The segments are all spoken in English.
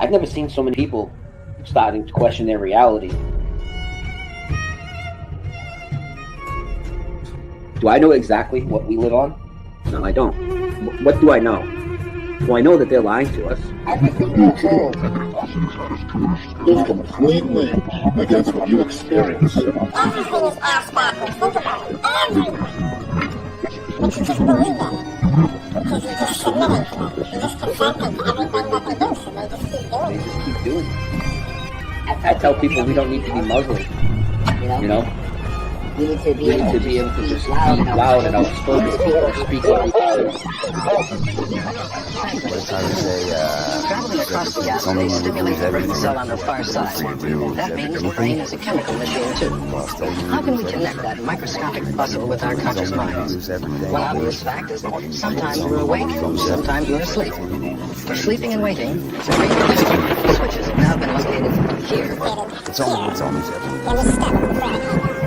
I've never seen so many people starting to question their reality. Do I know exactly what we live on? No, I don't. What do I know? Well, I know that they're lying to us. Everything you're told is completely against what you experience. Everything is ass backwards. Think about it. Everything. But you just believe that. Because you're just submitting to that. You're just consenting to everything that they do, so they just keep doing it. They just keep doing it. I tell people we don't need to be Muslim. You know? We need to be able to just speak loud and outspoken. Speak We're trying to say, Traveling across the gas phase stimulates the brain cell on the far side. That means the brain is a chemical machine too. How can we connect that microscopic puzzle with our conscious minds? One obvious fact is that sometimes we're awake, sometimes we're asleep. For sleeping and waking, the brain switches have now been located here. it's almost In the stem of the brain.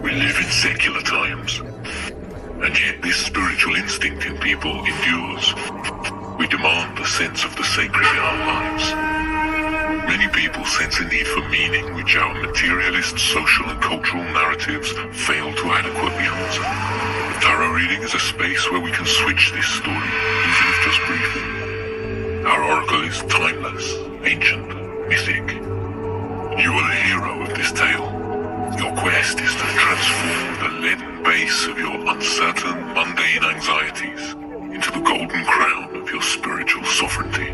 We live in secular times, and yet this spiritual instinct in people endures. We demand a sense of the sacred in our lives. Many people sense a need for meaning which our materialist social and cultural narratives fail to adequately answer. Tarot reading is a space where we can switch this story, even if just briefly. Our oracle is timeless, ancient, mythic. You are the hero of this tale. Your quest is to transform the leaden base of your uncertain, mundane anxieties into the golden crown of your spiritual sovereignty.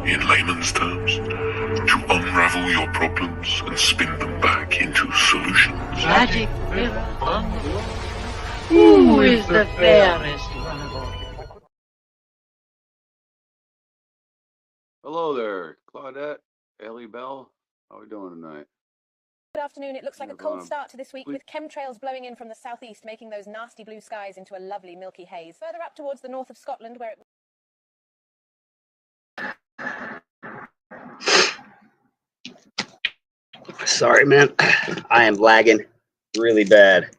In layman's terms, to unravel your problems and spin them back into solutions. Magic River. Who is the fairest? Hello there, Claudette, Ellie Bell. How are we doing tonight? Good afternoon. It looks like a cold start to this week with chemtrails blowing in from the southeast, making those nasty blue skies into a lovely milky haze. Further up towards the north of Scotland, where it... Sorry, man. I am lagging really bad.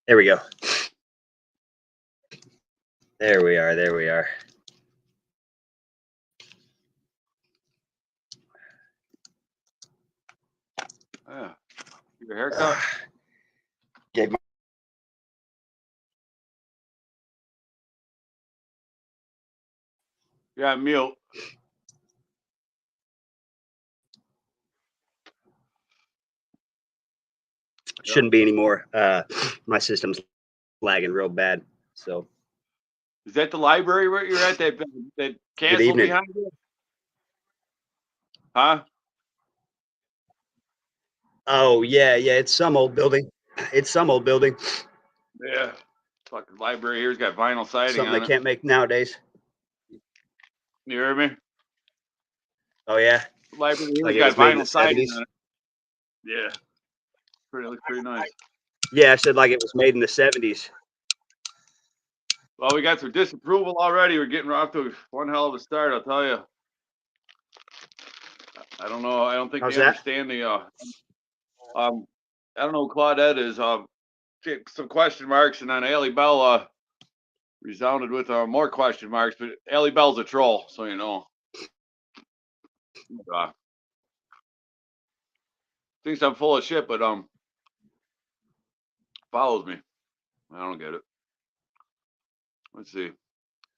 There we go. There we are. There we are. Yeah. Your haircut? Gave my Yeah, mute. shouldn't be anymore. My system's lagging real bad. So is that the library where you're at? That castle behind you? Huh? Oh yeah, it's some old building. It's some old building. Yeah. Fucking library here's got vinyl siding. Something on they it. can't make nowadays. You hear me? Oh yeah. Library here's Like got vinyl siding 70s. on it. Yeah. Looks pretty nice. Yeah, I said like it was made in the 70s. Well, we got some disapproval already. We're getting off to one hell of a start, I'll tell you. I don't know. I don't think they understand the I don't know who Claudette is. Some question marks, and then Allie Bell resounded with more question marks, but Allie Bell's a troll, so you know. Thinks I'm full of shit, but follows me. I don't get it. Let's see.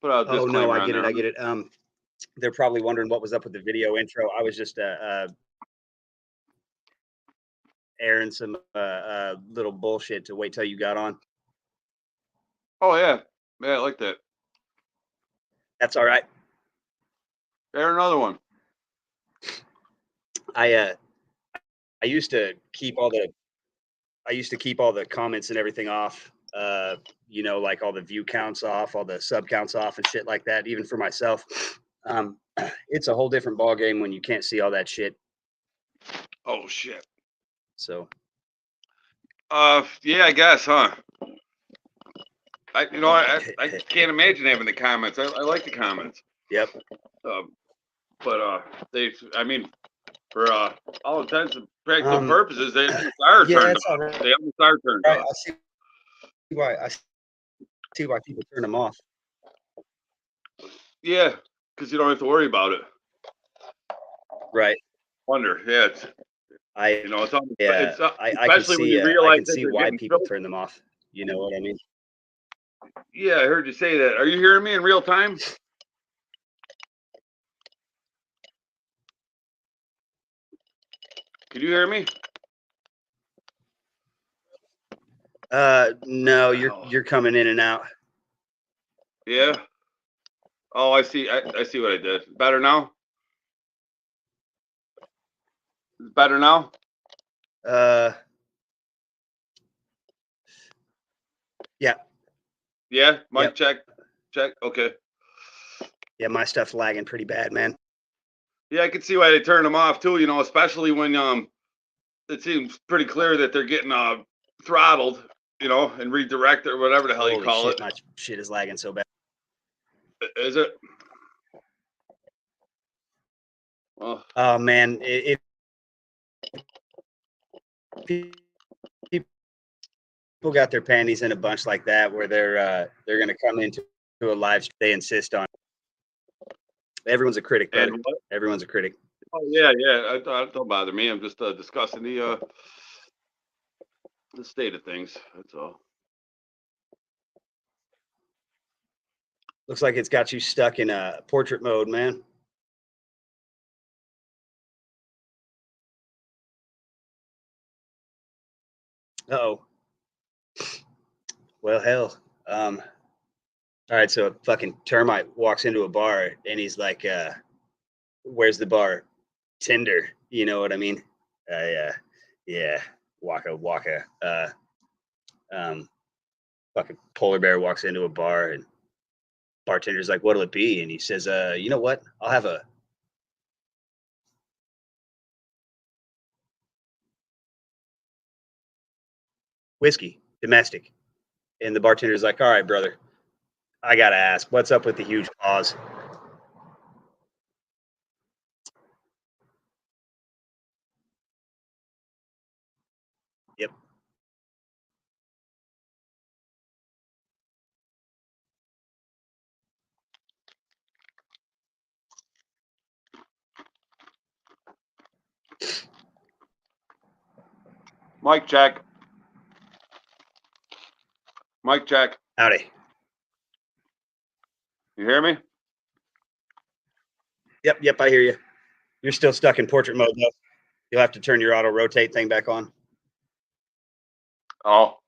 Put out this. Oh no, I get it. They're probably wondering what was up with the video intro. I was just airing some little bullshit to wait till you got on. Oh yeah, I like that. That's all right. Air another one. I used to keep all the comments and everything off. You know, like all the view counts off, all the sub counts off, and shit like that. Even for myself, it's a whole different ball game when you can't see all that shit. Oh shit. So. Yeah, I guess, huh? I can't imagine having the comments. I like the comments. Yep. But I mean, for all intents and practical purposes, they almost are turned off. Right. They almost are turned off. I see why people turn them off. Yeah, because you don't have to worry about it. Right. Wonder. Yeah. It's almost, yeah. I can see, when you realize I can see why people turn them off. You know what I mean? Yeah, I heard you say that. Are you hearing me in real time? Can you hear me? No, you're coming in and out. Yeah. Oh, I see. I see what I did. Better now? Better now? Yeah. Yeah. Mic check. Check. Okay. Yeah, my stuff's lagging pretty bad, man. Yeah, I can see why they turn them off too. You know, especially when it seems pretty clear that they're getting throttled. You know, and redirected or whatever the hell you call it. My shit is lagging so bad. Is it? Well, oh man, if people got their panties in a bunch like that, where they're going to come into a live stream, they insist on. Everyone's a critic, brother. Everyone's a critic. Oh yeah. Don't bother me. I'm just discussing the state of things. That's all. Looks like it's got you stuck in a portrait mode, man. Uh-oh. Well, hell. All right, so a fucking termite walks into a bar and he's like, where's the bar? Tinder. You know what I mean? Yeah. Waka. Fucking polar bear walks into a bar and bartender's like, what'll it be? And he says, you know what? I'll have a whiskey, domestic. And the bartender's like, all right, brother, I got to ask, what's up with the huge pause? Yep. Mic check. Mic check. Howdy. You hear me? Yep, I hear you. You're still stuck in portrait mode, though. You'll have to turn your auto rotate thing back on. Oh.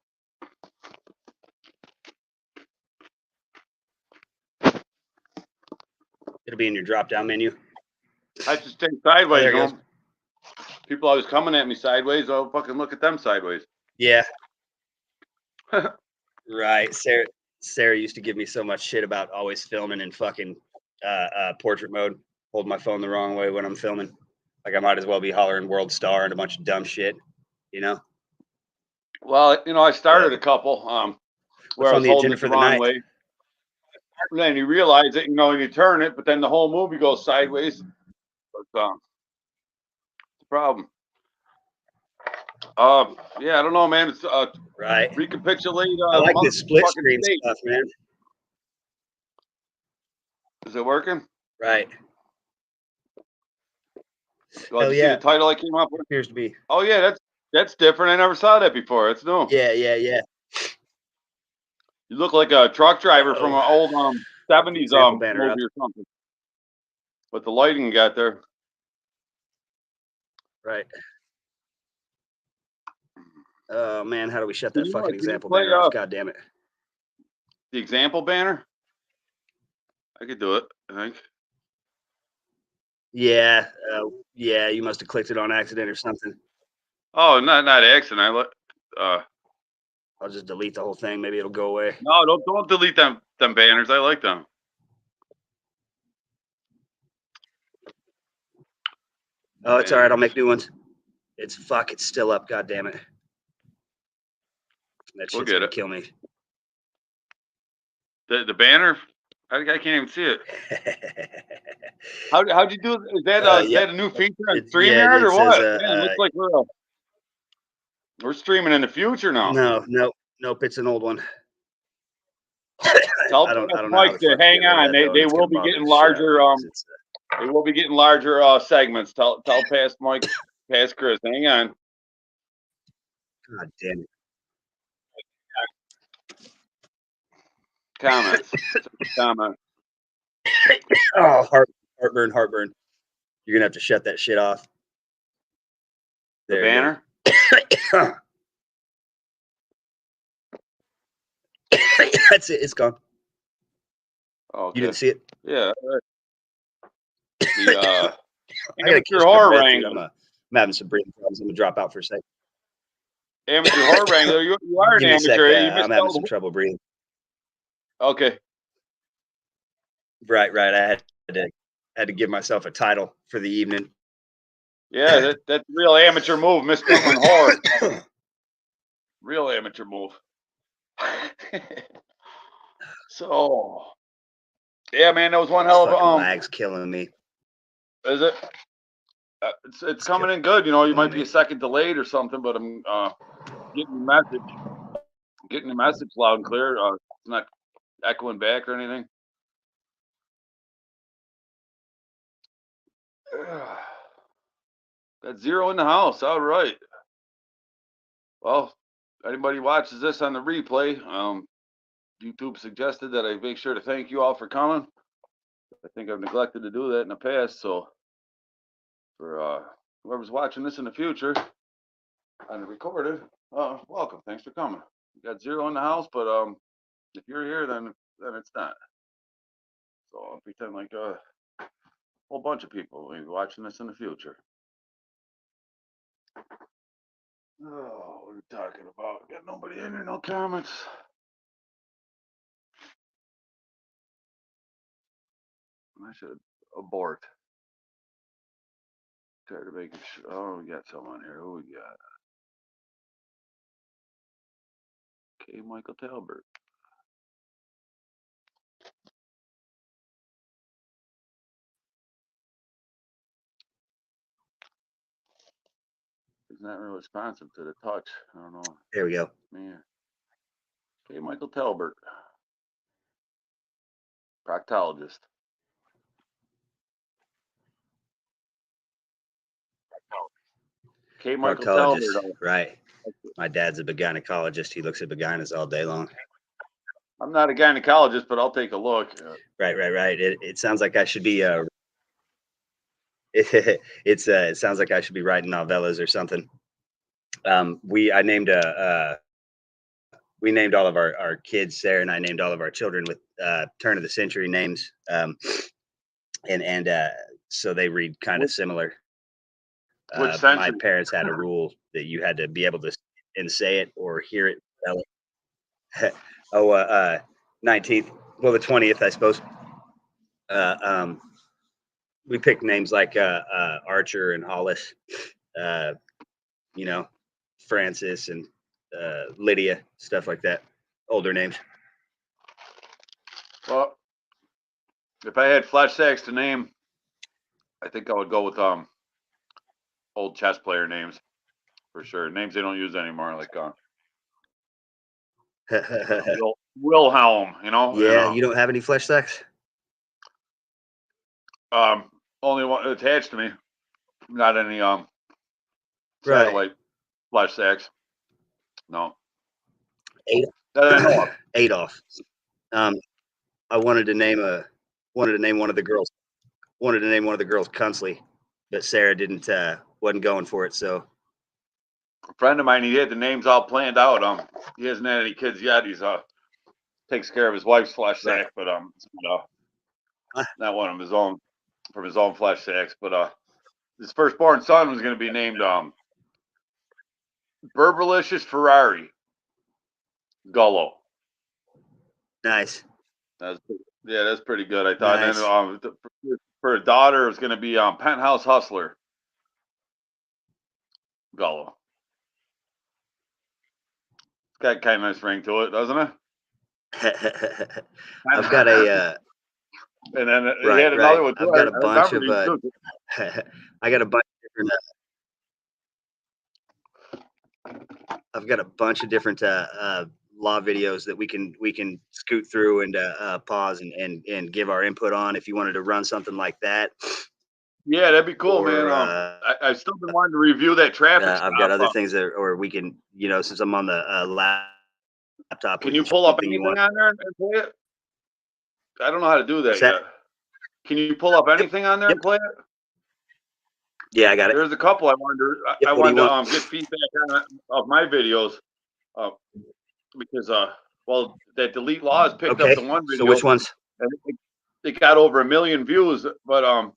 It'll be in your drop-down menu. I just stay sideways. People always coming at me sideways. I'll fucking look at them sideways. Yeah. Right. Sarah used to give me so much shit about always filming in fucking portrait mode. Hold my phone the wrong way when I'm filming. Like I might as well be hollering world star and a bunch of dumb shit, you know? Well, I started a couple where I was holding it the wrong way. And then you realize it, and you turn it, but then the whole movie goes sideways. But it's a problem. Yeah, I don't know, man. It's right. Recapitulate. I like this split screen stuff, man. Is it working? Right. Well, did you see the title I came up with? Appears to be. Oh yeah, that's different. I never saw that before. It's new. Yeah. You look like a truck driver from an old 70s movie or something. But the lighting you got there. Right. Oh man, how do we shut that fucking Can you example play, banner off? God damn it. the example banner? I could do it, I think. Yeah, yeah, you must have clicked it on accident or something. Oh, not accident. I'll just delete the whole thing. Maybe it'll go away. No, don't delete them banners. I like them. Oh, it's all right. I'll make new ones. It's still up. God damn it. That shit's gonna kill me. The banner? I can't even see it. How'd you do it? Is that a new feature on StreamYard or what? Man, it looks like we're streaming in the future now. Nope. It's an old one. Tell I don't know. Mike to hang on. They will be getting larger. They will be getting larger segments. Tell past Mike, past Chris. Hang on. God damn it. Comments. Comment. Oh, heartburn. You're gonna have to shut that shit off. The banner. That's it. It's gone. Oh, okay. You didn't see it? Yeah. The amateur horror wrangler. I'm having some breathing problems. I'm gonna drop out for a second. Amateur horror wrangler. You are an amateur. I'm having some trouble breathing. Okay. Right. I had to give myself a title for the evening. Yeah, that's a real amateur move, Mr. Horror. Real amateur move. So, yeah, man, that was one hell of a lag's killing me. Is it? It's coming in good. You know, you might be a second delayed or something, but I'm getting the message loud and clear. It's not echoing back or anything. Got 0 in the house. All right. Well, anybody watches this on the replay, YouTube suggested that I make sure to thank you all for coming. I think I've neglected to do that in the past, so for whoever's watching this in the future on the recorded, welcome. Thanks for coming. We got 0 in the house, but if you're here, then it's not. So I'll pretend like a whole bunch of people will be watching this in the future. Oh, what are we talking about? Got nobody in here, no comments. I should abort. Try to make sure. Oh, we got someone here. Who we got? Okay, Michael Talbert. He's not real responsive to the touch. I don't know. There we go. Man. Okay, Michael Talbert. Proctologist. Okay, Michael Talbert. Right. My dad's a gynecologist. He looks at vaginas all day long. I'm not a gynecologist, but I'll take a look. Right. It sounds like I should be it sounds like I should be writing novellas or something. We named all of our kids. Sarah and I named all of our children with turn of the century names. And so they read kind of similar. My parents had a rule that you had to be able to say it or hear it. 19th, well, the 20th, I suppose. We picked names like Archer and Hollis, Francis and Lydia, stuff like that. Older names. Well, if I had flash sacks to name, I think I would go with old chess player names for sure. Names they don't use anymore, like Wilhelm. Yeah, you don't have any flesh sacks. Only one attached to me. Not any satellite flash sacks. No. Adolf. I wanted to name one of the girls. Wanted to name one of the girls Kunsley, but Sarah wasn't going for it. So A friend of mine, he had the names all planned out. He hasn't had any kids yet. He's takes care of his wife's flesh sack, but not one of his own, from his own flesh sacks. But his firstborn son was going to be named Berberlicious Ferrari Gullo. Nice. That's pretty good. I thought. Nice. And then for a daughter, it's going to be Penthouse Hustler Gullo. It's got kind of nice ring to it, doesn't it? I've got a. And then he had another one too. I've got a bunch of. I got a bunch of different. I've got a bunch of different law videos that we can scoot through and pause and give our input on if you wanted to run something like that. Yeah, that'd be cool, man. I've still been wanting to review that traffic. I've got other things that, or we can, since I'm on the laptop. Can you pull up anything on there and play it? I don't know how to do that yet. Can you pull up anything on there and play it? Yeah, I got it. There's a couple I wanted to get feedback on of my videos, because that delete laws picked up the one video. So which ones? And it got over 1 million views, but I'd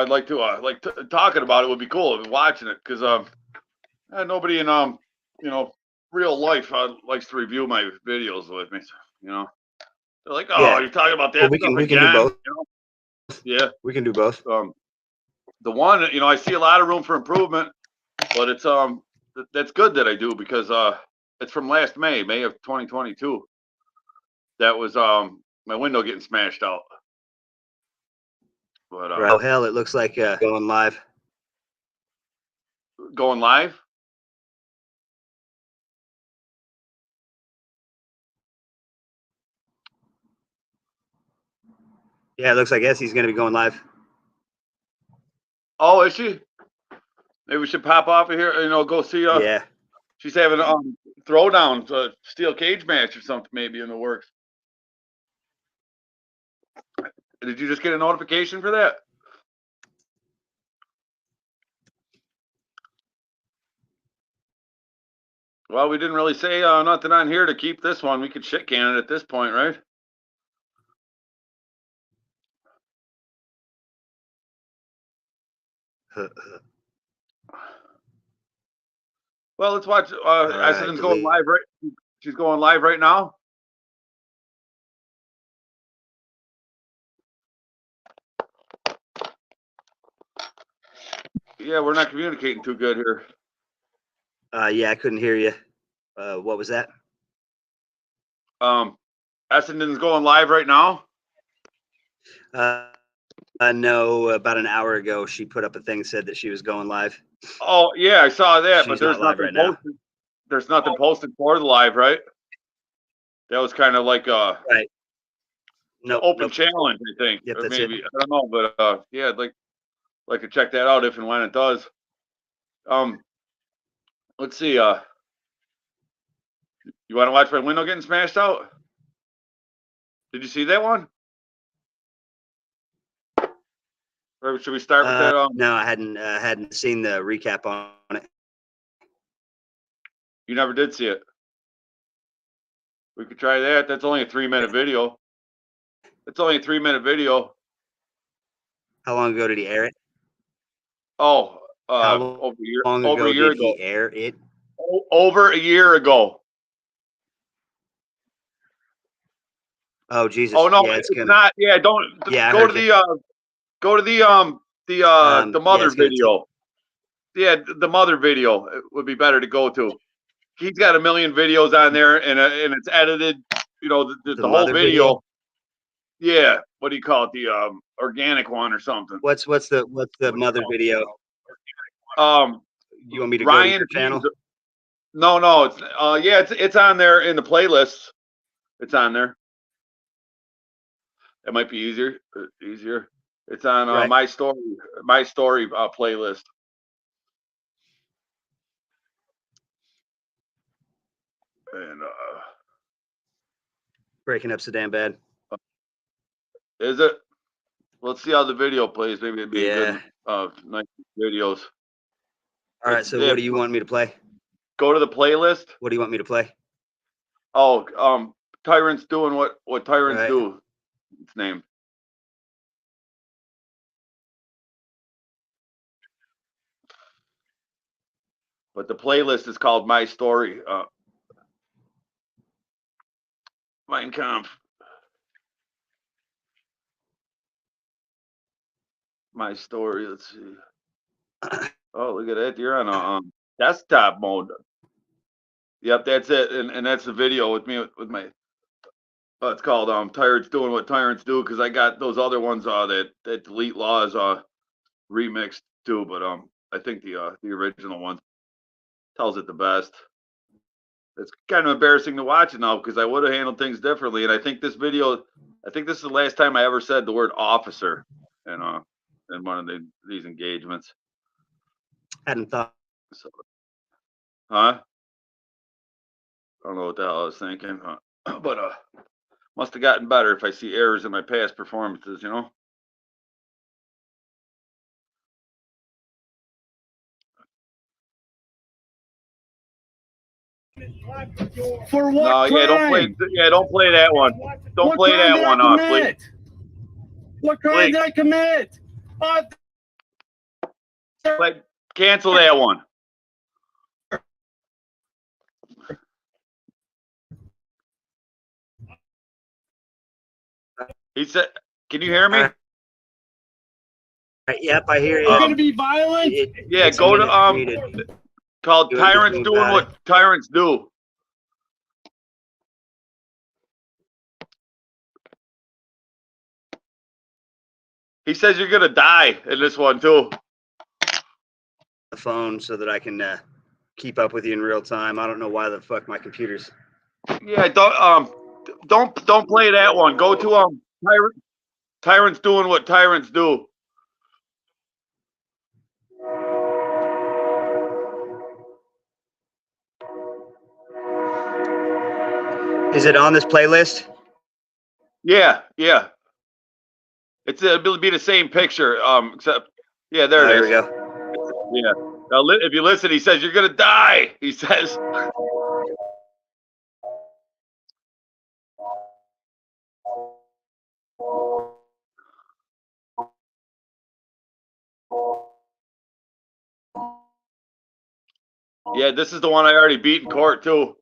like to talking about it would be cool. Watching it, because nobody in real life likes to review my videos with me. They're like, oh, you're talking about that. Well, we can do both. Yeah, we can do both. The one, I see a lot of room for improvement, but it's that's good that I do, because it's from last May of 2022. That was my window getting smashed out. But oh hell, it looks like going live. Going live? Yeah, it looks like Essie's going to be going live. Oh, is she? Maybe we should pop off of here, go see her. Yeah. She's having a throwdown, steel cage match or something maybe in the works. Did you just get a notification for that? Well, we didn't really say nothing on here to keep this one. We could shit can it at this point, right? Well, let's watch. Essendon's going live, right? She's going live right now. Yeah, we're not communicating too good here. Yeah, I couldn't hear you. What was that? Essendon's going live right now. No, about an hour ago, she put up a thing, said that she was going live. Oh yeah, I saw that, but there's not nothing right posted. There's nothing posted for the live, right? That was kind of like right. No, open challenge, I think. Yep, or that's maybe it. I don't know, but yeah, I'd like to check that out if and when it does. Let's see. You want to watch my window getting smashed out? Did you see that one? Or should we start with that? No, I hadn't seen the recap on it. You never did see it. We could try that. That's only a 3-minute video. It's only a 3-minute video. How long ago did he air it? Oh, over a year ago. He air it? Over a year ago. Oh Jesus! Oh no, yeah, it's not. Yeah, don't. Yeah, go to the mother video. Yeah, the mother video would be better to go to. He's got 1 million videos on there, and it's edited. The whole video. Yeah, what do you call it? The organic one or something. What's the mother video? You want me to Ryan go to your channel? No, it's on there in the playlist. It's on there. It might be easier. It's on Right. my story playlist. And Breaking up so damn bad. is it? Let's see how the video plays. Maybe it'd be Yeah. a good, nice videos. All right. So what do you want me to play? Go to the playlist. What do you want me to play? Oh, Tyrants doing what tyrants Right. do. It's named. But the playlist is called My Story. Mein Kampf. My Story. Let's see. Oh, look at that. You're on a desktop mode. Yep, that's it. And that's the video with me with my. It's called Tyrants Doing What Tyrants Do, because I got those other ones that Delete Laws remixed too, but I think the original one tells it the best. It's kind of embarrassing to watch it now because I would have handled things differently. And I think this is the last time I ever said the word officer in one of these engagements. Hadn't thought. So, huh? I don't know what the hell I was thinking, but must have gotten better if I see errors in my past performances, you know. For what No, crime? Don't play that one. Don't play that one off, please. What crime did I commit? Cancel that one. He said, "Can you hear me?" Yep, I hear you. You're gonna be violent? Yeah, go to called Tyrants Doing What Tyrants Do. He says you're gonna die in this one too. The phone so that I can keep up with you in real time. I don't know why the fuck my computer's. Yeah, don't play that one. Go to Tyrants Doing What Tyrants Do. Is it on this playlist? Yeah. It'll be the same picture, except there it is. There we go. Yeah. Now, if you listen, he says you're gonna die. He says. Yeah, this is the one I already beat in court too.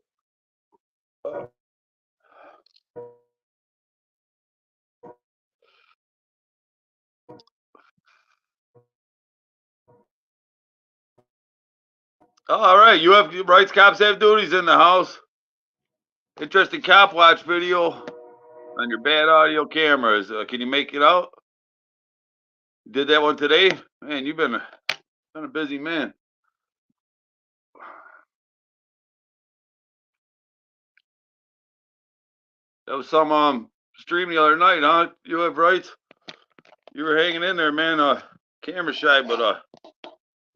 All right, you have rights. Cops have duties in the house. Interesting cop watch video on your bad audio cameras. Can you make it out? You did that one today? Man, you've been a busy man. That was some stream the other night, huh? You have rights. You were hanging in there, man. Camera shy, but a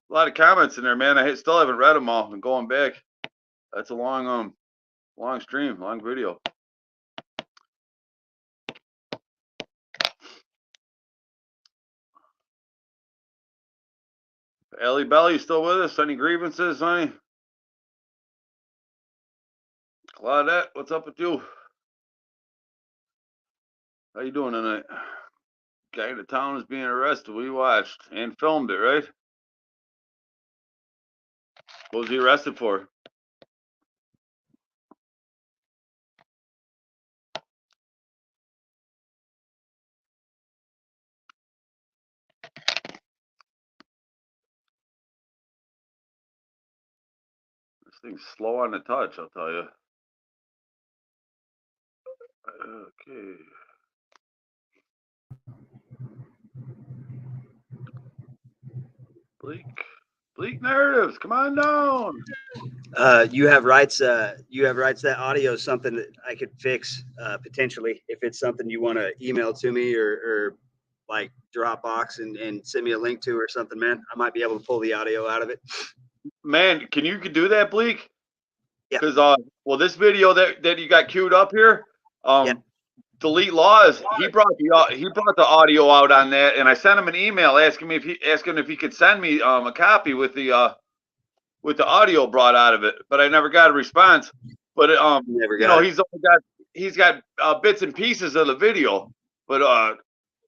lot of comments in there, man. I still haven't read them all. I'm going back. That's a long stream, long video. Ellie Bell, you still with us? Any grievances, honey? Claudette, what's up with you? How you doing tonight? Guy in the town is being arrested. We watched and filmed it, right? What was he arrested for? This thing's slow on the touch, I'll tell you. Okay. Bleak narratives, come on down. You have rights. That audio is something that I could fix potentially if it's something you want to email to me or like Dropbox and send me a link to or something, man. I might be able to pull the audio out of it. Man, can you do that, Bleak? Yeah. Because this video that you got queued up here, Delete Laws, he brought the audio out on that, and I sent him an email asking if he could send me a copy with the with the audio brought out of it, but I never got a response. But Never you got know, it. he's got bits and pieces of the video. But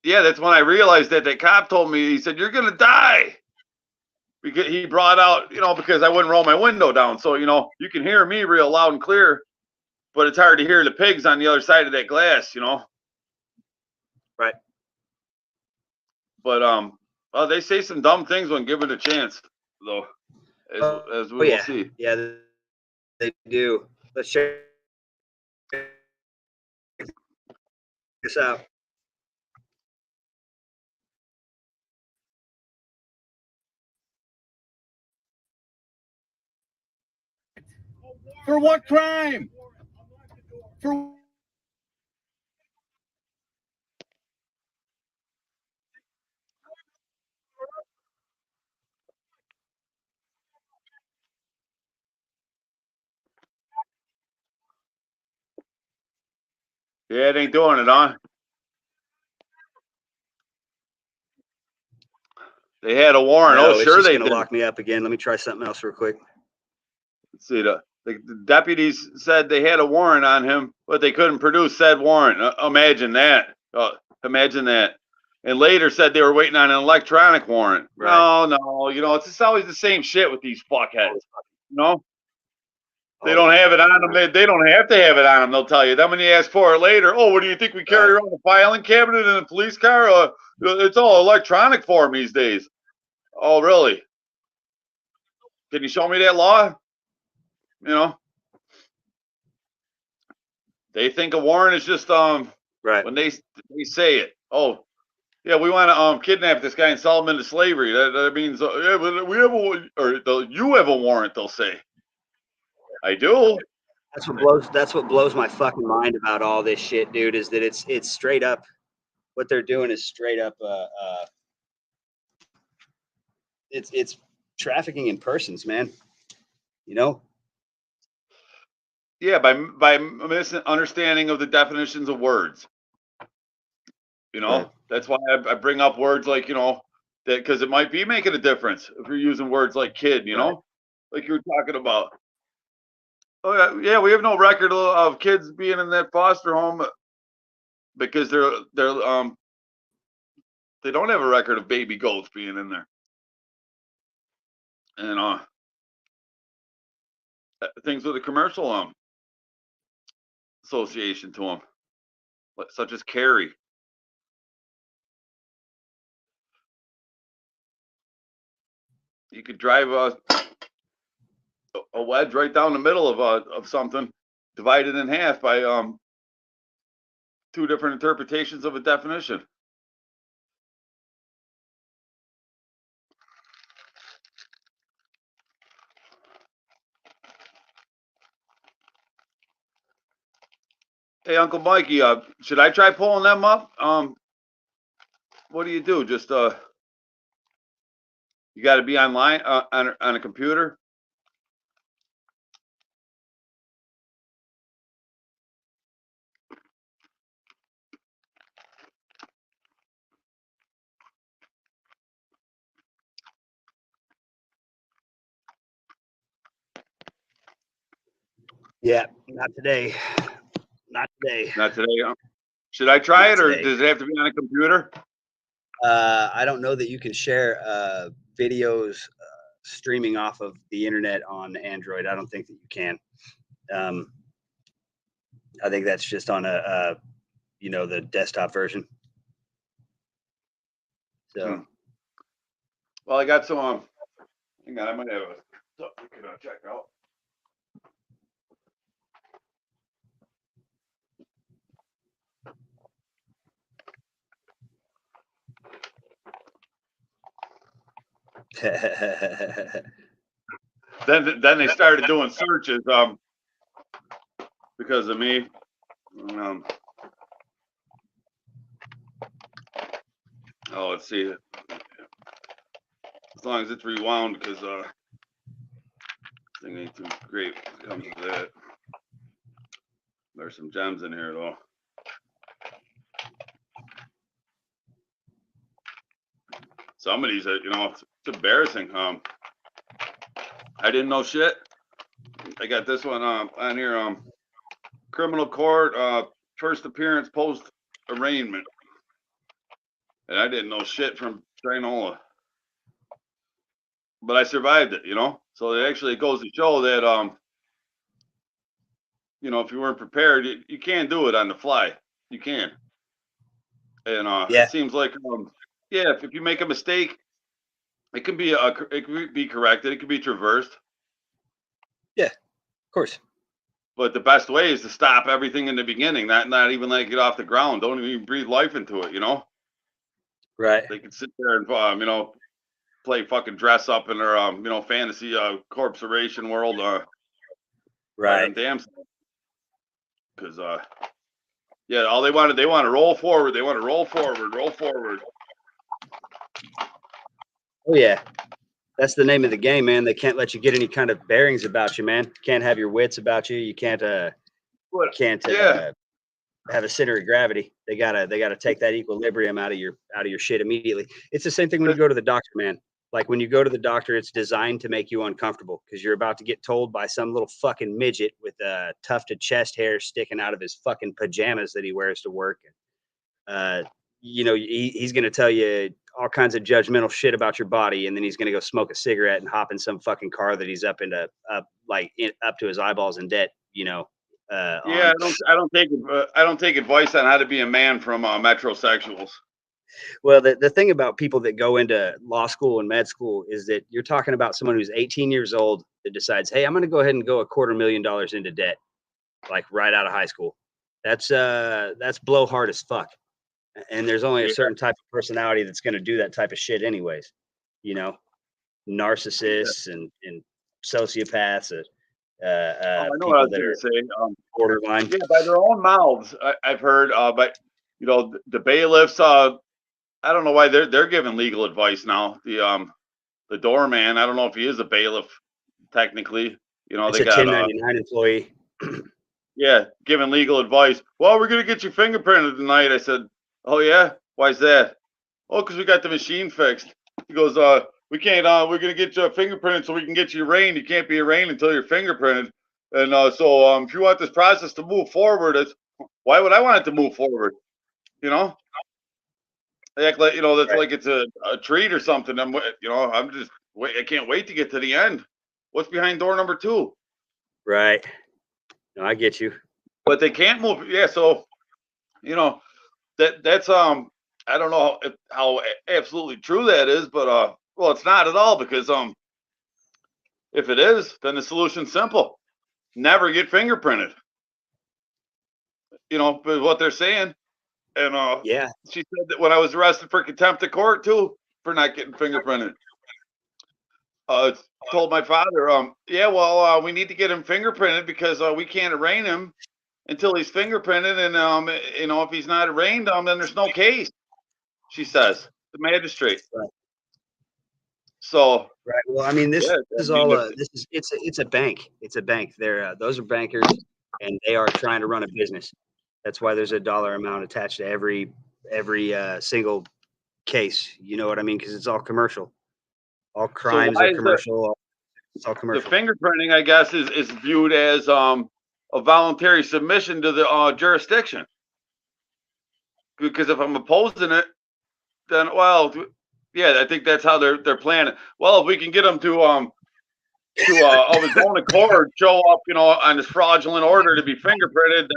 yeah, that's when I realized that the cop told me, he said, "You're gonna die." Because he brought out, you know, because I wouldn't roll my window down, so you know you can hear me real loud and clear, but it's hard to hear the pigs on the other side of that glass, you know. Right. But well, they say some dumb things when given a chance, though, as we will see. Yeah, they do. Let's check this out. For what crime? For Yeah, it ain't doing it, huh? They had a warrant. No, Oh, it's sure just they gonna did. lock me up again. Let me try something else real quick. Let's see, the deputies said they had a warrant on him, but they couldn't produce said warrant. Imagine that. Imagine that. And later said they were waiting on an electronic warrant. Right. No, you know, it's just always the same shit with these fuckheads. You know? They don't have it on them. They don't have to have it on them. They'll tell you. Then when you ask for it later, oh, what do you think we carry around the filing cabinet in a police car? It's all electronic form these days. Oh, really? Can you show me that law? You know, they think a warrant is just right when they say it. Oh, yeah, we want to kidnap this guy and sell him into slavery. That means yeah, but we have you have a warrant. They'll say. I do. That's what blows my fucking mind about all this shit, dude, is that it's straight up what they're doing is straight up it's trafficking in persons, man. You know? Yeah, by misunderstanding of the definitions of words. You know, right. That's why I bring up words like, you know, that because it might be making a difference if you're using words like kid, you know, like you were talking about. Oh yeah, we have no record of kids being in that foster home because they don't have a record of baby goats being in there, and things with the commercial association to them, such as Carrie. You could drive a wedge right down the middle of something, divided in half by two different interpretations of a definition. Hey, Uncle Mikey, should I try pulling them up? What do you do? Just you got to be online on a computer. Yeah, not today. Not today. Not today. Should I try it, or does it have to be on a computer? I don't know that you can share videos streaming off of the internet on Android. I don't think that you can. I think that's just on a you know, the desktop version. So. Well, I got some. Hang on, I might have something we can check out. Then they started doing searches because of me. Oh, let's see. As long as it's rewound, because thing ain't too great when it comes to that. There's some gems in here though. Some of these, you know, it's embarrassing. I didn't know shit. I got this one on here. Criminal court, first appearance post arraignment, and I didn't know shit from Trinola, but I survived it. You know, so it goes to show that you know, if you weren't prepared, you can't do it on the fly. You can. And Yeah. it seems like yeah, if you make a mistake, it can be corrected. It can be traversed. Yeah, of course. But the best way is to stop everything in the beginning, not even let it get off the ground. Don't even breathe life into it, you know? Right. They can sit there and you know, play fucking dress up in their you know, fantasy corporation world right. damn stuff. Because yeah, all they want to roll forward. They want to roll forward. Oh yeah. That's the name of the game, man. They can't let you get any kind of bearings about you, man. Can't have your wits about you. You can't have a center of gravity. They gotta take that equilibrium out of your shit immediately. It's the same thing when you go to the doctor, man. Like when you go to the doctor, it's designed to make you uncomfortable because you're about to get told by some little fucking midget with tufted chest hair sticking out of his fucking pajamas that he wears to work. You know, he's going to tell you all kinds of judgmental shit about your body, and then he's going to go smoke a cigarette and hop in some fucking car that he's up to his eyeballs in debt. You know. Yeah, I don't take advice on how to be a man from metrosexuals. Well, the thing about people that go into law school and med school is that you're talking about someone who's 18 years old that decides, hey, I'm going to go ahead and go $250,000 into debt, like right out of high school. That's blowhard as fuck. And there's only a certain type of personality that's going to do that type of shit anyways. You know, narcissists and sociopaths. I know what I was going to say. Borderline. Yeah, by their own mouths, I've heard. But you know, the bailiffs. I don't know why they're giving legal advice now. The doorman. I don't know if he is a bailiff technically. You know, it's they a got 1099 employee. Yeah, giving legal advice. Well, we're gonna get you fingerprinted tonight. I said, oh yeah, why's that? Oh, because we got the machine fixed. He goes, we can't. We're gonna get you fingerprinted so we can get you arraigned. You can't be arraigned until you're fingerprinted. And so if you want this process to move forward, why would I want it to move forward? You know, they act like, you know, that's like it's a treat or something. I'm just wait. I can't wait to get to the end. What's behind door number 2? Right. No, I get you. But they can't move. Yeah. So, you know, that's I don't know how absolutely true that is, but well, it's not at all because if it is, then the solution's simple. Never get fingerprinted. You know, but what they're saying. And yeah, she said that when I was arrested for contempt of court too, for not getting fingerprinted. Told my father, yeah, well, we need to get him fingerprinted because we can't arraign him until he's fingerprinted, and you know, if he's not arraigned, then there's no case. She says, the magistrate. Right. So right. Well, I mean, it's a bank. It's a bank. Those are bankers, and they are trying to run a business. That's why there's a dollar amount attached to every single case. You know what I mean? Because it's all commercial. All crimes are commercial. It's all commercial. The fingerprinting, I guess, is viewed as a voluntary submission to the jurisdiction. Because if I'm opposing it, then well, yeah, I think that's how they're planning. Well, if we can get them to of his own accord show up, you know, on this fraudulent order to be fingerprinted,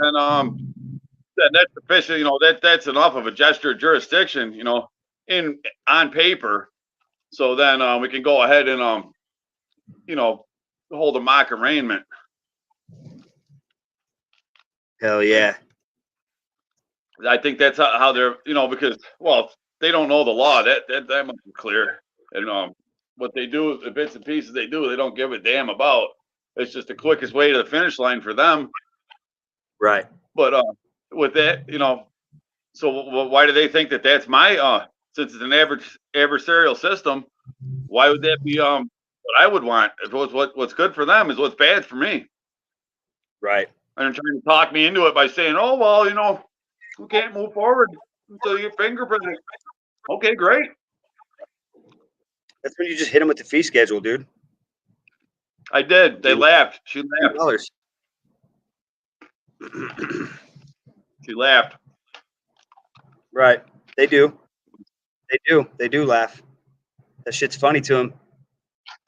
then that's sufficient. You know, that's enough of a gesture of jurisdiction, you know, on paper. So then we can go ahead and you know, hold a mock arraignment. Hell yeah. I think that's how they're, you know, because, well, they don't know the law. That must be clear. And what they do, the bits and pieces they do, they don't give a damn about. It's just the quickest way to the finish line for them. Right. But with that, you know, so why do they think that that's my, since it's an adversarial system, why would that be what I would want? If it was what's good for them is what's bad for me. Right. And they're trying to talk me into it by saying, oh, well, you know, we can't move forward until you fingerprinted. Okay, great. That's when you just hit them with the fee schedule, dude. I did. They laughed. She laughed. $2. She laughed. Right. They do. They do laugh. That shit's funny to them.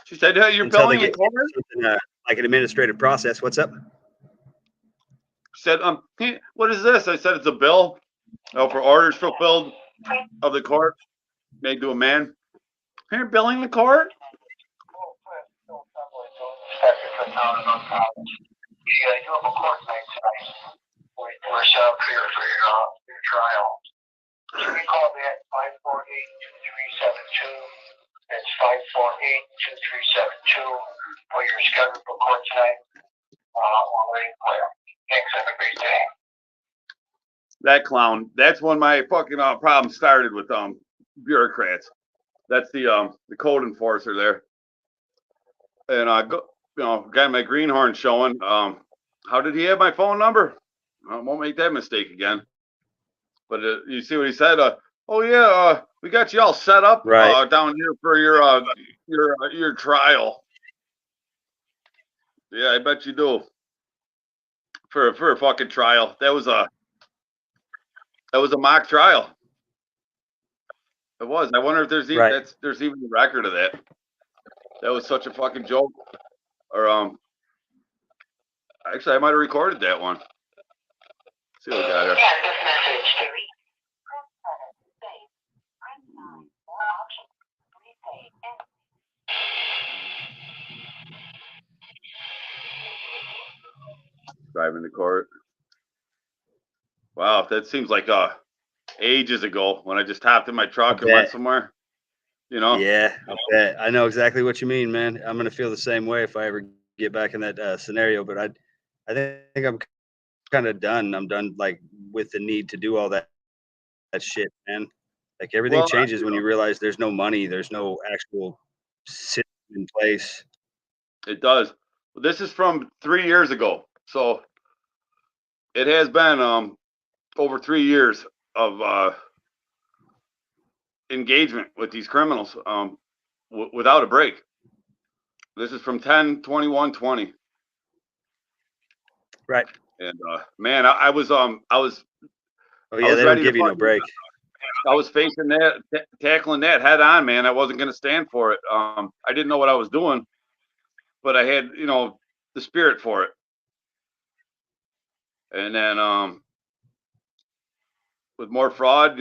She said, "Hey, you're billing the court?" Like an administrative process. What's up? She said, what is this?" I said, "It's a bill for orders fulfilled of the court made to a man." "You're billing the court?" We're set up here for your trial. You can call me at 548-2372. It's 548-2372 for your schedule for court tonight. We're waiting for you. Thanks. Have a great day. That clown. That's when my fucking problem started with bureaucrats. That's the code enforcer there. And I got my greenhorn showing. How did he have my phone number? I won't make that mistake again. But you see what he said? Oh yeah, we got you all set up down here for your trial. Yeah, I bet you do. For a fucking trial. That was a mock trial. It was. I wonder if there's even there's even a record of that. That was such a fucking joke. Or actually, I might have recorded that one. Let's see what we got here. Driving to court. Wow, that seems like ages ago when I just hopped in my truck and went somewhere. You know? Yeah, I bet. I know exactly what you mean, man. I'm gonna feel the same way if I ever get back in that scenario. But I think I'm kind of done. I'm done like with the need to do all that shit, man. Like everything changes when you realize there's no money, there's no actual system in place. It does. This is from 3 years ago, so it has been over 3 years of engagement with these criminals without a break. This is from 10/21/20. Right. And man, I was Oh yeah, they don't give you no break. I was facing that, tackling that head on, man. I wasn't going to stand for it. I didn't know what I was doing, but I had, the spirit for it. And then with more fraud,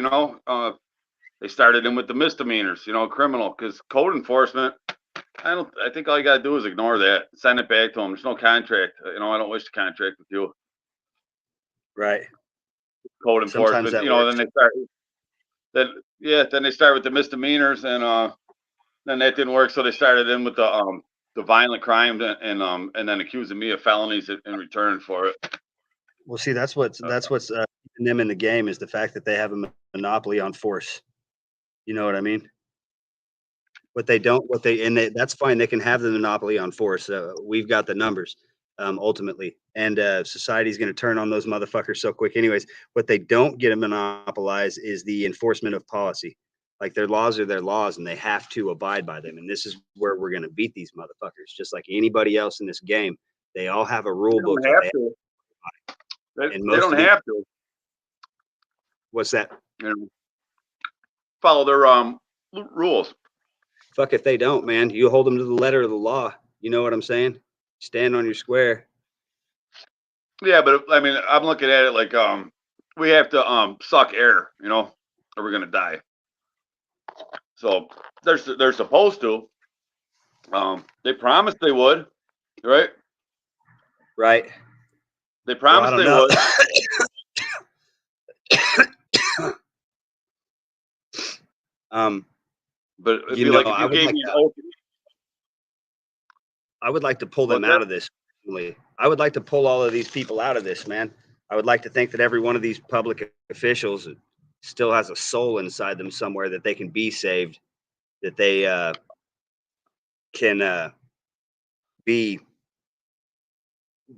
they started in with the misdemeanors, criminal, because code enforcement, I think all you got to do is ignore that, send it back to them. There's no contract. I don't wish to contract with you. Right. Code enforcement, then they start with the misdemeanors, and then that didn't work, so they started in with the violent crime, and then accusing me of felonies in return for it. Well, see, that's what's keeping them in the game is the fact that they have a monopoly on force. You know what I mean? That's fine. They can have the monopoly on force. We've got the numbers, ultimately, and society's going to turn on those motherfuckers so quick. Anyways, what they don't get to monopolize is the enforcement of policy. Like their laws are their laws, and they have to abide by them. And this is where we're going to beat these motherfuckers, just like anybody else in this game. They all have a rule book. They don't have to. What's that? Follow their rules. Fuck if they don't, man. You hold them to the letter of the law. You know what I'm saying? Stand on your square. Yeah, but I mean, I'm looking at it like we have to suck air, or we're gonna die. So they're supposed to. They promised they would, right? Right. They promised they would. But it'd be like if you gave me an open. I would like to pull them out of this. I would like to pull all of these people out of this, man. I would like to think that every one of these public officials still has a soul inside them somewhere that they can be saved, that they can be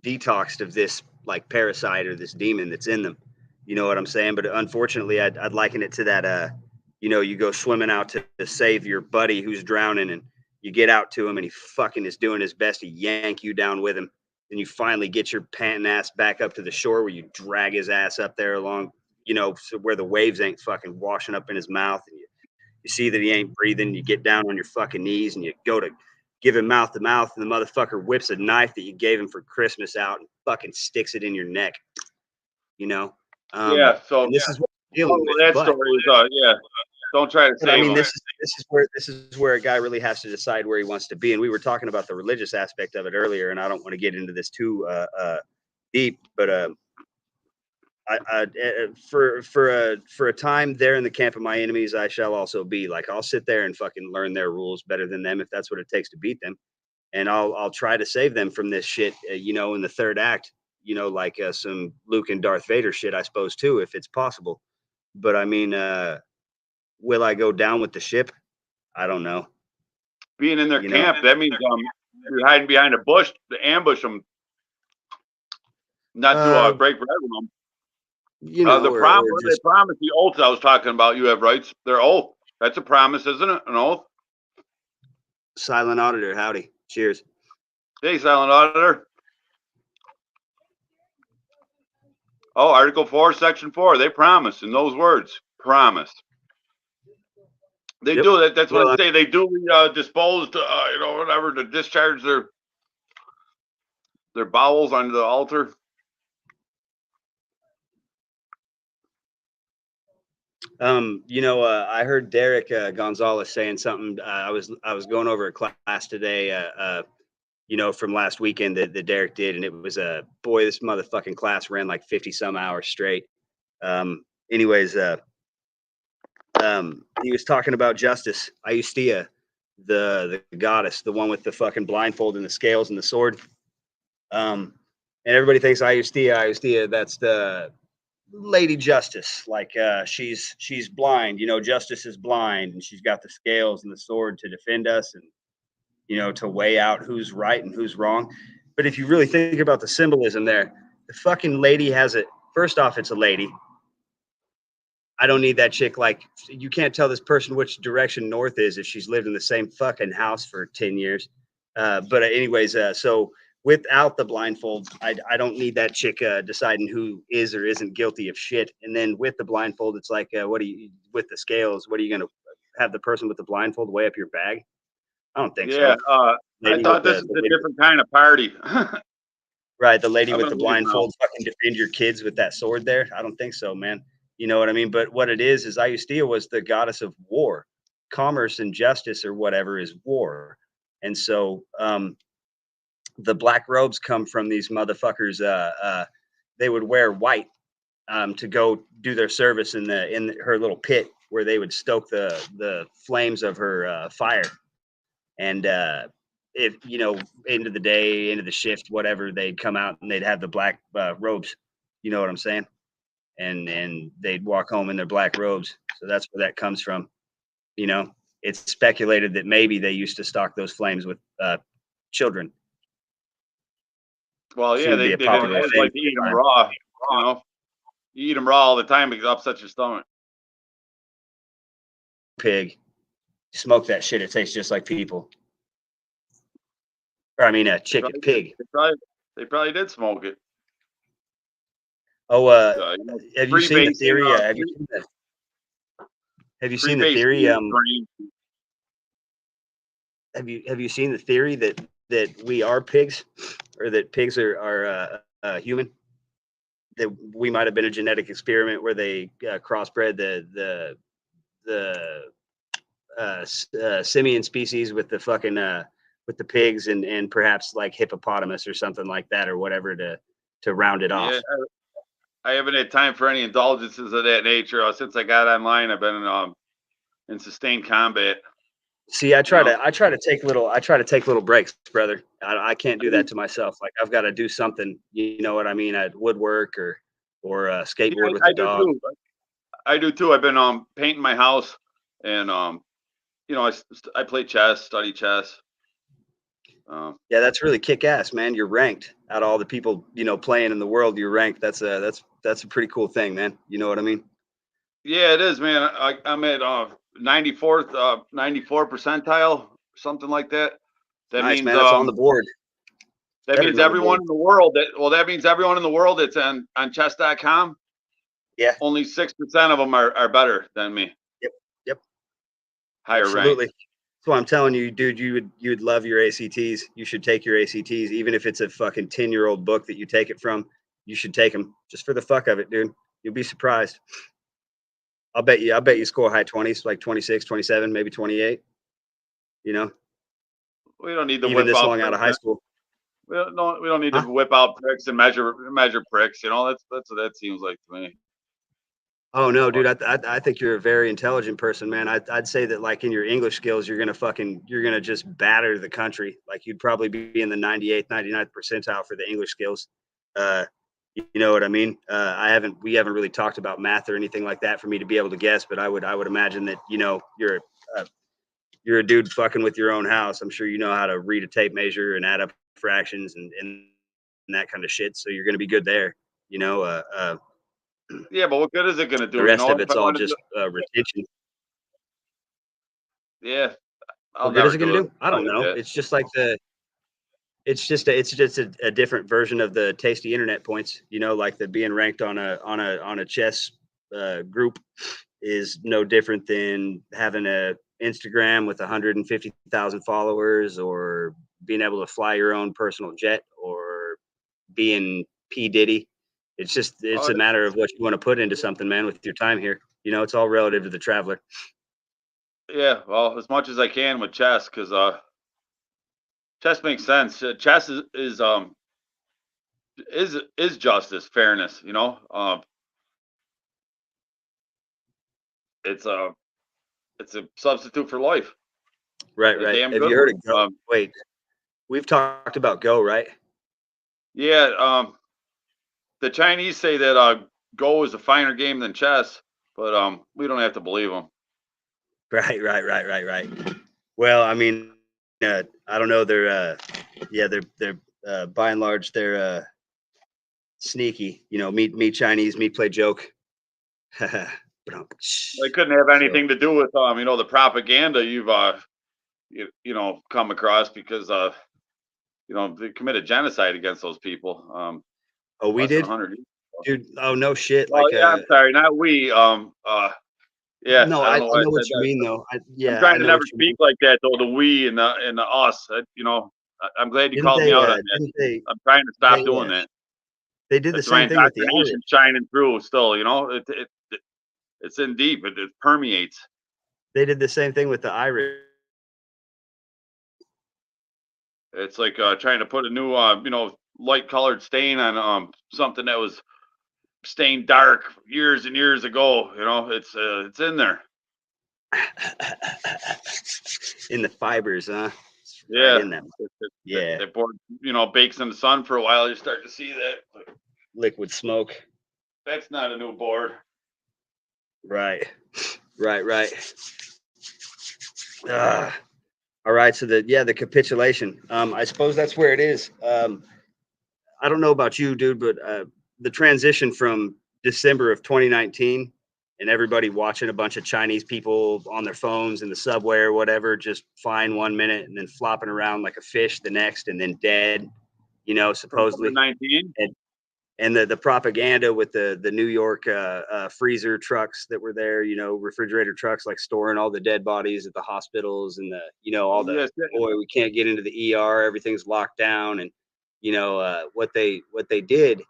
detoxed of this like parasite or this demon that's in them. You know what I'm saying? But unfortunately, I'd liken it to that, you go swimming out to save your buddy who's drowning, and You get out to him and he fucking is doing his best to yank you down with him. Then you finally get your panting ass back up to the shore where you drag his ass up there along, so where the waves ain't fucking washing up in his mouth. And you see that he ain't breathing. You get down on your fucking knees and you go to give him mouth to mouth. And the motherfucker whips a knife that you gave him for Christmas out and fucking sticks it in your neck. Yeah. So and this is what we're dealing with. That story is, yeah. Don't try to save I mean, him. this is where a guy really has to decide where he wants to be. And we were talking about the religious aspect of it earlier, and I don't want to get into this too deep, but for a time there in the camp of my enemies, I shall also be. Like, I'll sit there and fucking learn their rules better than them if that's what it takes to beat them, and I'll try to save them from this shit. In the third act, like some Luke and Darth Vader shit, I suppose too, if it's possible. But I mean, will I go down with the ship? I don't know. Being in their camp, that means you're hiding behind a bush to ambush them, not to break bread with them. The promise, the oath I was talking about, you have rights. Their oath. That's a promise, isn't it? An oath. Silent Auditor, howdy. Cheers. Hey, Silent Auditor. Oh, Article 4, Section 4. They promise in those words. Promise. They do that. That's what they say. They duly disposed, whatever, to discharge their bowels onto the altar. I heard Derek Gonzalez saying something. I was going over a class today, from last weekend that Derek did, and it was boy, this motherfucking class ran like 50 some hours straight. He was talking about Justice, Iustia, the goddess, the one with the fucking blindfold and the scales and the sword. And everybody thinks Iustia, that's the Lady Justice. Like she's blind, Justice is blind, and she's got the scales and the sword to defend us and to weigh out who's right and who's wrong. But if you really think about the symbolism there, the fucking lady has it. First off, it's a lady. I don't need that chick. Like, you can't tell this person which direction north is if she's lived in the same fucking house for 10 years. But anyways, so without the blindfold, I don't need that chick deciding who is or isn't guilty of shit. And then with the blindfold, it's like, with the scales, what are you going to have the person with the blindfold weigh up your bag? I don't think so. Yeah, I thought this is a different kind of party. Right, the lady with the blindfold fucking defend your kids with that sword there? I don't think so, man. You know what I mean? But what it is Iustia was the goddess of war. Commerce and justice or whatever is war. And so the black robes come from these motherfuckers. They would wear white to go do their service in her little pit where they would stoke the flames of her fire. And if end of the day, end of the shift, whatever, they'd come out and they'd have the black robes. You know what I'm saying? And they'd walk home in their black robes. So that's where that comes from. It's speculated that maybe they used to stock those flames with children. Well, yeah, they like to eat them raw. You eat them raw all the time because it upsets your stomach. Pig, smoke that shit. It tastes just like people. Or I mean, a chicken, pig. They probably did smoke it. Oh, have you seen the theory? Have you seen the theory? Have you seen the theory that we are pigs, or that pigs are human? That we might have been a genetic experiment where they crossbred the simian species with the fucking with the pigs and perhaps like hippopotamus or something like that or whatever to round it off. I haven't had time for any indulgences of that nature. Since I got online, I've been in sustained combat. See, I try to take little breaks, brother. I can't do that to myself. Like, I've got to do something. You know what I mean? I'd woodwork or skateboard with the dog. I do too. I've been painting my house, and I play chess, study chess. Yeah, that's really kick ass, man. You're ranked out of all the people playing in the world. You're ranked. That's a pretty cool thing, man. You know what I mean? Yeah, it is, man. I'm at 94th, 94 percentile something like that. That nice, means man. That's on the board. that Better means be on the everyone board. in the world that means everyone in the world that's on chess.com. Yeah. Only 6% of them are better than me. Yep. Higher Absolutely. rank. That's why I'm telling you, dude, you would love your ACTs. You should take your ACTs, even if it's a fucking 10-year-old book that you take it from. You should take them just for the fuck of it, dude. You'll be surprised. I'll bet you score high 20s, like 26, 27, maybe 28. You know, We don't need to even whip this out long out of high school. We don't need Huh? to whip out pricks and measure pricks. You know, that's what that seems like to me. Oh no, dude, I think you're a very intelligent person, man. I'd say that like in your English skills, you're gonna just batter the country. Like you'd probably be in the 98th, 99th percentile for the English skills. You know what I mean? We haven't really talked about math or anything like that for me to be able to guess, but I would imagine that, you know, you're a dude fucking with your own house. I'm sure you know how to read a tape measure and add up fractions and that kind of shit. So you're gonna be good there, you know. Yeah, but what good is it going to do? The rest You know, of it's all just retention. Yeah, I'll What good is never it going to do? I don't like know. that. It's just like it's just a different version of the tasty internet points. You know, like the being ranked on a chess group is no different than having a Instagram with 150,000 followers, or being able to fly your own personal jet, or being P Diddy. It's a matter of what you want to put into something, man, with your time here. You know, it's all relative to the traveler. Yeah, well, as much as I can with chess, because chess makes sense. Chess is justice, fairness. You know, it's a substitute for life. Right. A damn Have good you heard one. of Go? Wait, we've talked about Go, right? Yeah, the Chinese say that Go is a finer game than chess, but we don't have to believe them. Right. Well, I mean, I don't know. They're by and large they're sneaky. You know, meet Chinese, meet play joke. They couldn't have anything to do with you know, the propaganda you've you know, come across, because you know, they committed genocide against those people. Oh, we less than did, 100 years ago. dude. Oh no, shit. Well, Like yeah, I'm sorry, not we. Yeah, no, I I don't know why I know what said you that. mean though. I'm Yeah, I trying to know what never you speak mean. like that though. The we and the us. You know, I'm glad you Didn't called me they? out on that. Didn't they? I'm trying to stop They doing that. they did the That's my same thing with the Irish. indoctrination shining through. Still, you know, it's in deep. It permeates. They did the same thing with the Irish. It's like trying to put a new, you know, light colored stain on something that was stained dark years and years ago. You know, it's in there. In the fibers, huh? Yeah. Right in them. Yeah. They poured, you know, bakes in the sun for a while. You start to see that. But Liquid smoke. that's not a new board. Right. All right. So the capitulation. I suppose that's where it is. I don't know about you, dude, but the transition from December of 2019 and everybody watching a bunch of Chinese people on their phones in the subway or whatever, just fine 1 minute and then flopping around like a fish the next, and then dead, you know, supposedly. 19. And the propaganda with the New York freezer trucks that were there, you know, refrigerator trucks, like storing all the dead bodies at the hospitals, and all the boy, we can't get into the ER, everything's locked down, and you know what they did.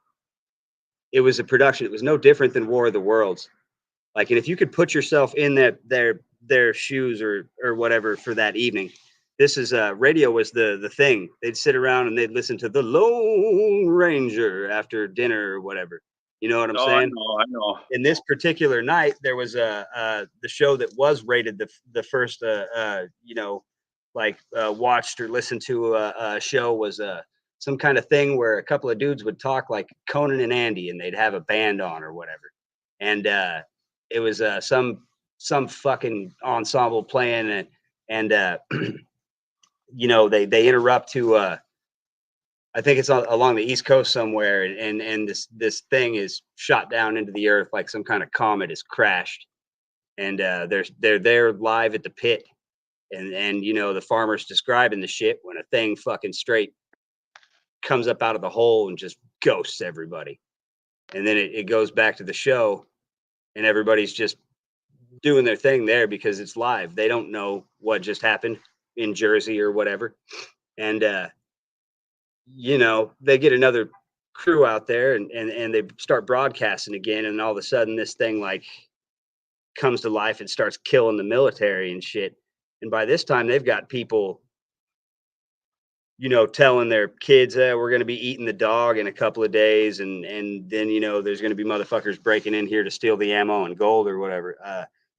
It was a production. It was no different than War of the Worlds. Like, and if you could put yourself in their shoes or whatever for that evening, this is radio was the thing. They'd sit around and they'd listen to the Lone Ranger after dinner or whatever. You know what I'm saying? I know. In this particular night, there was the show that was rated the first you know, like watched or listened to a show was some kind of thing where a couple of dudes would talk like Conan and Andy, and they'd have a band on or whatever, and it was some fucking ensemble playing it, and you know, they interrupt to I think it's along the East Coast somewhere, and this thing is shot down into the earth like some kind of comet has crashed, and they're there live at the pit, And you know, the farmer's describing the shit when a thing fucking straight comes up out of the hole and just ghosts everybody. And then it goes back to the show and everybody's just doing their thing there because it's live. They don't know what just happened in Jersey or whatever. And, you know, they get another crew out there and they start broadcasting again. And all of a sudden this thing like comes to life and starts killing the military and shit. And by this time they've got people, you know, telling their kids, we're going to be eating the dog in a couple of days. And then, you know, there's going to be motherfuckers breaking in here to steal the ammo and gold or whatever.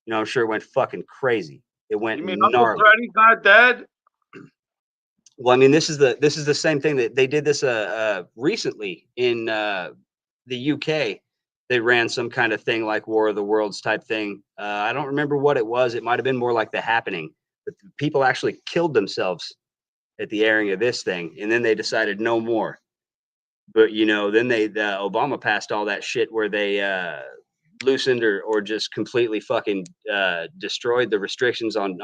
You know, I'm sure it went fucking crazy. It went You mean Uncle gnarly. Freddy's not dead? Well, I mean, this is the same thing that they did this recently in the UK. They ran some kind of thing like War of the Worlds type thing. I don't remember what it was. It might have been more like The Happening, but people actually killed themselves at the airing of this thing, and then they decided no more. But you know, then Obama passed all that shit where they loosened or just completely fucking destroyed the restrictions on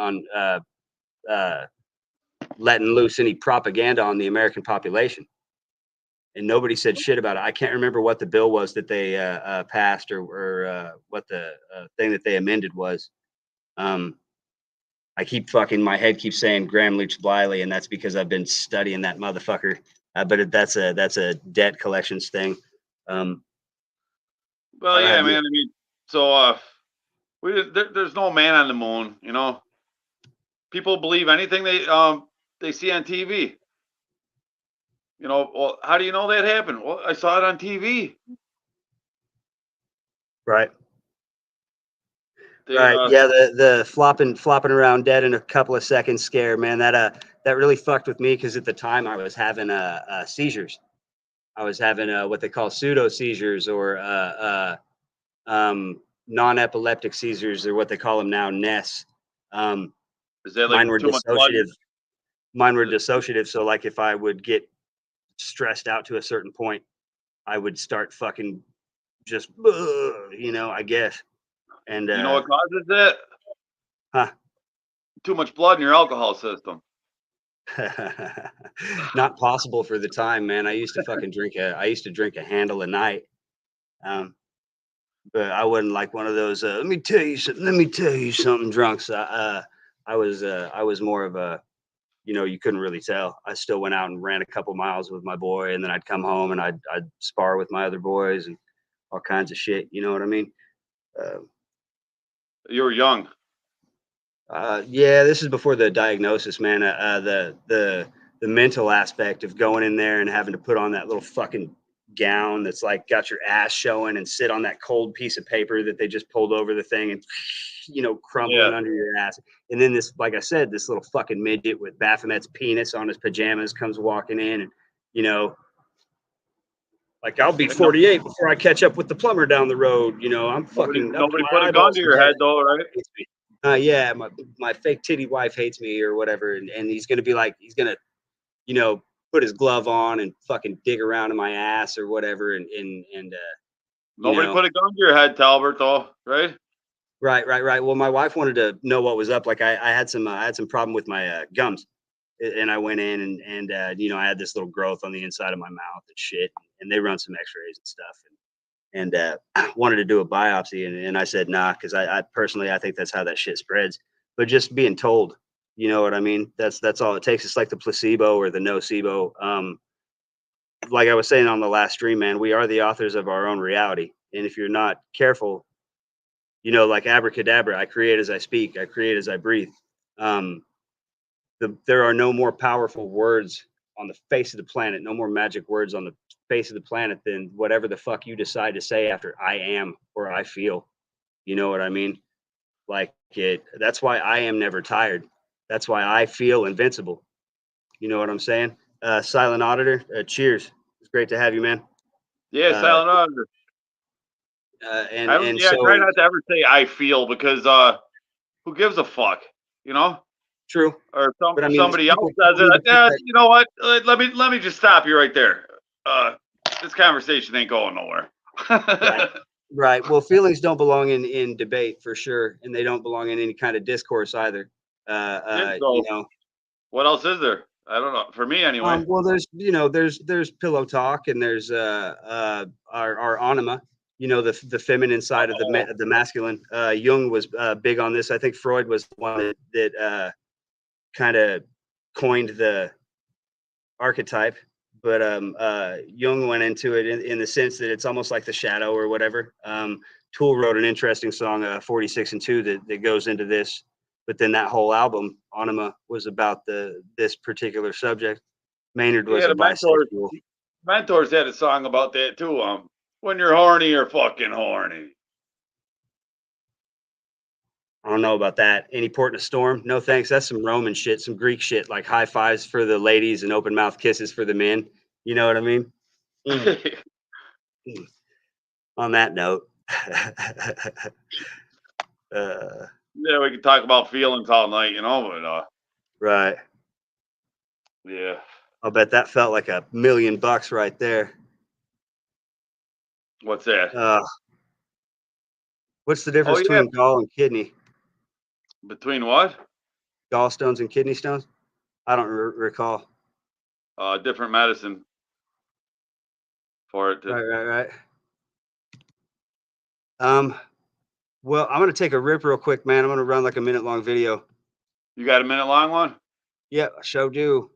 letting loose any propaganda on the American population. And nobody said shit about it. I can't remember what the bill was that they passed or what the thing that they amended was. I keep my head keeps saying Graham Leach Bliley, and that's because I've been studying that motherfucker. But that's a debt collections thing. Well, yeah, man. I mean, so there's no man on the moon, you know. People believe anything they see on TV. You know, well, how do you know that happened? Well, I saw it on TV. Right. Right. Yeah, the flopping around dead in a couple of seconds scare, man. That really fucked with me because at the time I was having seizures. I was having what they call pseudo seizures or non-epileptic seizures, or what they call them now, NES. Is that like mine were too much blood? Mine were dissociative. So like if I would get stressed out to a certain point, I would start fucking just, you know, I guess. And you know what causes that? Huh? Too much blood in your alcohol system. Not possible for the time, man. I used to fucking drink a handle a night. But I wasn't like one of those, let me tell you something drunks. I was more of a, you know, you couldn't really tell. I still went out and ran a couple miles with my boy, and then I'd come home and I'd spar with my other boys and all kinds of shit. You know what I mean? You were young. Yeah, this is before the diagnosis, man. The mental aspect of going in there and having to put on that little fucking gown that's like got your ass showing and sit on that cold piece of paper that they just pulled over the thing and, you know, crumbling under your ass. And then this, like I said, this little fucking midget with Baphomet's penis on his pajamas comes walking in and, you know, like, I'll be 48 before I catch up with the plumber down the road. You know, I'm fucking. Nobody put a gun to your head, though, right? Yeah, my fake titty wife hates me or whatever, and he's gonna be like, he's gonna, you know, put his glove on and fucking dig around in my ass or whatever, and nobody put a gun to your head, Talbert, though, right? Right. Well, my wife wanted to know what was up. Like, I had some problem with my gums. And I went in and you know, I had this little growth on the inside of my mouth and shit. And they run some x-rays and stuff. And wanted to do a biopsy. And I said, nah, because I personally, I think that's how that shit spreads. But just being told, you know what I mean? That's all it takes. It's like the placebo or the nocebo. Like I was saying on the last stream, man, we are the authors of our own reality. And if you're not careful, you know, like abracadabra, I create as I speak, I create as I breathe. There are no more powerful words on the face of the planet, no more magic words on the face of the planet than whatever the fuck you decide to say after I am or I feel. You know what I mean? Like that's why I am never tired. That's why I feel invincible. You know what I'm saying? Silent Auditor, cheers. It's great to have you, man. Yeah, Silent Auditor. So, try not to ever say I feel, because who gives a fuck, you know? True. Or somebody else says it. You know what? Let me just stop you right there. This conversation ain't going nowhere. Right. Well, feelings don't belong in debate for sure, and they don't belong in any kind of discourse either. So, what else is there? I don't know. For me, anyway. Well, there's pillow talk, and there's our anima. The feminine side of the masculine. Jung was big on this. I think Freud was the one that kind of coined the archetype, but Jung went into it in the sense that it's almost like the shadow or whatever. Tool wrote an interesting song, 46 and 2, that goes into this, but then that whole album, Anima, was about this particular subject. Maynard was a bisexual. Mentors had a song about that too. When you're horny, you're fucking horny. I don't know about that. Any port in a storm? No thanks. That's some Roman shit, some Greek shit, like high fives for the ladies and open mouth kisses for the men. You know what I mean? On that note. Yeah, we can talk about feelings all night, but right. Yeah. I'll bet that felt like $1 million right there. What's that? What's the difference between gall and kidney? Between what? Gallstones and kidney stones? I don't recall. Different medicine for it. Right. Well, I'm going to take a rip real quick, man. I'm going to run like a minute-long video. You got a minute-long one? Yeah, I sure do.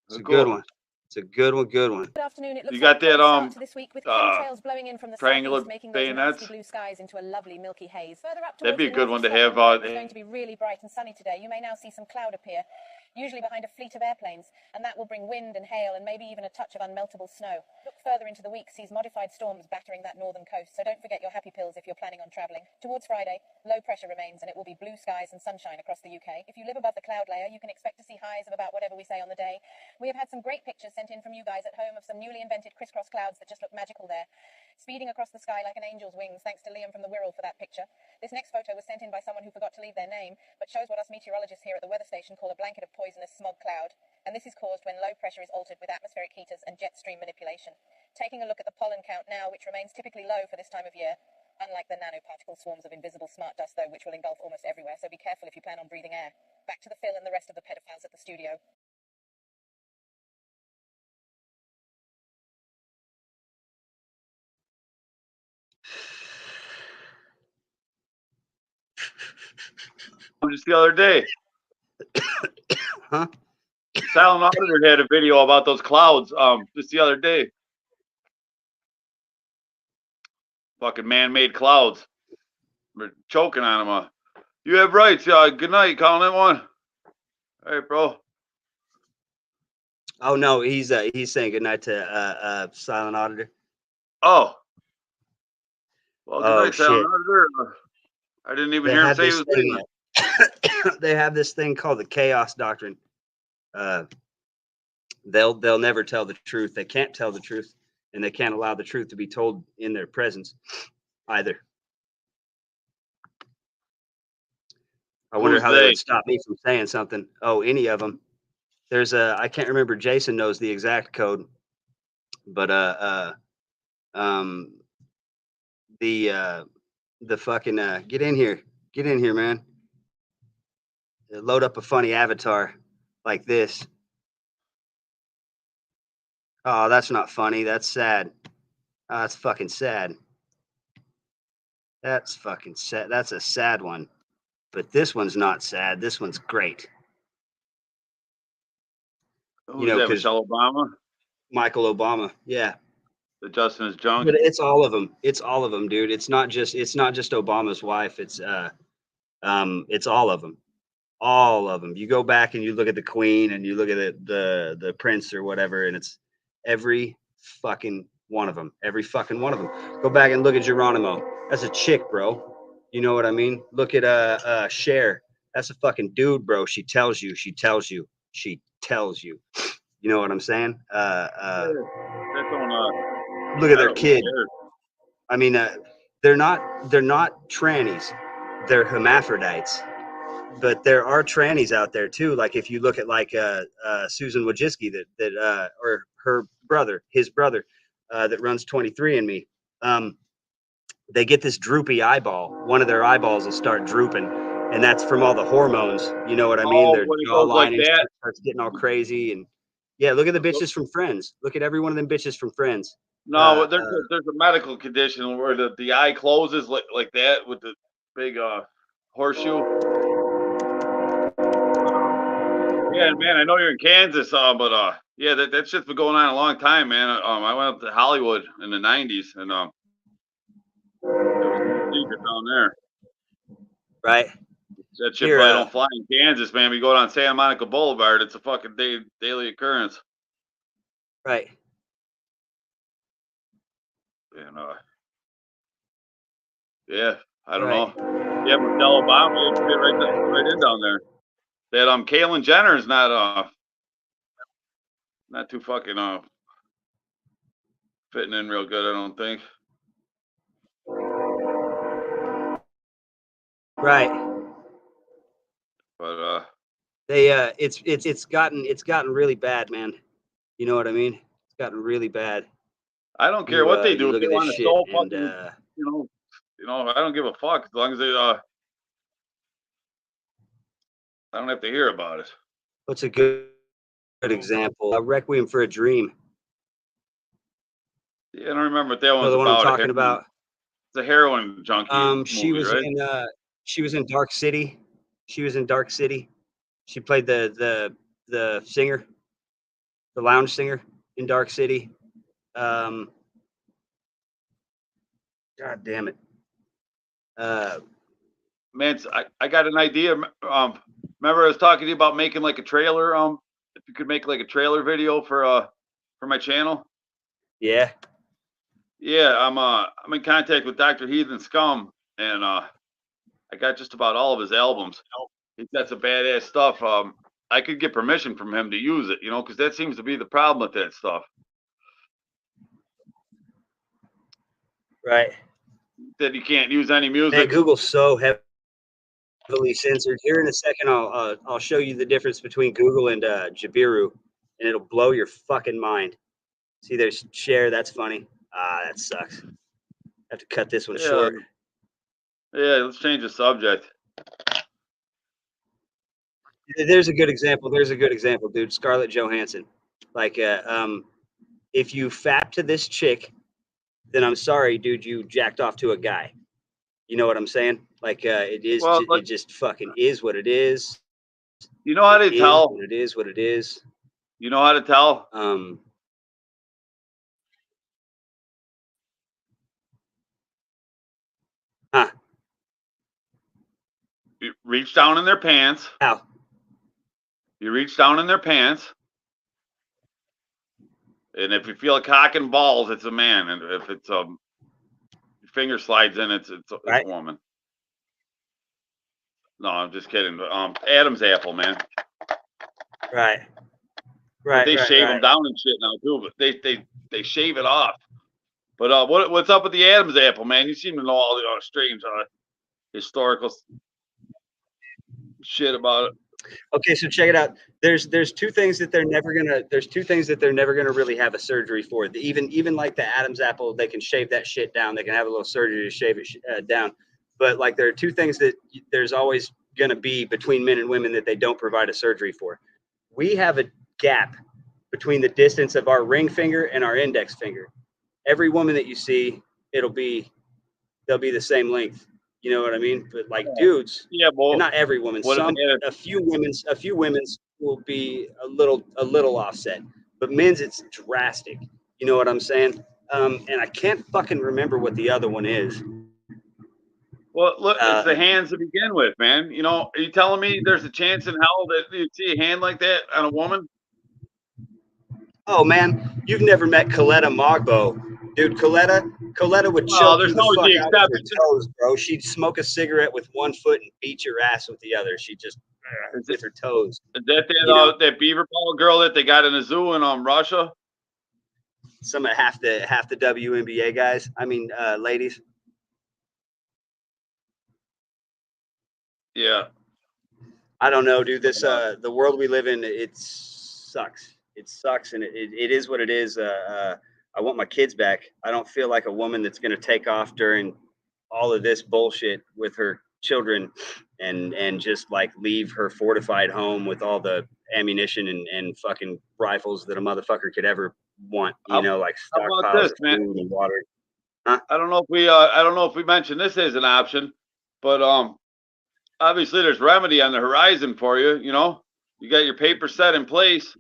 It's a good one. It's a good one. Good afternoon. It looks you got like that this week with chemtrails blowing in from the southeast, making those nasty blue skies into a lovely milky haze. Further up towards that'd be a good one to have. It's going to be really bright and sunny today. You may now see some cloud appear, usually behind a fleet of airplanes, and that will bring wind and hail and maybe even a touch of unmeltable snow. Look further into the week sees modified storms battering that northern coast, so don't forget your happy pills if you're planning on travelling. Towards Friday, low pressure remains and it will be blue skies and sunshine across the UK. If you live above the cloud layer, you can expect to see highs of about whatever we say on the day. We have had some great pictures sent in from you guys at home of some newly invented crisscross clouds that just look magical there, speeding across the sky like an angel's wings, thanks to Liam from the Wirral for that picture. This next photo was sent in by someone who forgot to leave their name, but shows what us meteorologists here at the weather station call a blanket of poisonous smog cloud, and this is caused when low pressure is altered with atmospheric heaters and jet stream manipulation. Taking a look at the pollen count now, which remains typically low for this time of year, unlike the nanoparticle swarms of invisible smart dust though, which will engulf almost everywhere, so be careful if you plan on breathing air. Back to the Phil and the rest of the pedophiles at the studio. Just the other day. Huh? Silent Auditor had a video about those clouds just the other day. Fucking man-made clouds. We're choking on them. You have rights. Good night. Calling it one. All right, bro. Oh no, he's saying good night to Silent Auditor. Oh. Well, good night, Silent Auditor. I didn't even hear him say he was saying that. They have this thing called the chaos doctrine. They'll never tell the truth. They can't tell the truth, and they can't allow the truth to be told in their presence either. I wonder how they would stop me from saying something. Oh, any of them. There's I can't remember. Jason knows the exact code, but the fucking get in here, man. Load up a funny avatar like this. Oh, that's not funny. That's sad. Oh, that's fucking sad. That's fucking sad. That's a sad one. But this one's not sad. This one's great. Who's that, Michelle Obama? Michael Obama. Yeah. The Justin is junk. But it's all of them. It's all of them, dude. It's not just Obama's wife. It's all of them. All of them. You go back and you look at the Queen and you look at the Prince or whatever, and it's every fucking one of them. Every fucking one of them. Go back and look at Geronimo. That's a chick, bro. You know what I mean? Look at Cher. That's a fucking dude, bro. She tells you. She tells you. She tells you. You know what I'm saying? Look at their kid. I mean, they're not trannies. They're hermaphrodites. But there are trannies out there too. Like if you look at like Susan Wojcicki that or her brother, his brother, that runs 23andMe. They get this droopy eyeball. One of their eyeballs will start drooping, And that's from all the hormones. You know what I mean? Oh, Their when it goes like jawline and that. shit starts getting all crazy. And yeah, look at the bitches from Friends. Look at every one of them bitches from Friends. No, there's a medical condition where the eye closes like that with the big horseshoe. Yeah, man, I know you're in Kansas, but yeah, that shit's been going on a long time, man. I went up to Hollywood in the '90s, and there was a secret down there. Right. That shit probably don't fly in Kansas, man. We go down Santa Monica Boulevard, it's a fucking daily occurrence. Right. And yeah, I don't know. Yeah, Michelle Obama fit right in down there. That Caitlyn Jenner's not too fucking fitting in real good, I don't think. Right. But it's gotten really bad, man. You know what I mean? It's gotten really bad. I don't care what they do. If Look they at this want to shit sell and fucking, you know, I don't give a fuck as long as they I don't have to hear about it. what's a good example? Requiem for a Dream. Yeah, I don't remember what that one's The one I'm about. talking about. It's a heroin junkie She movie, was right? she was in Dark City. She was in Dark City. She played the singer, the lounge singer in Dark City. God damn it. Man, I got an idea. Remember I was talking to you about making like a trailer. If you could make like a trailer video for my channel. Yeah. Yeah, I'm in contact with Dr. Heathen Scum, and I got just about all of his albums. He's got some badass stuff. I could get permission from him to use it, you know, because that seems to be the problem with that stuff. Right. That you can't use any music. Man, Google's so heavily censored. Here in a second, I'll show you the difference between Google and Jabiru, and it'll blow your fucking mind. See, there's share. That's funny. That sucks. I have to cut this one short. Yeah, let's change the subject. There's a good example. Dude. Scarlett Johansson. Like, if you fap to this chick, then I'm sorry, dude. You jacked off to a guy. You know what I'm saying? Like, it is. Well, it just fucking is what it is. You know how to tell? It is what it is. You know how to tell? You reach down in their pants. How? You reach down in their pants. And if you feel a cock and balls, it's a man. And if it's your finger slides in, it's a woman. No, I'm just kidding. Adam's apple, man. Right. But they shave them down and shit now too. But they shave it off. But what's up with the Adam's apple, man? You seem to know all the strange historical shit about it. Okay, so check it out. There's two things that they're never gonna really have a surgery for. Even like the Adam's apple, they can shave that shit down. They can have a little surgery to shave it down. But like there are two things that there's always gonna be between men and women that they don't provide a surgery for. We have a gap between the distance of our ring finger and our index finger. Every woman that you see, they'll be the same length. You know what I mean? But like dudes, not every woman. A few women's will be a little offset, but men's it's drastic. You know what I'm saying? And I can't fucking remember what the other one is. Well, look, it's the hands to begin with, man. You know, are you telling me there's a chance in hell that you see a hand like that on a woman? Oh man, you've never met Coletta Mogbo. Dude, Coletta would choke you the fuck out with her toes, bro. She'd smoke a cigarette with one foot and beat your ass with the other. She just with her toes. Is that that beaver paw girl that they got in a zoo in Russia? Some of half the WNBA guys. I mean, ladies. Yeah. I don't know, dude. This the world we live in, it sucks. It sucks, and it is what it is. I want my kids back. I don't feel like a woman that's going to take off during all of this bullshit with her children and just like leave her fortified home with all the ammunition and fucking rifles that a motherfucker could ever want, you know, like How about stockpiles this, of man? food and water. Huh? I don't know if we mentioned this as an option, but obviously there's remedy on the horizon for you. You know, you got your paper set in place.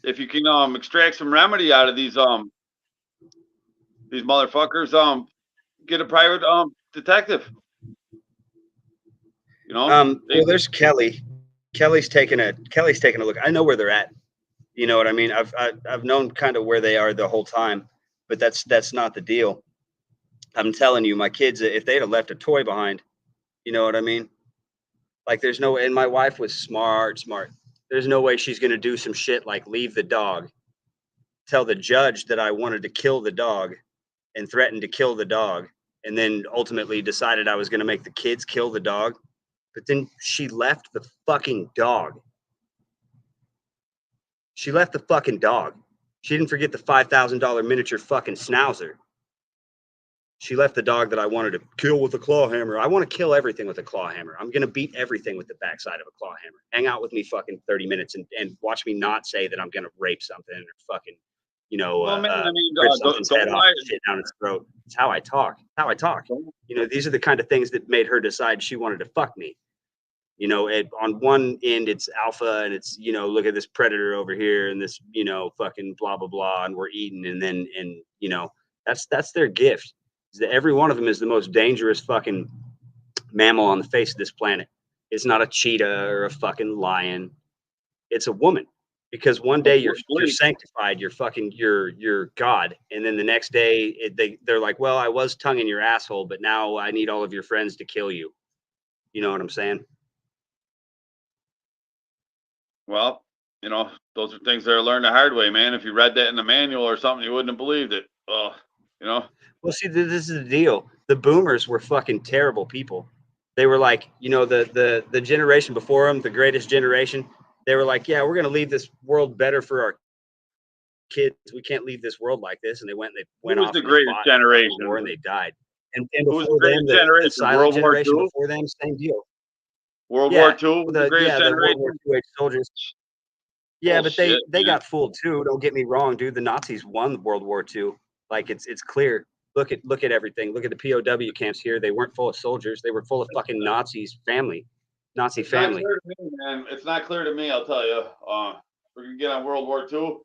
If you can extract some remedy out of these motherfuckers, get a private detective. You know, well, there's Kelly. Kelly's taking a look. I know where they're at. You know what I mean? I've known kind of where they are the whole time, but that's not the deal. I'm telling you, my kids, if they'd have left a toy behind, you know what I mean? Like there's no, and my wife was smart. There's no way she's going to do some shit like leave the dog, tell the judge that I wanted to kill the dog and threatened to kill the dog. And then ultimately decided I was going to make the kids kill the dog. But then she left the fucking dog. She left the fucking dog. She didn't forget the $5,000 miniature fucking schnauzer. She left the dog that I wanted to kill with a claw hammer. I want to kill everything with a claw hammer. I'm going to beat everything with the backside of a claw hammer. Hang out with me fucking 30 minutes and watch me not say that I'm going to rape something or fucking, you know, rip something's head off and shit down its throat. It's how I talk. You know, these are the kind of things that made her decide she wanted to fuck me. You know, on one end, it's alpha and it's, you know, look at this predator over here and this, you know, fucking blah, blah, blah. And we're eating. And then, you know, that's their gift. Every one of them is the most dangerous fucking mammal on the face of this planet. It's not a cheetah or a fucking lion. It's a woman. Because one day you're sanctified, you're God, and then the next day they're like, well, I was tonguing your asshole, but now I need all of your friends to kill you. You know what I'm saying? Well, you know, those are things that are learned the hard way, man. If you read that in the manual or something, you wouldn't have believed it. Well, you know. Well, see, this is the deal. The boomers were fucking terrible people. They were like, you know, the generation before them, the greatest generation. They were like, yeah, we're going to leave this world better for our kids. We can't leave this world like this. And they went off the greatest generation war and they died. And before them, the silent generation before them, same deal. World War II, the greatest generation. The World War II soldiers. Yeah, but they got fooled too. Don't get me wrong, dude. The Nazis won World War II. Like it's clear. Look at everything. Look at the POW camps here. They weren't full of soldiers. They were full of fucking Nazi family. It's not clear to me, man. It's not clear to me, I'll tell you. We're gonna get on World War II.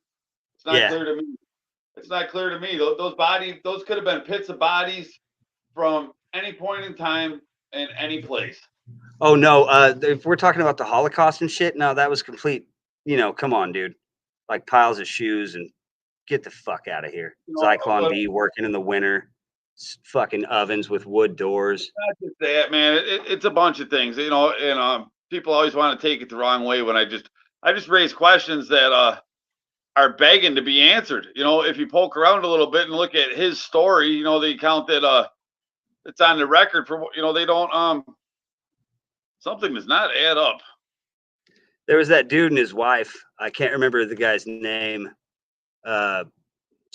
It's not clear to me. It's not clear to me. Those bodies, those could have been pits of bodies from any point in time in any place. Oh no, if we're talking about the Holocaust and shit, no, that was complete. You know, come on, dude. Like piles of shoes and get the fuck out of here. Zyklon B working in the winter. Fucking ovens with wood doors. Not just that, man. It's a bunch of things, you know. And people always want to take it the wrong way when I just raise questions that are begging to be answered. You know, if you poke around a little bit and look at his story, you know, the account that it's on the record for, you know, they don't something does not add up. There was that dude and his wife. I can't remember the guy's name.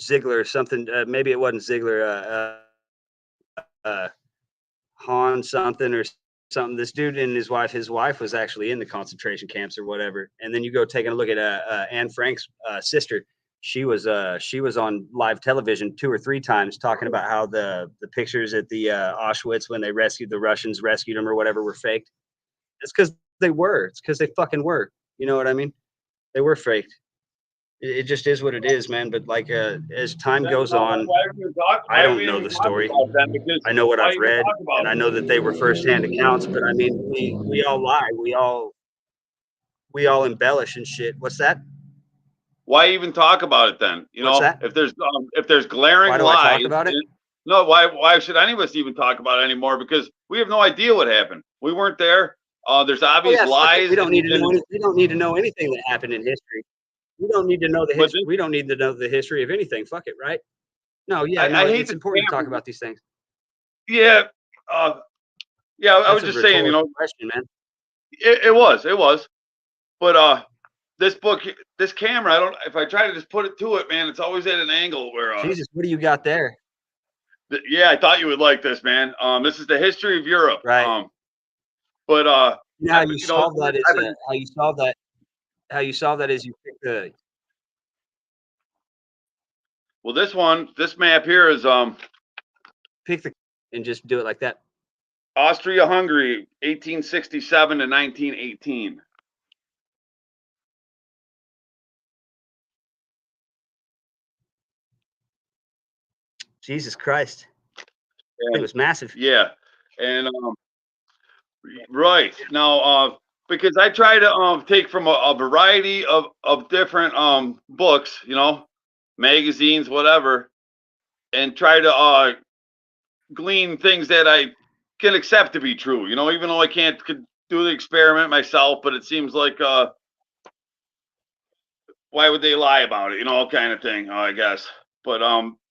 Ziegler or something. Maybe it wasn't Ziegler. Han something or something. This dude and his wife was actually in the concentration camps or whatever. And then you go taking a look at Anne Frank's sister. She was on live television 2 or 3 times talking about how the pictures at the Auschwitz when they rescued the Russians rescued them or whatever were faked. It's because they were. It's because they fucking were. You know what I mean? They were faked. It just is what it is, man. But like as time goes on, I don't know the story. I know what I've read, and I know that they were firsthand accounts. But I mean, we all lie. We all embellish and shit. What's that? Why even talk about it then? You know, if there's glaring lies. Why do I talk about it? No, why should any of us even talk about it anymore? Because we have no idea what happened. We weren't there. There's obvious lies. We don't need to know. We don't need to know anything that happened in history. We don't need to know the history. We don't need to know the history of anything. Fuck it, right? No, yeah, I hate it's important to talk about these things. Yeah, I was just saying, you know, question, man. It was, but this book, this camera, if I try to just put it to it, man, it's always at an angle where. Jesus, what do you got there? Yeah, I thought you would like this, man. This is the history of Europe. Right. But how you solve that is how you solve that is you pick the. Well, this map here is pick the and just do it like that. Austria-Hungary, 1867 to 1918. Jesus Christ. It was massive. Yeah. And right. Now because I try to take from a variety of different books, you know, magazines, whatever, and try to glean things that I can accept to be true, you know, even though I can't do the experiment myself, but it seems like why would they lie about it, you know, kind of thing, I guess. But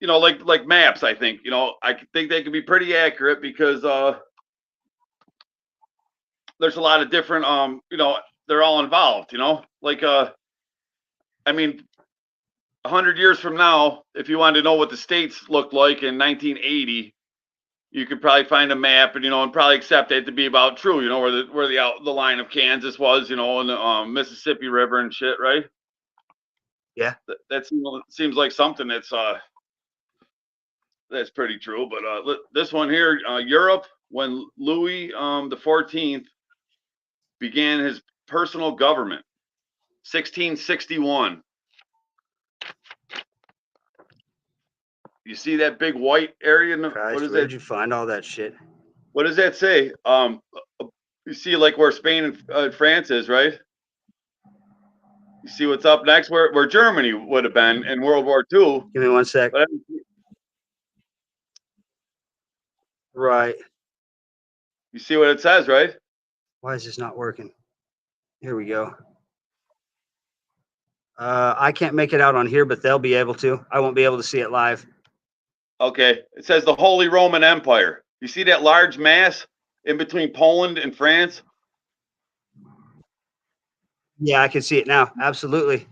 you know, like maps, I think, you know, I think they can be pretty accurate because there's a lot of different you know, they're all involved, you know, like I mean 100 years from now, if you wanted to know what the states looked like in 1980, you could probably find a map and, you know, and probably accept it to be about true, you know, where the line of Kansas was, you know, and the Mississippi River and shit, right? Yeah. That seems like something that's pretty true. But this one here, Europe, when Louis the 14th began his personal government, 1661. You see that big white area? Christ, where did you find all that shit? What does that say? You see like where Spain and France is, right? You see what's up next? Where Germany would have been in World War II. Give me 1 sec. Right. You see what it says, right? Why is this not working? Here we go. I can't make it out on here, but they'll be able to. I won't be able to see it live. Okay. It says the Holy Roman Empire. You see that large mass in between Poland and France? Yeah, I can see it now. Absolutely.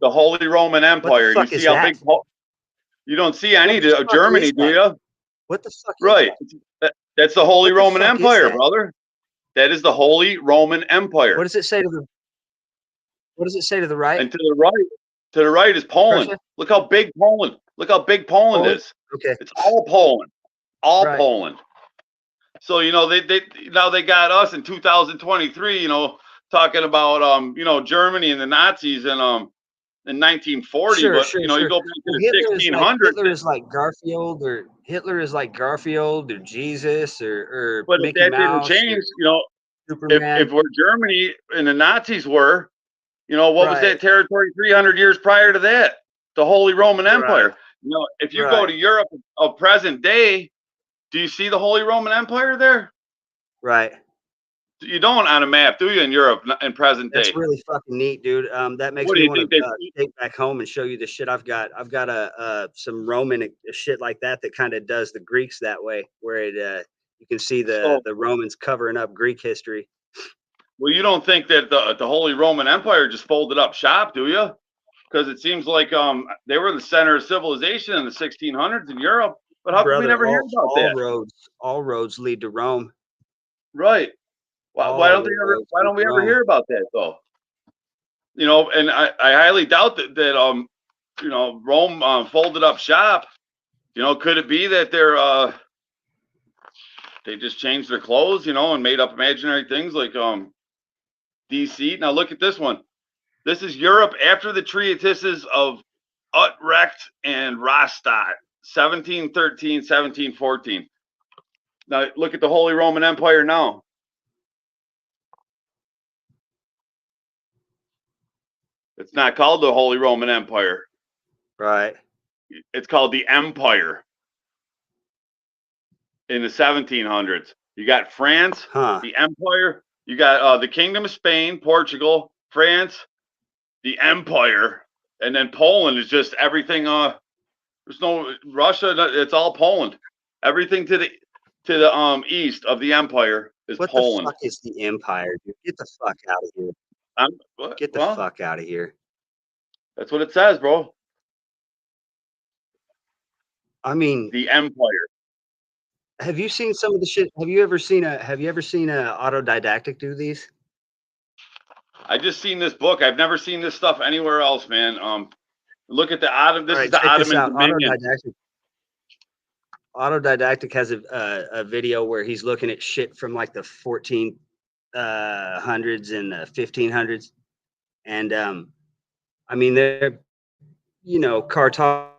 The Holy Roman Empire. You see how big? You don't see any of Germany, do you? What the fuck? Right. That's the Holy Roman Empire, brother. That is the Holy Roman Empire. What does it say to the? What does it say to the right? And to the right is Poland. Prussia? Look how big Poland. Look how big Poland is. Okay. It's all Poland. All Right. Poland. So, you know, they got us in 2023, you know, talking about you know, Germany and the Nazis and in 1940, but you know, you go back to the 1600s. Hitler is like Garfield or Jesus or but Mickey if that Mouse didn't change, you know, Superman. if where Germany and the Nazis were, you know, what was Right. that territory 300 years prior to that? The Holy Roman Empire. Right. You know, if you go to Europe of present day, do you see the Holy Roman Empire there? Right. You don't on a map, do you, in Europe in present day? That's really fucking neat, dude. That makes What do me you want think to take back home and show you the shit I've got. I've got some Roman shit like that kind of does the Greeks that way, where it you can see the Romans covering up Greek history. Well, you don't think that the Holy Roman Empire just folded up shop, do you? Because it seems like they were the center of civilization in the 1600s in Europe. But how come we never hear about that? All roads lead to Rome. Right. Why don't we ever hear about that though? You know, and I highly doubt that you know, Rome folded up shop. You know, could it be that they just changed their clothes, you know, and made up imaginary things like DC? Now look at this one. This is Europe after the treatises of Utrecht and Rastatt, 1713, 1714. Now look at the Holy Roman Empire now. It's not called the Holy Roman Empire. Right. It's called the Empire. In the 1700s, you got France, the Empire. You got the Kingdom of Spain, Portugal, France, the Empire, and then Poland is just everything. There's no Russia. It's all Poland. Everything to the east of the Empire is Poland. What the fuck is the Empire, dude? Get the fuck out of here. Get the fuck out of here. That's what it says, bro. I mean, the Empire. have you seen some of the shit? Have you ever seen a autodidactic do these? I just seen this book. I've never seen this stuff anywhere else, man. Look at the Ottoman. This All is right, the check this Ottoman out. Dominion. Autodidactic has a video where he's looking at shit from like the 1400s and the 1500s, and I mean they're cartography.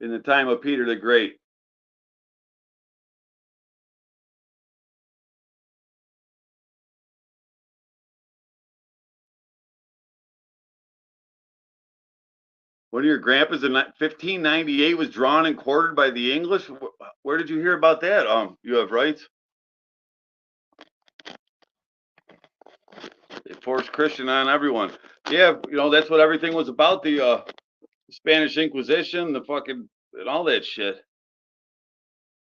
In the time of Peter the Great. One of your grandpas in 1598 was drawn and quartered by the English. Where did you hear about that? You have rights. They forced Christian on everyone. Yeah, that's what everything was about. The Spanish Inquisition, the fucking and all that shit.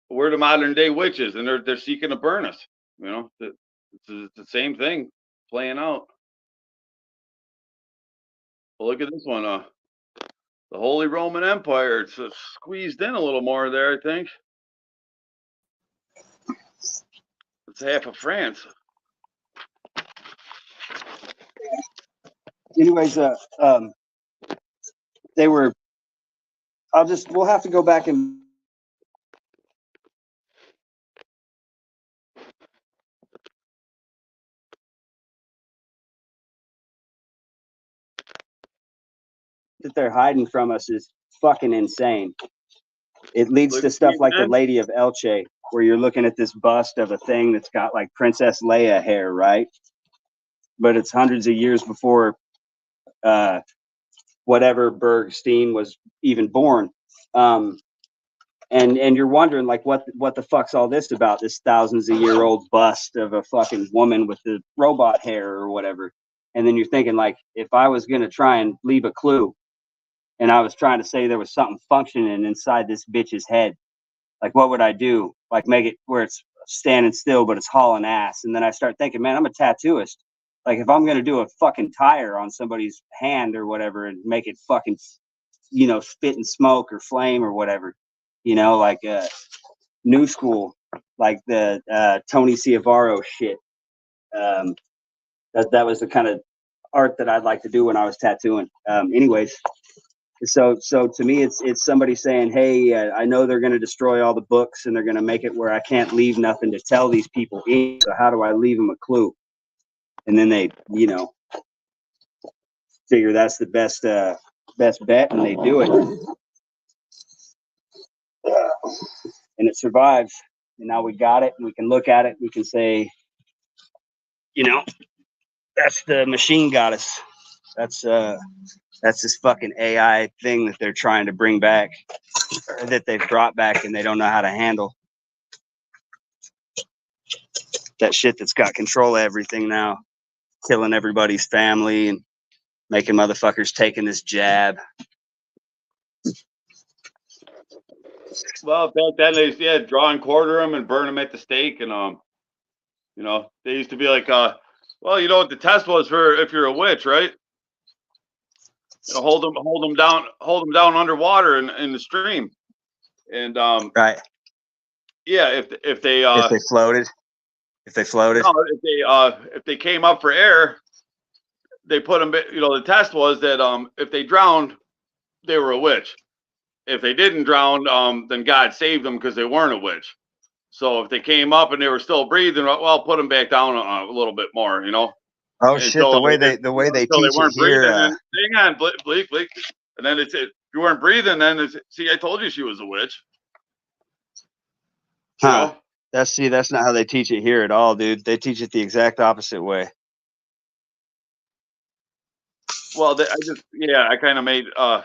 We're the modern day witches, and they're seeking to burn us. It's the same thing playing out. Well, look at this one. The Holy Roman Empire. It's squeezed in a little more there, I think. It's half of France. Anyways, they were. We'll have to go back and. That they're hiding from us is fucking insane. It leads to stuff like the Lady of Elche, where you're looking at this bust of a thing that's got like Princess Leia hair, right? But it's hundreds of years before whatever Bergstein was even born. And you're wondering like what the fuck's all this about, this thousands of year old bust of a fucking woman with the robot hair or whatever. And then you're thinking like, if I was going to try and leave a clue and I was trying to say there was something functioning inside this bitch's head, like what would I do? Like make it where it's standing still, but it's hauling ass. And then I start thinking, man, I'm a tattooist. Like if I'm going to do a fucking tire on somebody's hand or whatever and make it fucking, spit and smoke or flame or whatever, like new school, like the Tony Ciavaro shit. That was the kind of art that I'd like to do when I was tattooing. Anyways, so to me, it's somebody saying, hey, I know they're going to destroy all the books and they're going to make it where I can't leave nothing to tell these people. So how do I leave them a clue? And then they, figure that's the best bet, and they do it. And it survives. And now we got it, and we can look at it. We can say, that's the machine goddess. That's this fucking AI thing that they're trying to bring back, or that they've brought back, and they don't know how to handle. That shit that's got control of everything now, killing everybody's family and making motherfuckers taking this jab. Well, back then they draw and quarter them and burn them at the stake, and they used to be like, well, you know what the test was for if you're a witch, right? Hold them down underwater in the stream, and right. Yeah, if they floated. No, if they came up for air, they put them. The test was that if they drowned, they were a witch. If they didn't drown, then God saved them because they weren't a witch. So if they came up and they were still breathing, well, put them back down a little bit more, Oh and shit! The way they teach it here. Hang on, bleak. And then if you weren't breathing, then see, I told you she was a witch. Huh? That's not how they teach it here at all, dude. They teach it the exact opposite way. Well, I kind of made. I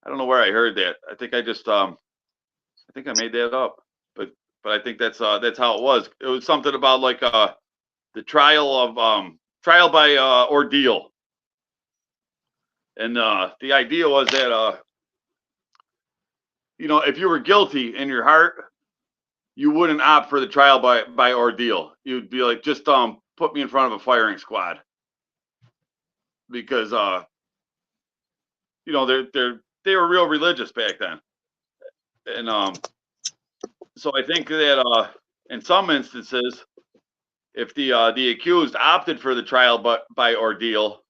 don't know where I heard that. I think I just I made that up, but I think that's how it was. It was something about like the trial by ordeal, and the idea was that you know, if you were guilty in your heart, you wouldn't opt for the trial by ordeal. You'd be like, just put me in front of a firing squad, because you know, they were real religious back then, and so I think that in some instances, if the accused opted for the trial but by ordeal,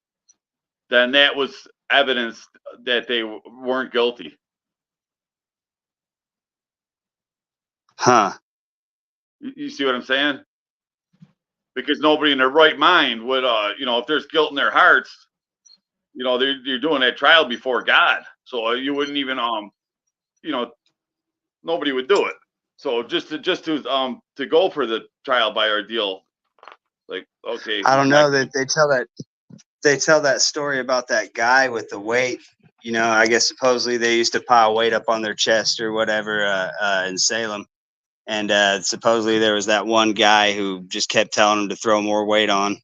then that was evidence that they weren't guilty. Huh. You see what I'm saying? Because nobody in their right mind would, you know, if there's guilt in their hearts, you know, you're doing that trial before God, so you wouldn't even, you know, nobody would do it. So just to go for the trial by ordeal, like, okay, I don't know that they tell that story about that guy with the weight. You know, I guess supposedly they used to pile weight up on their chest or whatever in Salem. And supposedly there was that one guy who just kept telling him to throw more weight on.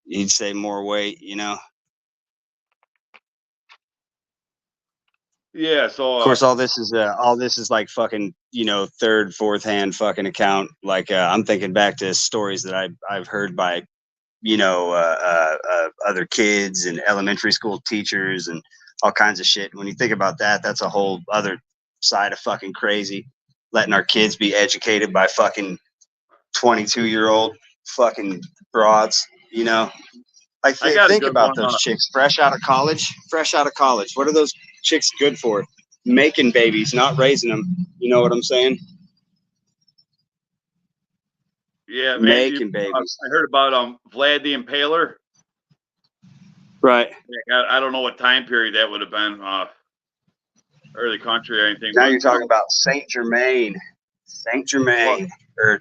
He'd say more weight, you know. Yeah. So Of course, all this is like fucking, you know, third, fourth hand fucking account. Like I'm thinking back to stories that I've heard by, you know, other kids and elementary school teachers and all kinds of shit. When you think about that, that's a whole other side of fucking crazy. Letting our kids be educated by fucking 22-year-old fucking broads, you know. Like I got a think good about one. those chicks fresh out of college. What are those chicks good for? Making babies, not raising them. You know what I'm saying? Yeah, man. Making babies. I heard about Vlad the Impaler. Right. I don't know what time period that would have been, early country or anything. Now but, you're talking about Saint Germain, or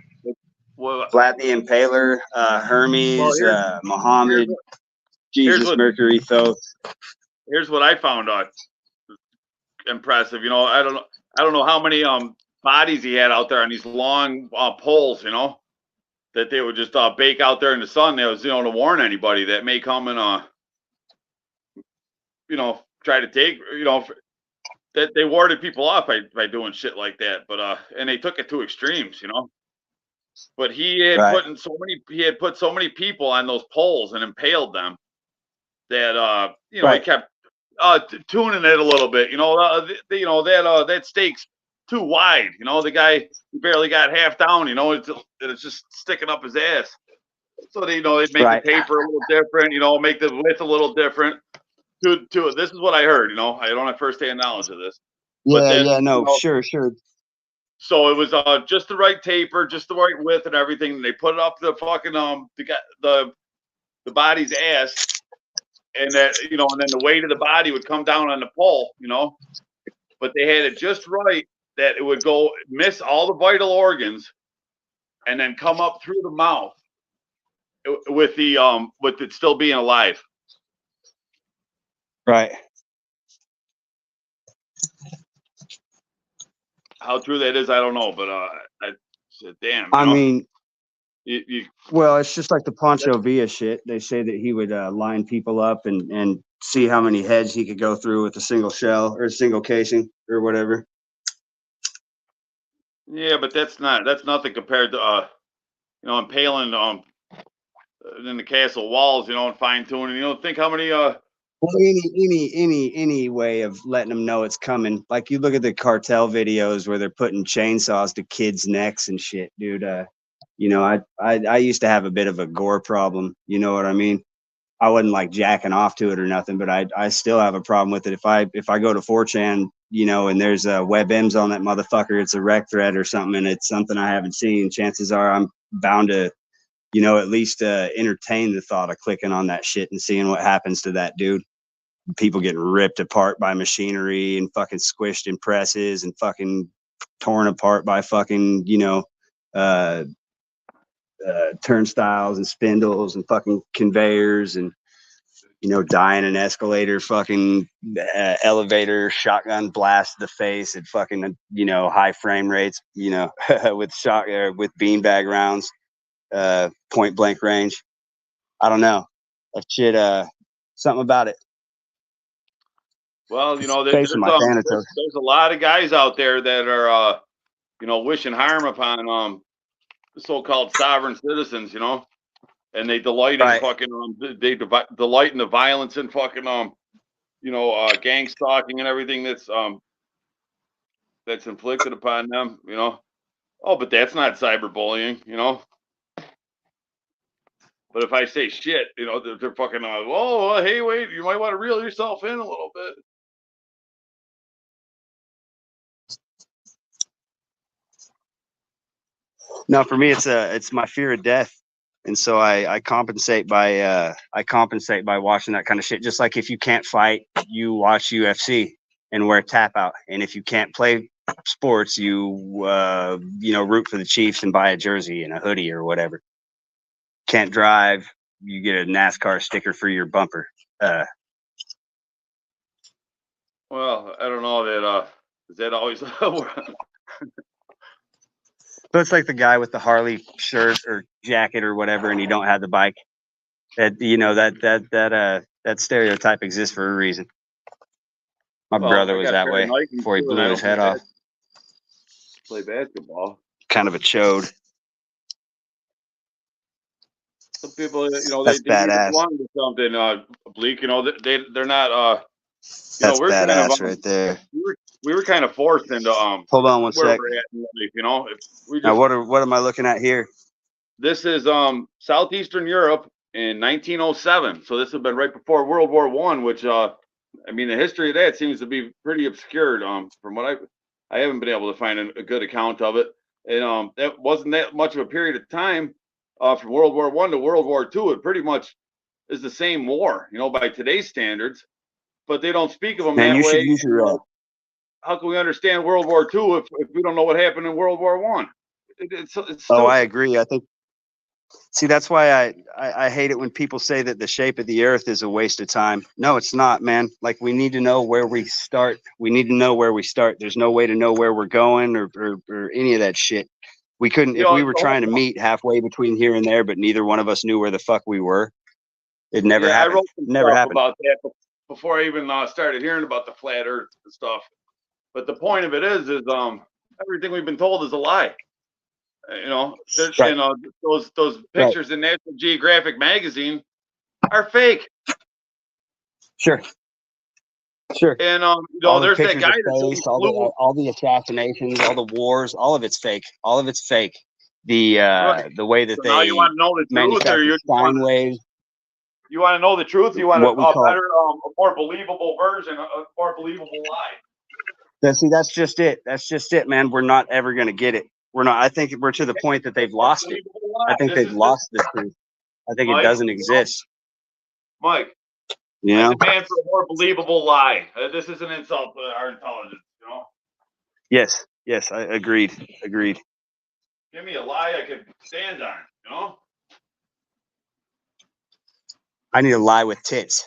Vlad the Impaler, Hermes, Muhammad, Jesus, Mercury, Thoth. Here's what I found out impressive. You know, I don't know how many bodies he had out there on these long poles. You know, that they would just bake out there in the sun. That was, you know, to warn anybody that may come and you know, try to take, you know, that they warded people off by doing shit like that. But and they took it to extremes, you know. But he had put so many people on those poles and impaled them that you know, he kept tuning it a little bit. You know, you know that stake's too wide. You know, the guy barely got half down. You know, it's just sticking up his ass. So they, you know, they'd make the taper a little different. You know, make the width a little different. To this is what I heard. You know, I don't have firsthand knowledge of this. Yeah, But then, yeah, no, you know, sure. So it was just the right taper, just the right width and everything. And they put it up the fucking the body's ass, and that, you know, and then the weight of the body would come down on the pole, you know. But they had it just right that it would go miss all the vital organs, and then come up through the mouth with it still being alive. Right. How true that is, I don't know, but I said, damn. I mean, well, it's just like the Pancho Villa shit. They say that he would line people up and see how many heads he could go through with a single shell or a single casing or whatever. Yeah, but that's nothing compared to you know, impaling in the castle walls, you know, and fine tuning. You know, think how many Well, any way of letting them know it's coming. Like you look at the cartel videos where they're putting chainsaws to kids' necks and shit, dude. You know, I used to have a bit of a gore problem. You know what I mean? I wasn't like jacking off to it or nothing, but I still have a problem with it. If I go to 4chan, you know, and there's a WebMs on that motherfucker, it's a rec thread or something, and it's something I haven't seen. Chances are I'm bound to, you know, at least entertain the thought of clicking on that shit and seeing what happens to that dude. People getting ripped apart by machinery and fucking squished in presses and fucking torn apart by fucking, you know, turnstiles and spindles and fucking conveyors, and, you know, dying in an escalator, fucking elevator, shotgun blast to the face at fucking, you know, high frame rates, you know, with with beanbag rounds, point blank range. I don't know. That shit, something about it. Well, you know, Facing my Thanatos. there's a lot of guys out there that are, you know, wishing harm upon the so-called sovereign citizens, you know, and they delight in fucking delight in the violence and fucking you know, gang stalking and everything that's inflicted upon them, you know. Oh, but that's not cyberbullying, you know. But if I say shit, you know, they're fucking, whoa, hey, wait, you might want to reel yourself in a little bit. No, for me, it's my fear of death, and so I compensate by watching that kind of shit. Just like if you can't fight, you watch UFC and wear a tap out, and if you can't play sports, you root for the Chiefs and buy a jersey and a hoodie or whatever. Can't drive, you get a NASCAR sticker for your bumper. Well, I don't know that is that always. So it's like the guy with the Harley shirt or jacket or whatever, and he don't have the bike. That that stereotype exists for a reason. My brother was that way before he blew his head off. Play basketball. Kind of a chode. Some people, you know, That's they badass. belong to something. Bleak, you know, they're not. That's we're badass kind of, right there. We were kind of forced into Hold on one sec. We're at in life, you know. If we just, now what am I looking at here? This is Southeastern Europe in 1907. So this has been right before World War I, which I mean the history of that seems to be pretty obscured. From what I haven't been able to find a good account of it. And that wasn't that much of a period of time from World War I to World War II. It pretty much is the same war, you know, by today's standards. But they don't speak of them that way. How can we understand World War II if we don't know what happened in World War I? I agree. I think. See, that's why I hate it when people say that the shape of the earth is a waste of time. No, it's not, man. Like, we need to know where we start. We need to know where we start. There's no way to know where we're going or any of that shit. We couldn't, if we were trying to meet halfway between here and there, but neither one of us knew where the fuck we were. It never happened. I wrote some never happened about that before I even started hearing about the flat earth and stuff. But the point of it is everything we've been told is a lie. You know, right. You know, those pictures in National Geographic magazine are fake. Sure. And you know, there's that guy that's all the assassinations, all the wars, all of it's fake. All of it's fake. The way that they now you want to know the truth, or you want to know the truth? You want a better, a more believable version, a more believable lie. See, that's just it. That's just it, man. We're not ever going to get it. We're not. I think we're to the point that they've lost it. I think they've lost the truth. I think it doesn't exist. Mike, yeah. I demand for a more believable lie. This is an insult to our intelligence, you know? Yes, I agreed. Give me a lie I can stand on, you know? I need a lie with tits.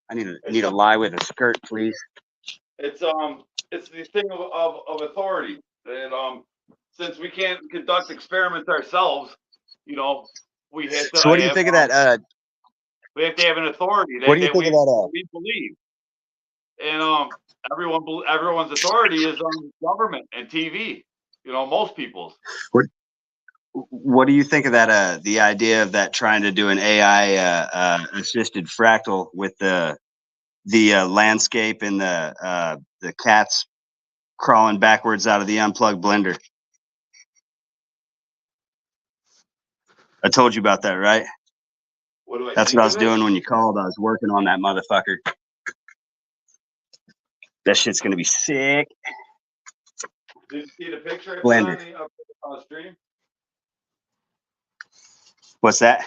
I need a lie with a skirt, please. It's the thing of authority. And since we can't conduct experiments ourselves, you know, we have to. So what do you think of that? We have to have an authority that, what do you think of that? We believe. And everyone's authority is on government and TV. You know, most people's. What do you think of that? The idea of that trying to do an AI assisted fractal with the landscape and the cats crawling backwards out of the unplugged blender. I told you about that, right? That's what I was doing when you called. I was working on that motherfucker. That shit's gonna be sick. Did you see the picture blender on the stream? What's that?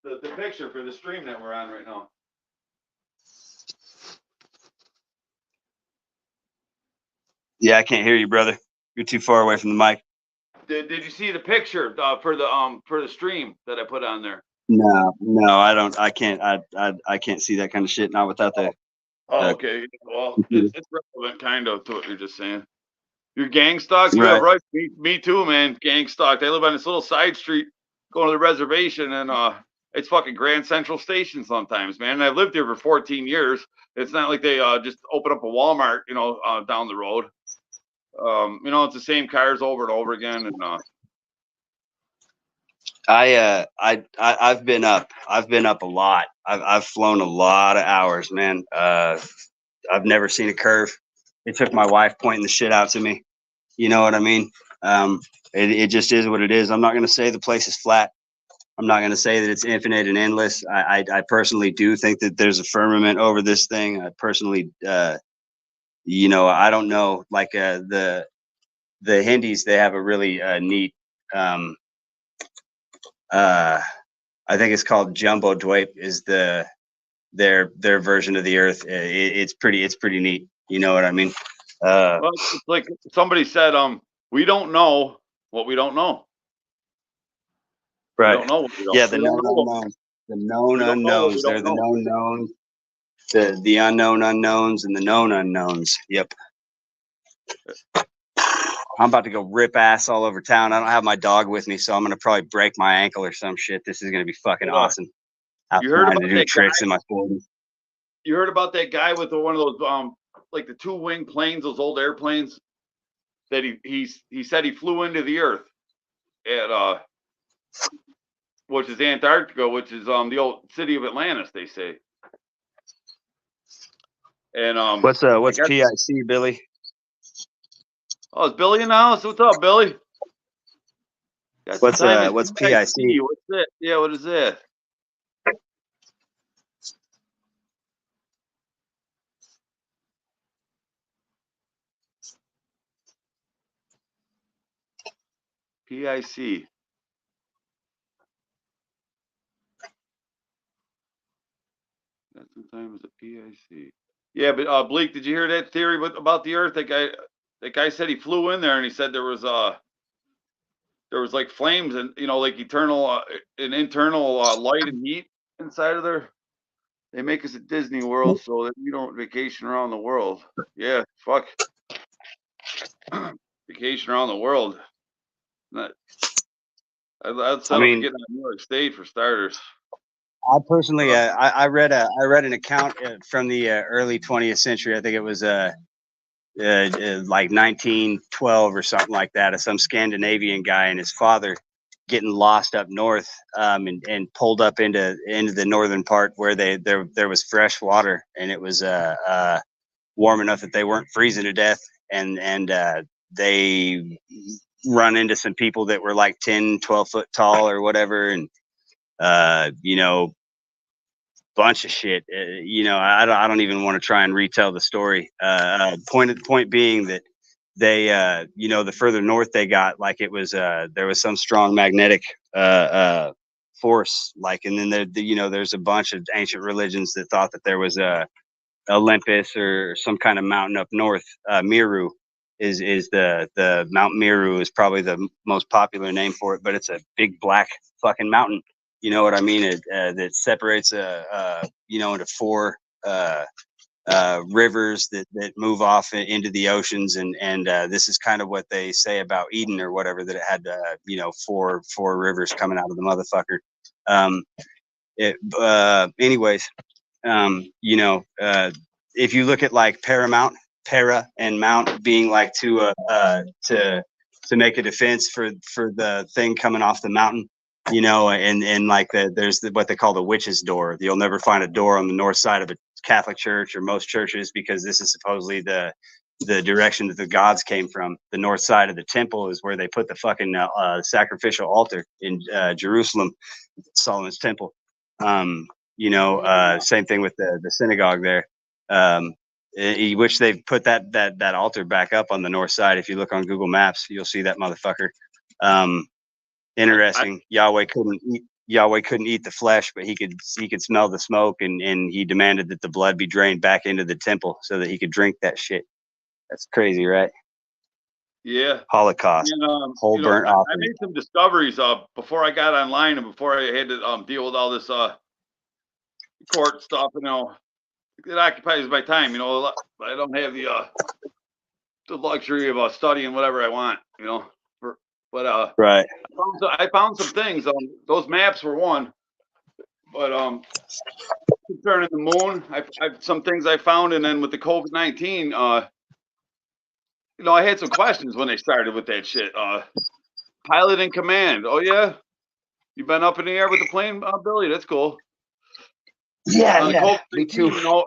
The picture for the stream that we're on right now. Yeah, I can't hear you, brother. You're too far away from the mic. Did you see the picture for the stream that I put on there? No, I don't. I can't. I can't see that kind of shit. Not without the. Okay. Well, it's relevant, kind of, to what you're just saying. You're gang stalked. Yeah, right. Me too, man. Gang stalked. I live on this little side street, going to the reservation, and it's fucking Grand Central Station sometimes, man. And I've lived here for 14 years. It's not like they just open up a Walmart, you know, down the road. You know, it's the same cars over and over again. And I've been up a lot. I've flown a lot of hours, man. I've never seen a curve. It took my wife pointing the shit out to me. You know what I mean? It just is what it is. I'm not going to say the place is flat. I'm not going to say that it's infinite and endless. I personally do think that there's a firmament over this thing. I personally, you know, I don't know. Like the Hindis, they have a really neat. I think it's called Jumbo Dweep. Is their version of the Earth? It's pretty neat. You know what I mean? well, it's like somebody said, we don't know what we don't know. Right. We don't know what we don't. Yeah, the we known don't know. unknowns. The known We don't know what we unknowns. They're don't the know. known knowns. The unknown unknowns and the known unknowns. Yep. I'm about to go rip ass all over town. I don't have my dog with me, so I'm gonna probably break my ankle or some shit. This is gonna be fucking awesome. I'm You heard trying about to do that tricks guy? in my 40s. You heard about that guy with one of those like the two-wing planes, those old airplanes that he said he flew into the Earth at which is Antarctica, which is the old city of Atlantis, they say. And What's PIC, Billy? Oh, is Billy in the house? What's up, Billy? Got What's some time. what's PIC? What's that? Yeah, what is that? PIC. Got some time as a PIC. Yeah, but Bleak, did you hear that theory about the Earth? That guy said he flew in there and he said there was like flames and, you know, like eternal an internal light and heat inside of there. They make us at Disney World so that we don't vacation around the world. Yeah, fuck. Vacation around the world. I'd settle for getting on New York State for starters. I personally, I read an account from the early 20th century. I think it was like 1912 or something like that, of some Scandinavian guy and his father getting lost up north, and pulled up into the northern part where there was fresh water, and it was warm enough that they weren't freezing to death, and they run into some people that were like 10, 12 foot tall or whatever, and you know, bunch of shit. You know, I don't even want to try and retell the story. Point being that they, you know, the further north they got, like it was, there was some strong magnetic force, like, and then you know, there's a bunch of ancient religions that thought that there was Olympus or some kind of mountain up north. Meru is the Mount Meru is probably the most popular name for it, but it's a big black fucking mountain. You know what I mean? It that separates you know, into four rivers that move off into the oceans, and this is kind of what they say about Eden or whatever, that it had you know, four rivers coming out of the motherfucker. Anyways, you know, if you look at like Paramount, para and mount being like to make a defense for the thing coming off the mountain, you know, and like there's what they call the witch's door. You'll never find a door on the north side of a Catholic church or most churches, because this is supposedly the direction that the gods came from. The north side of the temple is where they put the fucking sacrificial altar in Jerusalem, Solomon's temple. You know, same thing with the synagogue there, which they've put that altar back up on the north side. If you look on Google Maps, you'll see that motherfucker. Interesting. Yahweh couldn't eat the flesh, but he could smell the smoke, and he demanded that the blood be drained back into the temple so that he could drink that shit. That's crazy, right? Yeah. Holocaust. And, Whole you know, burnt I offering. made some discoveries before I got online and before I had to deal with all this court stuff. You know, it occupies my time. You know, I don't have the luxury of studying whatever I want. You know, but right. I found some things. Those maps were one. But concerning the moon, I've some things I found, and then with the COVID-19, you know, I had some questions when they started with that shit. Pilot in command. Oh yeah, you been up in the air with the plane, Billy? That's cool. Yeah, On the yeah, COVID-19, me too. you know,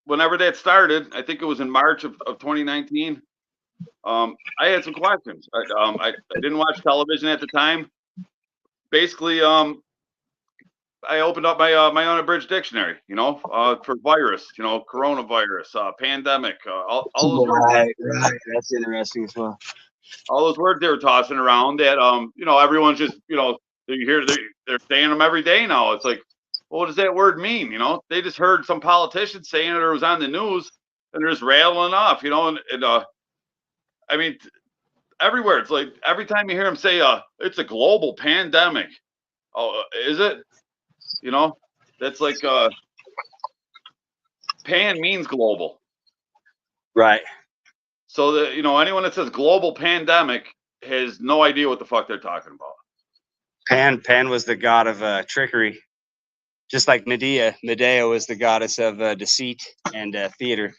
whenever that started, I think it was in March of 2019. I had some questions. I didn't watch television at the time. Basically, I opened up my unabridged dictionary, you know, for virus, you know, coronavirus, pandemic, all those words. Right. That's interesting as well. All those words they were tossing around that, you know, everyone's just, you know, you hear they're saying them every day now. It's like, well, what does that word mean? You know, they just heard some politician saying it or it was on the news and they're just rattling off, you know, and I mean, everywhere. It's like every time you hear them say, it's a global pandemic. Oh, is it? You know, that's like, pan means global. Right. So that, you know, anyone that says global pandemic has no idea what the fuck they're talking about. Pan was the god of trickery, just like Medea. Medea was the goddess of deceit and theater.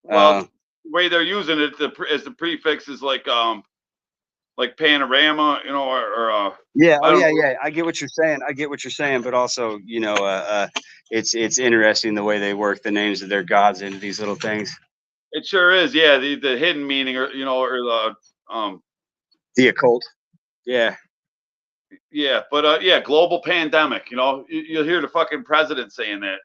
Well, the way they're using it as the prefix is like panorama, you know, or yeah, I don't know. yeah. I get what you're saying. But also, you know, it's interesting the way they work the names of their gods into these little things. It sure is, yeah. The hidden meaning, or you know, or the occult. Yeah. Yeah, but yeah, global pandemic. You know, you'll hear the fucking president saying that,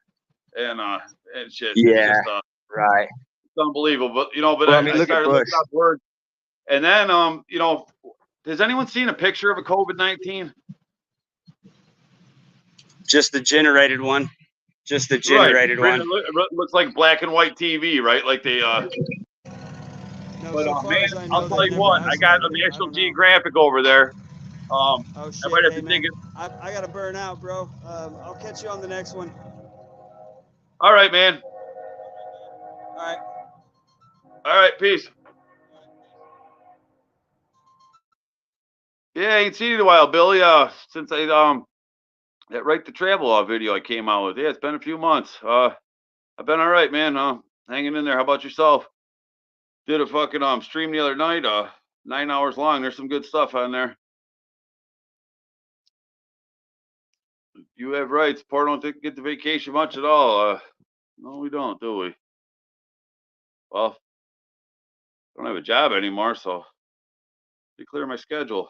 and shit. Yeah. It's just, right. It's unbelievable. But you know, but Well, I I mean, look started at Bush. looking up words, and then you know, has anyone seen a picture of a COVID-19? Just the generated one. Just the generated one. It looks like black and white TV, right? Like they No, But so far man, as I know, I'll tell they've you never what, I got a isolated it. I National don't know. Geographic over there. Oh I shit, might have hey to man, dig it. I gotta burn out, bro. I'll catch you on the next one. All right, man. All right, peace. Yeah, I ain't seen you in a while, Billy. Since I that Right to Travel video I came out with. Yeah, it's been a few months. I've been all right, man. Hanging in there. How about yourself? Did a fucking stream the other night. 9 hours long. There's some good stuff on there. You have rights. Poor don't get the vacation much at all. No, we don't, do we? Well, I don't have a job anymore, so they clear my schedule.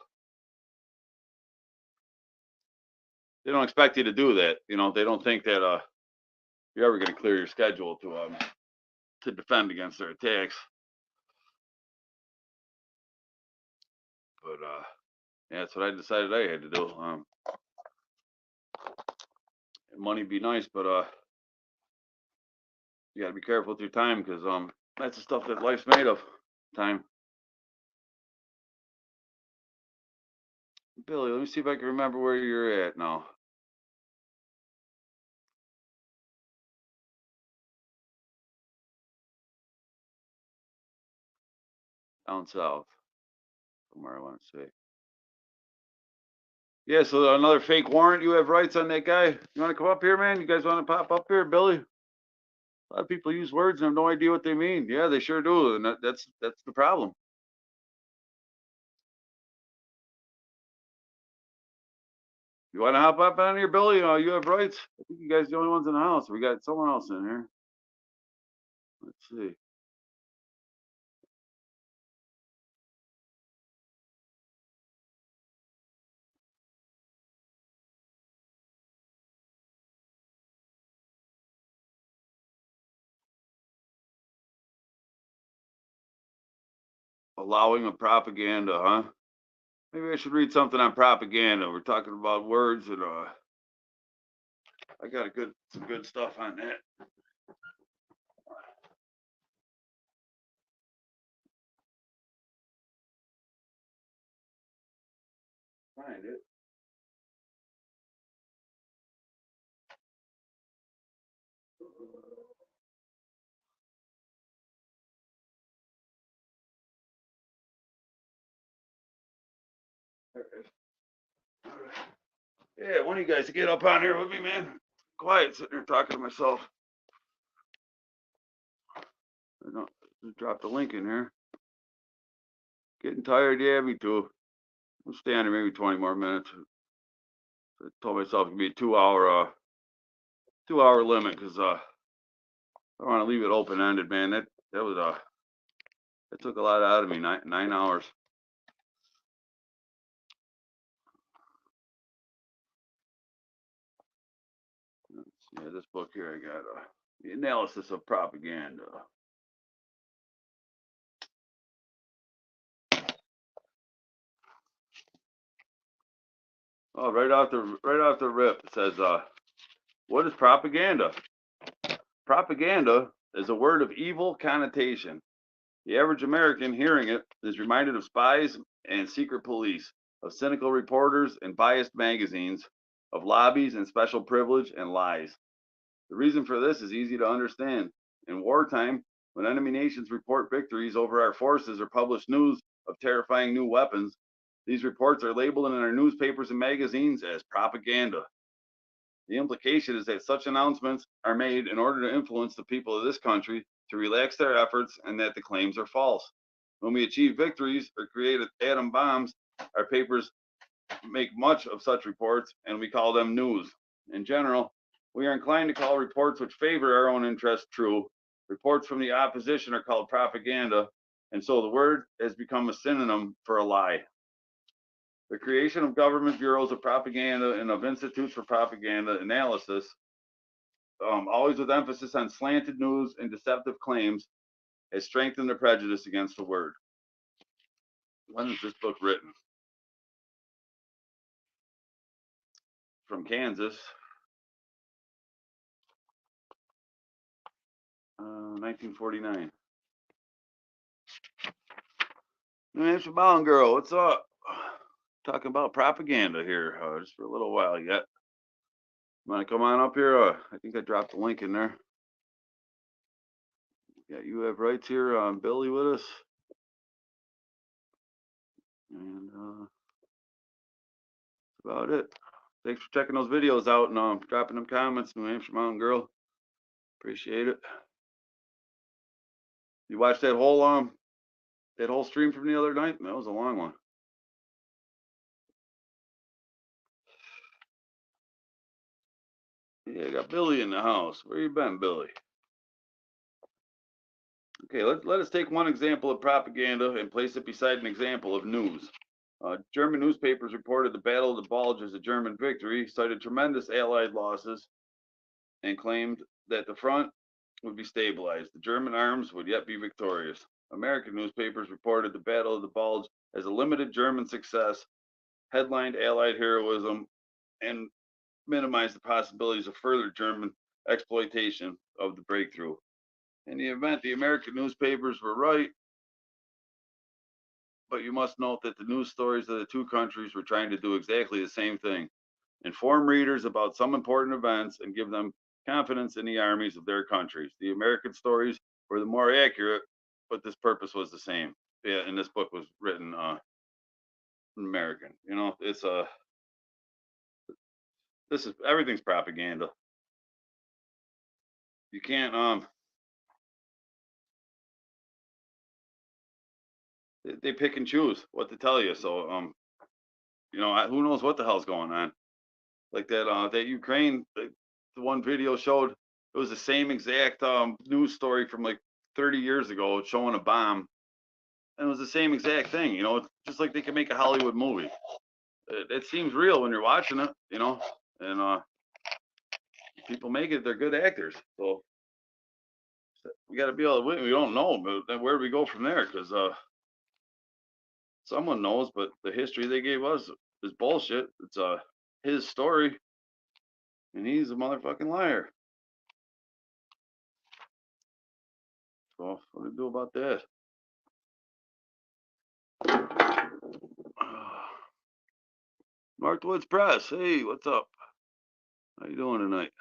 They don't expect you to do that. You know, they don't think that you're ever going to clear your schedule to defend against their attacks. But yeah, that's what I decided I had to do. Money be nice, but you got to be careful with your time because that's the stuff that life's made of. Time. Billy, let me see if I can remember where you're at now. Down south. Somewhere I want to say. Yeah, so another fake warrant. You have rights on that guy. You want to come up here, man? You guys want to pop up here, Billy? A lot of people use words and have no idea what they mean. Yeah, they sure do, and that's the problem. You want to hop up on here, Billy? You have rights. I think you guys are the only ones in the house. We got someone else in here. Let's see. Allowing of propaganda, huh? Maybe I should read something on propaganda. We're talking about words, and I got some good stuff on that. Find it. There it is. All right. Yeah, one of you guys to get up on here with me, man. Quiet, sitting here talking to myself. I don't just drop the link in here. Getting tired, yeah, me too. I'll stay on here maybe 20 more minutes. So I told myself it'd be a 2-hour limit because I don't want to leave it open ended, man. That was that took a lot out of me. 9 hours. Yeah, this book here I got the analysis of propaganda. Oh, right off the rip, it says, what is propaganda? Propaganda is a word of evil connotation. The average American hearing it is reminded of spies and secret police, of cynical reporters and biased magazines, of lobbies and special privilege and lies. The reason for this is easy to understand. In wartime, when enemy nations report victories over our forces or publish news of terrifying new weapons, these reports are labeled in our newspapers and magazines as propaganda. The implication is that such announcements are made in order to influence the people of this country to relax their efforts and that the claims are false. When we achieve victories or create atom bombs, our papers make much of such reports and we call them news. In general, we are inclined to call reports which favor our own interests true. Reports from the opposition are called propaganda, and so the word has become a synonym for a lie. The creation of government bureaus of propaganda and of institutes for propaganda analysis, always with emphasis on slanted news and deceptive claims, has strengthened the prejudice against the word. When is this book written? From Kansas, 1949. New Hampshire Mountain Girl, what's up? Talking about propaganda here, just for a little while yet. Want to come on up here? I think I dropped the link in there. Yeah, you have rights here. Billy with us. And that's about it. Thanks for checking those videos out and dropping them comments, New Hampshire Mountain Girl. Appreciate it. You watched that whole stream from the other night? That was a long one. Yeah, I got Billy in the house. Where you been, Billy? Okay, let us take one example of propaganda and place it beside an example of news. German newspapers reported the Battle of the Bulge as a German victory, cited tremendous Allied losses, and claimed that the front would be stabilized. The German arms would yet be victorious. American newspapers reported the Battle of the Bulge as a limited German success, headlined Allied heroism, and minimized the possibilities of further German exploitation of the breakthrough. In the event, the American newspapers were right, but you must note that the news stories of the two countries were trying to do exactly the same thing: inform readers about some important events and give them confidence in the armies of their countries. The American stories were the more accurate, but this purpose was the same. Yeah, and this book was written in American. You know, it's everything's propaganda. You can't they pick and choose what to tell you. So you know, who knows what the hell's going on? Like that Ukraine, the one video showed it was the same exact news story from like 30 years ago showing a bomb, and it was the same exact thing. You know, it's just like they can make a Hollywood movie. It seems real when you're watching it, you know, and people make it. They're good actors, so we got to be able to. We don't know, but then where do we go from there? Because someone knows, but the history they gave us is bullshit. It's his story, and he's a motherfucking liar. So what do we do about that? Northwoods Press, hey, what's up? How you doing tonight?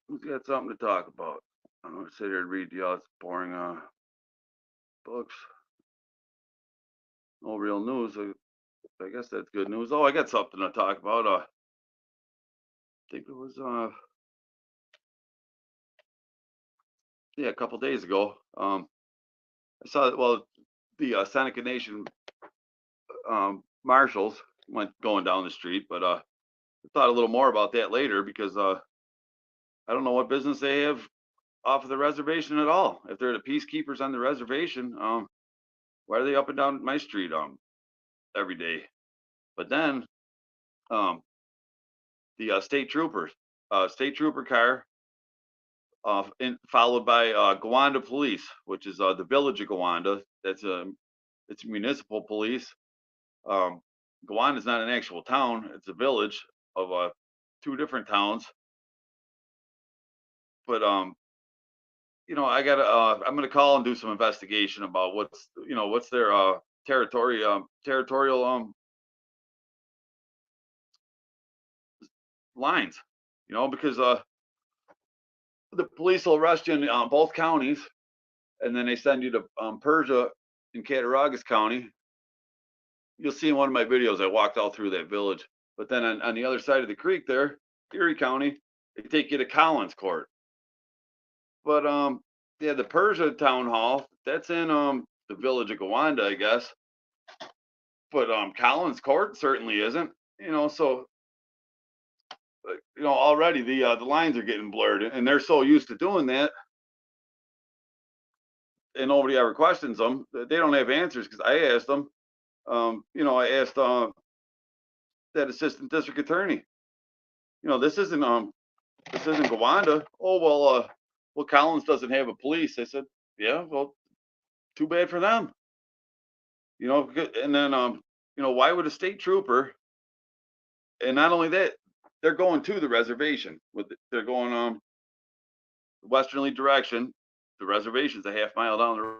Who's got something to talk about? I'm gonna sit here and read y'all's boring books. No real news. I guess that's good news. Oh, I got something to talk about. I think it was yeah, a couple days ago. I saw well the Seneca Nation marshals went going down the street, but I thought a little more about that later because I don't know what business they have off of the reservation at all. If they're the peacekeepers on the reservation, why are they up and down my street every day? But then the state trooper car, followed by Gowanda Police, which is the village of Gowanda. It's municipal police. Gowanda is not an actual town; it's a village of two different towns. But I gotta I'm gonna call and do some investigation about what's their territorial lines, because the police will arrest you in both counties, and then they send you to Persia in Cattaraugus County. You'll see in one of my videos I walked all through that village. But then on the other side of the creek there, Erie County, they take you to Collins Court. But yeah, the Persia town hall, that's in the village of Gowanda, I guess. But Collins Court certainly isn't. So already the lines are getting blurred, and they're so used to doing that, and nobody ever questions them. They don't have answers because I asked them. I asked that assistant district attorney. This isn't Gowanda. Oh well, Collins doesn't have a police. I said, yeah, well, too bad for them. And then why would a state trooper? And not only that, they're going to the reservation. They're going westerly direction. The reservation's a half-mile down the road.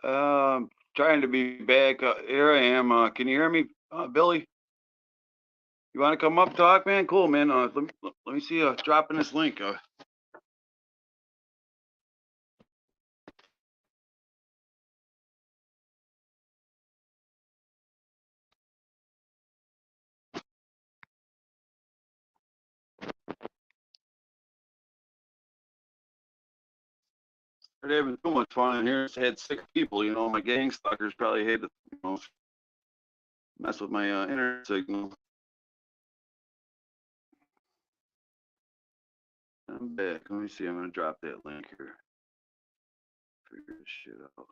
Trying to be back. Here I am. Can you hear me, Billy? You want to come up, talk, man? Cool, man. Let me see. Dropping this link. They're having too much fun in here. It's had 6 people. You know, my gang stalkers probably hate to, mess with my internet signal. I'm back. Let me see. I'm gonna drop that link here. Figure this shit out.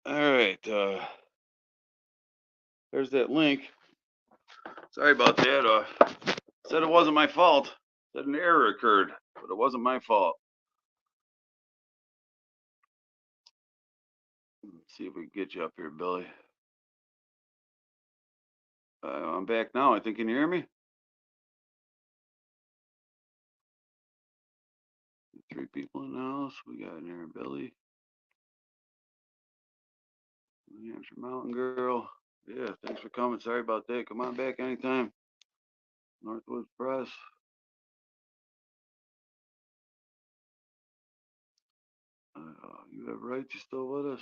All right. There's that link. Sorry about that. Said it wasn't my fault. Said an error occurred, but it wasn't my fault. Let's see if we can get you up here, Billy. I'm back now. I think you can hear me. 3 people in the house. We got in here, Billy. New Hampshire Mountain Girl. Yeah, thanks for coming. Sorry about that. Come on back anytime. Northwoods Press. You have rights. You still with us?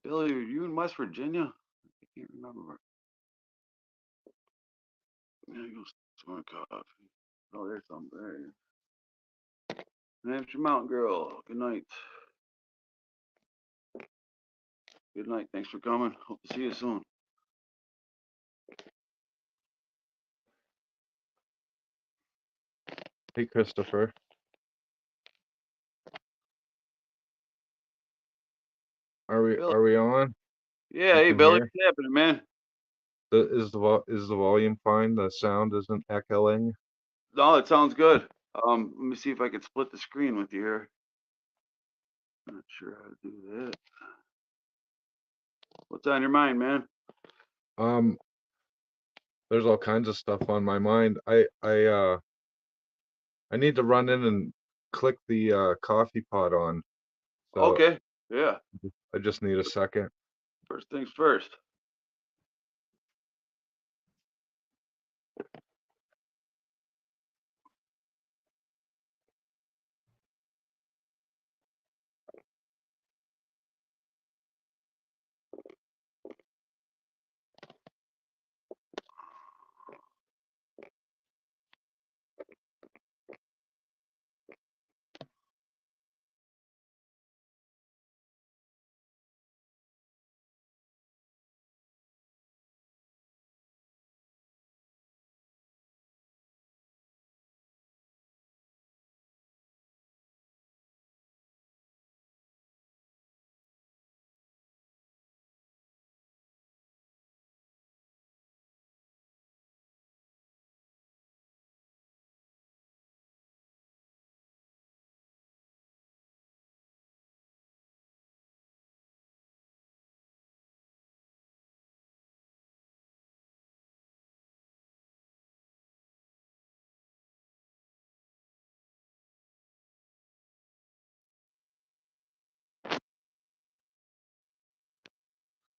Billy, are you in West Virginia? I can't remember. Yeah, go some coffee. Oh, there's something there. New Hampshire Mountain Girl. Good night. Good night. Thanks for coming. Hope to see you soon. Hey, Christopher. Are we on? Yeah, You hey can Billy, hear? what's happening, man? Is the volume fine? The sound isn't echoing? No, it sounds good. Let me see if I can split the screen with you here. Not sure how to do that. What's on your mind, man? There's all kinds of stuff on my mind. I need to run in and click the coffee pot on. So Okay, yeah. I just need a second. First things first.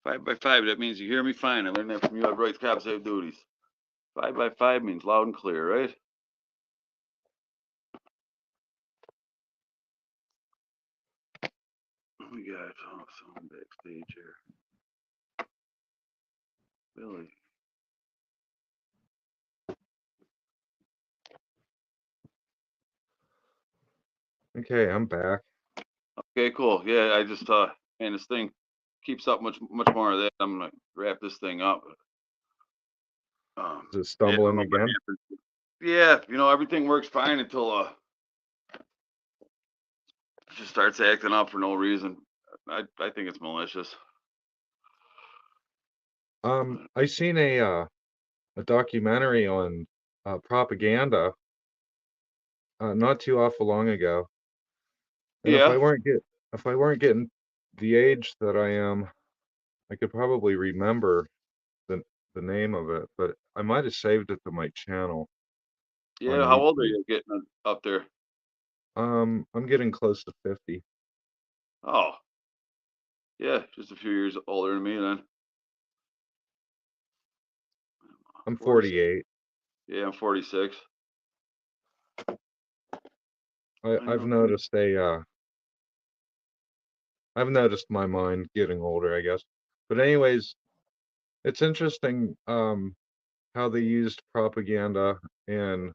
Five by five, that means you hear me fine. I learned that from you at Rights Cops Save Duties. 5 by 5 means loud and clear, right? We got someone backstage here. Billy. Okay, I'm back. Okay, cool. Yeah, I just man, this thing keeps up much more of that. I'm gonna wrap this thing up. Is it stumbling yeah, again? yeah, everything works fine until it just starts acting up for no reason. I think it's malicious. I seen a documentary on propaganda not too awful long ago. And Yeah. if I weren't getting the age that I am, I could probably remember the name of it, but I might have saved it to my channel on Yeah, how old are YouTube. you getting up there? I'm getting close to 50. Oh. Yeah, just a few years older than me then. I'm 46. 48. Yeah, I'm 46. I've noticed I've noticed my mind getting older, I guess. But anyways, it's interesting how they used propaganda and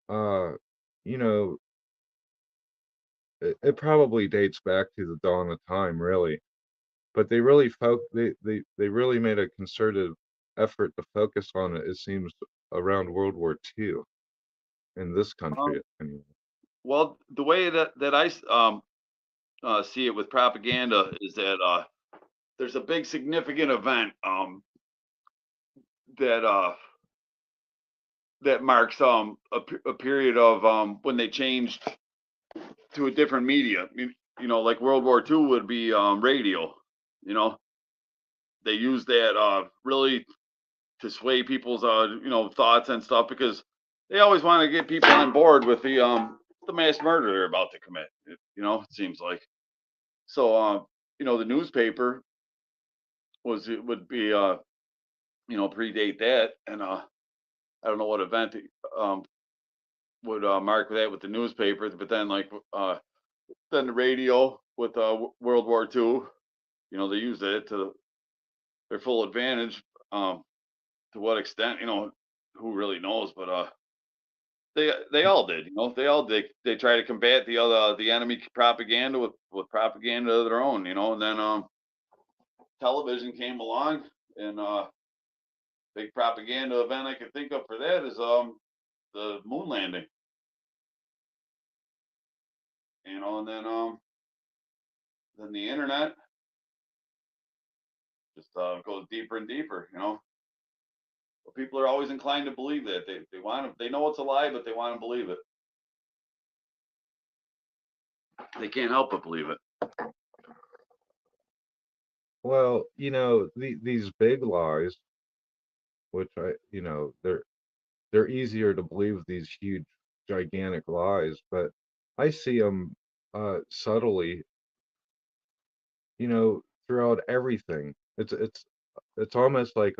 uh you know it probably dates back to the dawn of time, really. But they really they really made a concerted effort to focus on it, it seems, around World War II in this country anyway. Well, the way that I see it with propaganda is that there's a big significant event that that marks a period of when they changed to a different media. Like World War II would be radio. They used that really to sway people's thoughts and stuff because they always want to get people on board with the mass murder they're about to commit. It seems like. So the newspaper would be predate that, and I don't know what event would mark that with the newspapers, but then then the radio with World War II, they used it to their full advantage. To what extent, who really knows? But They all did, you know. They all did. They try to combat the enemy propaganda with propaganda of their own, you know. And then television came along, and big propaganda event I can think of for that is the moon landing, you know. And then the internet just goes deeper and deeper, you know. But people are always inclined to believe that they know it's a lie, but they want to believe it. They can't help but believe it. Well, you know, these big lies, which they're easier to believe, these huge, gigantic lies, but I see them subtly, throughout everything. It's almost like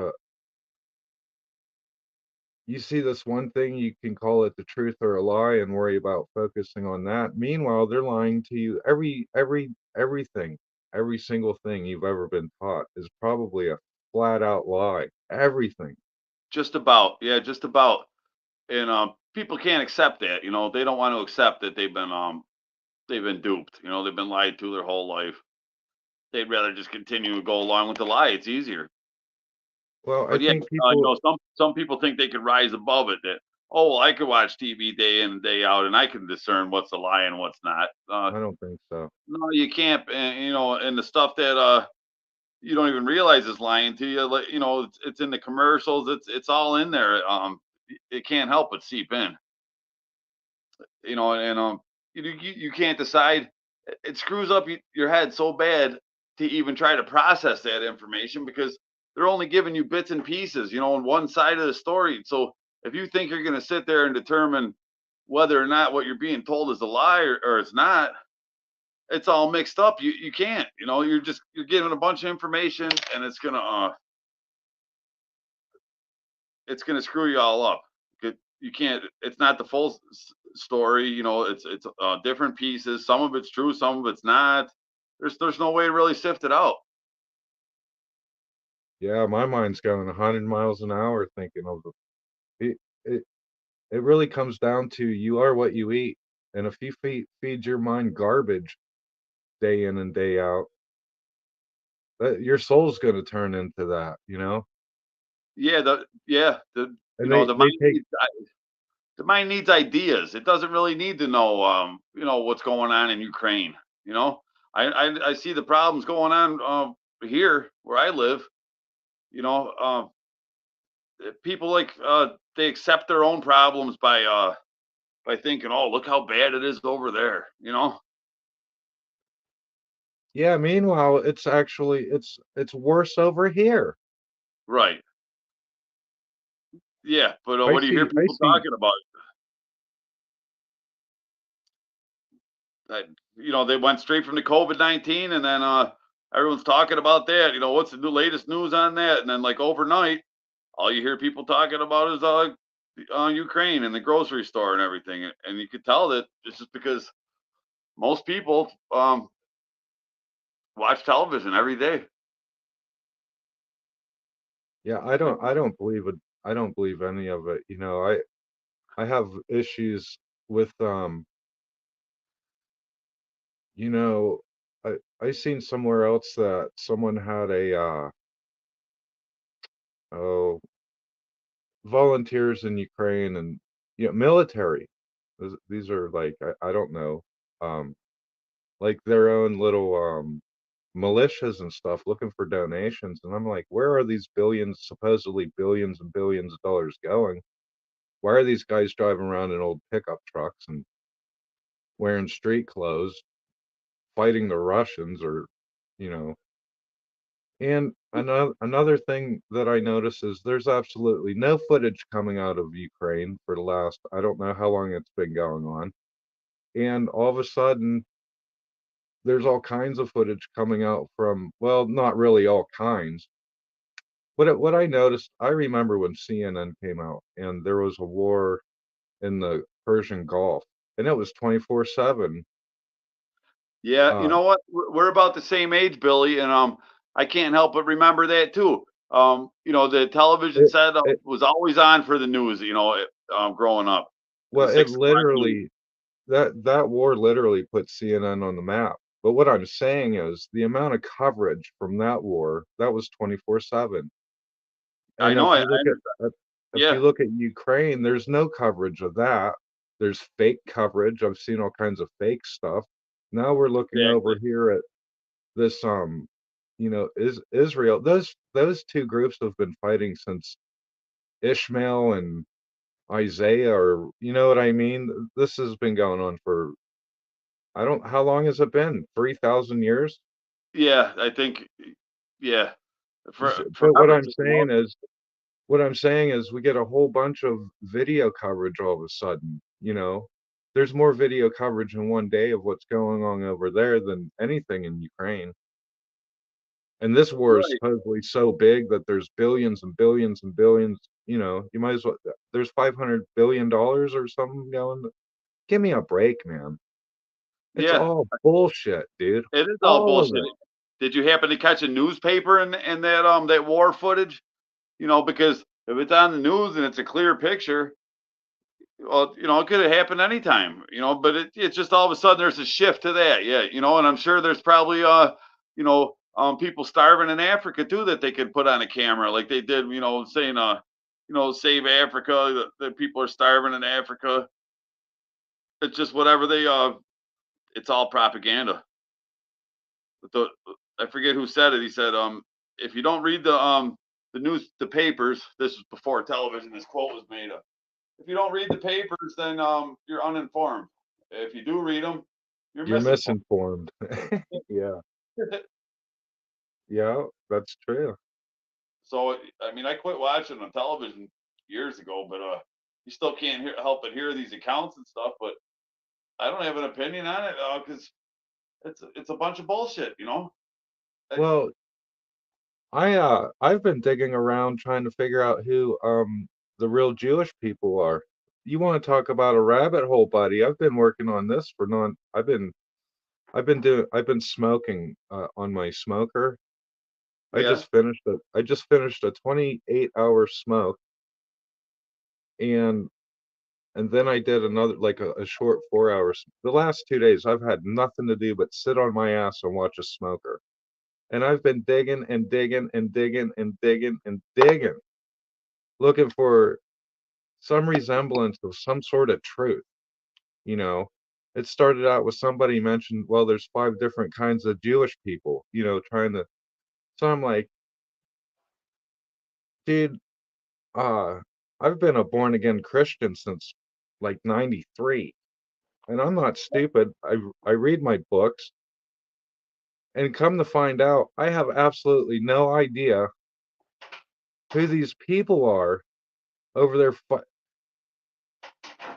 you see this one thing, you can call it the truth or a lie and worry about focusing on that. Meanwhile, they're lying to you. Everything, every single thing you've ever been taught is probably a flat out lie. Everything. Just about, yeah, just about. And people can't accept that, you know. They don't want to accept that they've been duped, you know. They've been lied to their whole life. They'd rather just continue to go along with the lie. It's easier. Well, I But yeah, think you people. know, some people think they could rise above it. That, oh, well, I could watch TV day in and day out, and I can discern what's a lie and what's not. I don't think so. No, you can't. And, you know, and the stuff that you don't even realize is lying to you. Like, you know, it's in the commercials. It's all in there. It can't help but seep in. You know, and you can't decide. It screws up your head so bad to even try to process that information, because they're only giving you bits and pieces, you know, on one side of the story. So if you think you're going to sit there and determine whether or not what you're being told is a lie, or it's not, it's all mixed up. You can't, you know. You're given a bunch of information, and it's gonna screw you all up. You can't. It's not the full story. You know, it's different pieces. Some of it's true, some of it's not. There's no way to really sift it out. Yeah, my mind's going 100 miles an hour thinking of it. It it really comes down to you are what you eat, and if you feed your mind garbage day in and day out, that your soul's going to turn into that, you know. Yeah, the you And know, they take. the mind needs ideas. It doesn't really need to know you know, what's going on in Ukraine. You know, I see the problems going on here where I live. You know, people like they accept their own problems by thinking, oh, look how bad it is over there. You know. Yeah, meanwhile, it's actually it's worse over here. Right. Yeah, but I what do you hear see I people see talking about? That, you know, they went straight from the COVID-19, and then everyone's talking about that. You know, what's the latest news on that? And then like overnight, all you hear people talking about is Ukraine and the grocery store and everything. And you could tell that it's just because most people watch television every day. Yeah, I don't believe it. I don't believe any of it. You know, I have issues with you know, I seen somewhere else that someone had a oh, volunteers in Ukraine, and military. These are like I don't know, um like their own little militias and stuff looking for donations, and I'm like, where are these billions, supposedly billions and billions of dollars going? Why are these guys driving around in old pickup trucks and wearing street clothes, fighting the Russians, or you know? And another thing that I notice is there's absolutely no footage coming out of Ukraine for the last, I don't know how long it's been going on. And all of a sudden, there's all kinds of footage coming out from, well, not really all kinds. What I noticed, I remember when CNN came out and there was a war in the Persian Gulf, and it was 24/7. Yeah, you Uh, know what? We're about the same age, Billy, and I can't help but remember that too. You know, the television it, set it, was always on for the news. You know, growing up. Well, it 6 o'clock news. literally that war literally put CNN on the map. But what I'm saying is the amount of coverage from that war, that was 24/7. I And know. if you look if you Yeah, look at Ukraine, there's no coverage of that. There's fake coverage. I've seen all kinds of fake stuff. Now we're looking over exactly. here at this is Israel. Those two groups have been fighting since Ishmael and Isaiah, or you know what I mean? This has been going on for I don't how long has it been? 3,000 years? Yeah, I think. Yeah, But forever. Just, you know. what I'm saying is we get a whole bunch of video coverage all of a sudden, you know. There's more video coverage in one day of what's going on over there than anything in Ukraine. And this war is Right. supposedly so big that there's billions and billions and billions, you know, you might as well there's $500 billion or something going. Give me a break, man. It's Yeah, all bullshit, dude. it is all All of bullshit. it. Did you happen to catch a newspaper in that war footage? You know, because if it's on the news and it's a clear picture, well, it could have happened anytime. But it's just all of a sudden there's a shift to that. Yeah, and I'm sure there's probably people starving in Africa too that they could put on a camera like they did. Saying save Africa. That people are starving in Africa. It's just whatever they. It's all propaganda. The I forget who said it. He said, if you don't read the papers, this was before television. This quote was made. If you don't read the papers, then you're uninformed. If you do read them, you're You're misinformed. misinformed. Yeah. Yeah, that's true. So I mean, I quit watching on television years ago, but you still can't help but hear these accounts and stuff. But I don't have an opinion on it because it's a bunch of bullshit. Well, I've been digging around trying to figure out who the real Jewish people are. You want to talk about a rabbit hole, buddy? I've been working on this for non I've been smoking on my smoker. Yeah. I just finished a 28-hour smoke, and then I did another like a short 4 hours. The last 2 days I've had nothing to do but sit on my ass and watch a smoker. And I've been digging and digging and digging and digging and digging, looking for some resemblance of some sort of truth, you know. It started out with somebody mentioned, well, there's 5 different kinds of Jewish people, trying to. So I'm like, dude, uh, I've been a born again Christian since like '93, and I'm not stupid. I read my books, and come to find out, I have absolutely no idea who these people are over there.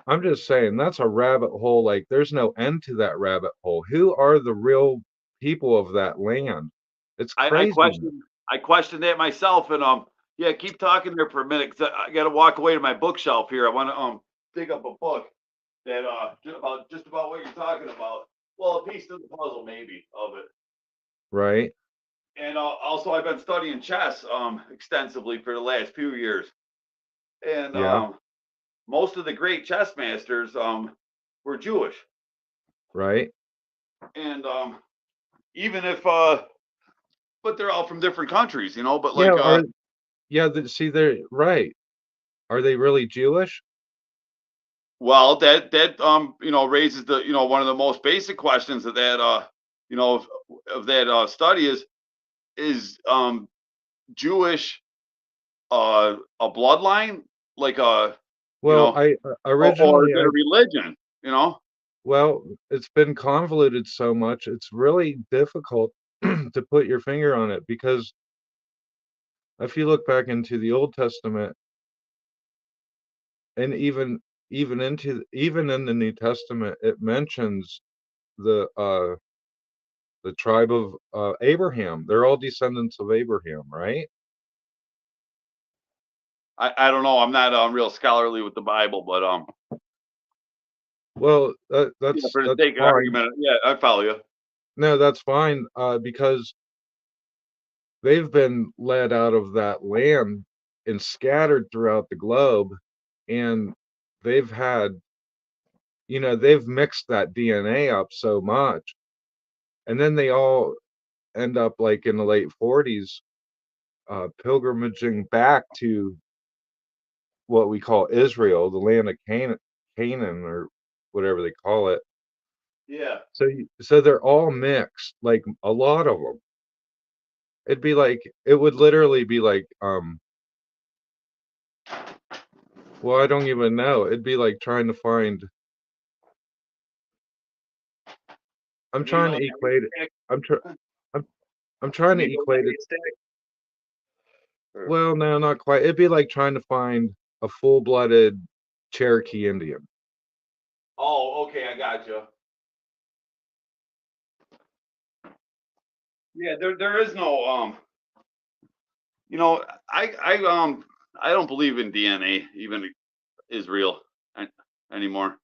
I'm just saying that's a rabbit hole. Like there's no end to that rabbit hole. Who are the real people of that land? It's I craziness, questioned that myself, and yeah, keep talking there for a minute because I got to walk away to my bookshelf here. I want to dig up a book that just about what you're talking about. Well, a piece of the puzzle maybe of it. right? And also, I've been studying chess extensively for the last few years, and Yeah, most of the great chess masters were Jewish, right. and even if but they're all from different countries, But Yeah, like see, they're right. Are they really Jewish? well, that raises the one of the most basic questions of that you know of that study is Jewish a bloodline like a you Well, know or is originally it a religion? well, it's been convoluted so much, it's really difficult to put your finger on it because if you look back into the Old Testament and even in the New Testament, it mentions the uh the tribe of Abraham. They're all descendants of Abraham, right? I don't know. I'm not real scholarly with the Bible, but Well, yeah, for the that's sake of fine. argument, yeah, I follow you. No, that's fine because they've been led out of that land and scattered throughout the globe, and they've had they've mixed that DNA up so much, and then they all end up like in the late 40s, pilgrimaging back to what we call Israel, the land of Canaan or whatever they call it. Yeah. So they're all mixed, like a lot of them. It would literally be like, well, I don't even know. It'd be like trying to find. I'm You mean trying to like equate it. a I'm trying. I'm you trying to mean equate it. or- Well, no, not quite. It'd be like trying to find a full-blooded Cherokee Indian. Oh, okay, I got you. Yeah, there is no I don't believe in DNA even is real anymore.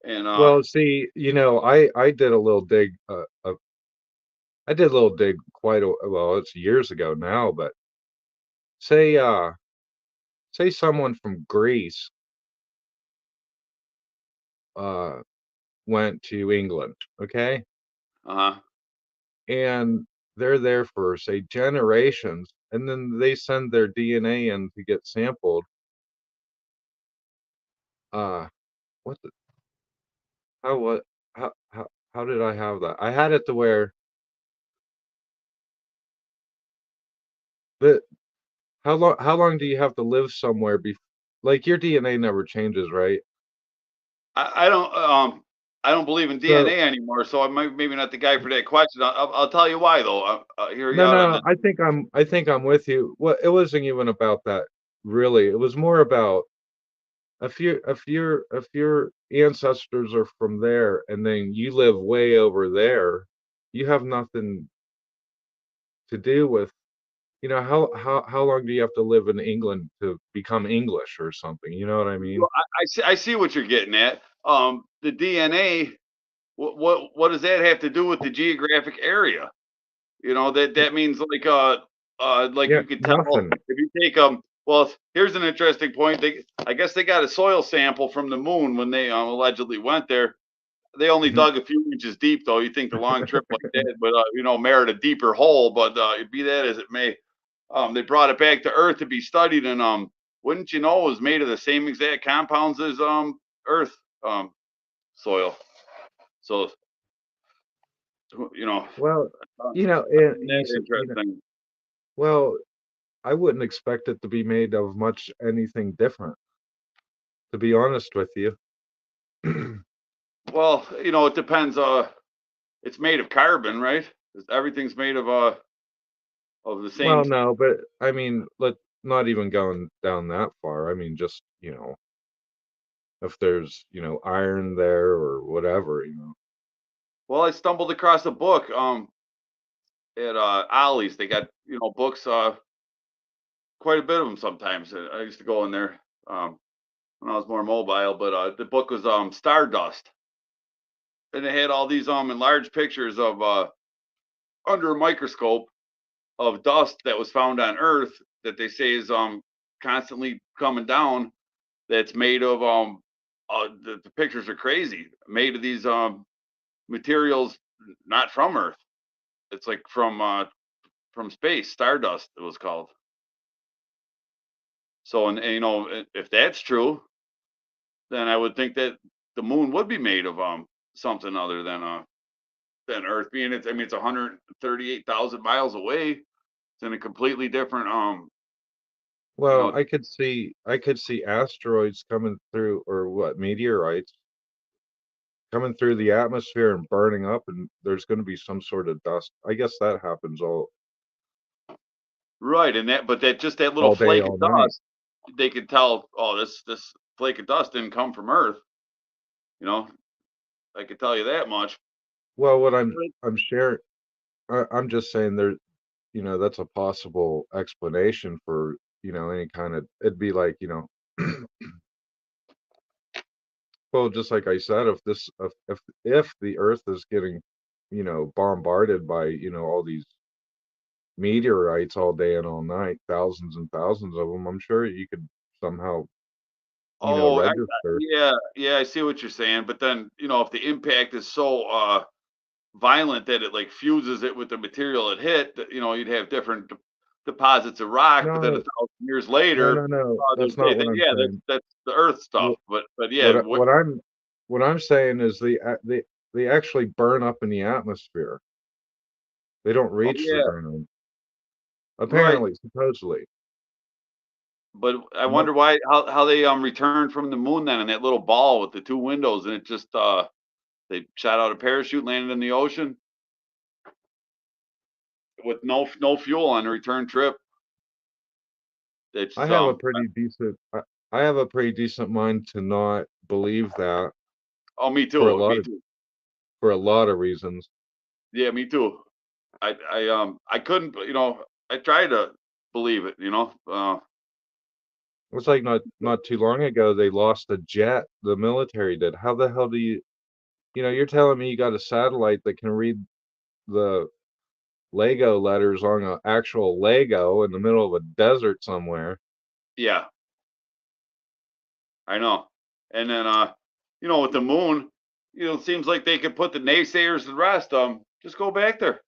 And Well, see, I did a little dig. I did a little dig well. It's years ago now, but say say someone from Greece uh went to England, okay, uh-huh. and they're there for say generations, and then they send their DNA in to get sampled. Uh, what the how what how did I have that? I had it to where the how long do you have to live somewhere like your DNA never changes, right? I don't believe in So DNA anymore, so I might maybe not the guy for that question. I'll tell you why though. Hear you no, out on no, this. I think I'm with you. Well, it wasn't even about that really. It was more about if your ancestors are from there and then you live way over there, you have nothing to do with, how long do you have to live in England to become English or something? You know what I mean? Well, I see what you're getting at. The DNA. What does that have to do with the geographic area? That means like Yeah, you could tell nothing. if you take well, here's an interesting point. I guess they got a soil sample from the moon when they allegedly went there. They only Mhm. dug a few inches deep, though. You think the long trip like that, but merit a deeper hole. But be that as it may, they brought it back to Earth to be studied, and wouldn't you know, it was made of the same exact compounds as Earth soil. So you know, Well, I and find that interesting. well, I wouldn't expect it to be made of much anything different, to be honest with you. Well, it depends. It's made of carbon, right? Everything's made of the same. Well, no, but I mean, let not even going down that far. I mean, just, if there's, iron there or whatever. Well, I stumbled across a book at Ollie's. They got books, quite a bit of them sometimes. I used to go in there when I was more mobile, but the book was Stardust, and it had all these enlarged pictures of under a microscope of dust that was found on Earth that they say is constantly coming down. That's made of the pictures are crazy. Made of these materials not from Earth. It's like from space, stardust it was called. So and if that's true, then I would think that the moon would be made of something other than Earth being it's I mean it's 138,000 miles away. It's in a completely different you Well, know I could see asteroids coming through, or what, meteorites coming through the atmosphere and burning up, and there's going to be some sort of dust. I guess that happens right and that but that just that little all day, flake of all night. dust they could tell oh this flake of dust didn't come from Earth. You know I could tell you that much. Well, what I'm sharing, I'm just saying there, that's a possible explanation for, any kind of, it'd be like, well, just like I said, if the Earth is getting, bombarded by, all these meteorites all day and all night, thousands and thousands of them, I'm sure you could somehow Oh, register. yeah, I see what you're saying. But then, if the impact is so violent that it like fuses it with the material it hit, you'd have different deposits of rock. But then No, 1,000 years no, later, no, no. there's That's not what I'm yeah, that's saying. the Earth stuff. What But yeah, what I- what I'm what I'm saying is they actually burn up in the atmosphere. They don't oh reach the yeah, ground. right. Apparently, supposedly. But I I'm not, wonder how they returned from the moon then in that little ball with the two windows, and it just they shot out a parachute, landed in the ocean with no fuel on the return trip. It's I have a pretty decent I have a pretty decent mind to not believe that oh, me for a too, lot me of too. for a lot of reasons. Yeah, me too. I couldn't, I tried to believe it, It was like not too long ago they lost a jet, the military did. How the hell do you're telling me you got a satellite that can read the Lego letters on an actual Lego in the middle of a desert somewhere. yeah, I know. And then with the moon, it seems like they could put the naysayers to rest. Just go back there.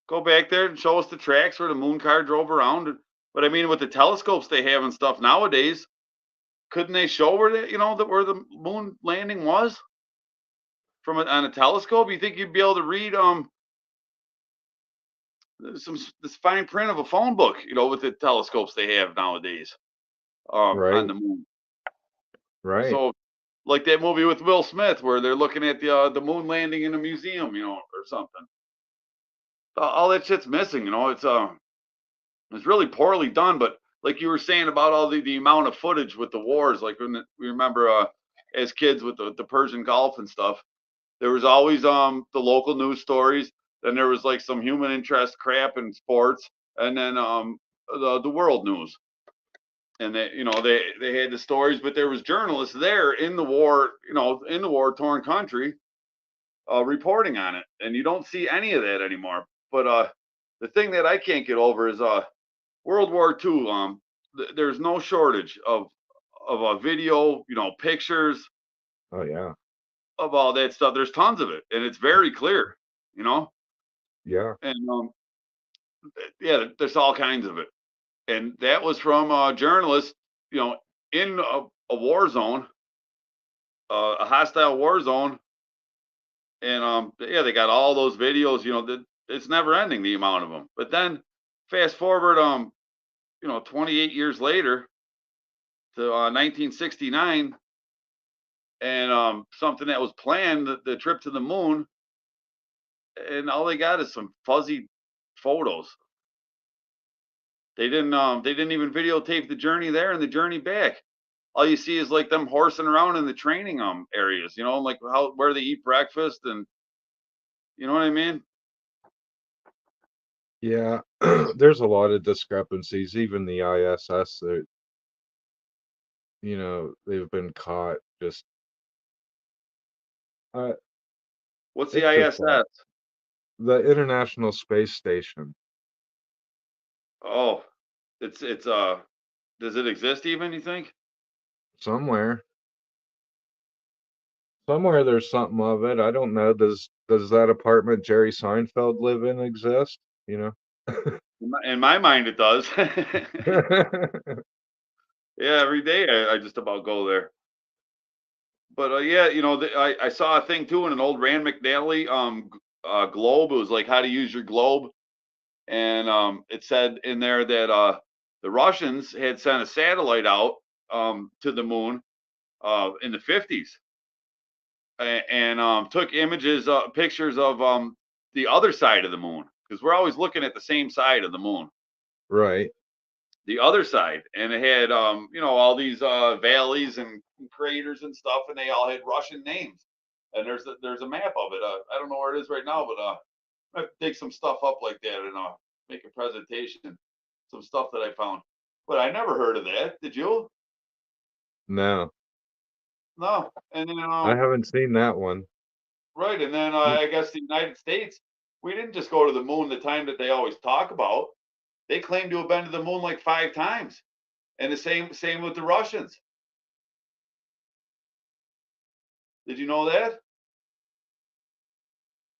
Go back there and show us the tracks where the moon car drove around. But I mean, with the telescopes they have and stuff nowadays, couldn't they show where where the moon landing was from on a telescope? You think you'd be able to read this fine print of a phone book, with the telescopes they have nowadays on Right, the moon? right. So, like that movie with Will Smith where they're looking at the moon landing in a museum, or something. All that shit's missing. It's really poorly done. But like you were saying about all the amount of footage with the wars, like when we remember as kids with the Persian Gulf and stuff, there was always the local news stories. Then there was like some human interest crap in sports, and then the world news. And they had the stories, but there was journalists there in the war, in the war torn country, reporting on it, and you don't see any of that anymore. But the thing that I can't get over is World War II. There's no shortage of a video, pictures Oh yeah, of all that stuff. There's tons of it, and it's very clear, yeah. and yeah, there's all kinds of it, and that was from journalists, in a war zone, a hostile war zone. And yeah, they got all those videos, that it's never ending, the amount of them. But then fast forward 28 years later to 1969, and something that was planned, the trip to the moon, and all they got is some fuzzy photos. They didn't even videotape the journey there and the journey back. All you see is like them horsing around in the training areas, like where they eat breakfast, and you know what I mean? Yeah, there's a lot of discrepancies. Even the ISS, they've been caught. Just, uh, What's the it's just ISS? the International Space Station. Oh, it's does it exist even, you think? Somewhere, somewhere there's something of it. I don't know. Does that apartment Jerry Seinfeld live in exist? You know? In my mind it does. Yeah, every day I just about go there. But yeah, I saw a thing too in an old Rand McNally globe. It was like how to use your globe, and it said in there that the Russians had sent a satellite out to the moon in the 50s, and took images, pictures of the other side of the moon, because we're always looking at the same side of the moon, Right. the other side, and it had all these valleys and craters and stuff, and they all had Russian names. And there's a map of it. I don't know where it is right now, but I have to take some stuff up like that and make a presentation, some stuff that I found. But I never heard of that. Did you? No, No. And then I haven't seen that one. right, and then Mm. I guess the United States, we didn't just go to the moon the time that they always talk about. They claim to have been to the moon like 5 times. And the same with the Russians. Did you know that?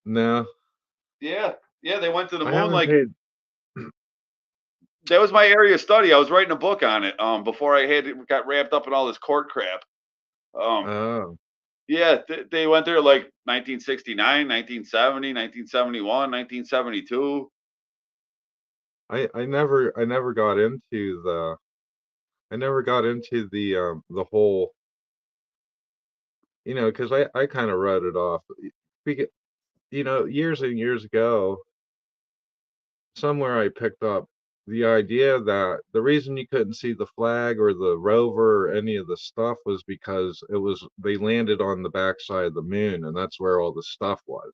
No, Yeah, yeah, they went to the I moon. haven't Like paid. that was my area of study. I was writing a book on it before I got wrapped up in all this court crap. Oh, Yeah, they went there like 1969, 1970, 1971, 1972. I never got into the whole, because I kind of wrote it off. Because, years and years ago, somewhere I picked up the idea that the reason you couldn't see the flag or the rover or any of the stuff was because they landed on the backside of the moon, and that's where all the stuff was.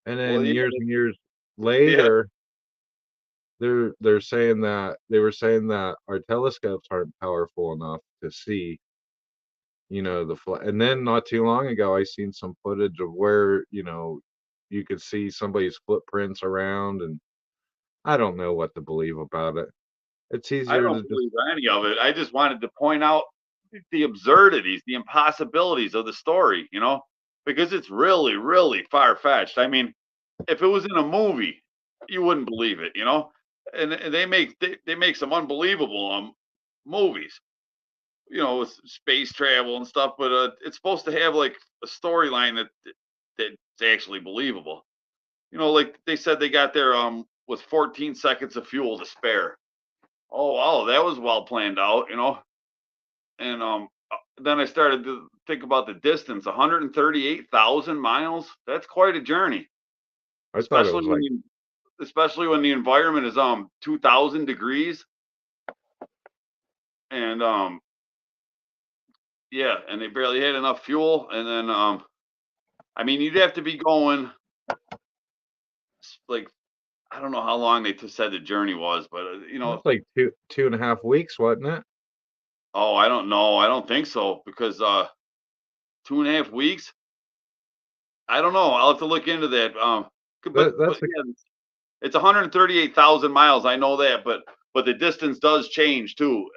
And Well, then yeah, years and years yeah. later, they're saying that they were saying that our telescopes aren't powerful enough to see, the flag. And then not too long ago, I seen some footage of where, you could see somebody's footprints around, and I don't know what to believe about it. It's I easier don't to just believe any of it. I just wanted to point out the absurdities, the impossibilities of the story, because it's really, really far fetched. I mean, if it was in a movie, you wouldn't believe it, And they make some unbelievable movies, with space travel and stuff. But it's supposed to have like a storyline that's actually believable. Like they said they got there with 14 seconds of fuel to spare. Oh wow, that was well planned out. And then I started to think about the distance, 138,000 miles. That's quite a journey, I thought it especially was when like the environment is 2,000 degrees. And yeah, and they barely had enough fuel. And then I mean, you'd have to be going like, I don't know how long they said the journey was, but it was like 2.5 weeks, wasn't it? oh, I don't know. I don't think so because 2.5 weeks. I don't know. I'll have to look into that. But That's the yeah, it's 138,000 miles. I know that, but the distance does change too.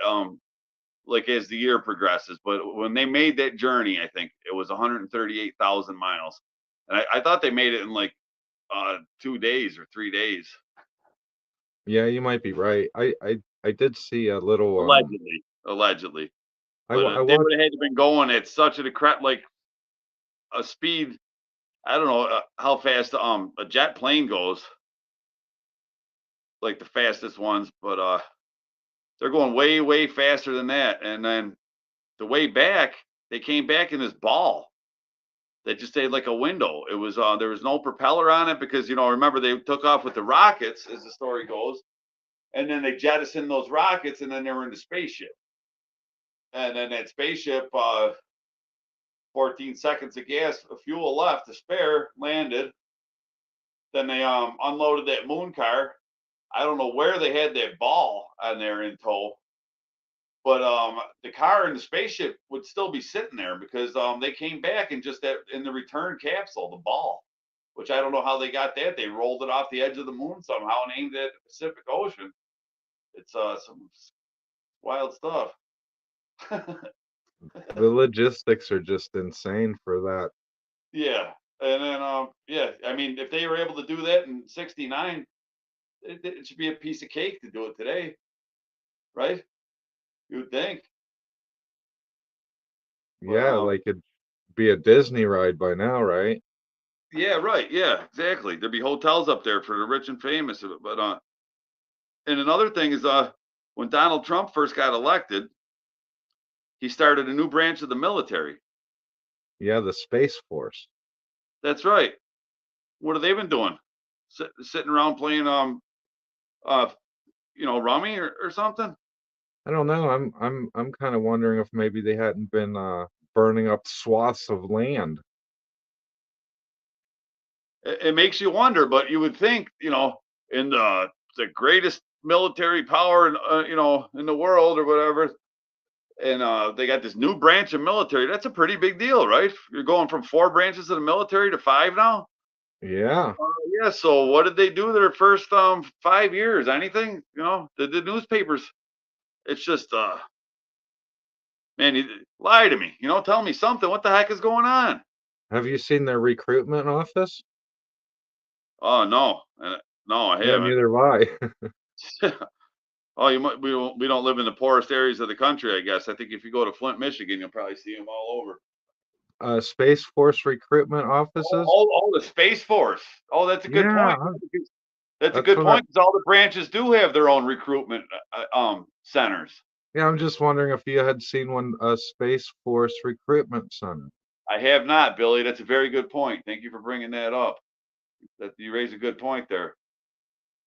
Like as the year progresses. But when they made that journey, I think it was 138,000 miles, and I thought they made it in like 2 days or 3 days. Yeah, you might be right. I did see a little Allegedly, I but I they watched would have had to been going at such like a speed. I don't know how fast a jet plane goes, like the fastest ones, but they're going way way faster than that. And then the way back, they came back in this ball that just had like a window. It was there was no propeller on it because remember they took off with the rockets as the story goes, and then they jettisoned those rockets, and then they were in the spaceship, and then that spaceship 14 seconds of gas of fuel left to spare, landed. Then they unloaded that moon car. I don't know where they had that ball on there in tow, but the car and the spaceship would still be sitting there because they came back and just in the return capsule, the ball, which I don't know how they got that. They rolled it off the edge of the moon somehow and aimed it at the Pacific Ocean. It's some wild stuff. the logistics are just insane for that. Yeah, and then yeah, I mean, if they were able to do that in '69, it should be a piece of cake to do it today, right? You would think. But Yeah, like it'd be a Disney ride by now, right? yeah, right. Yeah, exactly. There'd be hotels up there for the rich and famous. But and another thing is when Donald Trump first got elected, he started a new branch of the military. Yeah, the Space Force. That's right. What have they been doing? Sitting around playing uh rummy or something? I don't know. I'm kind of wondering if maybe they hadn't been burning up swaths of land. It makes you wonder, but you would think, in the greatest military power in the world or whatever, and they got this new branch of military. That's a pretty big deal, right? You're going from 4 branches of the military to 5 now. Yeah. Yeah. So what did they do their first 5 years? Anything? The newspapers. it's just man, you lie to me. Tell me something. What the heck is going on? Have you seen their recruitment office? Oh no, no, I Yeah, haven't. neither have I. Oh, we don't live in the poorest areas of the country, I guess. I think if you go to Flint, Michigan, you'll probably see them all over. Space Force recruitment offices? Oh, the Space Force. Oh, that's a good Yeah, point. That's a that's good what I. point, because all the branches do have their own recruitment centers. Yeah, I'm just wondering if you had seen one, a Space Force recruitment center. I have not, Billy. That's a very good point. Thank you for bringing that up. That you raise a good point there.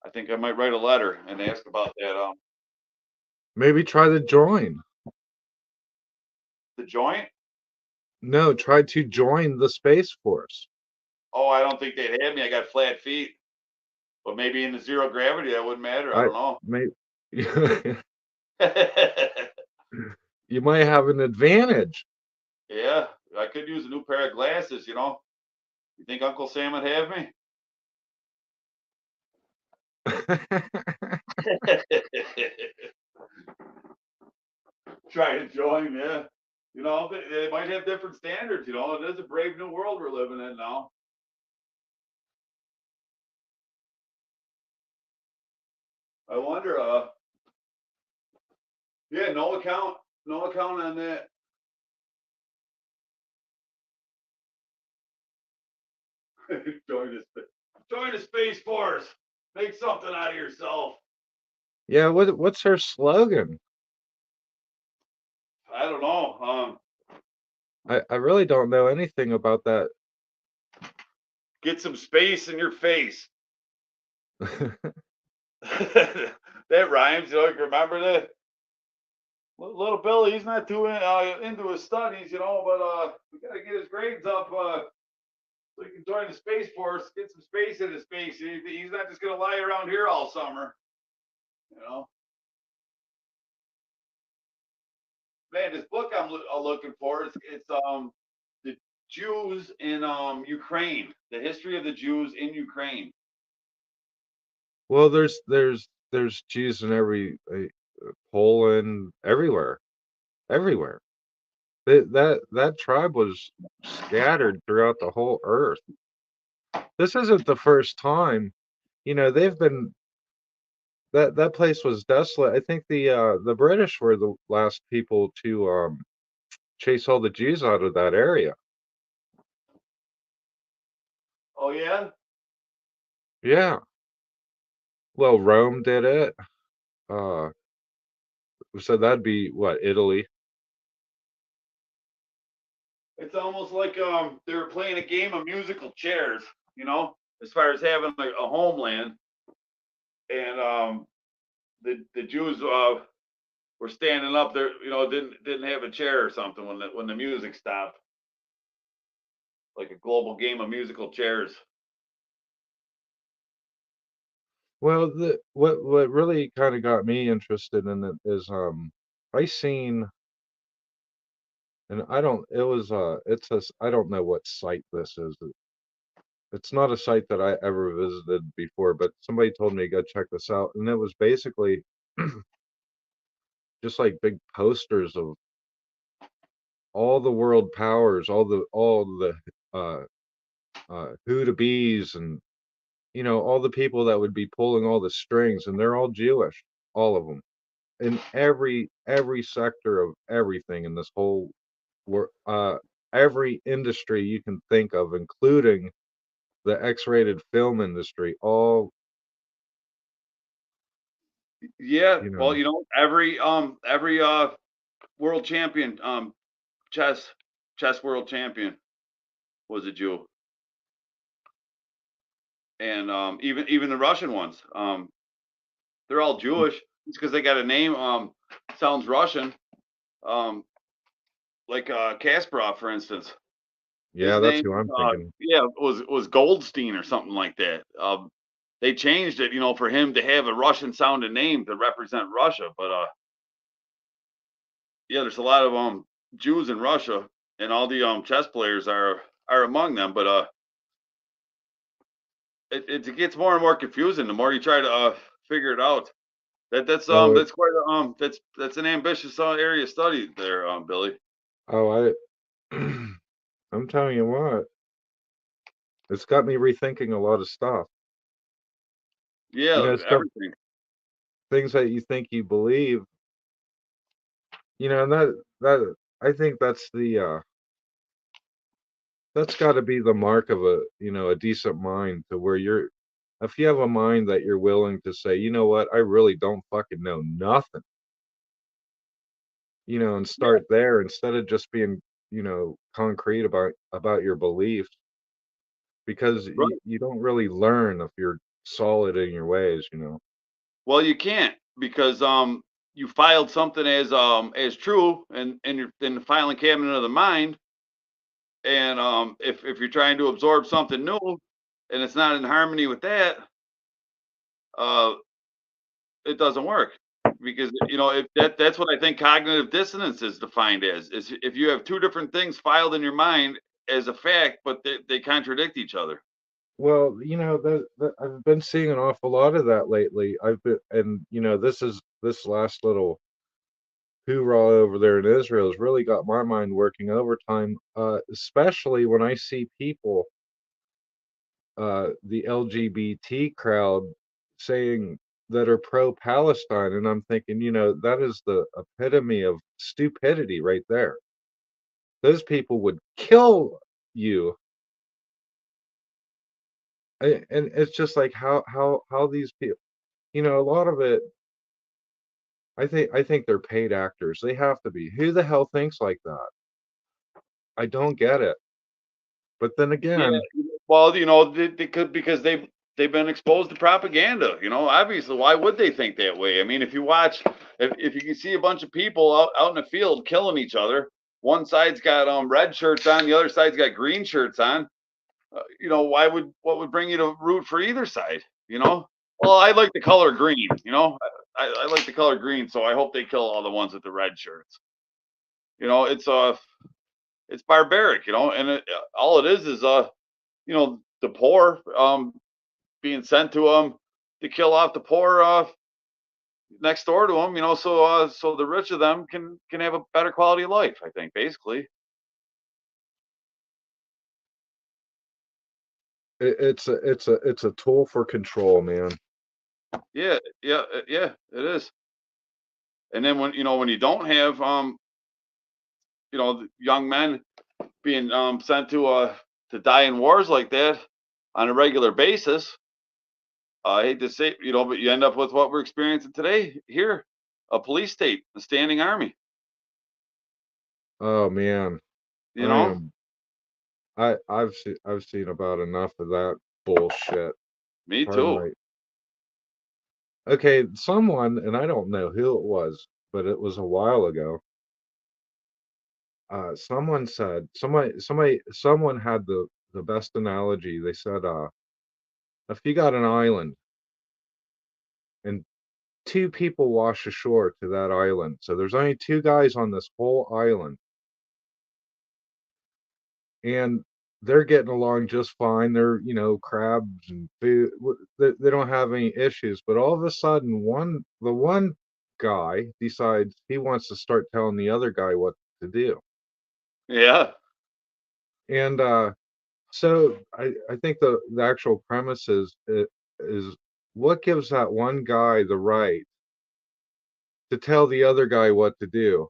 I think I might write a letter and ask about that. Maybe try to join. The joint? No, try to join the Space Force. Oh, I don't think they'd have me. I got flat feet. But maybe in the zero gravity, that wouldn't matter. I don't know. You might have an advantage. Yeah, I could use a new pair of glasses, You think Uncle Sam would have me? Try to join, yeah. They might have different standards, It is a brave new world we're living in now. I wonder, yeah, no account on that. Join the Space Force. Make something out of yourself. Yeah, what's her slogan? I don't know. I really don't know anything about that. Get some space in your face. That rhymes. You can remember that. Little Billy, he's not too into his studies, but we gotta get his grades up so he can join the Space Force, get some space in his face. He's not just gonna lie around here all summer, Man, this book I'm looking for, it's the Jews in Ukraine, the history of the Jews in Ukraine. Well, there's Jews in every Poland, everywhere. That tribe was scattered throughout the whole earth. This isn't the first time. They've been that place was desolate. I think the British were the last people to chase all the Jews out of that area. Oh yeah? Yeah. Well, Rome did it. So that'd be what, Italy? It's almost like they were playing a game of musical chairs, as far as having a homeland. And the Jews were standing up there, didn't have a chair or something when the music stopped. Like a global game of musical chairs. Well, what really kind of got me interested in it is I seen, and I don't it was it's a I don't know what site this is. It's not a site that I ever visited before, but somebody told me to go check this out, and it was basically just like big posters of all the world powers, all the who to bees, and all the people that would be pulling all the strings, and they're all Jewish, all of them, in every sector of everything in this whole every industry you can think of, including the X-rated film industry, all. Yeah, well, every world champion, chess world champion was a Jew. And even the Russian ones, they're all Jewish. It's because they got a name sounds Russian, like Kasparov, for instance. Yeah, that's who I'm thinking. Yeah, was Goldstein or something like that. They changed it, for him to have a Russian sounding name to represent Russia. But yeah, there's a lot of Jews in Russia, and all the chess players are among them. But it gets more and more confusing the more you try to figure it out. Oh, That's quite a, that's an ambitious area of study there, Billy. oh, I'm telling you what, it's got me rethinking a lot of stuff. You Yeah, know, stuff, everything. things that you think you believe. You know, and that I think that's got to be the mark of a decent mind, to where if you have a mind that you're willing to say, you know what, I really don't fucking know nothing, and Yeah, start there instead of just being, concrete about your beliefs, because right. you don't really learn if you're solid in your ways. Well, you can't because you filed something as true in the filing cabinet of the mind, and if you're trying to absorb something new and it's not in harmony with that, uh, it doesn't work because if that's what I think cognitive dissonance is defined as, is if you have two different things filed in your mind as a fact, but they contradict each other. Well, I've been seeing an awful lot of that lately. This last little hoorah over there in Israel has really got my mind working overtime, especially when I see people, the LGBT crowd, saying that are pro-Palestine, and I'm thinking, that is the epitome of stupidity right there. Those people would kill you, and it's just like how these people, a lot of it. I think they're paid actors. They have to be. Who the hell thinks like that? I don't get it. But then Yeah, again, well, they could because they've been exposed to propaganda. Obviously, why would they think that way? I mean, if you can see a bunch of people out in the field killing each other, one side's got red shirts on, the other side's got green shirts on. What would bring you to root for either side? Well, I like the color green. I like the color green, so I hope they kill all the ones with the red shirts. It's barbaric. And all it is the poor being sent to kill off the poor next door to them. So the rich of them can have a better quality of life. I think basically. it's a tool for control, man. Yeah, yeah, yeah. It is. And then when you don't have the young men being sent to die in wars like that on a regular basis. I hate to say, but you end up with what we're experiencing today here, a police state, a standing army. Oh man, You I know, am. I've seen about enough of that bullshit. me Pardon too. my. Okay, someone, and I don't know who it was, but it was a while ago. Someone said, someone had the best analogy. They said, if you got an island and two people wash ashore to that island, so there's only two guys on this whole island, and they're getting along just fine. They're, crabs and food. They don't have any issues. But all of a sudden, the one guy decides he wants to start telling the other guy what to do. Yeah. And so I think the actual premise is what gives that one guy the right to tell the other guy what to do.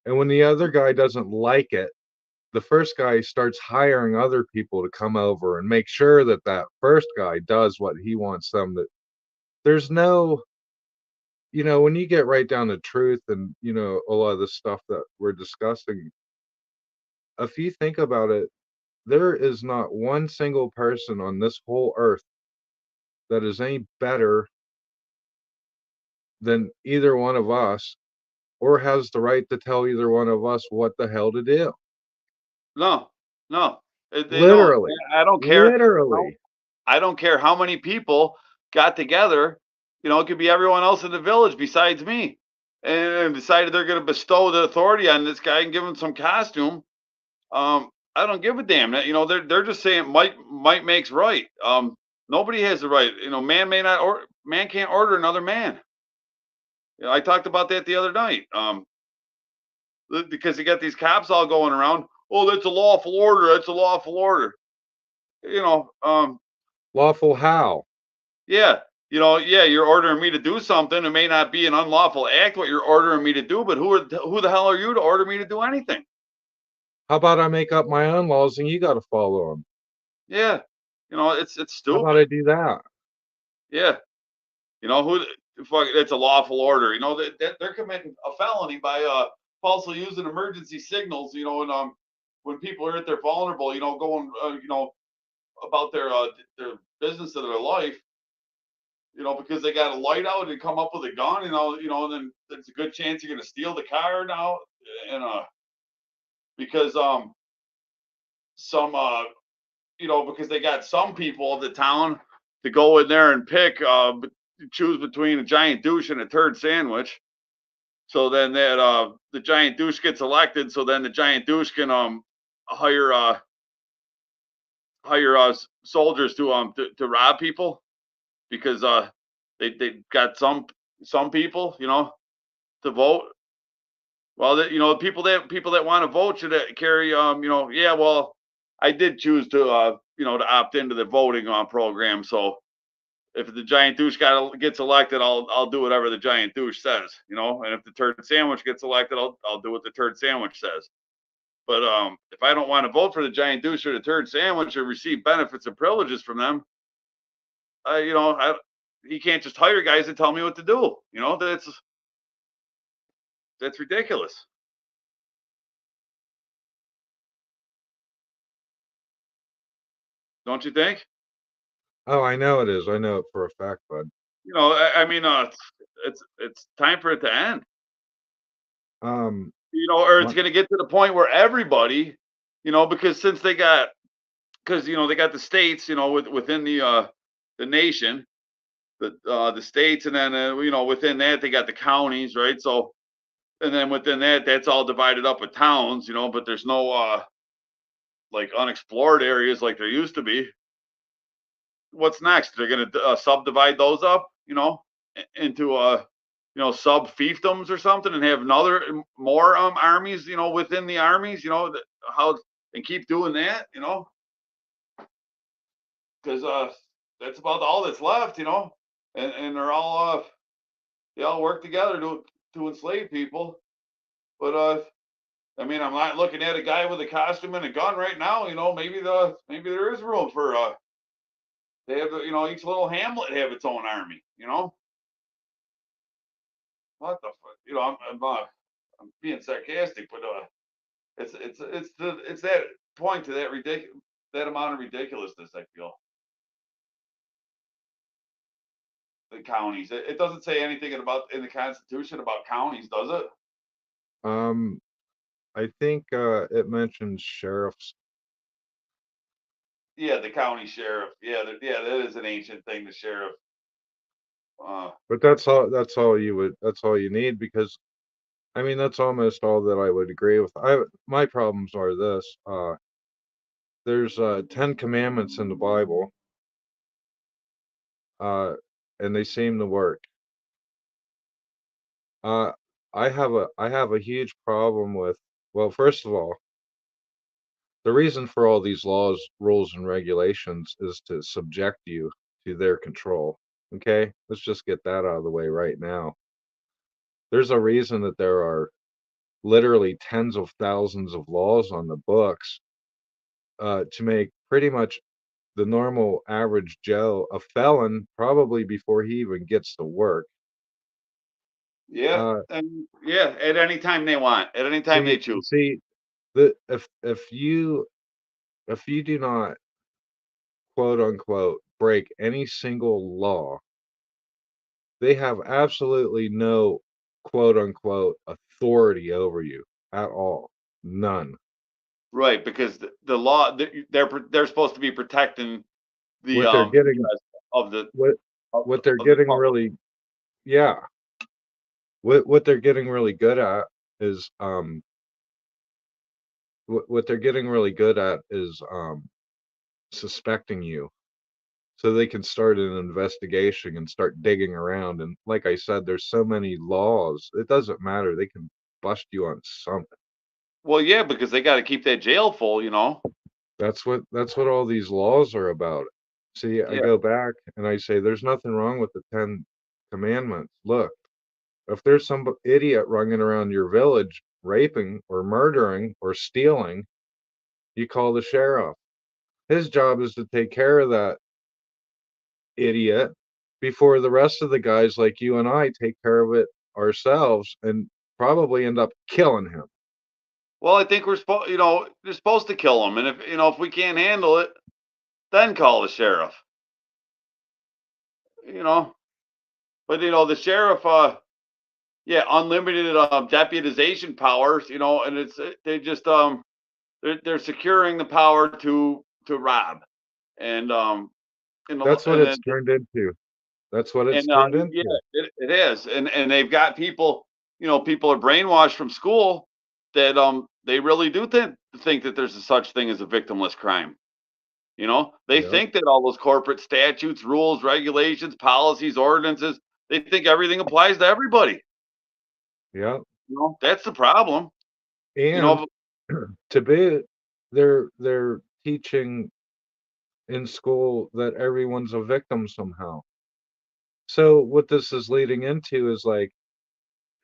And when the other guy doesn't like it, the first guy starts hiring other people to come over and make sure that that first guy does what he wants them to. There's no, when you get right down to truth, and a lot of the stuff that we're discussing, if you think about it, there is not one single person on this whole earth that is any better than either one of us, or has the right to tell either one of us what the hell to do. No, no, they don't. Literally, I don't care. literally. I don't care how many people got together. It could be everyone else in the village besides me, and decided they're going to bestow the authority on this guy and give him some costume. I don't give a damn. They're just saying might makes right. Nobody has the right. Man can't order another man. I talked about that the other night. Because you got these cops all going around. Oh, that's a lawful order. That's a lawful order. You know, Lawful how? yeah, yeah, you're ordering me to do something. It may not be an unlawful act what you're ordering me to do, but who the hell are you to order me to do anything? How about I make up my own laws and you got to follow them? Yeah, it's How about stupid. I do that? Yeah, who fuck, it's a lawful order. That they're committing a felony by falsely using emergency signals. And when people are at their vulnerable, going about their business of their life. Because they got a light out and come up with a gun, and then there's a good chance you're gonna steal the car now, and because some because they got some people of the town to go in there and pick choose between a giant douche and a turd sandwich. So then that the giant douche gets elected, so then the giant douche can hire soldiers to rob people because they got some people to vote. Well, people that want to vote should carry yeah, well, I did choose to to opt into the voting program. So if the giant douche gets elected, I'll do whatever the giant douche says, and if the turd sandwich gets elected, I'll do what the turd sandwich says. But if I don't want to vote for the giant douche or the turd sandwich or receive benefits and privileges from them, he can't just hire guys to tell me what to do. That's ridiculous. Don't you think? Oh, I know it is. I know it for a fact, bud. I mean, it's time for it to end. Um, Or it's going to get to the point where everybody, because since they got the states, within the nation, the states, and then within that they got the counties, right? So, and then within that, that's all divided up with towns, but there's no like unexplored areas like there used to be. What's next? They're going to subdivide those up, into sub fiefdoms or something, and have more armies, within the armies, how and keep doing that, because that's about all that's left, and they all work together to enslave people. But I mean, I'm not looking at a guy with a costume and a gun right now. Maybe there is room for they have each little hamlet have its own army. What the fuck? I'm being sarcastic, but it's that point to that amount of ridiculousness. I feel the counties. It doesn't say anything in the Constitution about counties, does it? I think it mentions sheriffs. Yeah, the county sheriff. Yeah, that is an ancient thing. The sheriff. But that's all. That's all you would. That's all you need because, I mean, that's almost all that I would agree with. My problems are this. There's 10 commandments in the Bible, and they seem to work. I have a huge problem with. Well, first of all, the reason for all these laws, rules, and regulations is to subject you to their control. Okay, let's just get that out of the way right now. There's a reason that there are literally tens of thousands of laws on the books to make pretty much the normal average Joe a felon probably before he even gets to work. Yeah, and yeah, at any time they want, at any time they choose. See, if you do not quote unquote break any single law, they have absolutely no quote unquote authority over you at all. None. Right, because the law they're supposed to be protecting the What they're getting of the what they're getting really, yeah. What they're getting really good at is what they're getting really good at is suspecting you. so they can start an investigation and start digging around. And like I said, there's so many laws. It doesn't matter. They can bust you on something. Well, yeah, because they got to keep that jail full, you know. That's what all these laws are about. See, I Yeah. go back and I say there's nothing wrong with the 10 commandments. Look, if there's some idiot running around your village raping or murdering or stealing, you call the sheriff. His job is to take care of that idiot before the rest of the guys like you and I take care of it ourselves and probably end up killing him. Well, I think we're supposed, they're supposed to kill them, and if we can't handle it, then call the sheriff. You know, but the sheriff, yeah, unlimited deputization powers, and they just they're securing the power to rob, and That's what and it's then turned into. That's what it's and turned yeah, into. it is, and they've got people, people are brainwashed from school that they really do think that there's a such thing as a victimless crime. They Yep. think that all those corporate statutes, rules, regulations, policies, ordinances, they think everything applies to everybody. Yep. That's the problem. And to be, they're teaching in school that everyone's a victim somehow. So what this is leading into is like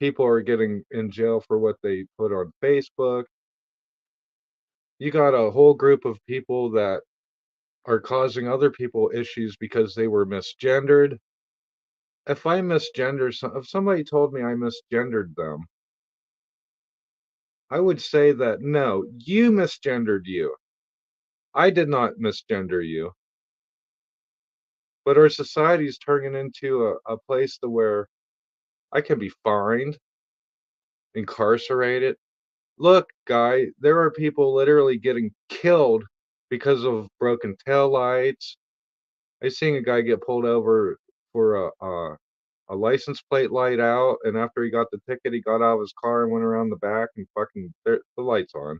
people are getting in jail for what they put on Facebook. You got a whole group of people that are causing other people issues because they were misgendered. If I misgender if somebody told me I misgendered them, I would say that no, you misgendered you. I did not misgender you. But our society is turning into a place to where I can be fined, incarcerated. Look, guy, there are people literally getting killed because of broken tail lights. I seen a guy get pulled over for a license plate light out, and after he got the ticket, he got out of his car and went around the back and fucking the light's on.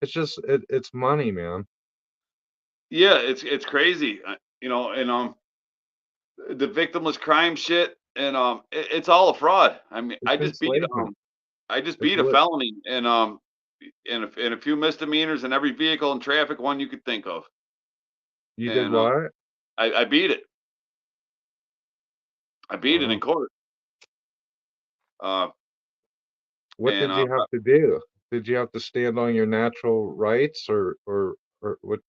It's just it's money, man. Yeah, it's crazy, and the victimless crime shit, and it's all a fraud. I mean, It's enslavement. I just It's beat a lit. felony, and and a few misdemeanors in every vehicle and traffic one you could think of, You did and what? I beat it. I beat it in Wow. court. Uh, What and did you have to do? Did you have to stand on your natural rights or what?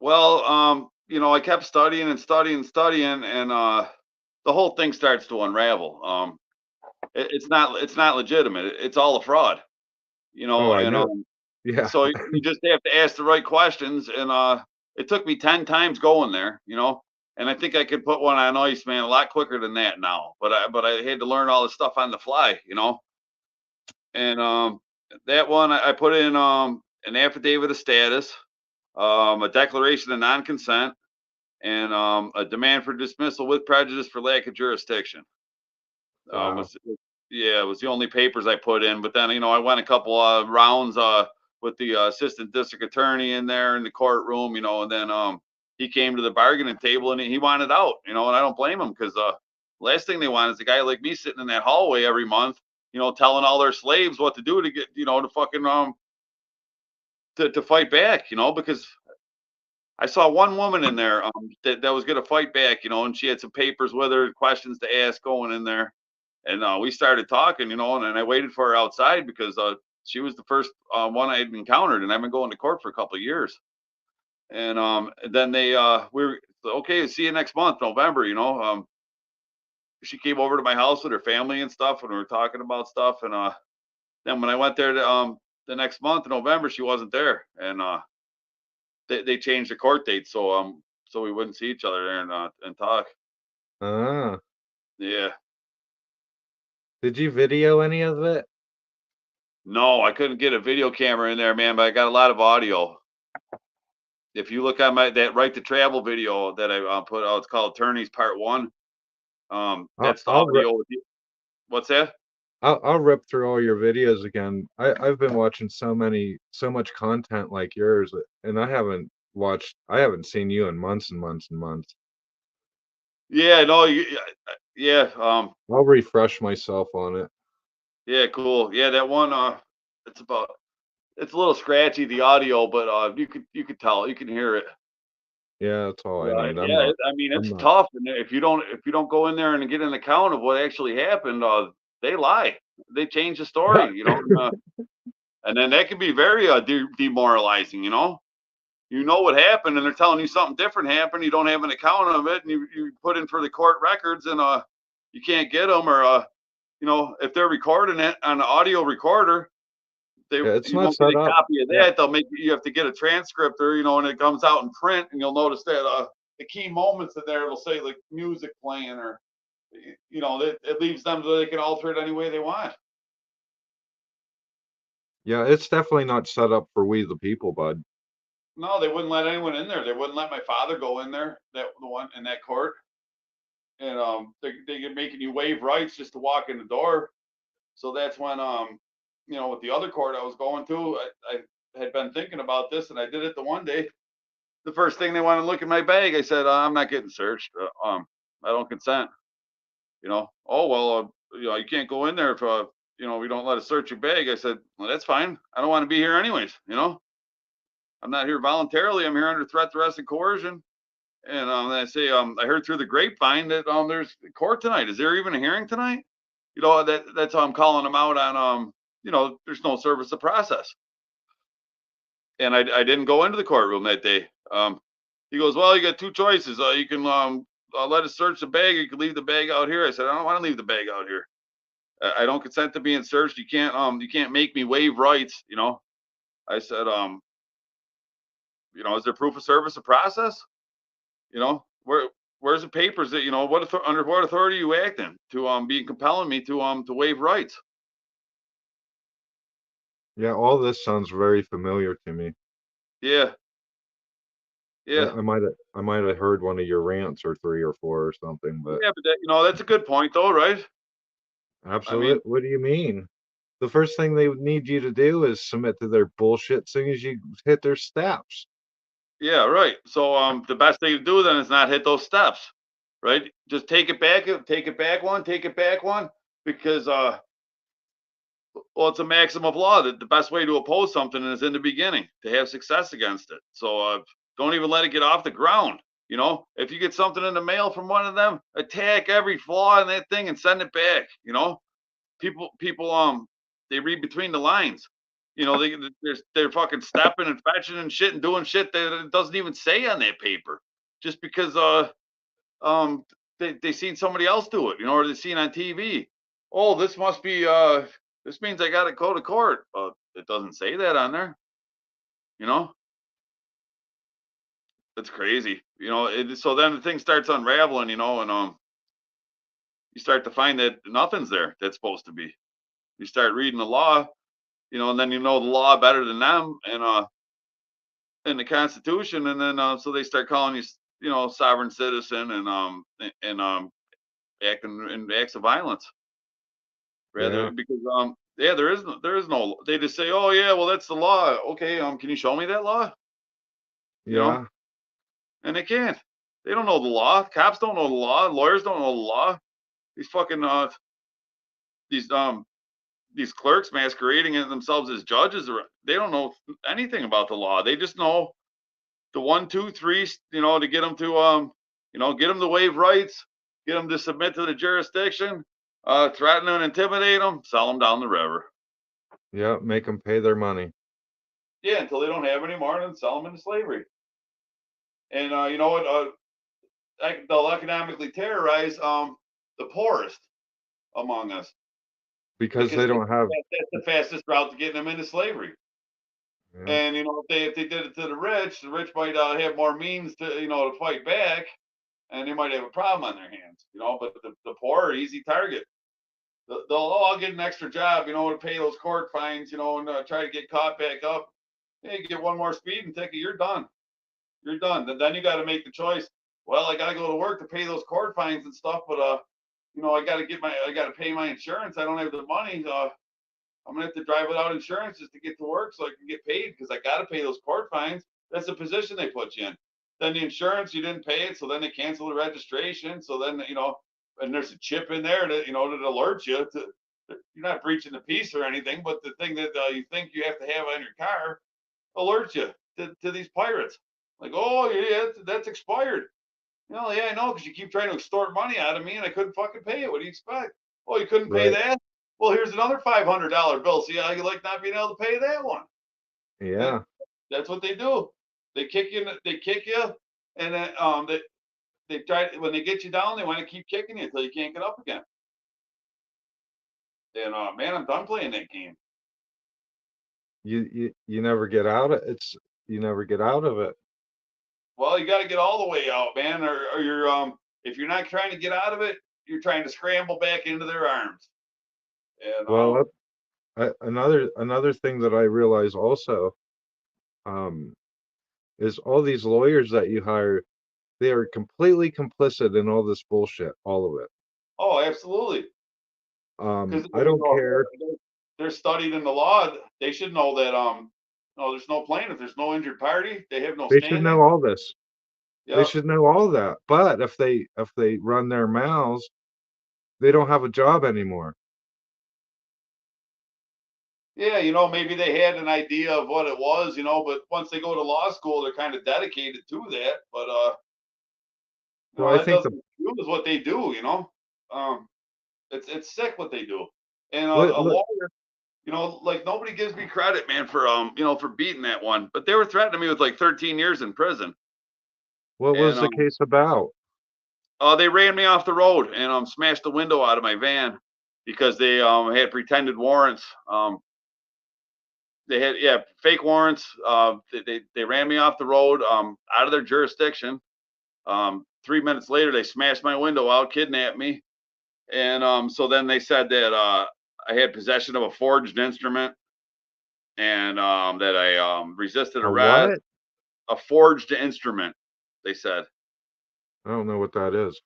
well, I kept studying and studying and studying, and the whole thing starts to unravel. It's not legitimate. It's all a fraud, Oh, I and know. Yeah. so you just have to ask the right questions. And it took me 10 times going there, and I think I could put one on ice, man, a lot quicker than that now. But I had to learn all this stuff on the fly, and that one I put in an affidavit of status, a declaration of non-consent, and a demand for dismissal with prejudice for lack of jurisdiction. Wow. Yeah, it was the only papers I put in. But then, I went a couple rounds with the assistant district attorney in there in the courtroom, and then he came to the bargaining table and he wanted out, and I don't blame him because last thing they want is a guy like me sitting in that hallway every month, telling all their slaves what to do to get, to fucking to fight back, because I saw one woman in there that was going to fight back, and she had some papers with her, questions to ask going in there. And we started talking, and I waited for her outside because she was the first one I had encountered, and I've been going to court for a couple of years. And then we were okay. See you next month, November. She came over to my house with her family and stuff, and we were talking about stuff. And then when I went there the next month, in November, she wasn't there, and they changed the court date so we wouldn't see each other there and talk. Ah. Yeah. Did you video any of it? No, I couldn't get a video camera in there, man, but I got a lot of audio. If you look on that Right to Travel video that I put out, it's called Attorneys Part 1. That's the I'll rip, audio. What's that? I'll rip through all your videos again. I've been watching so much content like yours, and I haven't watched. I haven't seen you in months and months and months. Yeah, no, yeah, I'll refresh myself on it. yeah, cool. Yeah, that one, it's about, it's a little scratchy, the audio, but you could tell, you can hear it. Yeah, that's all I need. I'm Yeah, not. I mean, I'm it's not. tough, and if you don't go in there and get an account of what actually happened, they lie. They change the story, and then that can be very demoralizing. You know what happened, and they're telling you something different happened. You don't have an account of it, and you put in for the court records, and you can't get them, or if they're recording it on an audio recorder, Yeah, it's you not won't get set a up. copy of Yeah. that. They'll make you have to get a transcript, or and it comes out in print, and you'll notice that the key moments in there will say like music playing, or it leaves them so they can alter it any way they want. Yeah, it's definitely not set up for we the people, bud. No, they wouldn't let anyone in there. They wouldn't let my father go in there. The one in that court, and they get making you waive rights just to walk in the door. So that's when with the other court I was going to, I had been thinking about this, and I did it the one day. The first thing they want to look at my bag, I said, I'm not getting searched. I don't consent. Oh well, you can't go in there if we don't let us search your bag. I said, well, that's fine. I don't want to be here anyways. I'm not here voluntarily. I'm here under threat, duress, and coercion. And I say, I heard through the grapevine that there's court tonight. Is there even a hearing tonight? That's how I'm calling them out on there's no service of process. And I didn't go into the courtroom that day. He goes, well, you got two choices. You can let us search the bag, or you can leave the bag out here. I said, I don't want to leave the bag out here. I don't consent to being searched. You can't make me waive rights. I said, is there proof of service of process? Where's the papers that under what authority are you acting to be compelling me to waive rights? Yeah, all this sounds very familiar to me. Yeah. Yeah. I might have heard one of your rants or 3 or 4 or something, but Yeah, but that's a good point though, right? absolutely. What do you mean? The first thing they would need you to do is submit to their bullshit as soon as you hit their steps. Yeah, right. So the best thing to do then is not hit those steps, right? Just take it back one, because it's a maxim of law that the best way to oppose something is in the beginning to have success against it. So don't even let it get off the ground. If you get something in the mail from one of them, attack every flaw in that thing and send it back. People they read between the lines. They're fucking stepping and fetching and shit and doing shit that it doesn't even say on that paper, just because they seen somebody else do it, or they seen on TV. Oh, this must be this means I got to go to court. It doesn't say that on there. That's crazy. So then the thing starts unraveling, and you start to find that nothing's there that's supposed to be. You start reading the law, and then the law better than them, and the Constitution, and then so they start calling you, sovereign citizen, and acting in acts of violence, rather Yeah. because there is no. They just say, oh yeah, well that's the law. Okay, can you show me that law? Yeah. And they can't. They don't know the law. Cops don't know the law. Lawyers don't know the law. These fucking these clerks masquerading themselves as judges, or they don't know anything about the law. They just know the 1, 2, 3, to get them to get them to waive rights, get them to submit to the jurisdiction, threaten and intimidate them, sell them down the river. Yeah, make them pay their money. Yeah, until they don't have any more, and then sell them into slavery. And you know what? They'll economically terrorize the poorest among us Because they don't have. That's the fastest route to getting them into slavery. Yeah. And if they did it to the rich might have more means to fight back, and they might have a problem on their hands. But the poor are easy target. I'll get an extra job, to pay those court fines, and try to get caught back up. Hey, you get one more speeding ticket, you're done. You're done. Then you got to make the choice. Well, I got to go to work to pay those court fines and stuff, but I got to pay my insurance. I don't have the money. I'm gonna have to drive without insurance just to get to work so I can get paid, because I got to pay those court fines. That's the position they put you in. Then the insurance, you didn't pay it, so then they cancel the registration. So then, and there's a chip in there that, that alerts you to, you're not breaching the peace or anything, but the thing that you think you have to have on your car alerts you to these pirates. Like, oh, yeah, that's expired. Yeah, I know, because you keep trying to extort money out of me and I couldn't fucking pay it. What do you expect? Oh, you couldn't pay that? Well, here's another $500 bill. See how you like not being able to pay that one? Yeah. That's what they do. They kick you, and then they try, when they get you down, they want to keep kicking you until you can't get up again. And man, I'm done playing that game. You never get out of it. You never get out of it. Well, you got to get all the way out, man, or you're if you're not trying to get out of it, you're trying to scramble back into their arms. And well, another thing that I realize also is all these lawyers that you hire, they are completely complicit in all this bullshit, all of it. Oh, absolutely. I don't care. They're studied in the law. They should know that no, there's no plaintiff, there's no injured party. They have no They standing. should know all this. Yep. They should know all that. But if they run their mouths, they don't have a job anymore. Yeah, maybe they had an idea of what it was, but once they go to law school, they're kind of dedicated to that. But well, I think is what they do, it's sick what they do. And a lawyer, like nobody gives me credit, man, for for beating that one. But they were threatening me with like 13 years in prison. What was the case about? They ran me off the road and smashed the window out of my van because they had pretended warrants. They had fake warrants. They ran me off the road out of their jurisdiction. 3 minutes later, they smashed my window out, kidnapped me, and so then they said that I had possession of a forged instrument, and that I resisted arrest. A forged instrument, they said. I don't know what that is.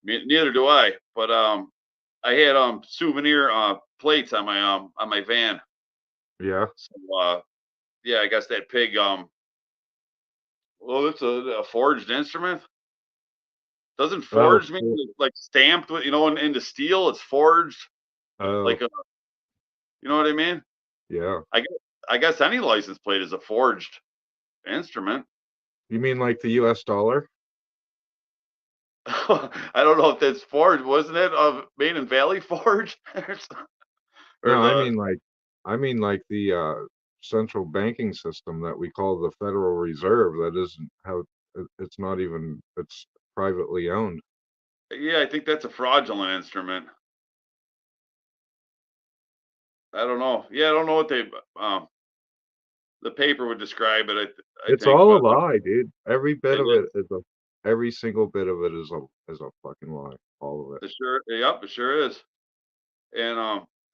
Neither do I. But I had souvenir plates on my van. Yeah. So yeah, I guess that pig well, it's a forged instrument. Doesn't forged mean like stamped with, into steel? It's forged. Like a, you know what I mean? Yeah. I guess any license plate is a forged instrument. You mean like the US dollar? I don't know if that's forged. Wasn't it made in Valley forged? No, I mean like the central banking system that we call the Federal Reserve. That isn't how it's not even, it's privately owned. Yeah, I think that's a fraudulent instrument. I don't know. Yeah, I don't know what they the paper would describe it. It's all a lie, dude. Every bit of it is every single bit of it is a fucking lie. All of it. Yep, it sure is. And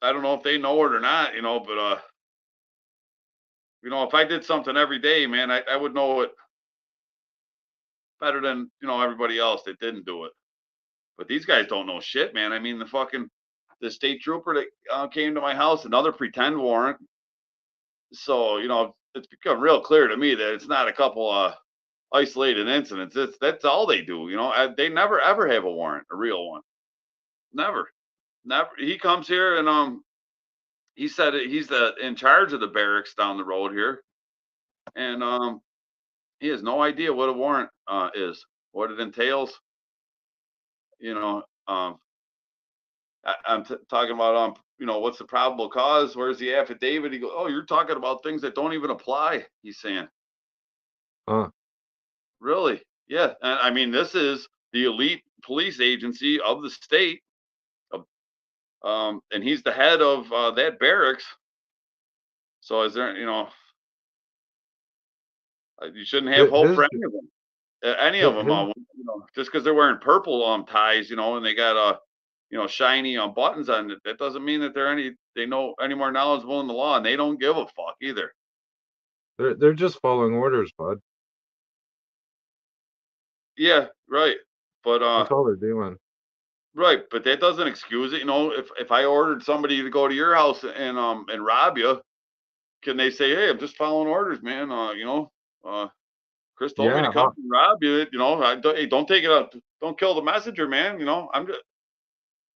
I don't know if they know it or not, but if I did something every day, man, I would know it better than everybody else that didn't do it. But these guys don't know shit, man. I mean, the state trooper that came to my house, another pretend warrant. So it's become real clear to me that it's not a couple isolated incidents. That's all they do. They never ever have a warrant, a real one. Never. He comes here and he said he's in charge of the barracks down the road here, and he has no idea what a warrant is, what it entails. I'm talking about what's the probable cause? Where's the affidavit? He goes, oh, you're talking about things that don't even apply. He's saying, really? Yeah, and I mean, this is the elite police agency of the state. And he's the head of that barracks. So is there, you shouldn't have hope for any of them. Any of them, just because they're wearing purple ties, and they got shiny buttons on it. That doesn't mean that they know any more knowledgeable in the law, and they don't give a fuck either. They're just following orders, bud. Yeah, right. But that's all they're doing. Right, but that doesn't excuse it. If I ordered somebody to go to your house and rob you, can they say, hey, I'm just following orders, man? Chris told me to Yeah, come and rob you. You know, hey, don't take it up. Don't kill the messenger, man. You know, I'm just. It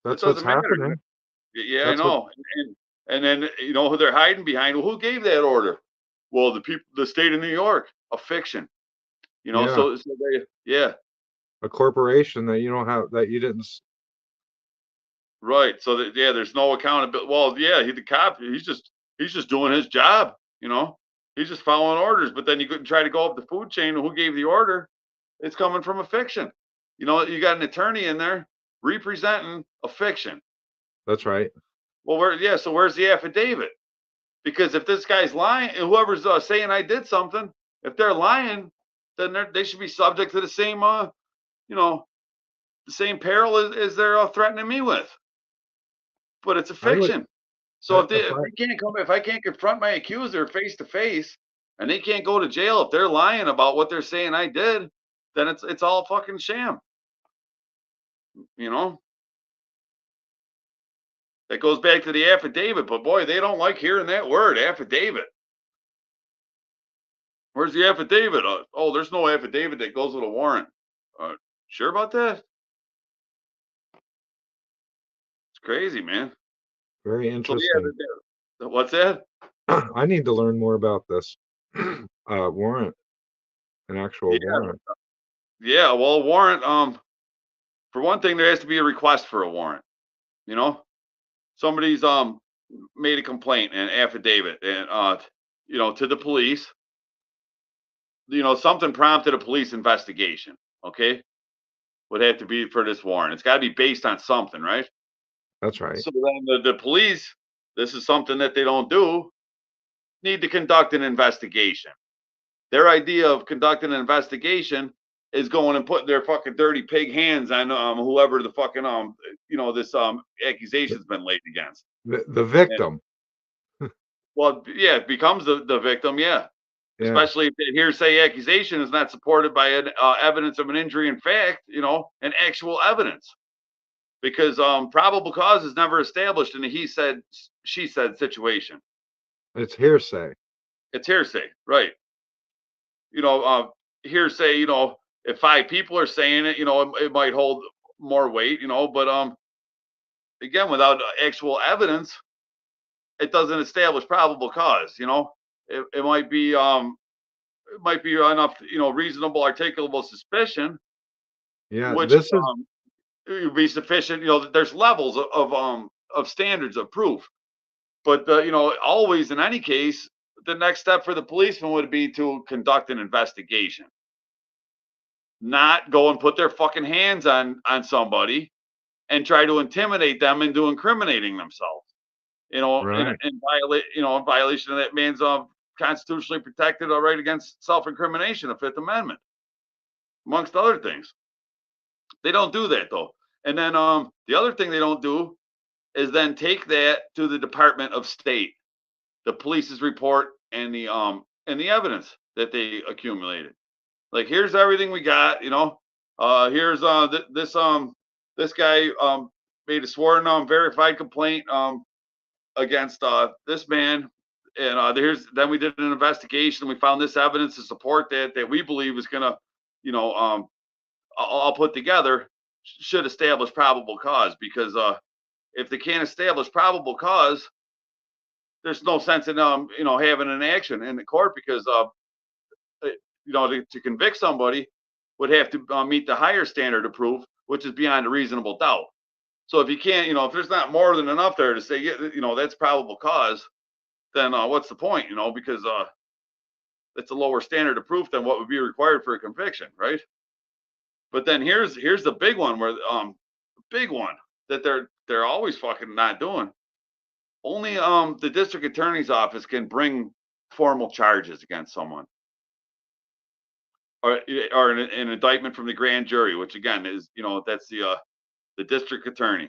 that's what's doesn't matter. happening. Yeah, I That's what. know. And then you know who they're hiding behind. Well, who gave that order? Well, the people, the state of New York, a fiction. You know, Yeah, so they, yeah, a corporation that you don't have that you didn't. right. So that yeah, there's no accountability. Well, yeah, the cop, he's just doing his job. You know, he's just following orders. But then you could try to go up the food chain. Who gave the order? It's coming from a fiction. You know, you got an attorney in there representing a fiction. That's right. Well, so where's the affidavit? Because if this guy's lying, and whoever's saying I did something, if they're lying, then they should be subject to the same, you know, the same peril as they're threatening me with. But it's a I would. fiction. So if If if I can't confront my accuser face to face, and they can't go to jail if they're lying about what they're saying I did, then it's all fucking sham. You know, that goes back to the affidavit. But boy, they don't like hearing that word, affidavit. Where's the affidavit? Oh, there's no affidavit that goes with a warrant. Sure about that? It's crazy, man. very So interesting. yeah, what's that? I need to learn more about this warrant, an actual Yeah, warrant. yeah. Well, a warrant. For one thing, there has to be a request for a warrant. You know, somebody's made a complaint and affidavit, and you know, to the police. You know, something prompted a police investigation. Okay, would have to be for this warrant. It's got to be based on something, right? That's right. So then the police, this is something that they don't do, need to conduct an investigation. Their idea of conducting an investigation is going and putting their fucking dirty pig hands on whoever the fucking you know, this accusation's been laid against. The And, victim. well, yeah, it becomes the victim, yeah. Yeah, Especially if the hearsay accusation is not supported by an, evidence of an injury in fact, you know, and actual evidence. Because probable cause is never established in a he said, she said situation. it's hearsay. It's hearsay, right? You know, hearsay. You know, if 5 people are saying it, you know, it might hold more weight. You know, but again, without actual evidence, it doesn't establish probable cause. You know, it might be enough. You know, reasonable, articulable suspicion, Yeah, which this is would be sufficient. You know, there's levels of standards of proof. But you know, always in any case, the next step for the policeman would be to conduct an investigation, not go and put their fucking hands on somebody and try to intimidate them into incriminating themselves. You know, right. in violation of that man's constitutionally protected right against self-incrimination, the Fifth Amendment, amongst other things. They don't do that though. And then the other thing they don't do is then take that to the Department of State, the police's report and the evidence that they accumulated. Like, here's everything we got, you know. Here's this guy made a sworn verified complaint against this man, and then we did an investigation. We found this evidence to support that we believe is gonna, you know, all put together should establish probable cause, because if they can't establish probable cause, there's no sense in you know, having an action in the court, because you know, to convict somebody would have to meet the higher standard of proof, which is beyond a reasonable doubt. So if you can't, you know, if there's not more than enough there to say, you know, that's probable cause, then what's the point? You know, because it's a lower standard of proof than what would be required for a conviction, right? But then here's the big one, where big one that they're always fucking not doing. Only the district attorney's office can bring formal charges against someone, or an indictment from the grand jury, which again is, you know, that's the district attorney.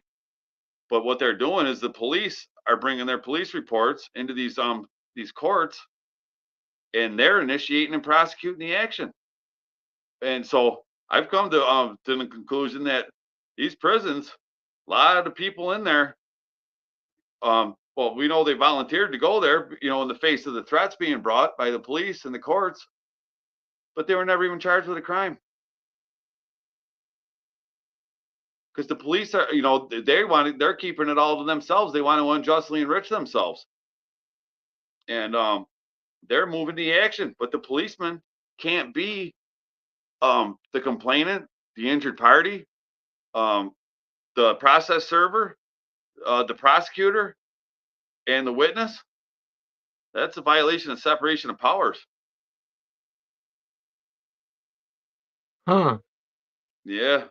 But what they're doing is the police are bringing their police reports into these courts, and they're initiating and prosecuting the action. And so I've come to the conclusion that these prisons, a lot of the people in there, well, we know they volunteered to go there, you know, in the face of the threats being brought by the police and the courts. but they were never even charged with a crime. Because the police are, they're keeping it all to themselves. They want to unjustly enrich themselves. And they're moving the action, but the policeman can't be the complainant, the injured party, the process server, the prosecutor, and the witness. That's a violation of separation of powers. Huh. Yeah.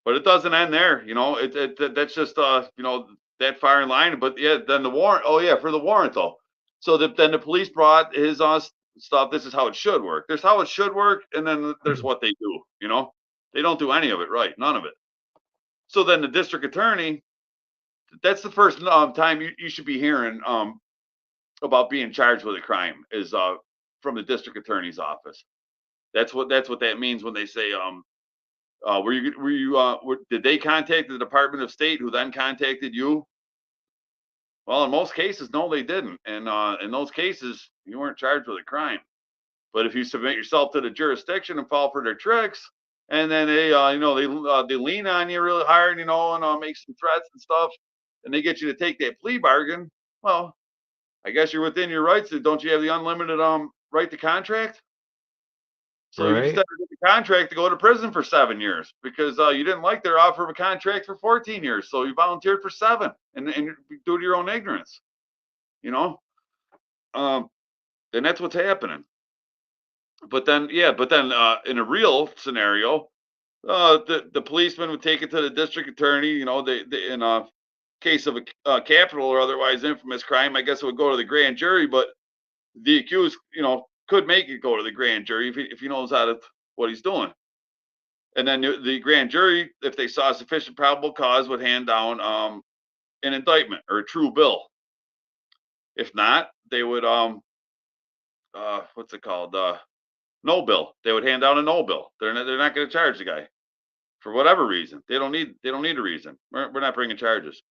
But it doesn't end there, that's just that far in line. But yeah, then the warrant. Oh yeah, for the warrant though. So then the police brought his stuff. This is how it should work. There's how it should work, and then there's what they do. They don't do any of it right, none of it. So then the district attorney. That's the first time you should be hearing about being charged with a crime is from the district attorney's office. That's what that means when they say did they contact the Department of State, who then contacted you? Well, in most cases, no, they didn't. And in those cases, you weren't charged with a crime. But if you submit yourself to the jurisdiction and fall for their tricks, and then they lean on you really hard, and make some threats and stuff, and they get you to take that plea bargain, well, I guess you're within your rights. Don't you have the unlimited right to contract? So you Right. started the contract to go to prison for 7 years because you didn't like their offer of a contract for 14 years. So you volunteered for 7 and due to your own ignorance, and that's what's happening. But then in a real scenario, the policeman would take it to the district attorney. They in a case of a capital or otherwise infamous crime, I guess it would go to the grand jury. But the accused, could make it go to the grand jury if he knows what he's doing. And then the grand jury, if they saw sufficient probable cause, would hand down an indictment or a true bill. If not, they would what's it called? No bill. They would hand down a no bill. They're not going to charge the guy for whatever reason. They don't need a reason. We're not bringing charges.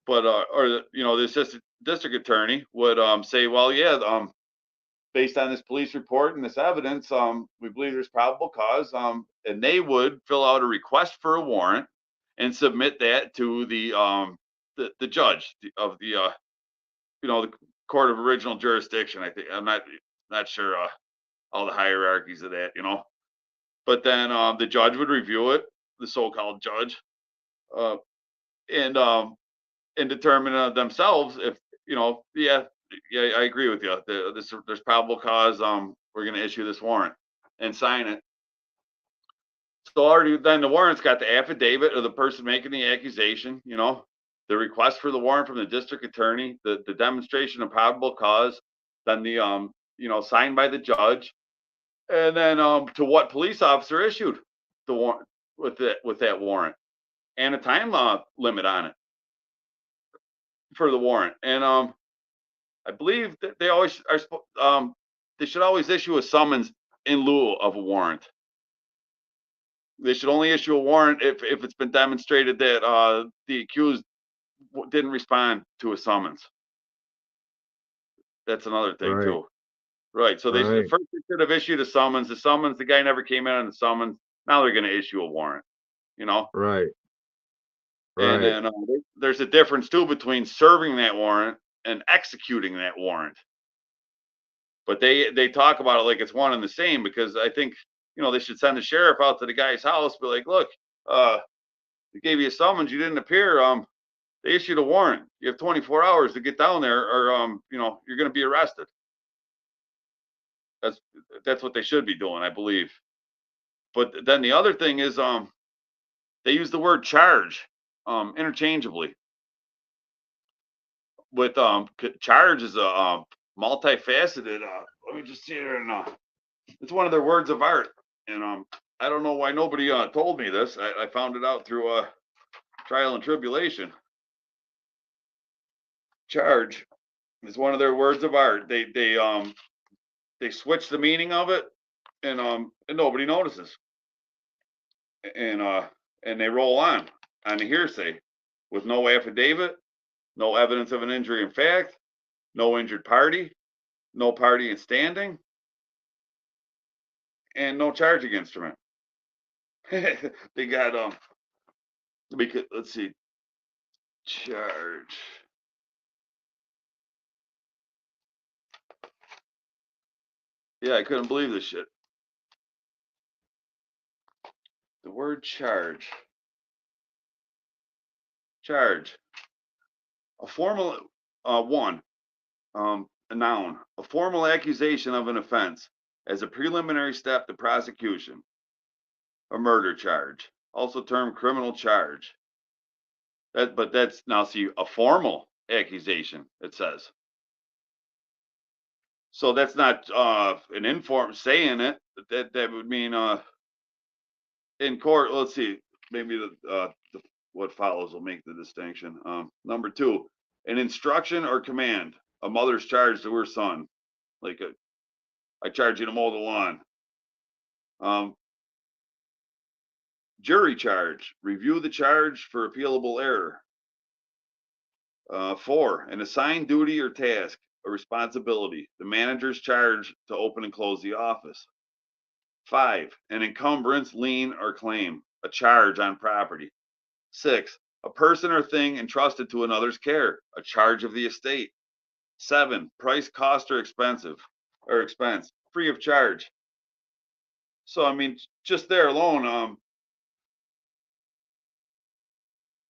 But the assistant district attorney would say, well, yeah, based on this police report and this evidence, we believe there's probable cause. And they would fill out a request for a warrant and submit that to the judge of the the court of original jurisdiction. I think I'm not sure all the hierarchies of that, But then the judge would review it, the so-called judge, and determine themselves if yeah, I agree with you. There's probable cause. We're going to issue this warrant and sign it. So already then the warrant's got the affidavit of the person making the accusation, the request for the warrant from the district attorney, the demonstration of probable cause, then the signed by the judge, and then to what police officer issued the warrant with that warrant, and a time limit on it for the warrant. And I believe that they always are. They should always issue a summons in lieu of a warrant. They should only issue a warrant if it's been demonstrated that the accused didn't respond to a summons. That's another thing Right. too. Right. So Right. first they should have issued a summons. The summons, the guy never came in on the summons. Now they're going to issue a warrant. Right. And Right. then there's a difference too between serving that warrant and executing that warrant. But they talk about it like it's one and the same, because I think they should send the sheriff out to the guy's house, be like, look, they gave you a summons, you didn't appear. They issued a warrant. You have 24 hours to get down there, or you're going to be arrested. That's what they should be doing, I believe. But then the other thing is they use the word charge interchangeably. With charge is a multifaceted. Let me just see here, and it's one of their words of art. And I don't know why nobody told me this. I found it out through trial and tribulation. Charge is one of their words of art. They switch the meaning of it, and nobody notices. And they roll on the hearsay with no affidavit, no evidence of an injury in fact, no injured party, no party in standing. and no charging instrument. They got let's see, charge. Yeah, I couldn't believe this shit. The word charge. Charge. A formal one. A noun. A formal accusation of an offense as a preliminary step to prosecution. A murder charge, also termed criminal charge. But that's now see a formal accusation. It says. So that's not an informed saying it. That would mean in court. Let's see. Maybe the what follows will make the distinction. Number two, an instruction or command. A mother's charge to her son, like I charge you to mow the lawn. Jury charge. Review the charge for appealable error. 4, an assigned duty or task, a responsibility. The manager's charge to open and close the office. 5, an encumbrance, lien, or claim, a charge on property. 6, a person or thing entrusted to another's care, a charge of the estate. 7, price, cost, or expense, free of charge. So I mean, just there alone,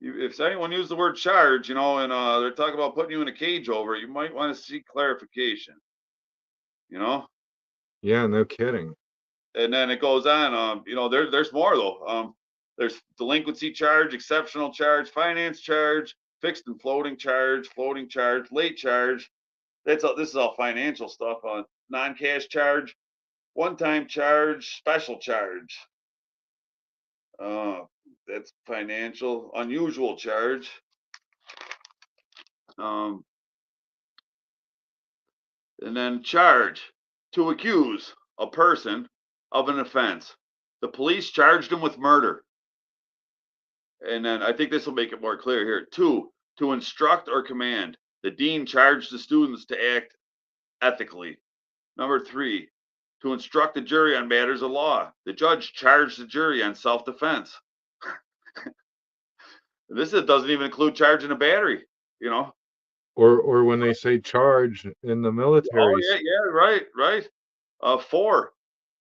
if anyone used the word charge, and they're talking about putting you in a cage over it, you might want to seek clarification. Yeah, no kidding. And then it goes on. There's more though. There's delinquency charge, exceptional charge, finance charge, fixed and floating charge, late charge. This is all financial stuff. Non-cash charge, one-time charge, special charge. That's financial. Unusual charge. And then charge, to accuse a person of an offense. The police charged him with murder. And then I think this will make it more clear here. 2, to instruct or command. The dean charged the students to act ethically. Number 3, to instruct the jury on matters of law. The judge charged the jury on self-defense. This doesn't even include charging a battery, Or when they say charge in the military. Oh yeah, right. 4,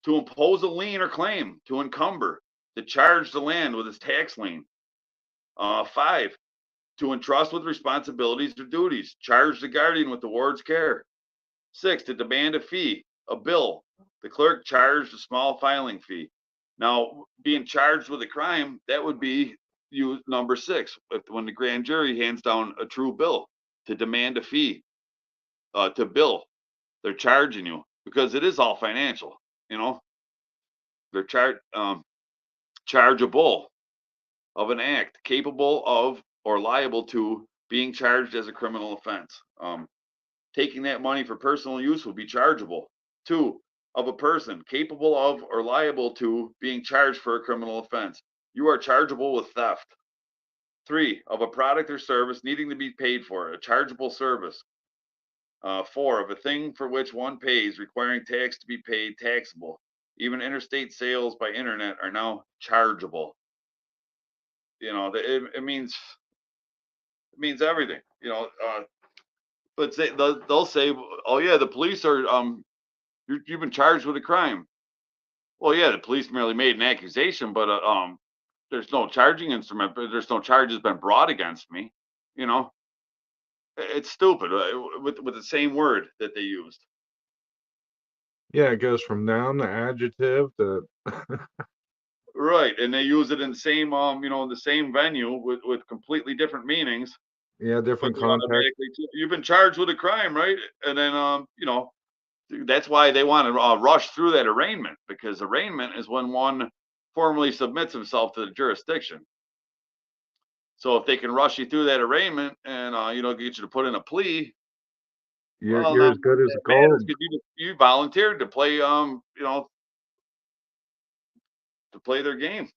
to impose a lien or claim, to encumber, to charge the land with its tax lien. 5, to entrust with responsibilities or duties, charge the guardian with the ward's care. 6, to demand a fee, a bill. The clerk charged a small filing fee. Now, being charged with a crime, that would be number 6, when the grand jury hands down a true bill, to demand a fee, to bill. They're charging you because it is all financial, They're chargeable of an act capable of or liable to being charged as a criminal offense. Taking that money for personal use would be chargeable. 2, of a person capable of or liable to being charged for a criminal offense. You are chargeable with theft. 3, of a product or service needing to be paid for, a chargeable service. 4, of a thing for which one pays, requiring tax to be paid, taxable. Even interstate sales by internet are now chargeable. It means everything. But they'll say, "Oh yeah, the police are you've been charged with a crime." Well, yeah, the police merely made an accusation, but there's no charging instrument. But there's no charges been brought against me. It's stupid with the same word that they used. Yeah, it goes from noun to adjective to Right, and they use it in the same in the same venue with completely different meanings. yeah, different But context. you've been charged with a crime, right? And then that's why they want to rush through that arraignment, because arraignment is when one formally submits himself to the jurisdiction. So if they can rush you through that arraignment and get you to put in a plea, You're as good as gold. You volunteered to play to play their game.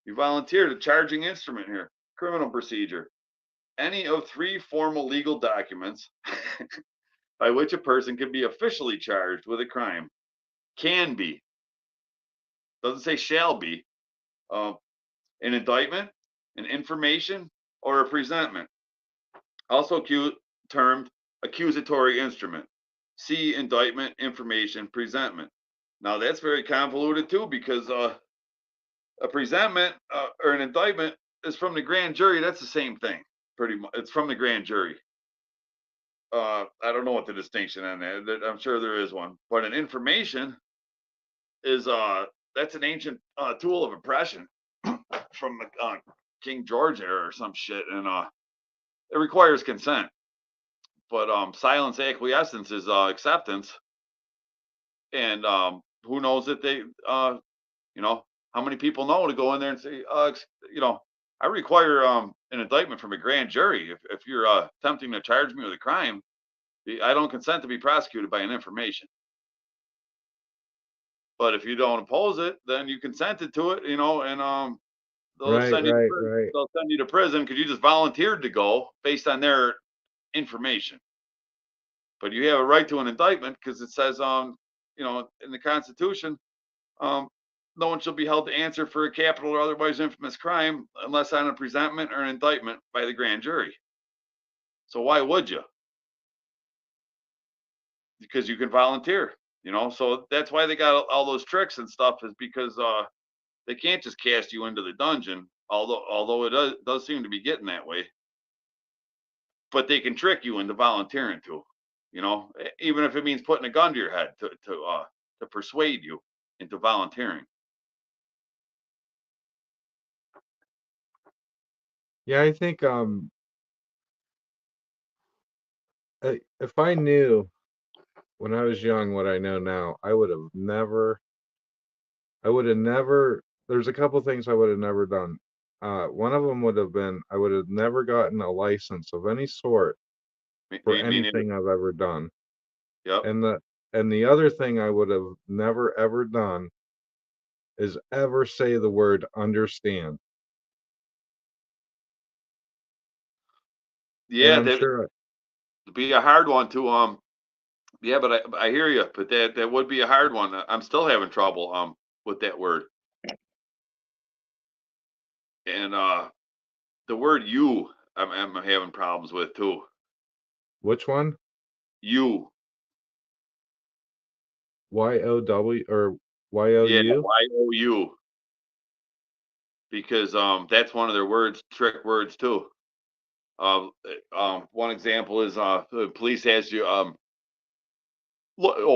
You volunteered a charging instrument here. Criminal procedure. Any of 3 formal legal documents by which a person can be officially charged with a crime. Can be. Doesn't say shall be. An indictment, an information, or a presentment. Also termed accusatory instrument. See indictment, information, presentment. Now that's very convoluted too, because a presentment or an indictment is from the grand jury. That's the same thing, pretty much. It's from the grand jury. I don't know what the distinction on that. I'm sure there is one, but an information is that's an ancient tool of oppression from the King George era or some shit, and it requires consent. But silence acquiescence is acceptance, and who knows that they you know, how many people know to go in there and say, you know, I require an indictment from a grand jury. If you're attempting to charge me with a crime, I don't consent to be prosecuted by an information. But if you don't oppose it, then you consented to it, you know, and they'll Right, send you to right, prison. right. They'll send you to prison because you just volunteered to go based on their information. But you have a right to an indictment because it says, you know, in the Constitution, no one shall be held to answer for a capital or otherwise infamous crime unless on a presentment or an indictment by the grand jury. So why would you? Because you can volunteer, you know. So that's why they got all those tricks and stuff, is because they can't just cast you into the dungeon, although it does seem to be getting that way. But they can trick you into volunteering to, you know, even if it means putting a gun to your head to persuade you into volunteering. Yeah, I think if I knew when I was young what I know now, I would have never. There's a couple things I would have never done. One of them would have been I would have never gotten a license of any sort for Me neither. anything I've ever done. Yep. And the other thing I would have never ever done is ever say the word understand. Yeah, And I'm sure it'd be a hard one to yeah, but I hear you, but that would be a hard one. I'm still having trouble with that word. And the word you, I'm having problems with too. which one? You. Y-O-W or Yeah, Y-O-U? Y-O-U. Because that's one of their words, trick words too. One example is the police ask you, oh,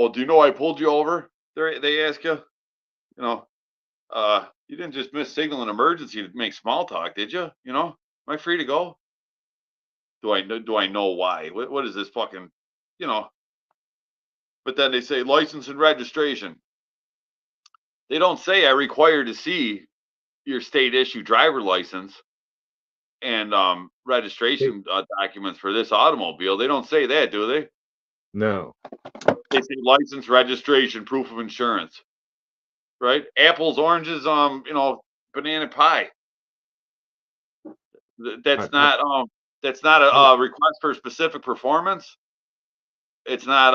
do you know I pulled you over? They ask you, you know, you didn't just miss signal an emergency to make small talk, did you? You know, am I free to go? Do I know why? What is this fucking, you know? But then they say license and registration. They don't say I require to see your state issue driver license and registration documents for this automobile. They don't say that, do they? No. They say license, registration, proof of insurance. Right? Apples, oranges, you know, banana pie. That's not a request for specific performance. It's not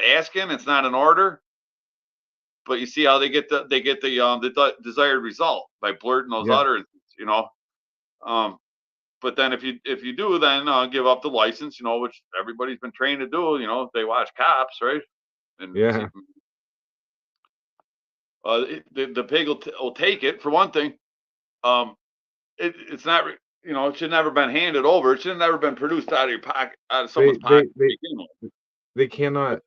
asking, it's not an order. But you see how they get the desired result by blurting those utterances, you know. But then if you do then give up the license, you know, which everybody's been trained to do, you know, they watch Cops, right? And yeah. The pig will take it for one thing. It's not, you know, it should never been handed over. It should have never been produced out of your pocket, out of someone's pocket. They cannot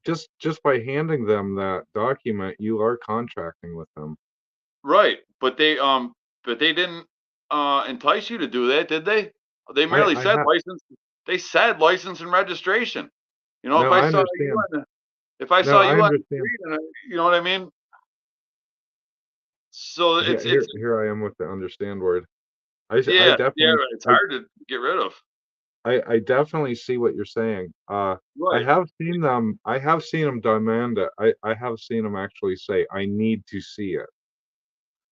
just by handing them that document, you are contracting with them. Right, but they didn't entice you to do that, did they? They merely said license. They said license and registration. You know, no, if I saw you on the street, and you know what I mean. So it's here I am with the understand word. I definitely it's hard to get rid of. I definitely see what you're saying. Right. I have seen them demand it. I have seen them actually say, I need to see it.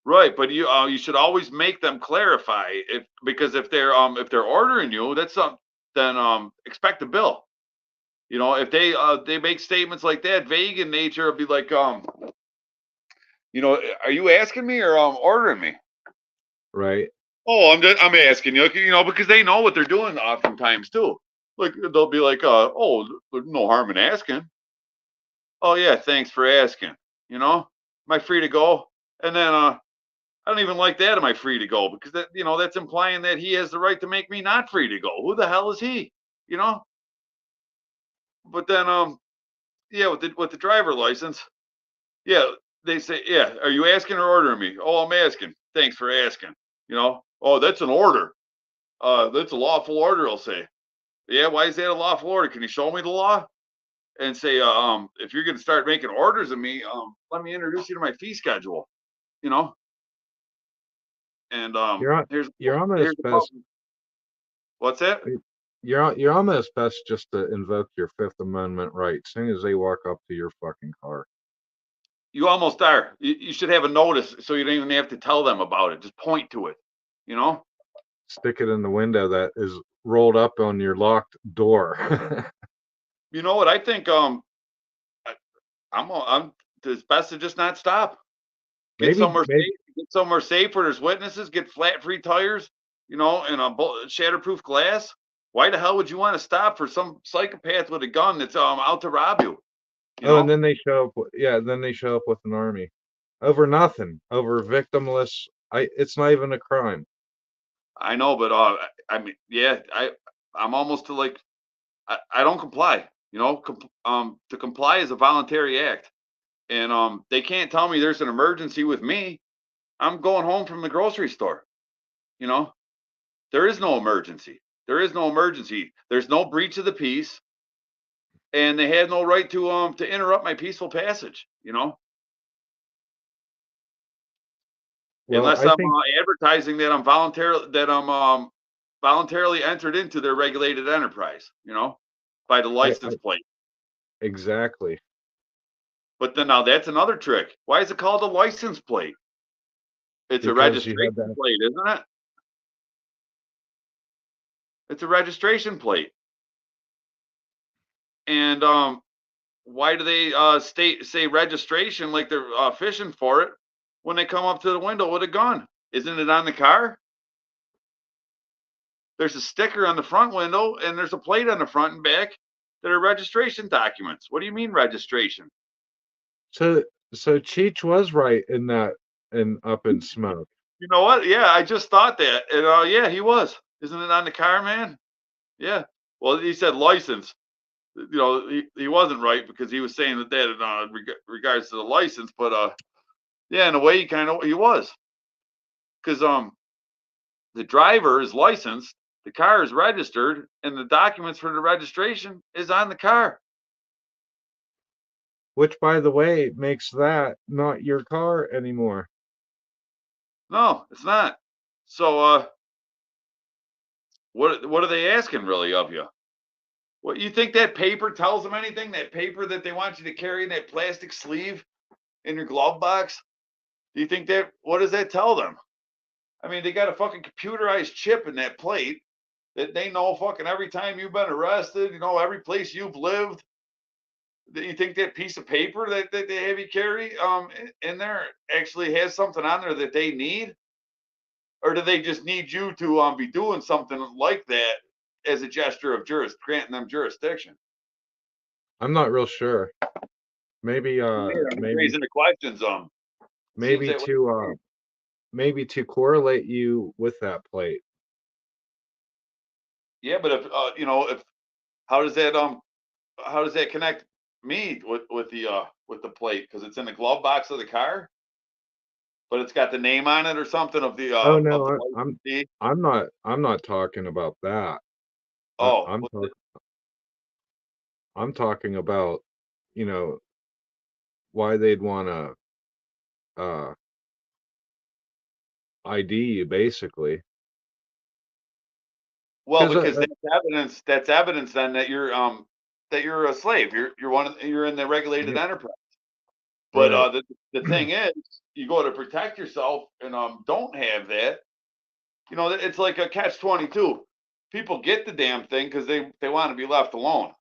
Right, but you should always make them clarify because if they're ordering you, that's then expect a bill. You know, if they make statements like that, vague in nature, it'd be like you You know, are you asking me or ordering me? Right. Oh, I'm asking you, you know, because they know what they're doing oftentimes too. Like they'll be like, oh, there's no harm in asking. Oh yeah, thanks for asking. You know, am I free to go? And then I don't even like that. Am I free to go? Because that, you know, that's implying that he has the right to make me not free to go. Who the hell is he? You know. But then yeah, with the driver license, yeah, they say, yeah, are you asking or ordering me? Oh, I'm asking. Thanks for asking. You know. Oh, that's an order. That's a lawful order. I'll say. Yeah, why is that a lawful order? Can you show me the law? And say, if you're going to start making orders of me, let me introduce you to my fee schedule. You know. And here's you're here's almost the best. problem. What's that? You're almost best just to invoke your Fifth Amendment right as soon as they walk up to your fucking car. You almost are. You should have a notice so you don't even have to tell them about it. Just point to it. You know. Stick it in the window that is rolled up on your locked door. You know what? I think I'm it's best to just not stop. Get somewhere safe. Get somewhere safe where there's witnesses. Get flat free tires. You know, and a shatterproof glass. Why the hell would you want to stop for some psychopath with a gun that's out to rob you? You know? And then they show up. Then they show up with an army over nothing, over victimless. It's not even a crime. I know, but I mean, yeah, I'm almost to like I don't comply. You know, to comply is a voluntary act, and they can't tell me there's an emergency with me. I'm going home from the grocery store. You know, there is no emergency. There is no emergency. There's no breach of the peace, and they had no right to interrupt my peaceful passage. You know, Well, unless I I'm think advertising that I'm voluntarily entered into their regulated enterprise. You know, by the license plate. Exactly. But then now that's another trick. Why is it called a license plate? It's a Because you had registration that. plate, isn't it? It's a registration plate. And why do they say registration like they're fishing for it when they come up to the window with a gun? Isn't it on the car? There's a sticker on the front window and there's a plate on the front and back that are registration documents. What do you mean registration? So Cheech was right in that and Up in Smoke. You know what? Yeah, I just thought that. And yeah, he was. Isn't it on the car, man? Yeah. Well, he said license. You know, he wasn't right because he was saying that in regards to the license, but yeah, in a way he was. Because the driver is licensed, the car is registered, and the documents for the registration is on the car. Which, by the way, makes that not your car anymore. No, it's not. So what are they asking really of you? What, you think that paper tells them anything? That paper that they want you to carry in that plastic sleeve in your glove box? Do you think what does that tell them? I mean, they got a fucking computerized chip in that plate that they know fucking every time you've been arrested, you know, every place you've lived. Do you think that piece of paper that they have you carry in there actually has something on there that they need? Or do they just need you to be doing something like that as a gesture of granting them jurisdiction? I'm not real sure. Maybe Raising the questions maybe to correlate you with that plate. Yeah, but if you know, if how does that connect me with the plate? Because it's in the glove box of the car, but it's got the name on it or something of the Oh no, of the I'm not talking about that. Oh, I'm talking about, you know, why they'd want to ID you basically. well, because that's evidence then that you're a slave. You're in the regulated enterprise. But Right. the thing is, you go to protect yourself and don't have that. You know, it's like a catch-22. People get the damn thing because they want to be left alone.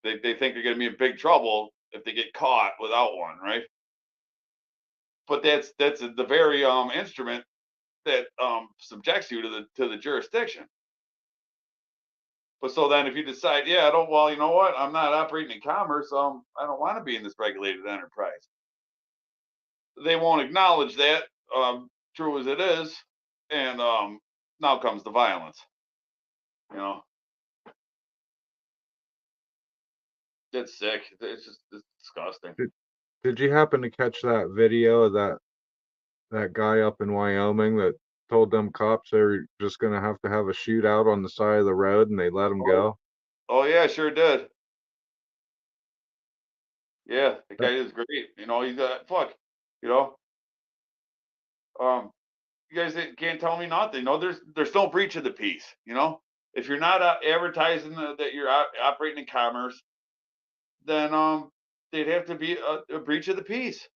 They think they're going to be in big trouble if they get caught without one, right? but that's the very instrument that subjects you to the jurisdiction. But so then if you decide, yeah, I don't, well, you know what, I'm not operating in commerce, I don't want to be in this regulated enterprise. They won't acknowledge that, true as it is, and now comes the violence. You know, it's sick. It's disgusting. Did you happen to catch that video of that guy up in Wyoming that told them cops they were just gonna have to have a shootout on the side of the road and they let him go? Oh yeah, sure did. Yeah, the guy is great. You know, he's fuck. You know, um, you guys can't tell me nothing. You know, there's no breach of the peace. You know, if you're not advertising that you're operating in commerce, then they'd have to be a breach of the peace.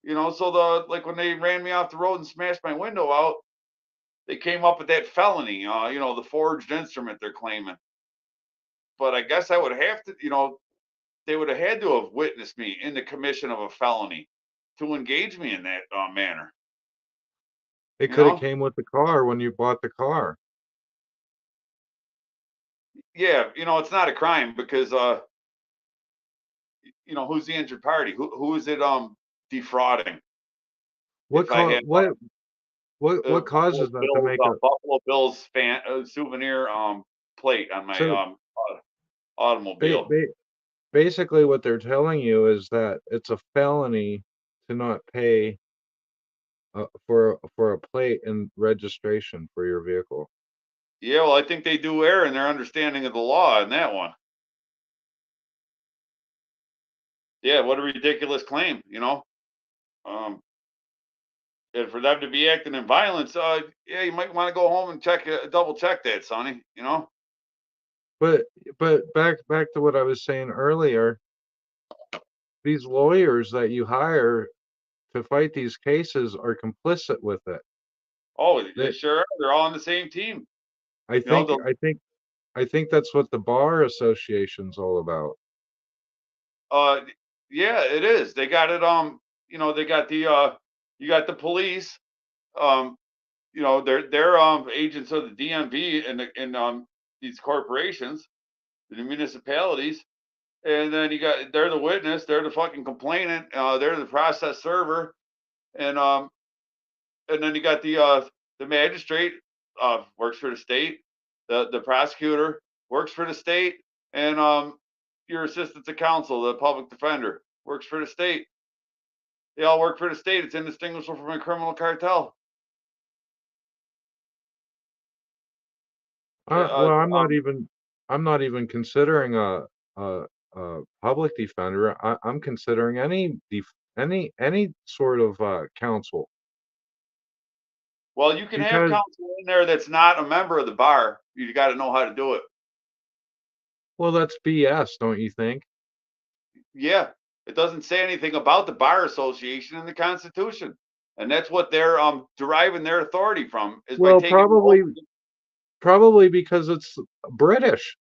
You know, so like when they ran me off the road and smashed my window out, they came up with that felony. You know, the forged instrument they're claiming. But I guess I would have to, you know, they would have had to have witnessed me in the commission of a felony to engage me in that manner. It You could have know? came with the car when you bought the car. Yeah, you know, it's not a crime because you know, who's the injured party? Who is it defrauding? What If I ca had what causes them to make a Buffalo Bills fan souvenir plate on my so ba automobile. ba basically what they're telling you is that it's a felony to not pay for a plate and registration for your vehicle. Yeah, well, I think they do err in their understanding of the law in that one. Yeah, what a ridiculous claim, you know. Um, and for them to be acting in violence, yeah, you might want to go home and double check that, Sonny. You know. But back to what I was saying earlier, these lawyers that you hire to fight these cases are complicit with it. Oh, they They, sure are. They're all on the same team. I You know, think I think I think that's what the bar association's all about. uh, yeah, it is. They got it. You know, they got the you got the police. Um, you know, they're agents of the DMV and these corporations, the municipalities, and then you got they're the witness, they're the fucking complainant, they're the process server, and and then you got the magistrate works for the state, the prosecutor works for the state, and your assistant to counsel, the public defender, works for the state. They all work for the state. It's indistinguishable from a criminal cartel. Yeah, Well, I'm not even considering a public defender. I'm considering any sort of counsel well, you can have because counsel in there that's not a member of the bar. You got to know how to do it. well, that's BS, don't you think? Yeah, it doesn't say anything about the bar association in the Constitution, and that's what they're deriving their authority from is by Well, taking probably because it's British.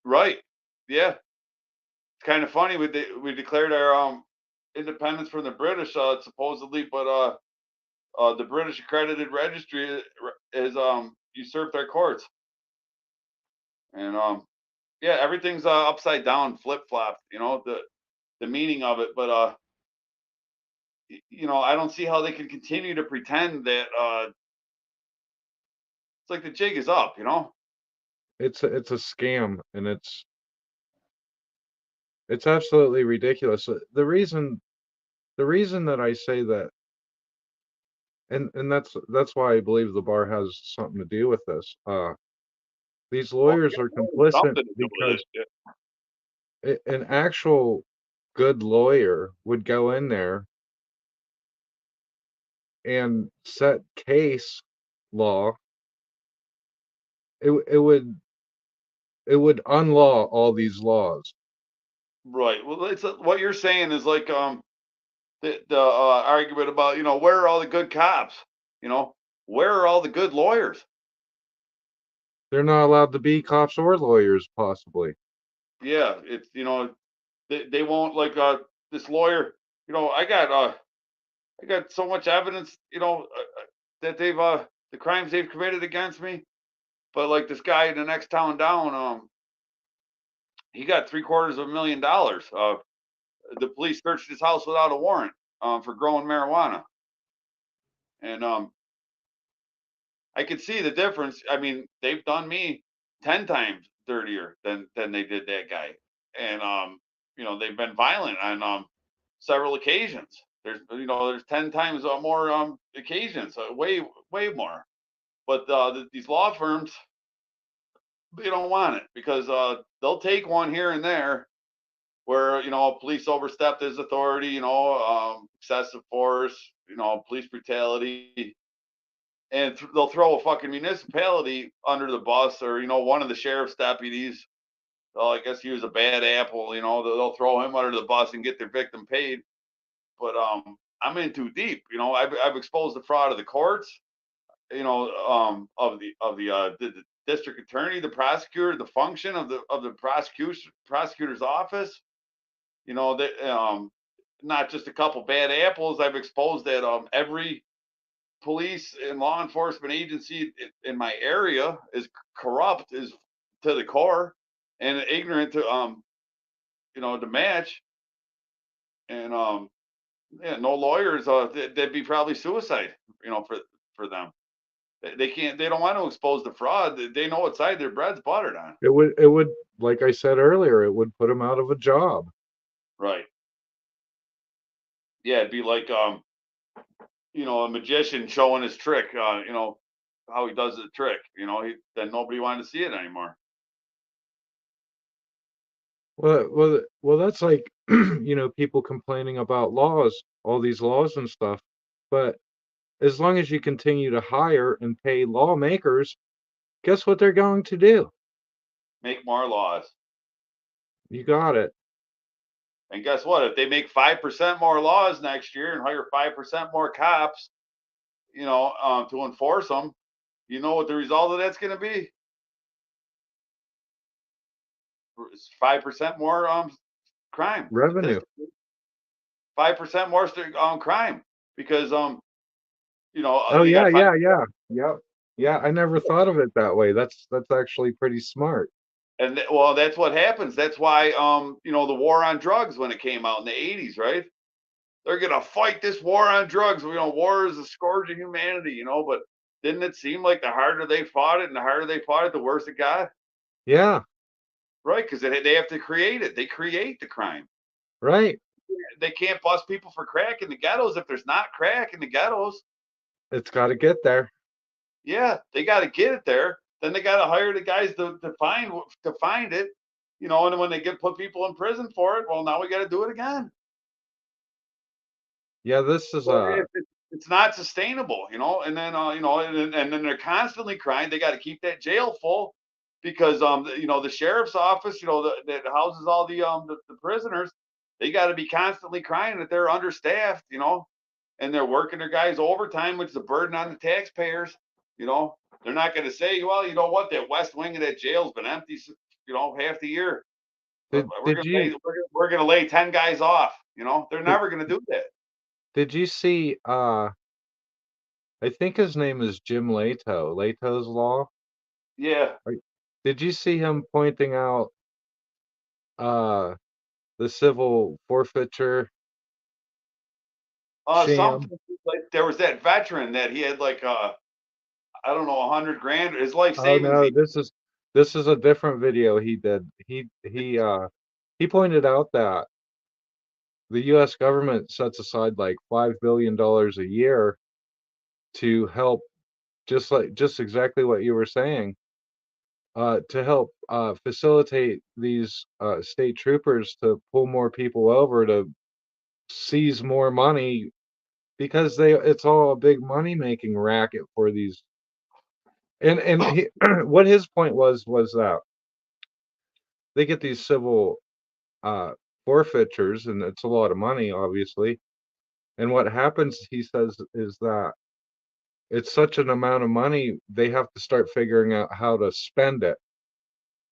right. Yeah, it's kind of funny. We declared our independence from the British supposedly, but the British accredited registry is usurped our courts, and yeah, everything's upside down, flip flop. You know the meaning of it, but you know, I don't see how they can continue to pretend that it's like the jig is up, you know? It's a scam, and it's absolutely ridiculous. The reason that I say that, and that's why I believe the bar has something to do with this. These Well, lawyers yeah, are there's complicit something to do with because it. an actual good lawyer would go in there and set case law. It would unlaw all these laws. Right. Well, it's what you're saying is like the argument about, you know, where are all the good cops? You know, where are all the good lawyers? They're not allowed to be cops or lawyers, possibly. Yeah, it's you know, they won't like this lawyer, you know, I got I got so much evidence, that they've the crimes they've committed against me. But like this guy in the next town down, he got $750,000. The police searched his house without a warrant for growing marijuana, and I could see the difference. I mean, they've done me 10 times dirtier than they did that guy, and they've been violent on several occasions. There's 10 times more occasions, way more. But these law firms, they don't want it because they'll take one here and there where police overstepped his authority, excessive force, police brutality, and they'll throw a fucking municipality under the bus, or one of the sheriff's deputies. Oh, I guess he was a bad apple. They'll throw him under the bus and get their victim paid. But I'm in too deep. I've exposed the fraud of the courts. Of the district attorney, the prosecutor, the function of the prosecutor's office. That not just a couple bad apples. I've exposed that every police and law enforcement agency in my area is corrupt, is to the core, and ignorant to to match. And yeah, no lawyers. That'd be probably suicide. For them. They don't want to expose the fraud. They know what side their bread's buttered on. It would, like I said earlier, it would put them out of a job. Right. Yeah, it'd be like a magician showing his trick. How he does the trick. Then nobody wanted to see it anymore. Well, that's like people complaining about laws, all these laws and stuff. But as long as you continue to hire and pay lawmakers, guess what they're going to do? Make more laws. You got it. And guess what? If they make 5% more laws next year and hire 5% more cops, to enforce them, you know what the result of that's going to be? It's 5% more crime. Revenue. 5% more crime because Oh you yeah, got yeah. I never thought of it that way. That's actually pretty smart. And well, that's what happens. That's why the war on drugs when it came out in the 80s, right? They're gonna fight this war on drugs. War is a scourge of humanity, but didn't it seem like the harder they fought it, the worse it got? Yeah. Right, because they have to create it. They create the crime. Right. They can't bust people for crack in the ghettos if there's not crack in the ghettos. It's got to get there. Yeah, they got to get it there. Then they got to hire the guys to find it. And when they put people in prison for it, well, now we got to do it again. Yeah, this is it's not sustainable, and then and then they're constantly crying. They got to keep that jail full because the sheriff's office, that houses all the prisoners, they got to be constantly crying that they're understaffed, and they're working their guys overtime, which is a burden on the taxpayers. They're not going to say, well, you know what, that west wing of that jail's been empty, half the year. We're going to lay 10 guys off. They're never going to do that. Did you see? I think his name is Jim Leto. Leto's Law. Yeah. Did you see him pointing out the civil forfeiture? Like there was that veteran that he had like I don't know, $100,000. His life savings. Oh no, this is a different video he did. He pointed out that the U.S. government sets aside like $5 billion a year to help, just exactly what you were saying, to help facilitate these state troopers to pull more people over, to seize more money, because it's all a big money making racket for these. And what his point was that they get these civil forfeitures, and it's a lot of money, obviously. And what happens, he says, is that it's such an amount of money, they have to start figuring out how to spend it.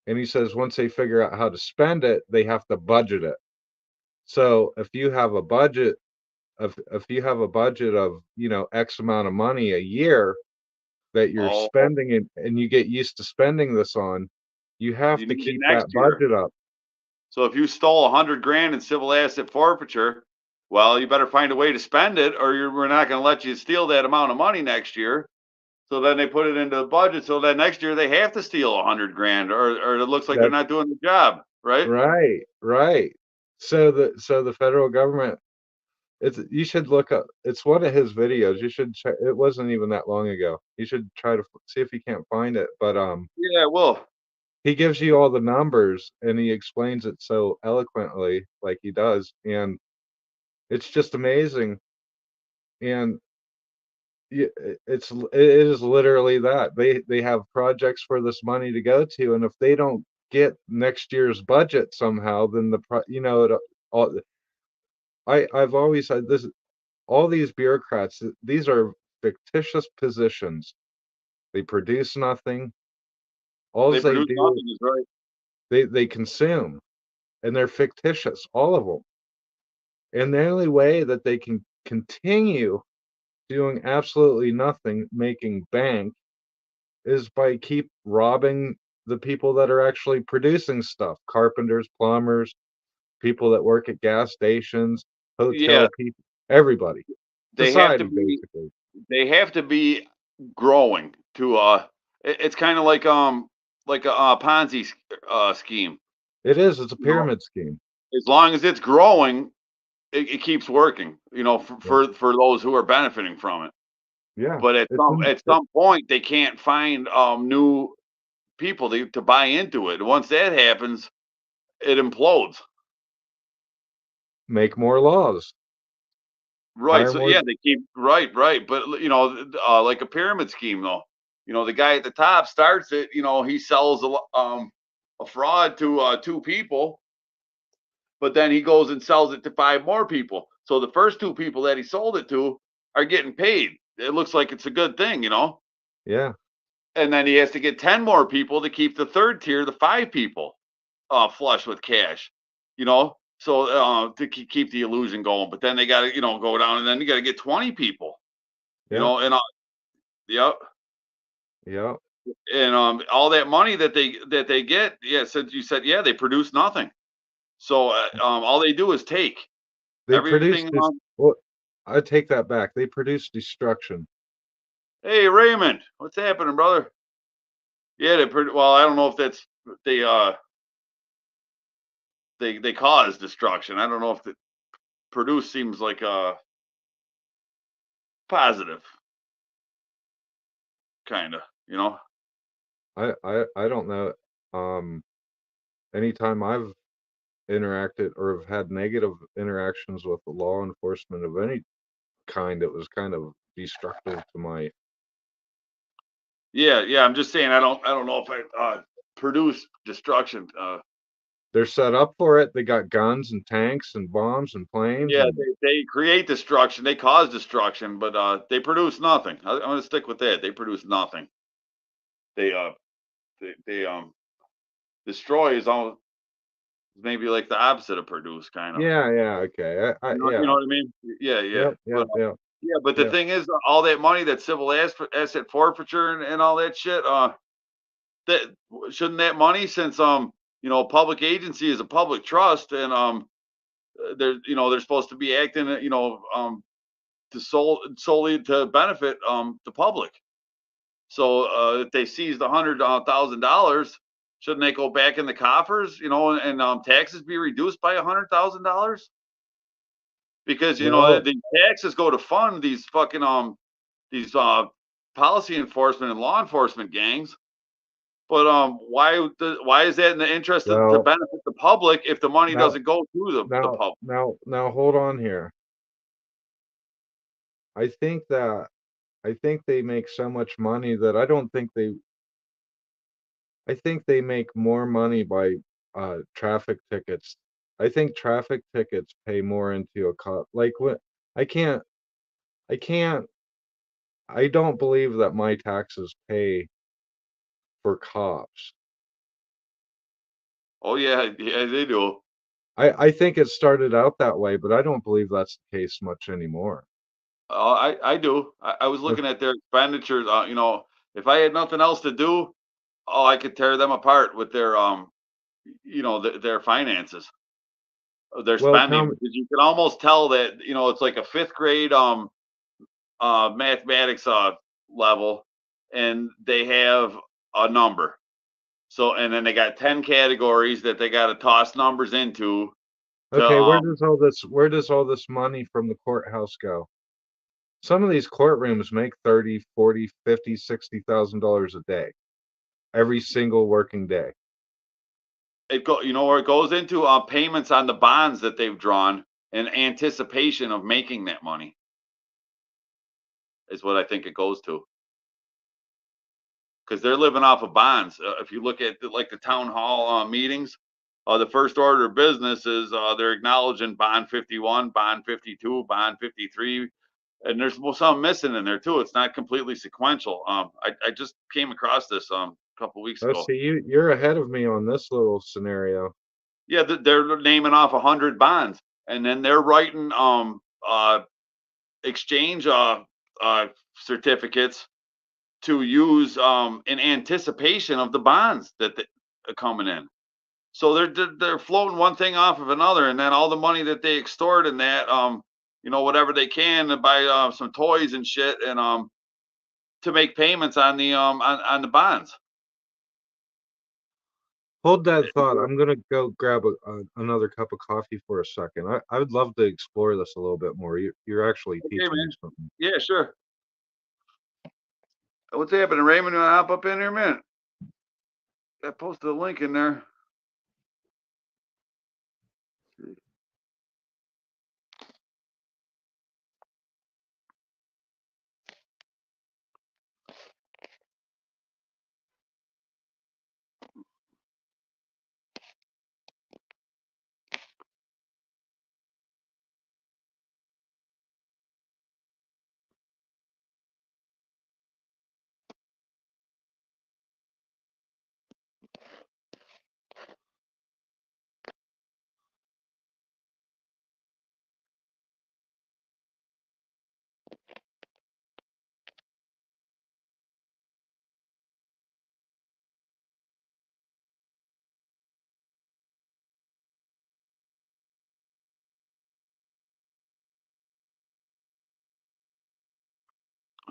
And he says once they figure out how to spend it, they have to budget it. So if you have a budget if you have a budget of, X amount of money a year that you're Oh, spending and you get used to spending this on, you have you to need it keep next that year. budget up. So if you stole 100 grand in civil asset forfeiture, well, you better find a way to spend it, or we're not going to let you steal that amount of money next year. So then they put it into the budget, so that next year they have to steal 100 grand, or it looks like they're That not doing the job, right? right. So the federal government, you should look up. It's one of his videos. You should check. It wasn't even that long ago. You should try to see if you can't find it. But Yeah, well, he gives you all the numbers and he explains it so eloquently, like he does, and it's just amazing. And it is literally that they have projects for this money to go to, and if they don't get next year's budget somehow, then all, I've always said this: all these bureaucrats, these are fictitious positions. They produce nothing. All they they produce do, nothing is right. they consume, and they're fictitious, all of them. And the only way that they can continue doing absolutely nothing, making bank, is by keep robbing the people that are actually producing stuff: carpenters, plumbers, people that work at gas stations, Yeah, hotel people, everybody, they have to society be basically. they have to be growing to it's kind of like a Ponzi scheme, It's a you know. pyramid scheme. As long as it's growing, it keeps working, Yeah, for those who are benefiting from it. yeah. But at some point they can't find new people to buy into it. Once that happens, it implodes. Make more laws, Right. hire So more. yeah, they keep right. But like a pyramid scheme though. The guy at the top starts it. He sells a fraud to two people, but then he goes and sells it to five more people. So the first two people that he sold it to are getting paid. It looks like it's a good thing. Yeah, And then he has to get 10 more people to keep the third tier, the five people, flush with cash. So to keep the illusion going. But then they got to go down, and then you got to get 20 people. yeah, And yep. yeah. And all that money that they get, yeah, since you said, yeah, they produce nothing. So all they do is take They produce everything. this. Well, I take that back. They produce destruction. Hey Raymond, what's happening, brother? Yeah, well, I don't know if that's they they cause destruction. I don't know if the produce seems like positive, kind of. I don't know. Um, Anytime I've interacted or have had negative interactions with the law enforcement of any kind, it was kind of destructive to my. Yeah. I'm just saying, I don't know if I produce destruction. They're set up for it. They got guns and tanks and bombs and planes Yeah, and they create destruction. They cause destruction, but they produce nothing. I'm going to stick with that. They produce nothing. They they destroy is all maybe like the opposite of produce, kind of. yeah, okay. You Yeah. know what I mean? Yeah. Yep, But yep, yep, yeah, but the yep. thing is, all that money, that civil asset forfeiture and all that shit, that shouldn't that money, since public agency is a public trust, and they're supposed to be acting to solely to benefit the public. So if they seized $100,000, shouldn't they go back in the coffers, and taxes be reduced by $100,000? Because Well, the taxes go to fund these fucking these policy enforcement and law enforcement gangs. But why is that in the interest to well, benefit the public if the money now, doesn't go to the public? now, hold on here. I think that I think they make so much money that I don't think they. I think they make more money by traffic tickets. I think traffic tickets pay more into a cop. Like what? I can't. I can't. I don't believe that my taxes pay for cops. Oh yeah, they do. I think it started out that way, but I don't believe that's the case much anymore. I do. I was If looking at their expenditures. If I had nothing else to do, I could tear them apart with their their finances, their well, spending, because you can almost tell that it's like a fifth grade mathematics level, and they have a number. So and then they got 10 categories that they got to toss numbers into to okay, where does all this money from the courthouse go? Some of these courtrooms make 30, 40, 50, $60,000 a day, every single working day. where it goes into payments on the bonds that they've drawn in anticipation of making that money is what I think it goes to, because they're living off of bonds. If you look at like the town hall meetings, the first order of business is they're acknowledging bond 51, bond 52, bond 53, and there's some missing in there too. It's not completely sequential. I just came across this a couple weeks Oh, ago. see, you're ahead of me on this little scenario. Yeah, they're naming off 100 bonds, and then they're writing exchange certificates to use in anticipation of the bonds that are coming in. So they're floating one thing off of another, and then all the money that they extort in that whatever they can to buy some toys and shit, and to make payments on the on the bonds. Hold that thought. I'm gonna go grab another cup of coffee for a second. I would love to explore this a little bit more. You're actually Okay, teaching me man. something. Yeah, sure. What's happening, Raymond? You want to hop up in here, man? I posted a link in there.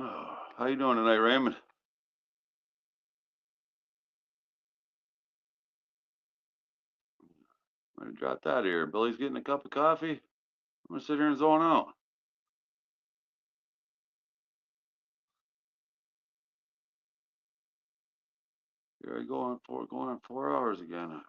Oh, how you doing tonight, Raymond? I dropped out of here. Billy's getting a cup of coffee. I'm gonna sit here and zone out. Here I go on going on 4 hours again.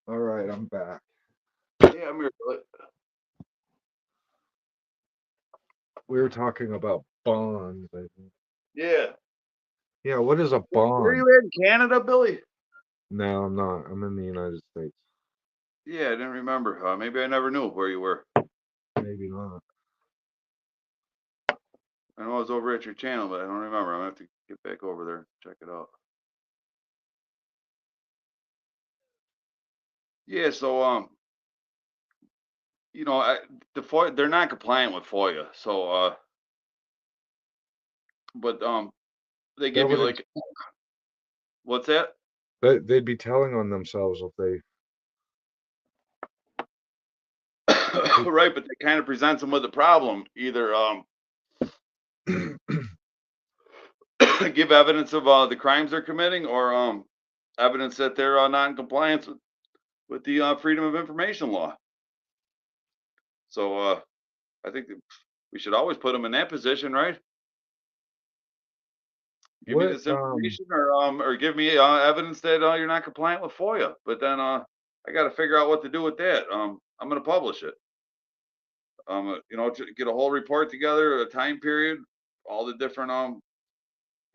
All right, I'm back. Yeah, I'm here. We were talking about bonds, I think. Yeah. Yeah, what is a Where bond? you in Canada, Billy? No, I'm not. I'm in the United States. Yeah, I didn't remember. Maybe I never knew where you were. Maybe not. I know I was over at your channel, but I don't remember. I'm gonna have to get back over there and check it out. Yeah, so you know, the FOIA, they're not compliant with FOIA. So but they give you like, what's that? They'd be telling on themselves if they. Right, but they kind of presents them with a problem. Either give evidence of the crimes they're committing, or evidence that they're not in compliance with the Freedom of Information law. So I think that we should always put them in that position, right? Give me What, this information, or give me evidence that you're not compliant with FOIA. But then I got to figure out what to do with that. I'm going to publish it. You know, to get a whole report together, a time period, all the different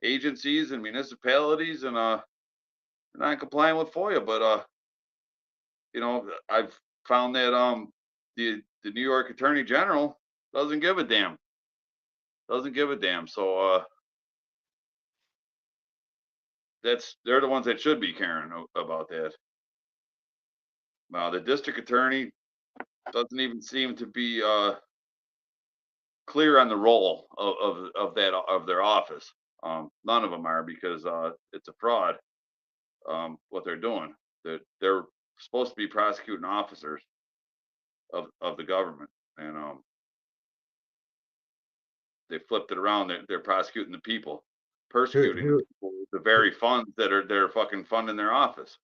agencies and municipalities, and not compliant with FOIA. But you know, I've found that the New York Attorney General doesn't give a damn. Doesn't give a damn. So they're the ones that should be caring about that. Now the district attorney doesn't even seem to be clear on the role of that of their office. None of them are, because it's a fraud. What they're doing, that they're supposed to be prosecuting officers of the government, and they flipped it around. They're prosecuting the people, persecuting the people with the very funds that they're fucking funding their office.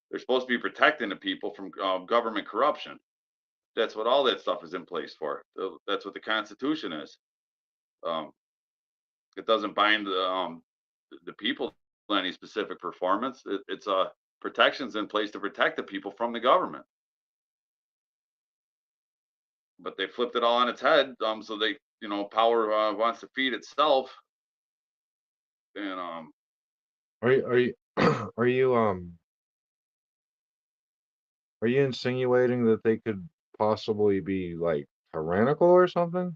They're supposed to be protecting the people from government corruption. That's what all that stuff is in place for. That's what the Constitution is. It doesn't bind the people to any specific performance. It's protections in place to protect the people from the government. But they flipped it all on its head. So they, you know, power wants to feed itself. And are you are you are you insinuating that they could possibly be like tyrannical or something?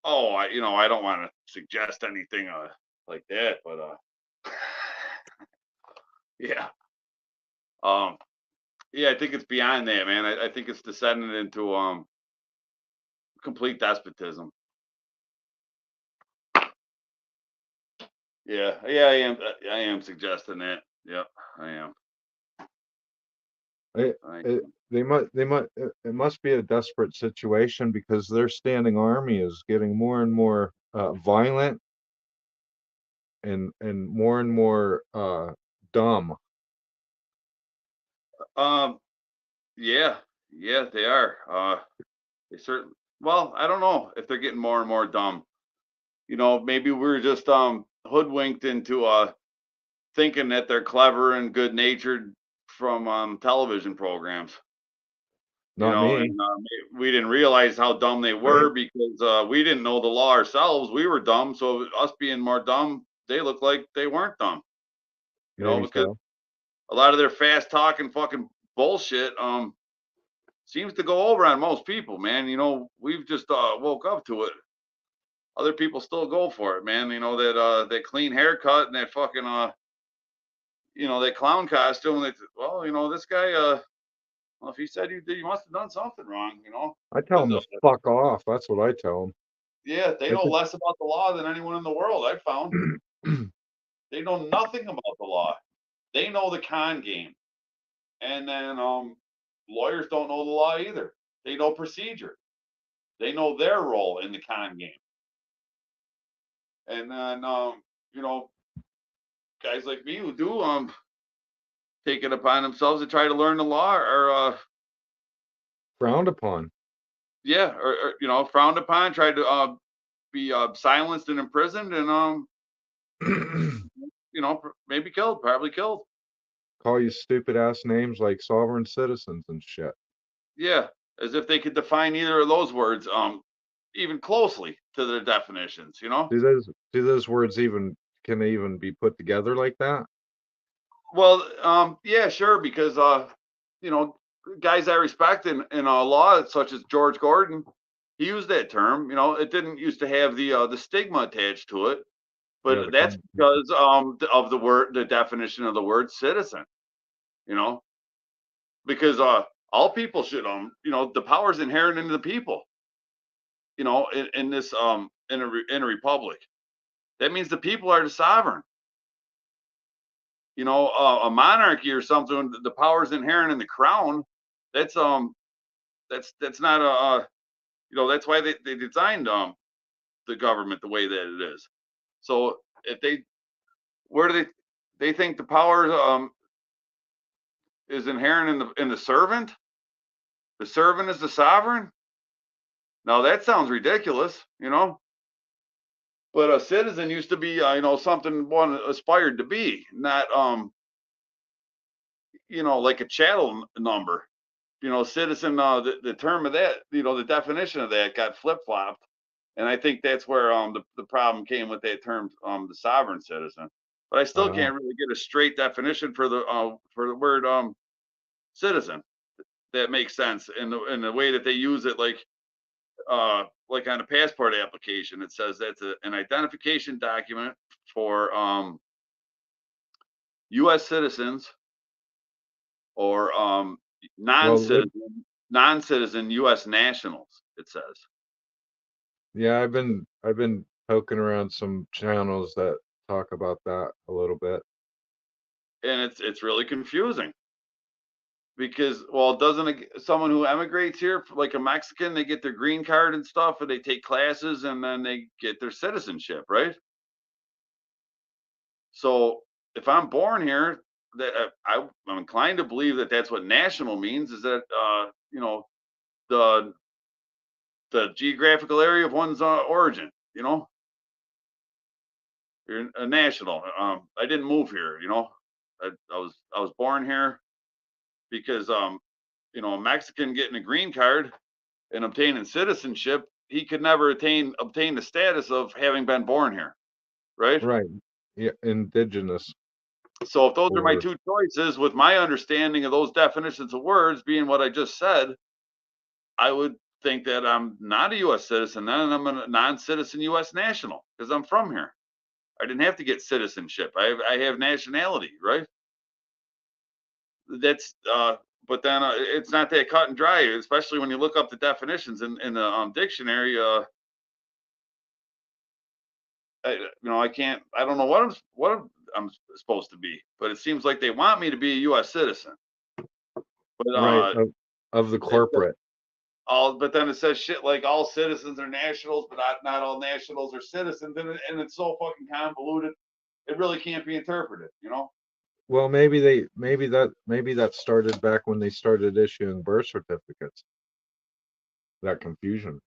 oh, you know, I don't want to suggest anything like that, but yeah. Yeah, I think it's beyond that, man. I think it's descending into complete despotism. Yeah, I am suggesting that. Yep, I am. It must be a desperate situation, because their standing army is getting more and more violent and more dumb. Yeah, they are. They certainly. Well, I don't know if they're getting more and more dumb. You know, maybe we're just hoodwinked into thinking that they're clever and good natured from television programs. You Not know, me. and we didn't realize how dumb they were, because we didn't know the law ourselves. We were dumb, so us being more dumb, they looked like they weren't dumb. You know, Maybe because so. a lot of their fast talking fucking bullshit seems to go over on most people, man. You know, we've just woke up to it. Other people still go for it, man. You know, that clean haircut and that fucking you know, that clown costume. Well, you know, this guy well, if he said you did, you must have done something wrong, you know. I tell them to fuck off. That's what I tell them. Yeah, they know less about the law than anyone in the world, I've found. They know nothing about the law. They know the con game. And then lawyers don't know the law either. They know procedure. They know their role in the con game. And then you know, guys like me who do take it upon themselves to try to learn the law are frowned upon. Yeah, or you know, frowned upon, tried to be silenced and imprisoned, and you know, maybe killed, probably killed. call you stupid ass names like sovereign citizens and shit. Yeah, as if they could define either of those words even closely to their definitions, you know? Do those words even can they even be put together like that? Well, yeah, sure, because you know, guys I respect in law, such as George Gordon, he used that term. You know, it didn't used to have the stigma attached to it, Yeah, but that's because of the word, the definition of the word citizen. You know, because all people should you know, the power is inherent in the people. You know, in this in a republic, that means the people are the sovereign. You know, a monarchy or something, the power is inherent in the crown. That's that's not you know, that's why they designed the government the way that it is. So if they, where do they think the power is inherent in the servant? The servant is the sovereign? Now that sounds ridiculous, you know. But a citizen used to be you know, something one aspired to be, not you know, like a chattel number. You know, citizen, the term of that, you know, the definition of that got flip flopped. And I think that's where the problem came with that term, the sovereign citizen. But I still Uh, can't really get a straight definition for the word citizen that makes sense in the way that they use it, like on a passport application. It says that's an identification document for US citizens or well, non-citizen US nationals, it says. yeah, I've been poking around some channels that talk about that a little bit. And it's really confusing because, well, doesn't someone who emigrates here, like a Mexican, they get their green card and stuff, and they take classes, and then they get their citizenship, right? So if I'm born here, that I'm inclined to believe that that's what national means, is that you know, the geographical area of one's origin. You know, you're a national. I didn't move here. You know, I was born here because you know, a Mexican getting a green card and obtaining citizenship, he could never obtain the status of having been born here, right? Right. Yeah, indigenous. So if those are my Or two choices, with my understanding of those definitions of words being what I just said, I would think that I'm not a U.S. citizen, then I'm a non-citizen U.S. national because I'm from here. I didn't have to get citizenship. I have nationality, right? That's but then it's not that cut and dry, especially when you look up the definitions in the dictionary. You know, I can't. I don't know I'm supposed to be, but it seems like they want me to be a U.S. citizen. But right of the corporate. but then it says shit like all citizens are nationals, but not all nationals are citizens, and it's so fucking convoluted. It really can't be interpreted, you know. Well, maybe that started back when they started issuing birth certificates. That confusion.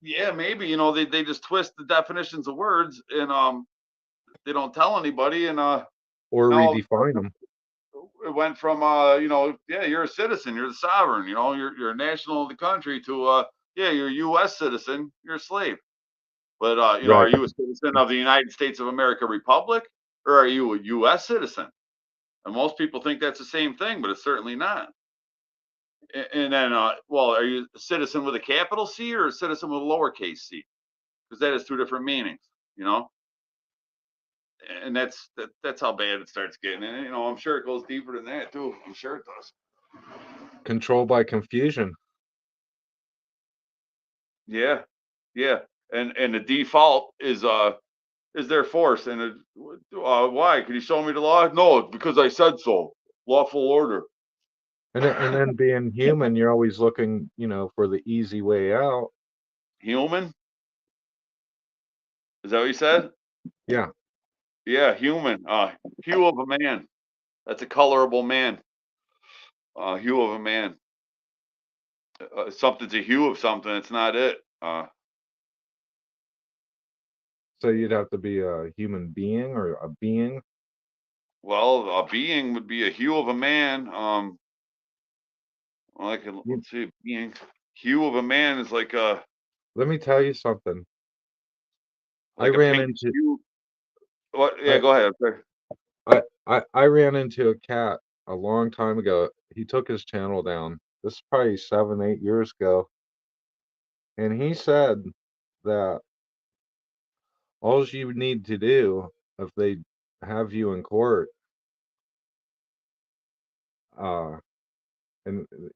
Yeah, maybe, you know, they just twist the definitions of words, and they don't tell anybody, and Or now redefine them. it went from you know, yeah, you're a citizen, you're the sovereign, you know, you're a national of the country, to yeah, you're a U.S. citizen, you're a slave. But you know, Right. are you a citizen of the United States of America Republic, or are you a U.S. citizen? And most people think that's the same thing, but it's certainly not. And then, well, are you a citizen with a capital C or a citizen with a lowercase c? Because that has two different meanings, you know. And that's how bad it starts getting. And you know, I'm sure it goes deeper than that too. I'm sure it does. Control by confusion. Yeah, yeah. And the default is their force. And why? Could you show me the law? No, because I said so. Lawful order. And then being human, you're always looking, for the easy way out. Human? Is that what you said? Yeah. Yeah, human. Hue of a man. That's a colorable man. Hue of a man. Something's a hue of something. It's not it. So you'd have to be a human being or a being. Well, a being would be a hue of a man. Let's see, being hue of a man is like a. Let me tell you something. I Like a ran pink into. hue. What? Yeah, go ahead. Sir. I ran into a cat a long time ago. He took his channel down. This is probably 7, 8 years ago. And he said that all you need to do if they have you in court, and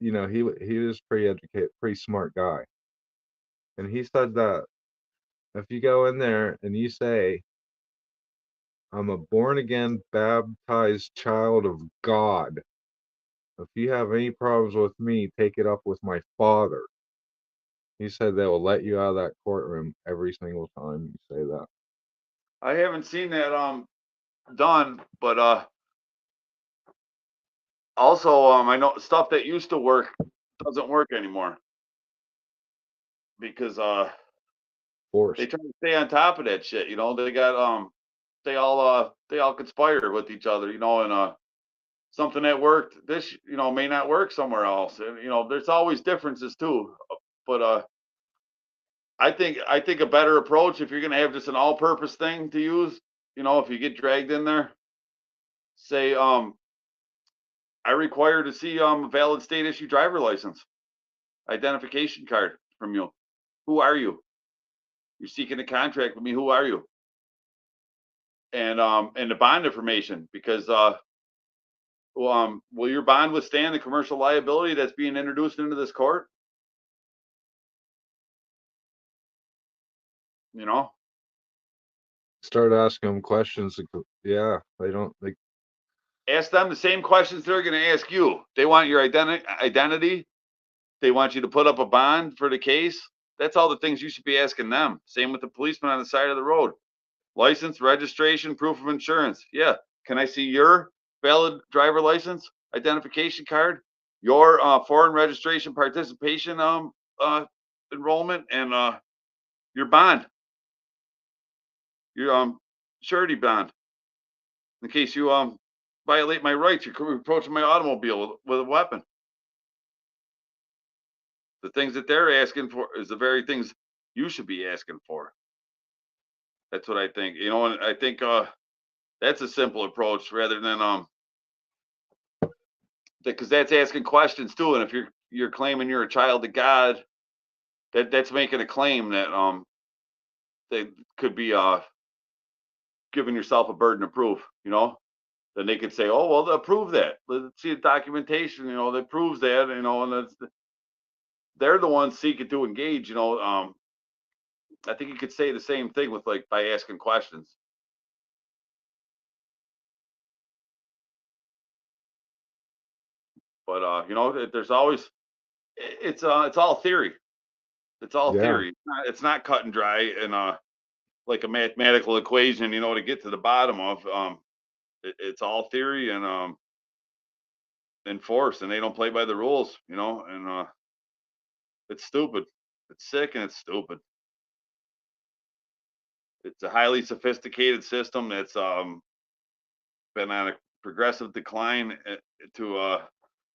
he was pretty educated, pretty smart guy. And he said that if you go in there and you say, I'm a born again baptized child of God. If you have any problems with me, take it up with my father. He said they will let you out of that courtroom every single time you say that. I haven't seen that done, but also I know stuff that used to work doesn't work anymore because they try to stay on top of that shit. They got they all conspire with each other. And something that worked this may not work somewhere else. And there's always differences too. But I think a better approach, if you're gonna have just an all-purpose thing to use, if you get dragged in there, say I require to see a valid state issue driver license, identification card from you. Who are you? You're seeking a contract with me. Who are you? And the bond information, because will your bond withstand the commercial liability that's being introduced into this court? Start asking them questions. Yeah, they Ask them the same questions they're going to ask you. They want your identity. They want you to put up a bond for the case. That's all the things you should be asking them. Same with the policeman on the side of the road. License, registration, proof of insurance. Yeah. Can I see your valid driver license, identification card, your foreign registration participation enrollment, and your bond, your surety bond, in case you violate my rights, you're approaching my automobile with a weapon. The things that they're asking for is the very things you should be asking for. That's what I think. And I think that's a simple approach rather than because that's asking questions too. And if you're claiming you're a child of God, that's making a claim that they could be giving yourself a burden of proof. Then they could say, oh well, they'll prove that. Let's see the documentation. That proves that. And they're the ones seeking to engage. I think you could say the same thing with by asking questions. But there's always it's all theory. It's all theory. It's not cut and dry and like a mathematical equation, to get to the bottom of. It's all theory and enforced, and they don't play by the rules, and it's stupid. It's sick and it's stupid. It's a highly sophisticated system that's been on a progressive decline to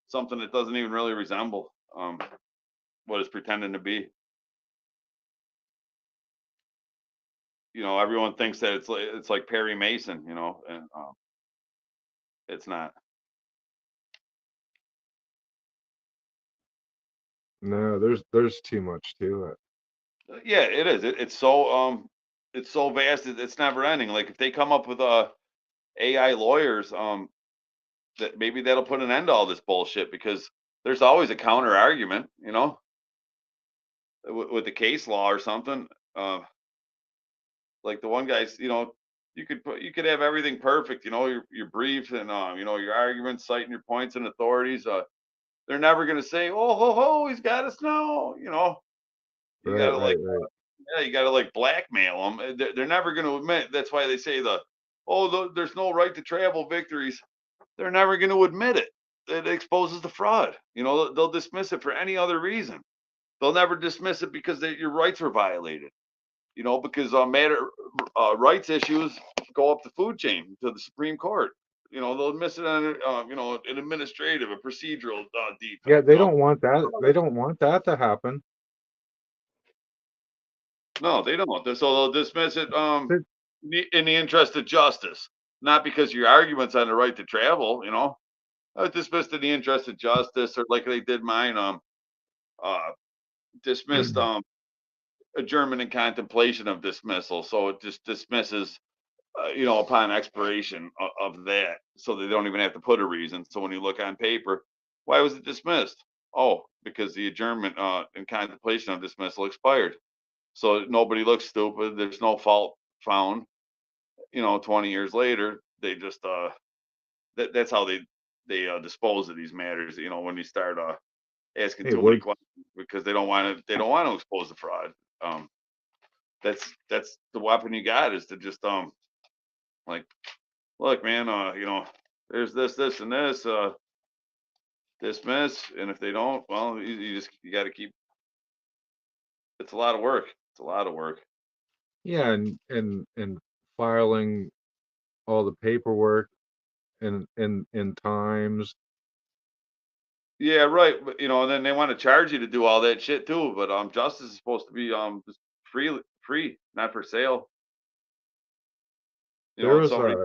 something that doesn't even really resemble what it's pretending to be. Everyone thinks that it's like Perry Mason, and it's not. No, there's too much to it. Yeah, it is. It's so vast. It's never ending. Like if they come up with AI lawyers, that maybe that'll put an end to all this bullshit because there's always a counter argument, with the case law or something. Like the one guy's, you could have everything perfect, your brief and your arguments, citing your points and authorities. They're never going to say, oh ho ho, he's got us now. You gotta Right. yeah, you gotta like blackmail them. They're never going to admit. That's why they say there's no right to travel victories. They're never going to admit it. It exposes the fraud. They'll dismiss it for any other reason. They'll never dismiss it because your rights were violated. Because rights issues go up the food chain to the Supreme Court. they'll miss it on an administrative, a procedural defect. Yeah, they don't want that. They don't want that to happen. No, they don't. So they'll dismiss it in the interest of justice, not because your argument's on the right to travel. Dismissed in the interest of justice, or like they did mine. Dismissed adjournment in contemplation of dismissal. So it just dismisses, upon expiration of that, so they don't even have to put a reason. So when you look on paper, why was it dismissed? Oh, because the adjournment in contemplation of dismissal expired. So nobody looks stupid. There's no fault found. 20 years later, they just that's how they dispose of these matters. When you start asking Hey, too many questions, because they don't want to expose the fraud. That's the weapon you got, is to just like, look, man, there's this and this, dismiss, and if they don't, well, you got to keep. It's a lot of work. It's a lot of work. Yeah, and filing all the paperwork in times. Yeah, right. But and then they want to charge you to do all that shit too. But justice is supposed to be just free, not for sale. There was Somebody.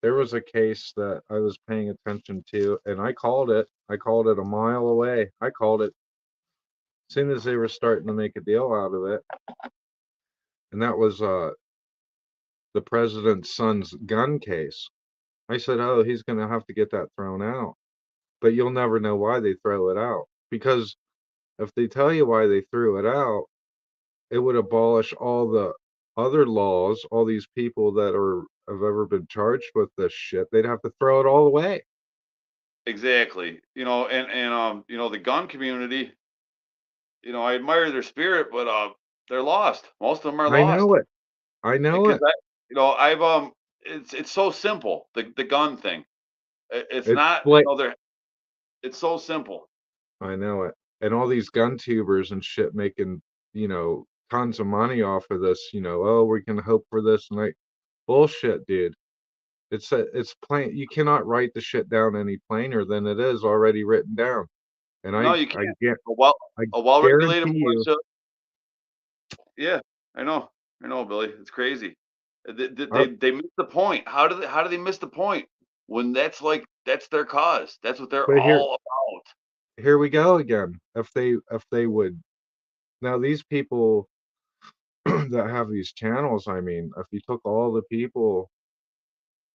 there was a case that I was paying attention to, and I called it. I called it a mile away. I called it as soon as they were starting to make a deal out of it, and that was the president's son's gun case. I said, "Oh, he's going to have to get that thrown out," but you'll never know why they throw it out, because if they tell you why they threw it out, it would abolish all the other laws. All these people that have ever been charged with this shit, they'd have to throw it all away. Exactly. And the gun community. I admire their spirit, but they're lost. Most of them are I lost. know it. I know Because it. I've it's so simple. The gun thing. It's It's not. like It's so simple. I know it. And all these gun tubers and shit making, tons of money off of this, oh, we can hope for this and like bullshit, dude. It's plain. You cannot write the shit down any plainer than it is already written down. And No, I you I can't. get A I well-regulated guarantee you. militia. Yeah, I know, Billy. It's crazy. I, They miss the point. How do they miss the point when that's their cause? That's what they're but all about. here we go again. If they would, now these people that have these channels, I mean, if you took all the people,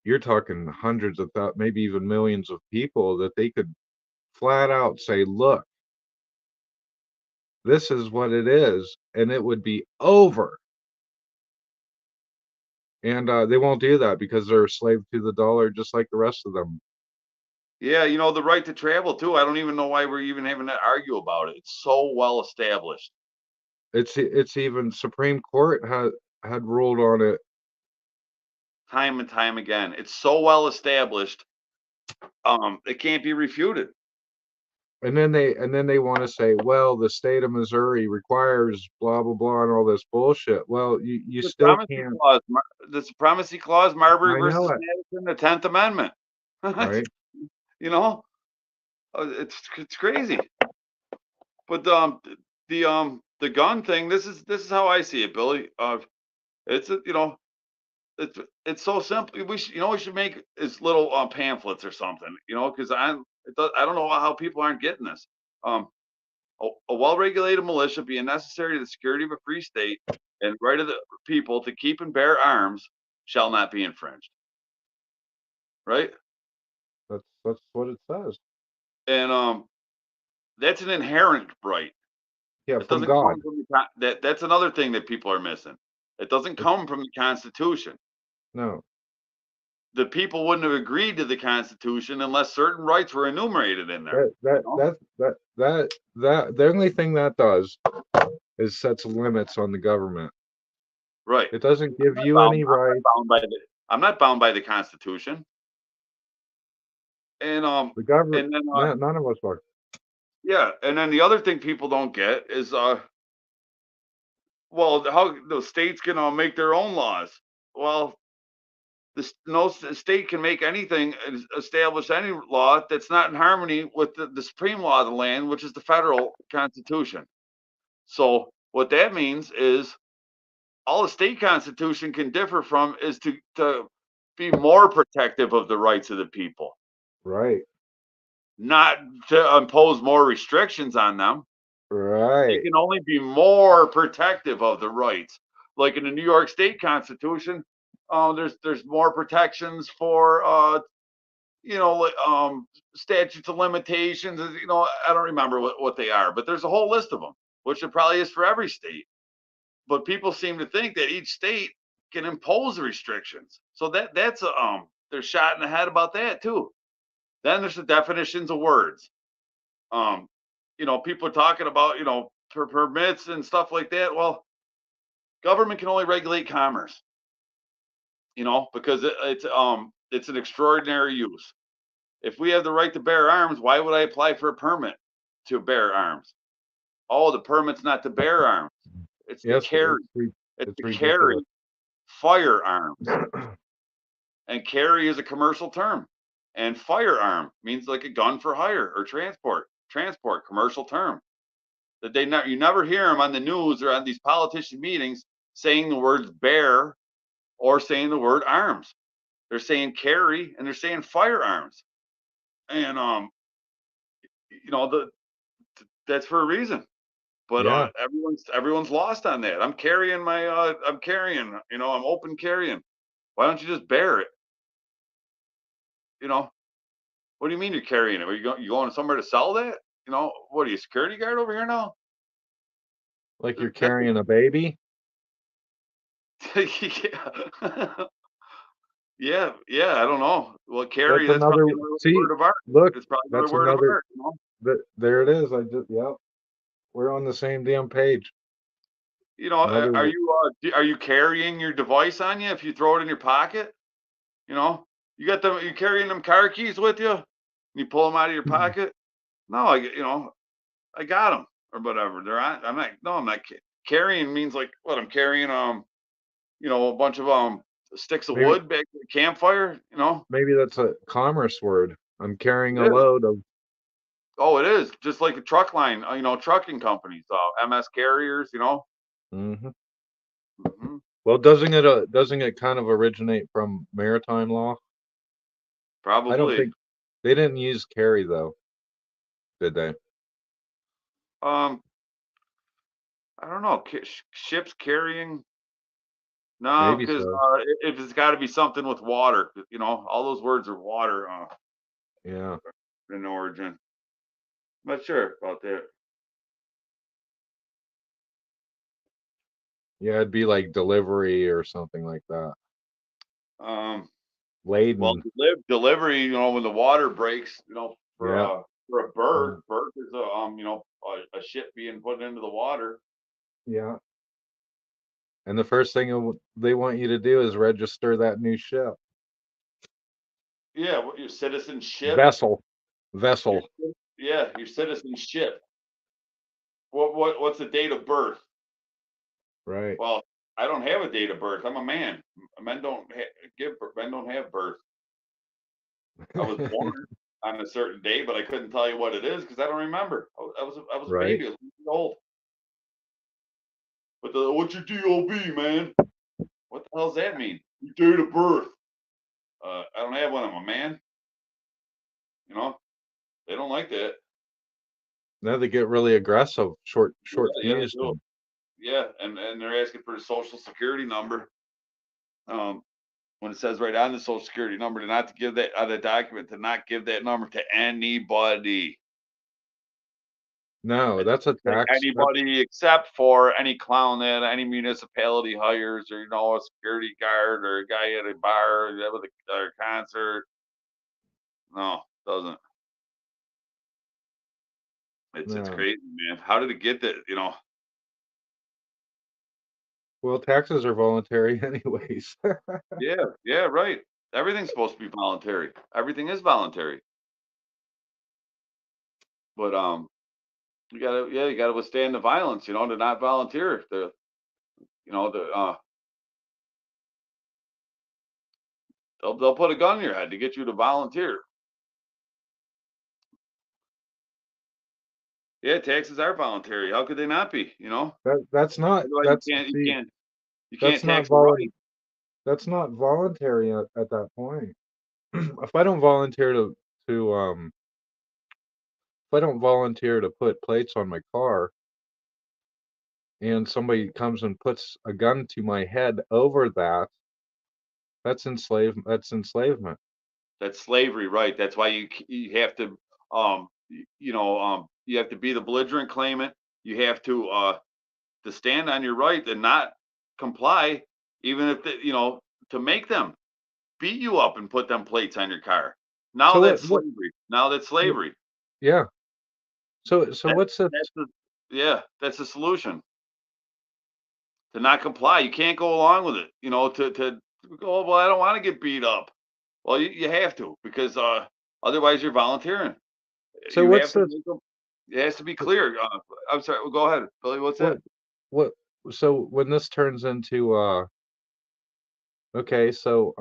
you're talking hundreds of thousands, maybe even millions of people, that they could flat out say, look, this is what it is, and it would be over. And they won't do that because they're a slave to the dollar, just like the rest of them. Yeah, the right to travel too. I don't even know why we're even having to argue about it. It's so well established. It's even Supreme Court had ruled on it Time and time again. It's so well established. It can't be refuted. and then they want to say, well, the state of Missouri requires blah blah blah and all this bullshit. Well, you The still supremacy can't. clause, the supremacy clause, Marbury I know versus it, Madison, the 10th Amendment. right? you know, it's crazy. But the gun thing. This is how I see it, Billy. It's it's so simple. We should make is little pamphlets or something. Because I don't know how people aren't getting this. Um, a well-regulated militia being necessary to the security of a free state and right of the people to keep and bear arms shall not be infringed. Right? That's what it says. And that's an inherent right. Yeah, It from doesn't God. come from that's another thing that people are missing. It doesn't come from the Constitution. No. The people wouldn't have agreed to the Constitution unless certain rights were enumerated in there. The only thing that does is sets limits on the government. Right. It doesn't give you any rights. I'm not bound by the Constitution. And The government, and then none of us are. yeah, and then the other thing people don't get is well, how the states can make their own laws. Well, no state can make anything, establish any law that's not in harmony with the supreme law of the land, which is the federal constitution. So what that means is all the state constitution can differ from is to be more protective of the rights of the people, Right. not to impose more restrictions on them. It Right. can only be more protective of the rights. Like in the New York State Constitution, there's more protections for statutes of limitations. I don't remember what they are, but there's a whole list of them, which it probably is for every state. But people seem to think that each state can impose restrictions. So that's they're shot in the head about that too. Then there's the definitions of words. People are talking about, permits and stuff like that. Well, government can only regulate commerce, because it's an extraordinary use. If we have the right to bear arms, why would I apply for a permit to bear arms? Oh, the permit's not to bear arms. It's to Yes, carry. It's it's to ridiculous. carry firearms. And carry is a commercial term. And firearm means like a gun for hire or transport. Transport, commercial term. That you never hear them on the news or on these politician meetings saying the words bear or saying the word arms. They're saying carry and they're saying firearms. And that's for a reason. But Yeah. everyone's lost on that. I'm carrying, I'm open carrying. Why don't you just bear it? What do you mean you're carrying it? Are you going somewhere to sell that? What are you, security guard over here now? Like you're carrying a baby? Yeah. Yeah, I don't know. Well, carry, That's that's another. probably another See, word of art. look, It's probably that's another word of another. art. There it is. Yep. We're on the same damn page. Another. Are you carrying your device on you if you throw it in your pocket? You carrying them car keys with you? You pull them out of your pocket? No, I got them or whatever. I'm not carrying means like what? I'm carrying a bunch of sticks of Maybe wood back to the campfire. maybe that's a commerce word. I'm carrying a It is. load of. Oh, it is just like a truck line. Trucking companies, MS carriers. Hmm. Mhm. Well, doesn't it kind of originate from maritime law? I don't Probably. think they didn't use carry though, did they? I don't know. Ships carrying. No, Maybe because so. if it's got to be something with water, all those words are water Yeah. in origin. Not sure about that. Yeah, it'd be like delivery or something like that. Well, Laden. delivery, when the water breaks, Yeah. for a berth is a ship being put into the water. Yeah. And the first thing they want you to do is register that new ship. Yeah, what your citizenship? Vessel. Yeah, your citizenship. What's the date of birth? Right. Well, I don't have a date of birth. I'm a man. Men don't give birth. Men don't have birth. I was born on a certain day, but I couldn't tell you what it is because I don't remember. I was a Right. baby, I was old. But what's your DOB, man? What the hell does that mean? Your date of birth. I don't have one. I'm a man. They don't like that. Now they get really aggressive, short Yeah, fuse. they do. Yeah, and they're asking for the social security number. When it says right on the social security number to not to give that on the document to not give that number to anybody. No, that's a tax. Anybody except for any clown that any municipality hires, or a security guard or a guy at a bar with a concert. No, doesn't. It's No. crazy, man. How did it get that? Well, taxes are voluntary anyways. Yeah, right. Everything's supposed to be voluntary. Everything is voluntary. But you gotta withstand the violence, to not volunteer. The They'll put a gun in your head to get you to volunteer. Yeah, taxes are voluntary. How could they not be? You know, That's not otherwise that's see you can't that's not tax the right. that's not voluntary at that point. If I don't volunteer to if I don't volunteer to put plates on my car and somebody comes and puts a gun to my head over that, that's enslavement. That's slavery, right? That's why you have to you have to be the belligerent claimant. You have to stand on your right and not comply, even if to make them beat you up and put them plates on your car. Now So that's what slavery. Now that's slavery. yeah. So That, what's the that's the solution. To not comply, you can't go along with it. To go, well, I don't want to get beat up. Well, you have to because otherwise you're volunteering. so You have what's to the make them. It has to be clear. I'm sorry. Well, go ahead, Billy. What's what that? what so when this turns into okay, so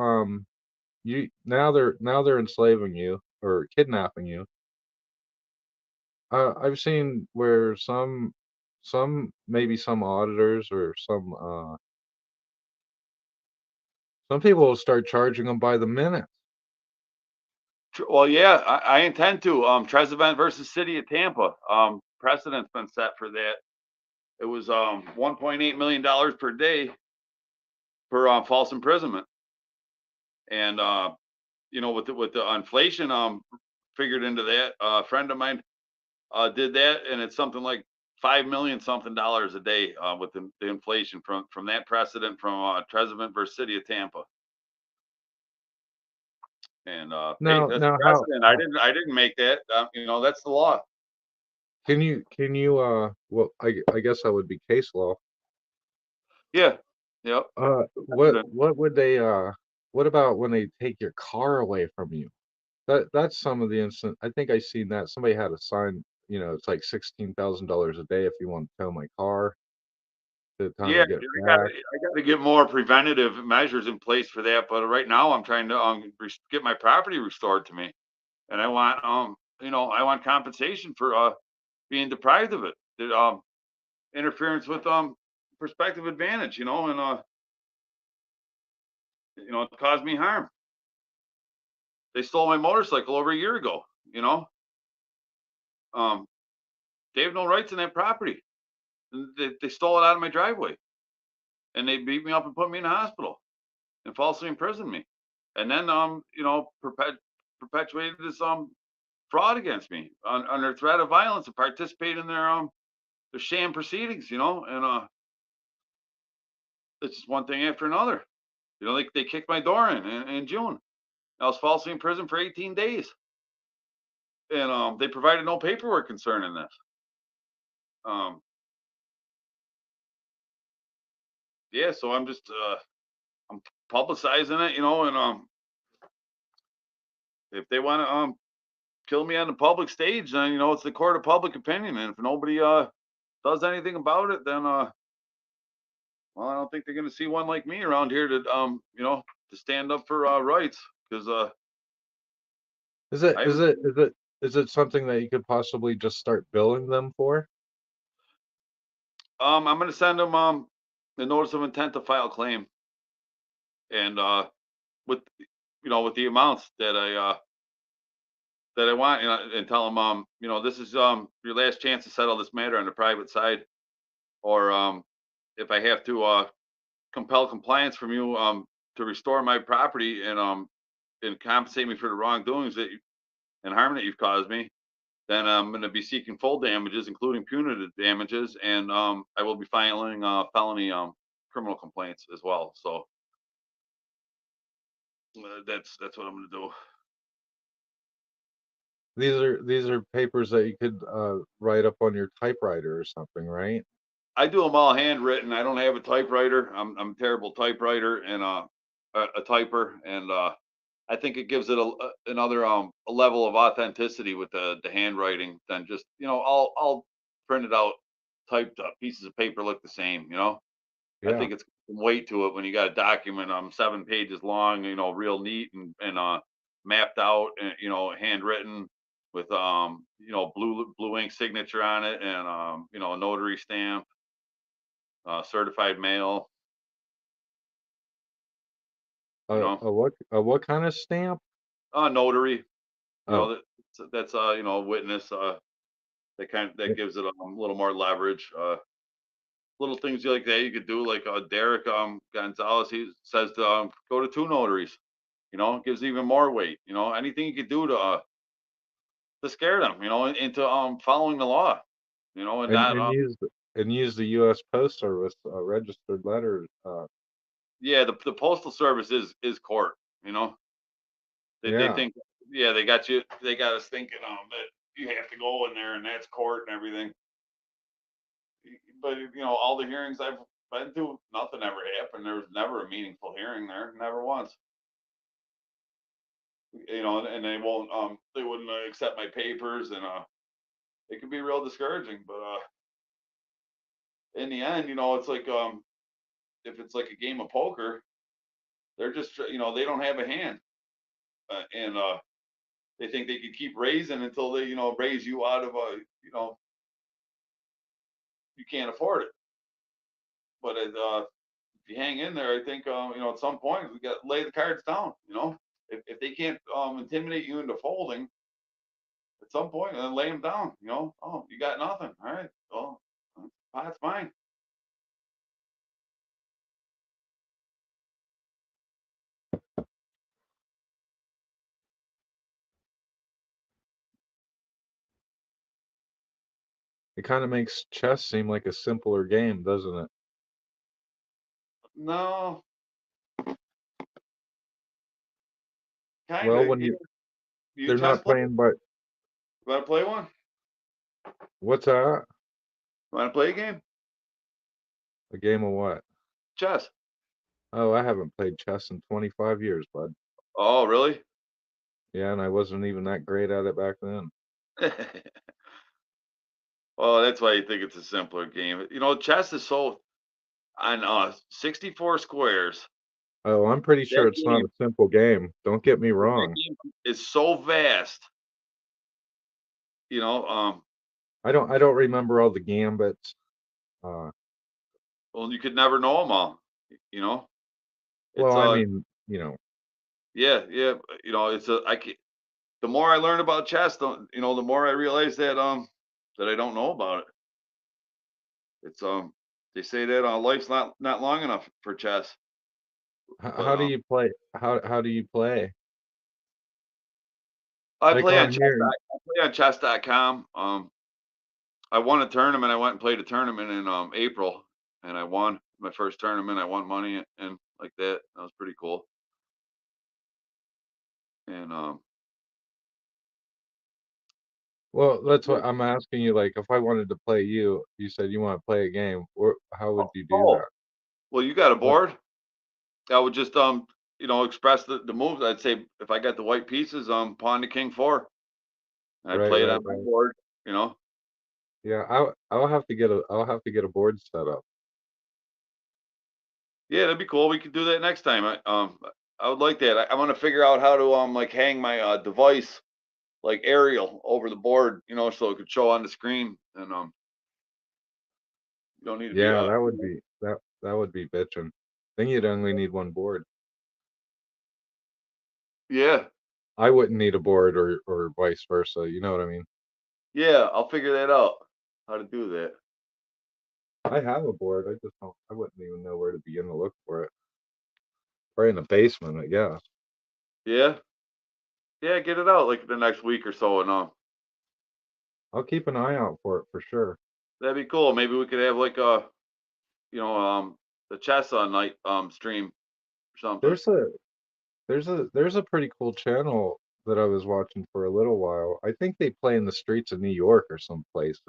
you now they're enslaving you or kidnapping you. I've seen where maybe some auditors or some people will start charging them by the minute. Well, yeah, I intend to. Trezevant versus City of Tampa. Precedent's been set for that. It was $1.8 million per day for false imprisonment, and with the inflation figured into that, a friend of mine did that, and it's something like 5 million something dollars a day with the inflation from that precedent from Trezevant versus City of Tampa. And hey, Now that's the now precedent. I didn't make that. That's the law. can you well I guess that would be case law. Yeah. Yep. Precedent. What would they what about when they take your car away from you? That's some of the instant. I think I seen that somebody had a sign, it's like $16,000 a day if you want to tow my car to kind Yeah, of get back. I gotta get more preventative measures in place for that. But right now, I'm trying to get my property restored to me, and I want I want compensation for being deprived of it. The, interference with perspective advantage, and it caused me harm. They stole my motorcycle over a year ago. Um, they have no rights in that property. They stole it out of my driveway, and they beat me up and put me in the hospital and falsely imprisoned me, and then perpetuated this fraud against me under threat of violence and participate in their sham proceedings. And it's just one thing after another. They kicked my door in June. I was falsely imprisoned for 18 days, and they provided no paperwork concerning this. Yeah, so I'm just I'm publicizing it, and if they want to kill me on the public stage, then it's the court of public opinion, and if nobody does anything about it, then well, I don't think they're going to see one like me around here to stand up for rights because Is it I is haven't. it is it is it something that you could possibly just start billing them for? I'm going to send them the notice of intent to file claim, and with with the amounts that I want, and tell them this is your last chance to settle this matter on the private side, or if I have to compel compliance from you to restore my property and compensate me for the wrongdoings and harm that you've caused me, then I'm going to be seeking full damages, including punitive damages, and I will be filing felony criminal complaints as well. So that's what I'm going to do. These are papers that you could write up on your typewriter or something, right? I do them all handwritten. I don't have a typewriter. I'm a terrible typewriter and a typer, and I think it gives it another a level of authenticity with the handwriting than just all printed out typed up pieces of paper look the same. I Yeah. think it's weight to it when you got a document 7 pages long, real neat and mapped out and handwritten with blue ink signature on it and a notary stamp, certified mail. What kind of stamp? Notary. Oh. That's a witness. That gives it a little more leverage. Little things like that you could do, like Derek Gonzalez. He says to go to 2 notaries. Gives even more weight. Anything you could do to scare them. Into following the law. And not use the U.S. Post Service registered letters. Yeah, the postal service is court. They think, yeah, they got us thinking that you have to go in there and that's court and everything. But all the hearings I've been to, nothing ever happened. There was never a meaningful hearing there, never once. And they wouldn't accept my papers, and it could be real discouraging. But in the end, it's like if it's like a game of poker, they're just they don't have a hand, and they think they could keep raising until they raise you out of a you can't afford it. But if you hang in there, I think at some point we got to lay the cards down. If they can't intimidate you into folding, at some point, and then lay them down. Oh, you got nothing. All right, well, that's fine. It kind of makes chess seem like a simpler game, doesn't it? No. Well, when they're not playing, but you want to play one? What's that? You want to play a game? A game of what? Chess. Oh, I haven't played chess in 25 years, bud. Oh, really? Yeah, and I wasn't even that great at it back then. Well, that's why you think it's a simpler game. Chess is so on 64 squares. Oh, I'm pretty sure it's not a simple game. Don't get me wrong. It's so vast. I don't remember all the gambits. Well, you could never know them all. Well, I mean, Yeah. The more I learn about chess, the more I realize that that I don't know about it. It's they say that life's not long enough for chess. How do you play? How do you play? I play on chess.com. I won a tournament. I went and played a tournament in April, and I won my first tournament. I won money and like that. That was pretty cool. And well, that's what I'm asking you. Like, if I wanted to play you, you said you want to play a game. How would you do that? Well, you got a board. I would just express the moves. I'd say if I got the white pieces, pawn to king 4. And I'd play it on my board. Yeah, I'll have to get a board set up. Yeah, that'd be cool. We could do that next time. I would like that. I want to figure out how to like hang my device like aerial over the board, so it could show on the screen. And you don't need to be. Yeah, that would be bitching. Then you'd only need one board. Yeah. I wouldn't need a board or vice versa. You know what I mean? Yeah, I'll figure that out. How to do that. I have a board. I wouldn't even know where to begin to look for it. Probably in the basement, I guess. Yeah. Yeah, get it out like the next week or so, and I'll keep an eye out for it for sure. That'd be cool. Maybe we could have like a, the chess on night stream or something. There's a pretty cool channel that I was watching for a little while. I think they play in the streets of New York or someplace.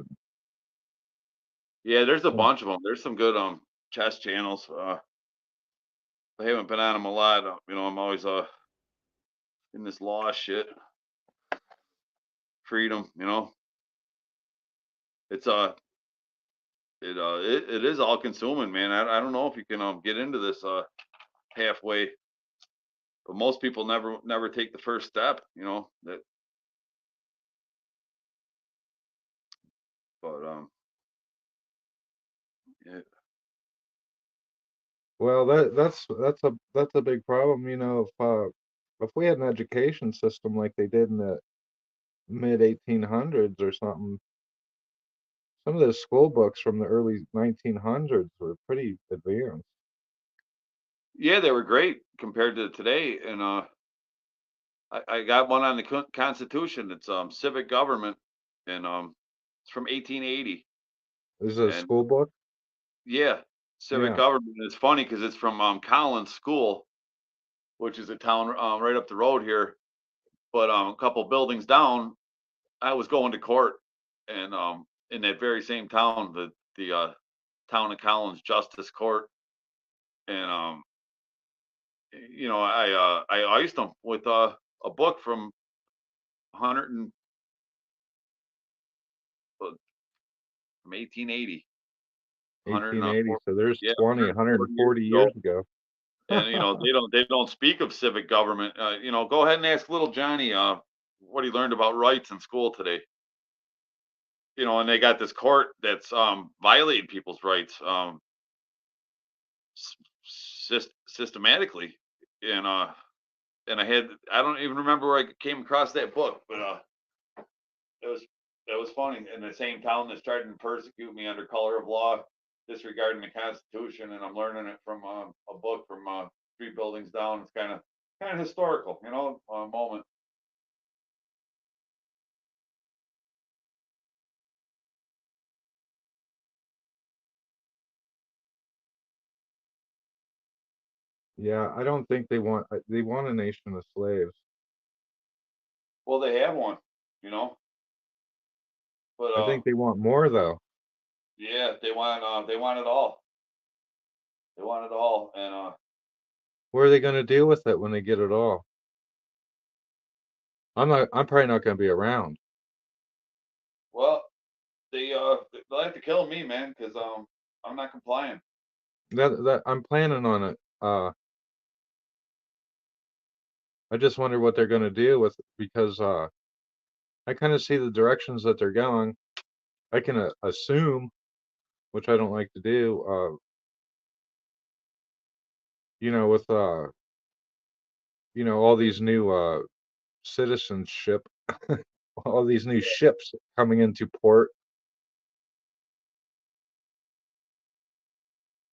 Yeah, there's a bunch of them. There's some good chess channels. I haven't been on them a lot. I'm always in this law shit. Freedom, it's it is all consuming, man. I don't know if you can get into this halfway, but most people never take the first step, you know, that but yeah. Well, that's a big problem, you know, if we had an education system like they did in the mid 1800s or something, some of the school books from the early 1900s were pretty advanced. Yeah, they were great compared to today, and I got one on the Constitution. It's civic government, and it's from 1880, Is it a and school book? yeah, civic Yeah. government. It's funny because it's from Collins School, which is a town right up the road here, but a couple buildings down. I was going to court, and in that very same town, the town of Collins Justice Court, and you know, I iced them with a book from 100 and from 1880, 100 and 1880. So there's yeah, 20, 140 years 140 ago. years ago. And you know, they don't speak of civic government. You know, go ahead and ask little Johnny what he learned about rights in school today. You know, and they got this court that's violating people's rights systematically. And I don't even remember where I came across that book, but it was that was funny. In the same town that's trying to persecute me under color of law, disregarding the Constitution, and I'm learning it from a book from 3 buildings down. It's kind of historical, you know, moment. Yeah, I don't think they want a nation of slaves. Well, they have one, you know, but I think they want more though. yeah, they want it all. They want it all, and What are they going to do with it when they get it all? I'm probably not going to be around. well, they'll have to kill me, man, because I'm not complying. That I'm planning on it. I just wonder what they're going to do with it because I kind of see the directions that they're going. I can assume, which I don't like to do, you know, with you know, all these new citizenship, all these new ships coming into port.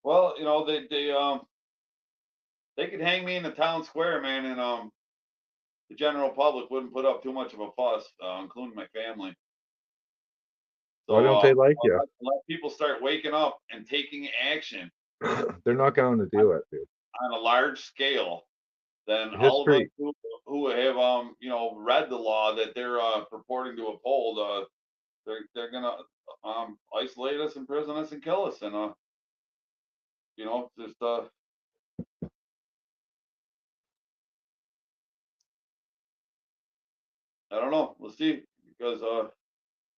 Well, you know, they could hang me in the town square, man, and the general public wouldn't put up too much of a fuss, including my family. Why So don't they like you? let people start waking up and taking action They're not going to do it, dude. on a large scale, then all of us History, who have you know, read the law that they're purporting to uphold, they're gonna isolate us, imprison us, and kill us, and you know, just I don't know. We'll see, because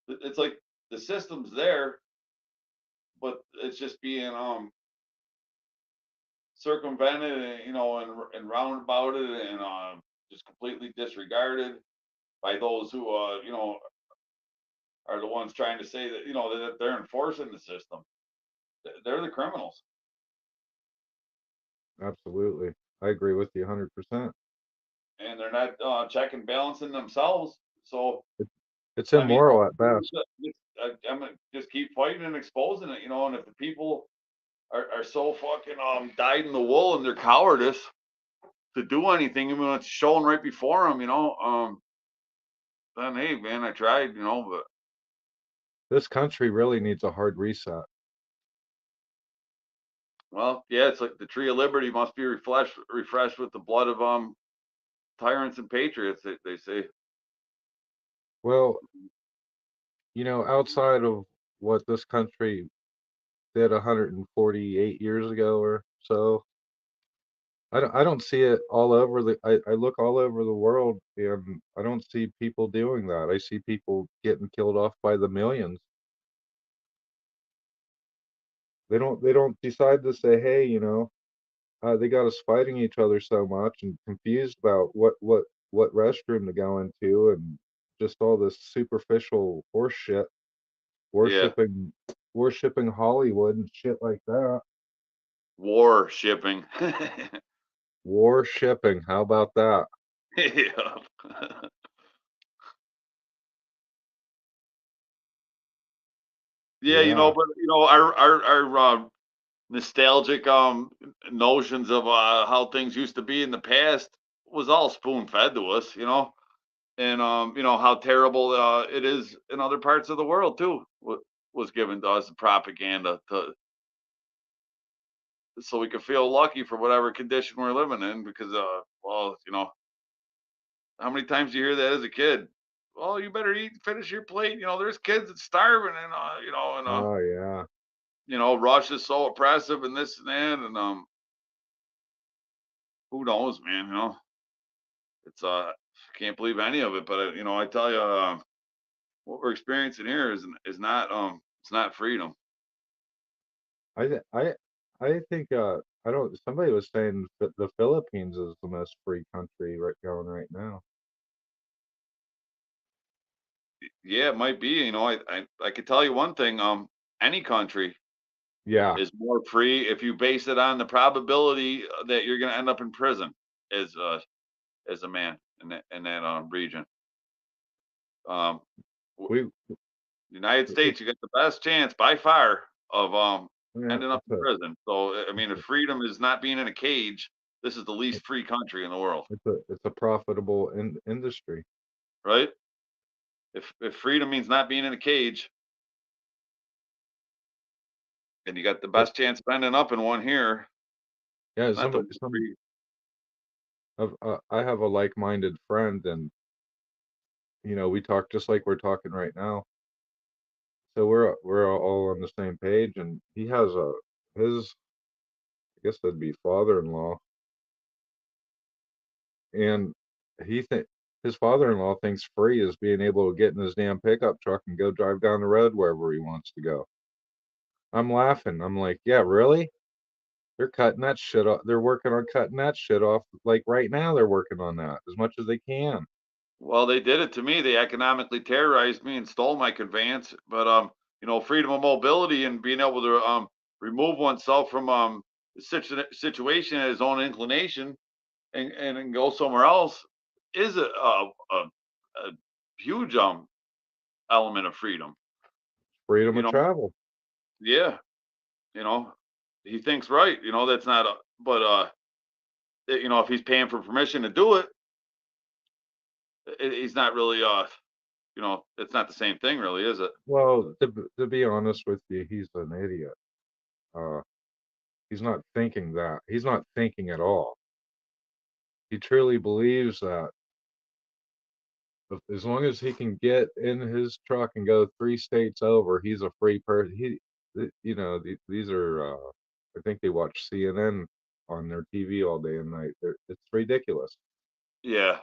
it's like the system's there, but it's just being circumvented, and you know, and roundabout it, and just completely disregarded by those who you know, are the ones trying to say that, you know, that they're enforcing the system. They're the criminals, absolutely. I agree with you 100%. and they're not checking balancing themselves. So It's I mean, immoral at best. I'm gonna just keep fighting and exposing it, you know. And if the people are so fucking dyed in the wool in their cowardice to do anything, even when it's showing right before them, you know, then hey, man, I tried, you know, but This country really needs a hard reset. well, yeah, it's like the tree of liberty must be refreshed with the blood of tyrants and patriots, they say. Well, you know, outside of what this country did 148 years ago or so, I don't see it all over I look all over the world and I don't see people doing that. I see people getting killed off by the millions. They don't decide to say, hey, they got us fighting each other so much and confused about what restroom to go into and just all this superficial horse shit, Yeah. worshiping worshiping Hollywood and shit like that. War shipping. War shipping, how about that? Yeah. Yeah, Yeah. but our nostalgic notions of how things used to be in the past was all spoon fed to us, and how terrible it is in other parts of the world too. Was given to us propaganda so we could feel lucky for whatever condition we're living in because well, how many times do you hear that as a kid? Well, you better eat, finish your plate. There's kids that's starving, and Oh yeah. Rush is so oppressive and this and that, and who knows, man? It's can't believe any of it, but I tell you, what we're experiencing here is not it's not freedom. I th- I think I don't somebody was saying that the Philippines is the most free country right going right now. Yeah, it might be. I could tell you one thing. Any country Yeah. is more free if you base it on the probability that you're going to end up in prison as a man in that region. Um, We United it's States, you got the best chance by far of yeah, ending up in prison. So I mean, if freedom is not being in a cage, this is the least free country in the world, it's a profitable industry. right? If freedom means not being in a cage, and you got the But best chance of ending up in one here, yeah, not the some least some free. of I have a like-minded friend, and we talk just like we're talking right now. So we're all on the same page, and he has his I guess that'd be father-in-law, and he think his father-in-law thinks free is being able to get in his damn pickup truck and go drive down the road wherever he wants to go. I'm laughing. I'm like, yeah, really? They're cutting that shit off. They're working on cutting that shit off. Like right now, they're working on that as much as they can. Well, they did it to me. They economically terrorized me and stole my conveyance. But freedom of mobility and being able to remove oneself from the situation at his own inclination and go somewhere else is a huge element of freedom. Freedom You of know, travel. yeah, you know, he thinks right. That's not a, but if he's paying for permission to do it, he's not really it's not the same thing, really, is it? Well, to be honest with you, he's an idiot. Uh, he's not thinking that. He's not thinking at all. He truly believes that as long as he can get in his truck and go 3 states over, he's a free person. These are. I think they watch CNN on their TV all day and night. It's ridiculous. Yeah.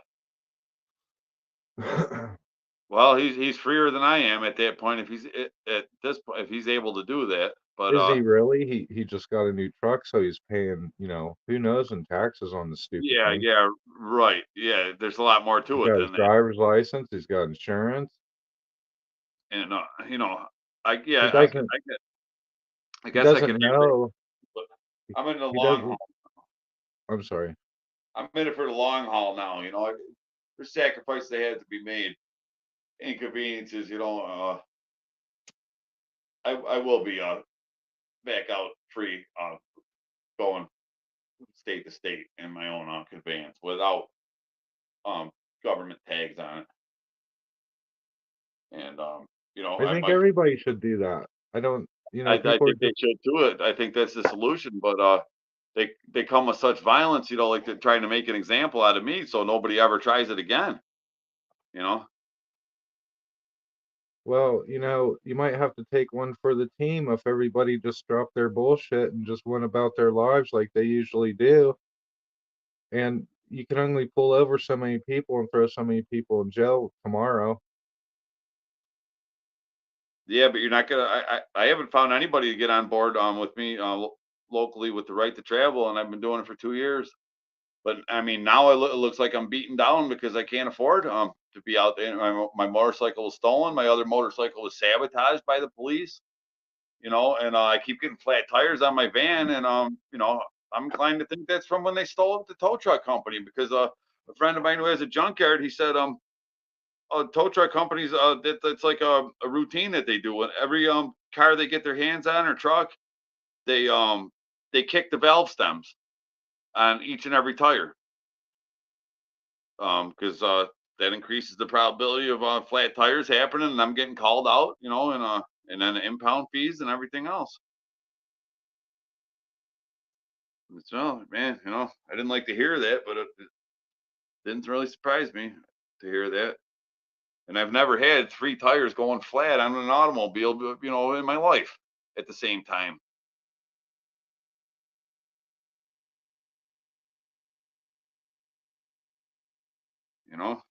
Well, he's freer than I am at that point if he's at this point if he's able to do that. But Is he really? He just got a new truck, so he's paying, who knows in taxes on the stupid yeah, thing. yeah, right. Yeah, there's a lot more He's to it got his than that. driver's license, he's got insurance. And He doesn't I he guess I can doesn't agree. know. But I'm in the He long doesn't haul. I'm sorry. I'm in it for the long haul now. There's sacrifices that have to be made, inconveniences. I will be back out free, going state to state in my own conveyance without um government tags on it. And I I think might everybody should do that. I don't, I people are think they just should do it. I think that's the solution, but they come with such violence, like they're trying to make an example out of me so nobody ever tries it again, you know. well, you might have to take one for the team if everybody just dropped their bullshit and just went about their lives like they usually do. And you can only pull over so many people and throw so many people in jail tomorrow. Yeah, but you're not gonna. I haven't found anybody to get on board with me locally with the right to travel, and I've been doing it for 2 years. But I mean, now it looks like I'm beaten down because I can't afford to be out there. My motorcycle was stolen. My other motorcycle was sabotaged by the police. And I keep getting flat tires on my van, and I'm inclined to think that's from when they stole it at the tow truck company because a friend of mine who has a junkyard, he said tow truck companies that's like a routine that they do. And every car they get their hands on or truck, they kick the valve stems on each and every tire because that increases the probability of flat tires happening and I'm getting called out, and then the impound fees and everything else. So, man, I didn't like to hear that, but it didn't really surprise me to hear that. And I've never had three tires going flat on an automobile, in my life at the same time. You know,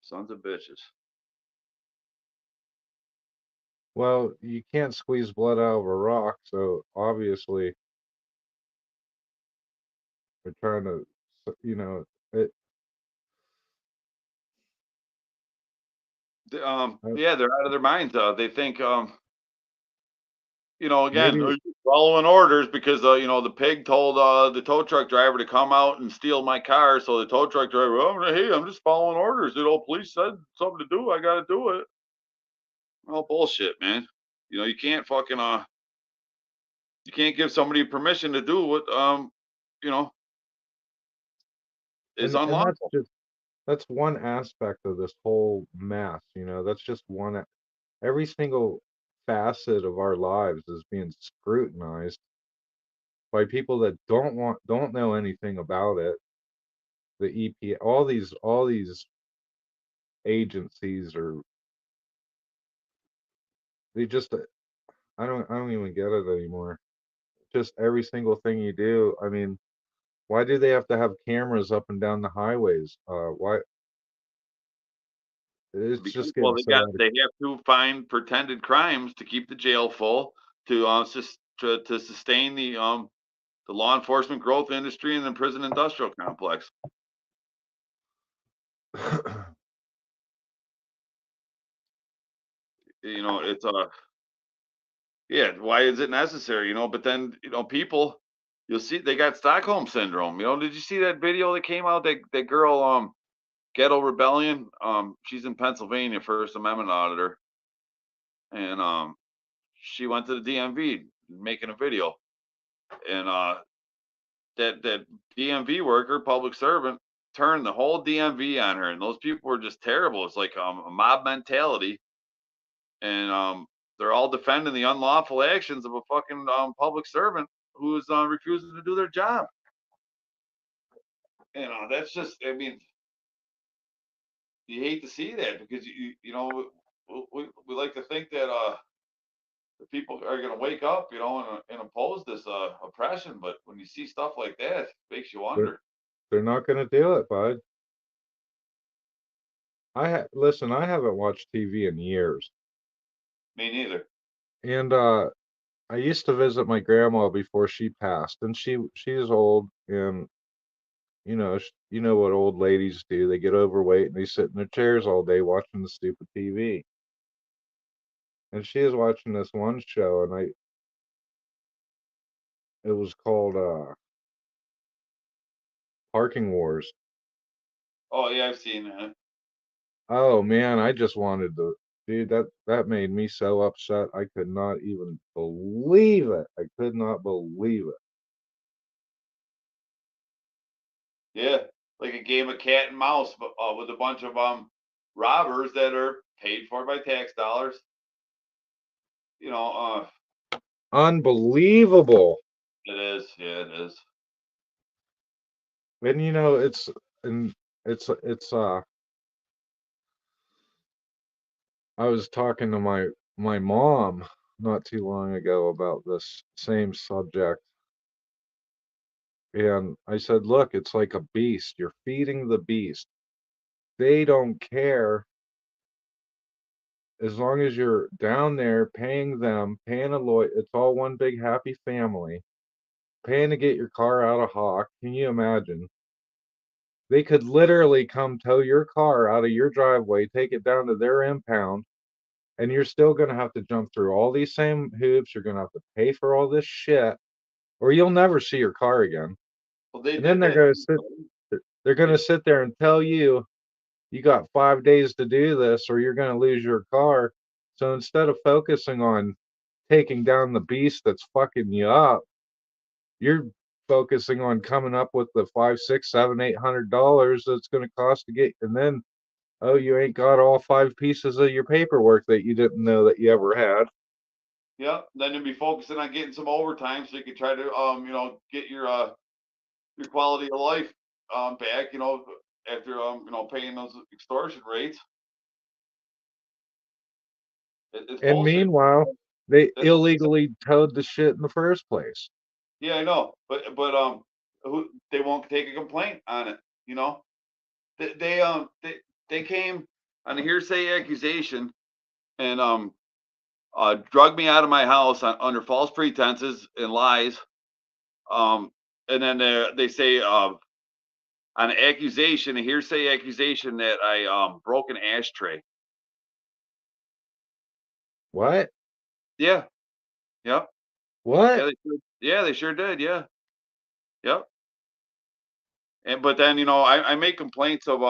sons of bitches. Well, you can't squeeze blood out of a rock, so obviously they're trying to, it. Yeah, they're out of their minds. They think, again, Maybe following orders because, the pig told the tow truck driver to come out and steal my car. So the tow truck driver, oh, hey, I'm just following orders. Police said something to do. I got to do it. Well, bullshit, man. You can't fucking you can't give somebody permission to do what you know is and unlawful. that's one aspect of this whole mess, that's just every single facet of our lives is being scrutinized by people that don't know anything about it. The EPA, all these agencies are they just I don't even get it anymore. Just every single thing you do. I mean, why do they have to have cameras up and down the highways? Why? It's Because just getting so out of. they have to find pretended crimes to keep the jail full to to sustain the law enforcement growth industry and the prison industrial complex. It's yeah, why is it necessary? But then people, you'll see they got Stockholm syndrome. Did you see that video that came out, that girl Ghetto Rebellion? She's in Pennsylvania, First Amendment auditor, and she went to the DMV making a video, and that DMV worker, public servant, turned the whole DMV on her, and those people were just terrible. It's like a mob mentality, and they're all defending the unlawful actions of a fucking public servant who is refusing to do their job. That's just, I mean, you hate to see that because we like to think that the people are going to wake up, and oppose this oppression. But when you see stuff like that, it makes you they're, wonder. they're not going to do it, bud. Listen. I haven't watched TV in years, Me neither. and I used to visit my grandma before she passed, and she's old, and you know what old ladies do. They get overweight and they sit in their chairs all day watching the stupid TV. And she was watching this one show, and it was called Parking Wars. Oh yeah, I've seen that. Oh man, I just wanted to, dude. That made me so upset. I could not even believe it. I could not believe it. Yeah, like a game of cat and mouse, but with a bunch of robbers that are paid for by tax dollars. You know, Unbelievable. it is. Yeah, it is. And and it's I was talking to my mom not too long ago about this same subject, and I said, "Look, it's like a beast. You're feeding the beast. They don't care as long as you're down there paying them, paying a lawyer, it's all one big happy family, paying to get your car out of Hawk. Can you imagine? They could literally come tow your car out of your driveway, take it down to their impound, and you're still going to have to jump through all these same hoops. You're going to have to pay for all this shit, or you'll never see your car again. Well, they And then did that. they're going to sit there and tell you you got 5 days to do this, or you're going to lose your car. So instead of focusing on taking down the beast that's fucking you up, you're focusing on coming up with the $5, $6, $7, $800 that's going to cost to get, and then oh, you ain't got all 5 pieces of your paperwork that you didn't know that you ever had. Yeah, then you'll be focusing on getting some overtime so you can try to get your quality of life back, after paying those extortion rates. It's And bullshit. meanwhile, they That's illegally towed the shit in the first place. Yeah, I know, but they won't take a complaint on it. They came on a hearsay accusation and drug me out of my house under false pretenses and lies. And then they say on an accusation, a hearsay accusation, that I broke an ashtray. What? Yeah. Yep. What? Yeah, they sure did. Yeah. Yep. But then I make complaints of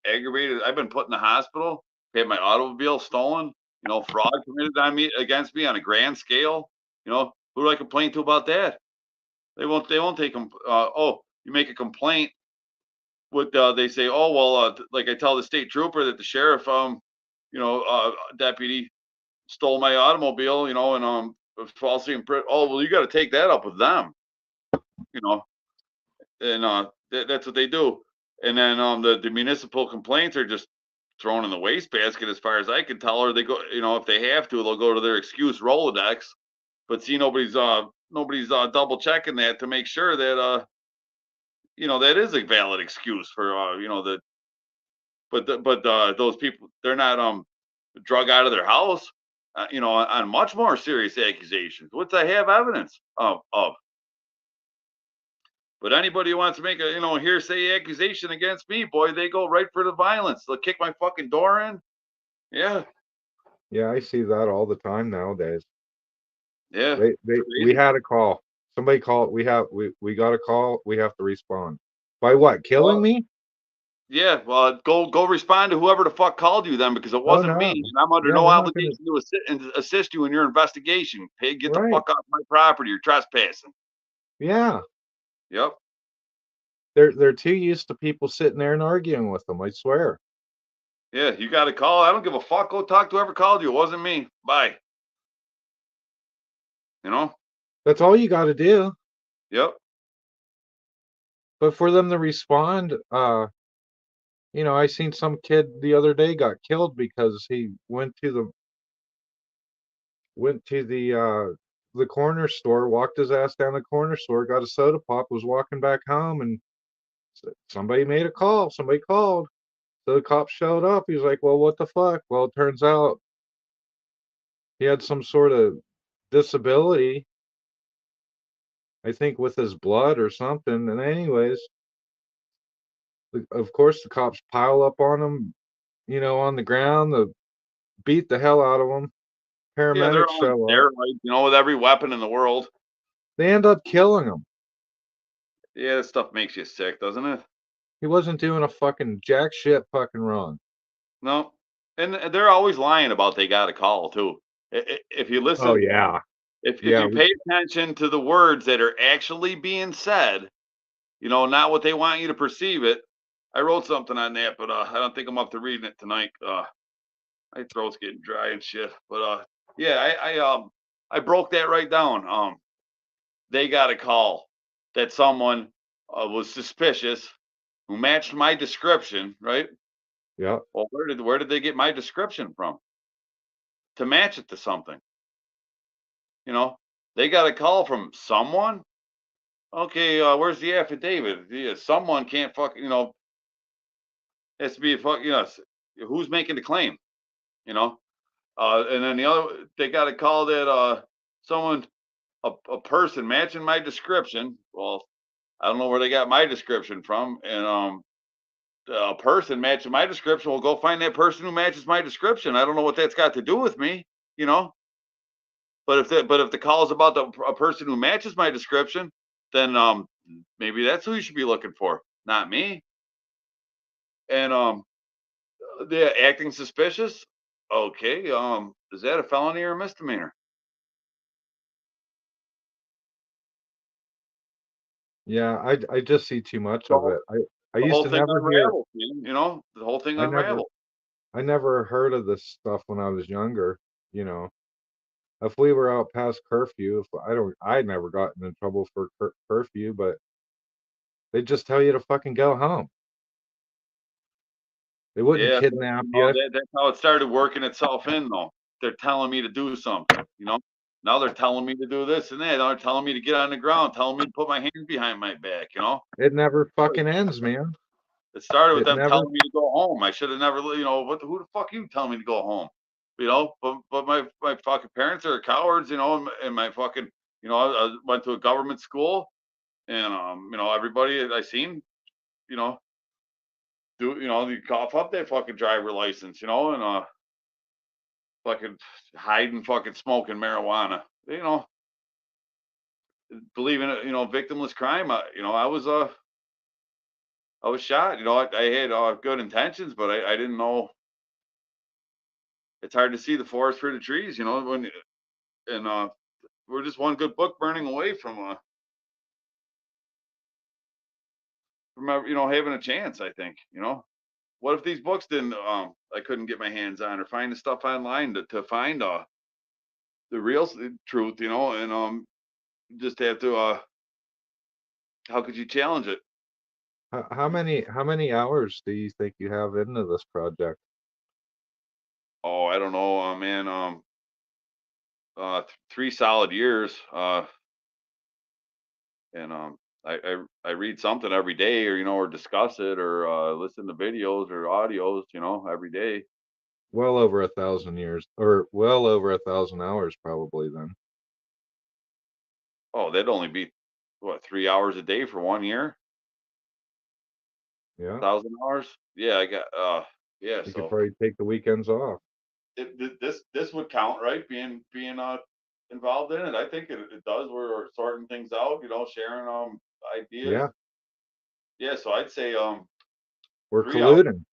aggravated. I've been put in the hospital, had my automobile stolen, fraud committed on me against me on a grand scale. Who do I complain to about that? They won't take them. You make a complaint with they say, oh well, like I tell the state trooper that the sheriff deputy stole my automobile, and falsely imprisoned. Oh well, you got to take that up with them, and that's what they do. And then the municipal complaints are just thrown in the wastebasket, as far as I can tell. Or they go, if they have to, they'll go to their excuse Rolodex. But see, nobody's double checking that to make sure that that is a valid excuse for the. But those people, they're not drug out of their house, on much more serious accusations, which I have evidence of. But anybody who wants to make a hearsay accusation against me, boy, they go right for the violence. They'll kick my fucking door in. Yeah. Yeah, I see that all the time nowadays. Yeah. We had a call. Somebody called. We got a call. We have to respond. By what? Killing me? Yeah. Well, go respond to whoever the fuck called you then, because it wasn't me, and I'm under no obligation to assist you in your investigation. Hey, get the fuck off my property. You're trespassing. Yeah. Yep. They're too used to people sitting there and arguing with them. I swear. Yeah, you got a call. I don't give a fuck. Go talk to whoever called you. It wasn't me. Bye. That's all you got to do. Yep. But for them to respond, I seen some kid the other day got killed because he went to the corner store, walked his ass down the corner store, got a soda pop, was walking back home, and somebody made a call. Somebody called. So the cops showed up. He was like, well, what the fuck? Well, it turns out he had some sort of disability, I think with his blood or something. And anyways, of course, the cops pile up on him, on the ground, beat the hell out of him. Paramedics show up. With every weapon in the world. They end up killing him. Yeah, this stuff makes you sick, doesn't it? He wasn't doing a fucking jack shit fucking wrong. No. And they're always lying about they got a call too. If you listen. Oh yeah. If you pay attention to the words that are actually being said, not what they want you to perceive it. I wrote something on that, but I don't think I'm up to reading it tonight. My throat's getting dry and shit. But yeah, I broke that right down. They got a call that someone was suspicious, who matched my description, right? Yeah. Well, where did they get my description from? To match it to something. They got a call from someone. Okay, where's the affidavit? Yeah, someone can't fucking, has to be a fuck. Who's making the claim? you know. And then the other, they got to call that someone, a person matching my description. Well, I don't know where they got my description from, and a person matching my description will go find that person who matches my description. I don't know what that's got to do with me, you know. But if the call is about a person who matches my description, then maybe that's who you should be looking for, not me. And they're acting suspicious. Okay, is that a felony or a misdemeanor? Yeah, I just see too much of So it. I the used whole to thing never hear. unravels, man. You know, the whole thing I never unravels. I never heard of this stuff when I was younger. You know, if we were out past curfew, if I never gotten in trouble for curfew, but they just tell you to fucking go home. They wouldn't Yeah, kidnap you know, you. that's how it started working itself in, though. They're telling me to do something, you know. Now they're telling me to do this and that. Now they're telling me to get on the ground, telling me to put my hands behind my back, you know. It never fucking ends, man. It started with It them never. telling me to go home. I should have never, you know, who the fuck you telling me to go home? You know, but my fucking parents are cowards, you know, and my fucking, you know, I went to a government school, and you know, everybody I seen, you know, you know, you cough up that fucking driver license, you know, and fucking hiding, fucking smoking marijuana, you know, believing it, you know, victimless crime. You know, I was shot. You know, I had good intentions, but I didn't know. It's hard to see the forest through the trees, you know. When and we're just one good book burning away from you know, having a chance. I think, you know. What if these books didn't? I couldn't get my hands on or find the stuff online to find the real truth, you know, and just have to. How could you challenge it? How many hours do you think you have into this project? Oh, I don't know, man. 3 solid years. And I read something every day, or you know, or discuss it, or listen to videos or audios, you know, every day. Well over 1,000 years, or well over 1,000 hours, probably. Then, Oh, that'd only be what, 3 hours a day for 1 year, yeah, 1,000 hours. Yeah, I got yeah. you could So probably take the weekends off. this would count, right? Being involved in it. I think it does. We're sorting things out, you know, sharing ideas. Yeah, Yeah, so I'd say we're 3 hours. colluding.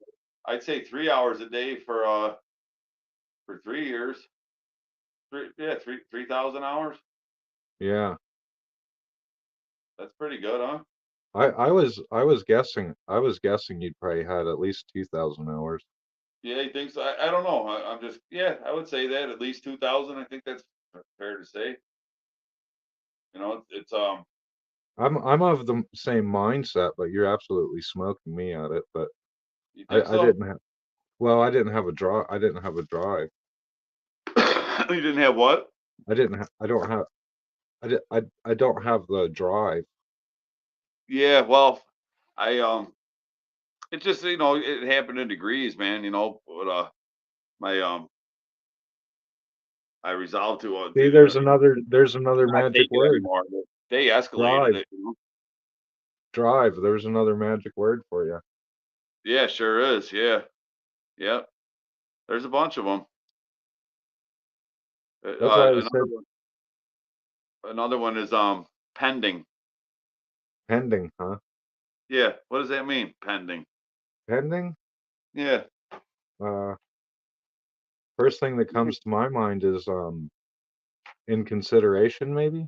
I'd say 3 hours a day for 3 years. Yeah, 3,000 hours. Yeah, That's pretty good, huh? I was guessing you'd probably had at least 2,000 hours. Yeah, he thinks I don't know. I'm just, yeah, I would say that at least 2,000. I think that's fair to say. You know, it's I'm of the same mindset, but you're absolutely smoking me at it. But you think I so? didn't have. Well, I didn't have a draw. I didn't have a drive. You didn't have what? I didn't. I don't have. I don't have the drive. Yeah, well, I it just, you know, it happened in degrees, man. You know, but my I resolved See, you know, there's another not magic take it word. anymore. They escalated Drive. it. You know? Drive. There's another magic word for you. Yeah, sure is. Yeah, yeah. There's a bunch of them. That's why I said Another one is pending. pending, huh? Yeah, what does that mean? Pending. Pending. Yeah. Uh, First thing that comes to my mind is in consideration, maybe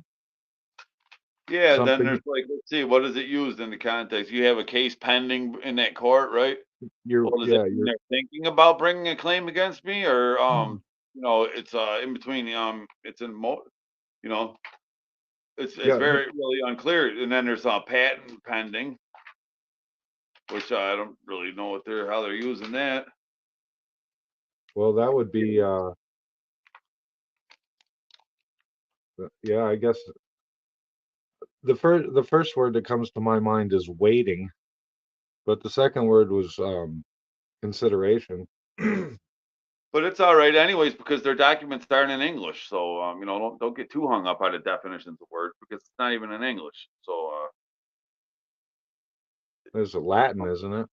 Yeah, then something there's like, let's see, what is it used in the context? You have a case pending in that court, right? you're Well, does it yeah mean you're they're thinking about bringing a claim against me, or you know, it's in between, it's you know, it's yeah very really unclear. And then there's a patent pending, which I don't really know how they're using that. well that would be yeah I guess the first word that comes to my mind is waiting, but the second word was consideration. But it's all right anyways because their documents aren't in English. So you know, don't get too hung up on the definitions of words because it's not even in English. So There's a Latin, isn't it?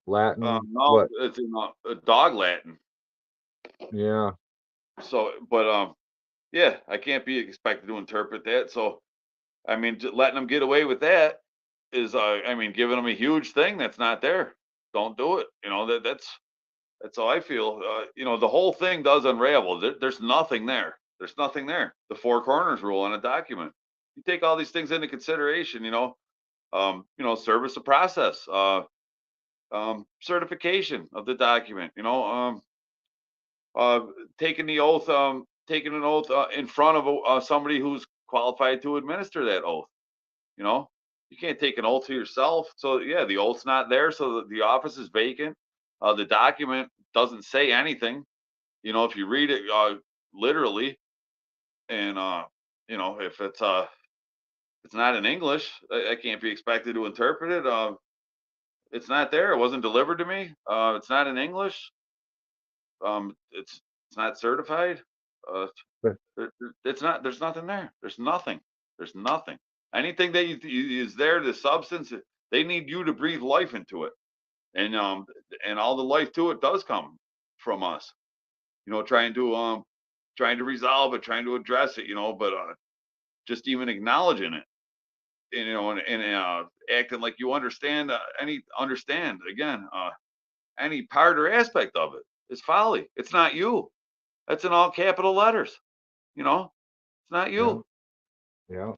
Latin. no, What? it's in dog Latin. Yeah. So, but yeah, I can't be expected to interpret that. So, I mean, letting them get away with that is, I mean, giving them a huge thing that's not there. Don't do it. You know that's how I feel. You know, the whole thing does unravel. There's nothing there. There's nothing there. The four corners rule on a document. You take all these things into consideration. You know, service of process, certification of the document. Uh, taking an oath in front of somebody who's qualified to administer that oath. You know, you can't take an oath to yourself. So yeah, the oath's not there, so the office is vacant. The document doesn't say anything. You know, if you read it literally, and you know, if it's not in English, I can't be expected to interpret it. It's not there. It wasn't delivered to me. It's not in English. It's not certified. Uh, But it's not. There's nothing there. There's nothing. There's nothing. Anything that is there, the substance, they need you to breathe life into it, and all the life to it does come from us. You know, trying to resolve it, trying to address it. You know, but just even acknowledging it, you know, and acting like you understand understand again any part or aspect of it is folly. It's not you. That's in all capital letters. You know, it's not yeah, you. yeah.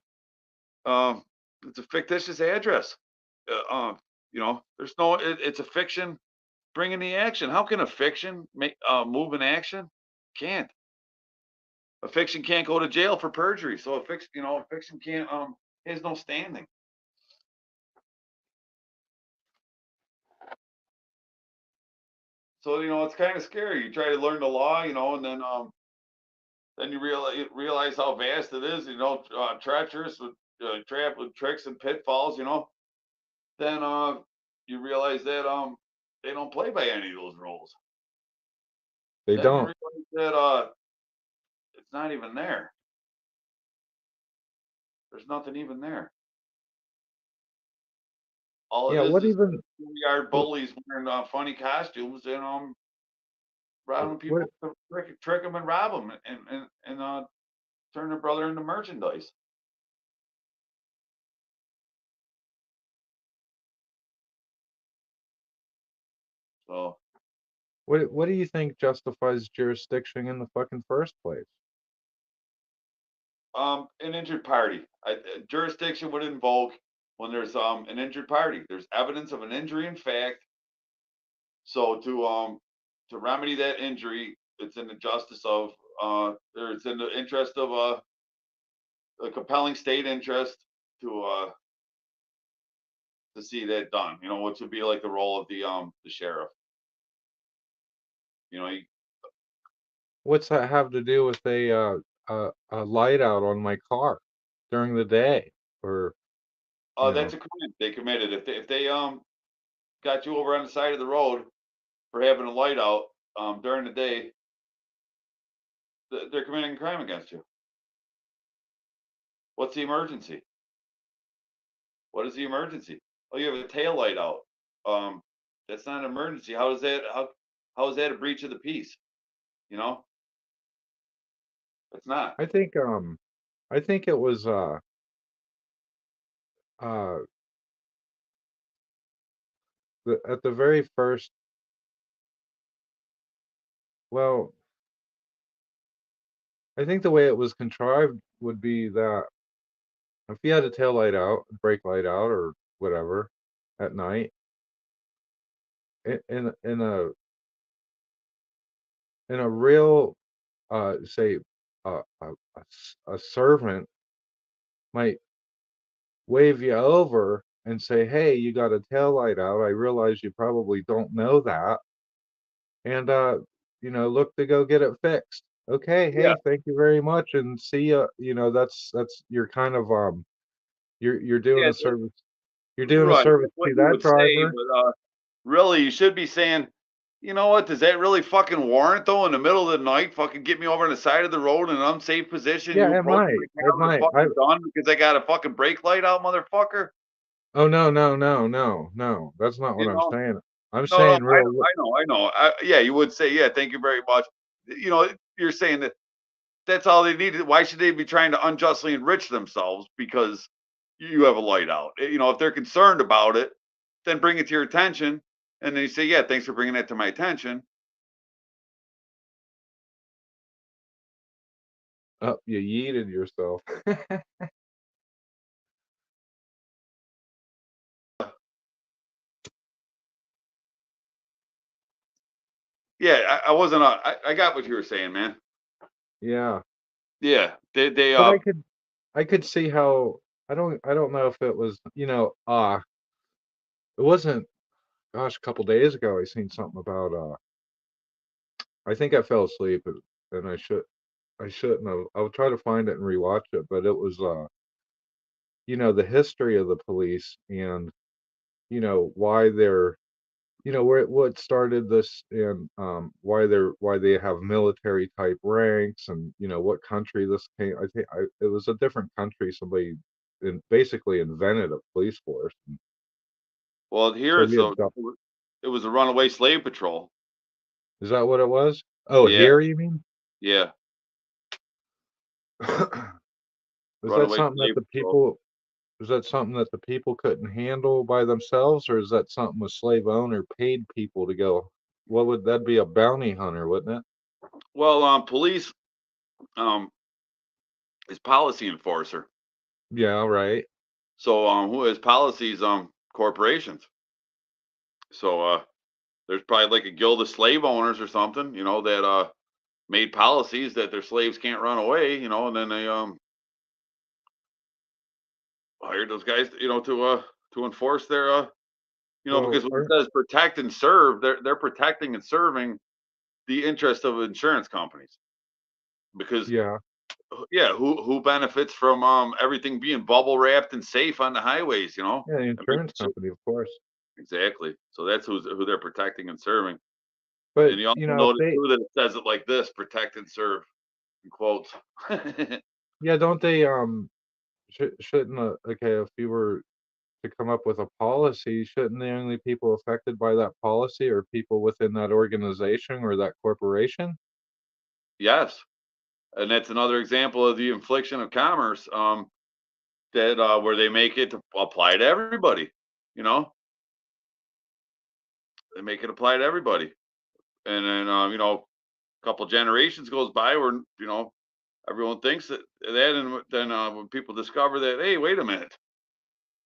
Um, it's a fictitious address. You know, there's no. It's a fiction bringing the action. How can a fiction make move an action? Can't. A fiction can't go to jail for perjury. So a fiction can't has no standing. So you know, it's kind of scary. You try to learn the law, you know, and then you realize how vast it is. You know, treacherous with trap with tricks and pitfalls. You know, then you realize that they don't play by any of those rules. They Then you don't. realize that it's not even there. There's nothing even there. All Yeah. it What is even? schoolyard bullies wearing funny costumes and robbing What? people, to trick them and rob them, and turn their brother into merchandise. So What do you think justifies jurisdiction in the fucking first place? an injured party. Jurisdiction would invoke when there's an injured party. There's evidence of an injury in fact. So to remedy that injury, it's in the justice of or it's in the interest of a compelling state interest to see that done. You know, which would be like the role of the sheriff. You know, What's that have to do with a light out on my car during the day? Or you that's know, a crime they committed. If they got you over on the side of the road for having a light out during the day, they're committing a crime against you. What's the emergency? What is the emergency? Oh, you have a tail light out. Um, that's not an emergency. How is that a breach of the peace? You know, it's not. I think it was uh at the very first. Well, I think the way it was contrived would be that if you had a tail light out, brake light out, or whatever at night, in a real say a servant might wave you over and say, "Hey, you got a tail light out. I realize you probably don't know that, and look to go get it fixed." Okay, Yeah. hey, thank you very much, and see ya. You know, that's you're kind of you're doing Yeah. a service. You're doing a Right. service That's what to you that would say, driver. but really, you should be saying You know what? Does that really fucking warrant though? In the middle of the night, fucking get me over on the side of the road in an unsafe position. Yeah, You it approach might. my It car with a might. fucking gun because I got a fucking brake light out, motherfucker. Oh no, no, no, no, no. That's not what You I'm know? saying. I'm No, no, saying real. I know. Yeah, you would say, yeah, thank you very much. You know, you're saying that that's all they needed. Why should they be trying to unjustly enrich themselves because you have a light out? You know, if they're concerned about it, then bring it to your attention. And then you say, yeah, thanks for bringing that to my attention. Oh, you yeeted yourself. Yeah, I wasn't. I got what you were saying, man. Yeah, Yeah, they but I could see how. I don't know if it was. It wasn't. Gosh, a couple days ago, I seen something about. I think I fell asleep, and I shouldn't have. I'll try to find it and rewatch it, but it was. The history of the police and why they're where what started this and why they have military type ranks and what country this came. I think it was a different country. Somebody basically invented a police force. well, here So it's we had it was a runaway slave patrol. is that what it was? Oh, Yeah, here you mean? yeah, Was that runaway something that slave the patrol. people was that something that the people couldn't handle by themselves, or is that something a slave owner paid people to go? What would that be? A bounty hunter, wouldn't it? Well, police um is policy enforcer. Yeah, right. So who has policies? Corporations. So there's probably like a guild of slave owners or something, that made policies that their slaves can't run away, and then they hired those guys, to enforce their because Well, when it says protect and serve, they're protecting and serving the interest of insurance companies because yeah, yeah, who benefits from everything being bubble wrapped and safe on the highways, yeah, the and making insurance sure company, of course. exactly. So that's who they're protecting and serving. But And you also if notice they, too that it says it like this: protect and serve in quotes. yeah, don't they, shouldn't, okay, if you were to come up with a policy, shouldn't the only people affected by that policy are people within that organization or that corporation? Yes, and that's another example of the infliction of commerce. That where they make it to apply to everybody. You know, they make it apply to everybody, and then a couple generations goes by where everyone thinks that, and then when people discover that, hey, wait a minute,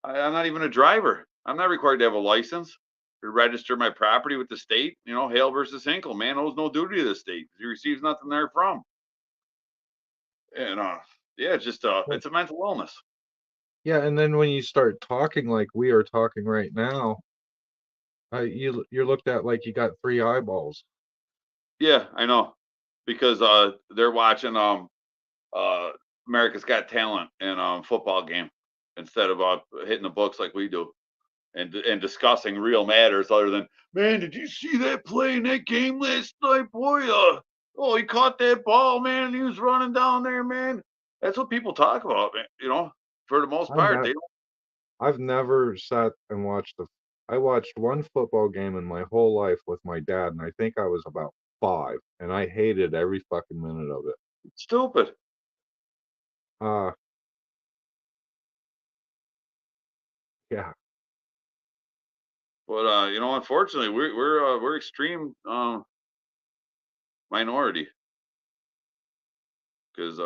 I'm not even a driver. I'm not required to have a license to register my property with the state. Hale versus Hinkle, man owes no duty to the state. He receives nothing therefrom. And yeah, it's just Well, it's a mental illness. yeah, and then when you start talking like we are talking right now, you're looked at like you got three eyeballs. Yeah, I know, because they're watching uh America's Got Talent and football game instead of hitting the books like we do and discussing real matters other than, man, did you see that play in that game last night, boy? Oh, he caught that ball, man. He was running down there, man. That's what people talk about, man. For the most I've part, not they don't. I've never sat and watched the. I watched one football game in my whole life with my dad, and I think I was about 5, and I hated every fucking minute of it. Stupid. Uh, yeah, But unfortunately, we're extreme minority because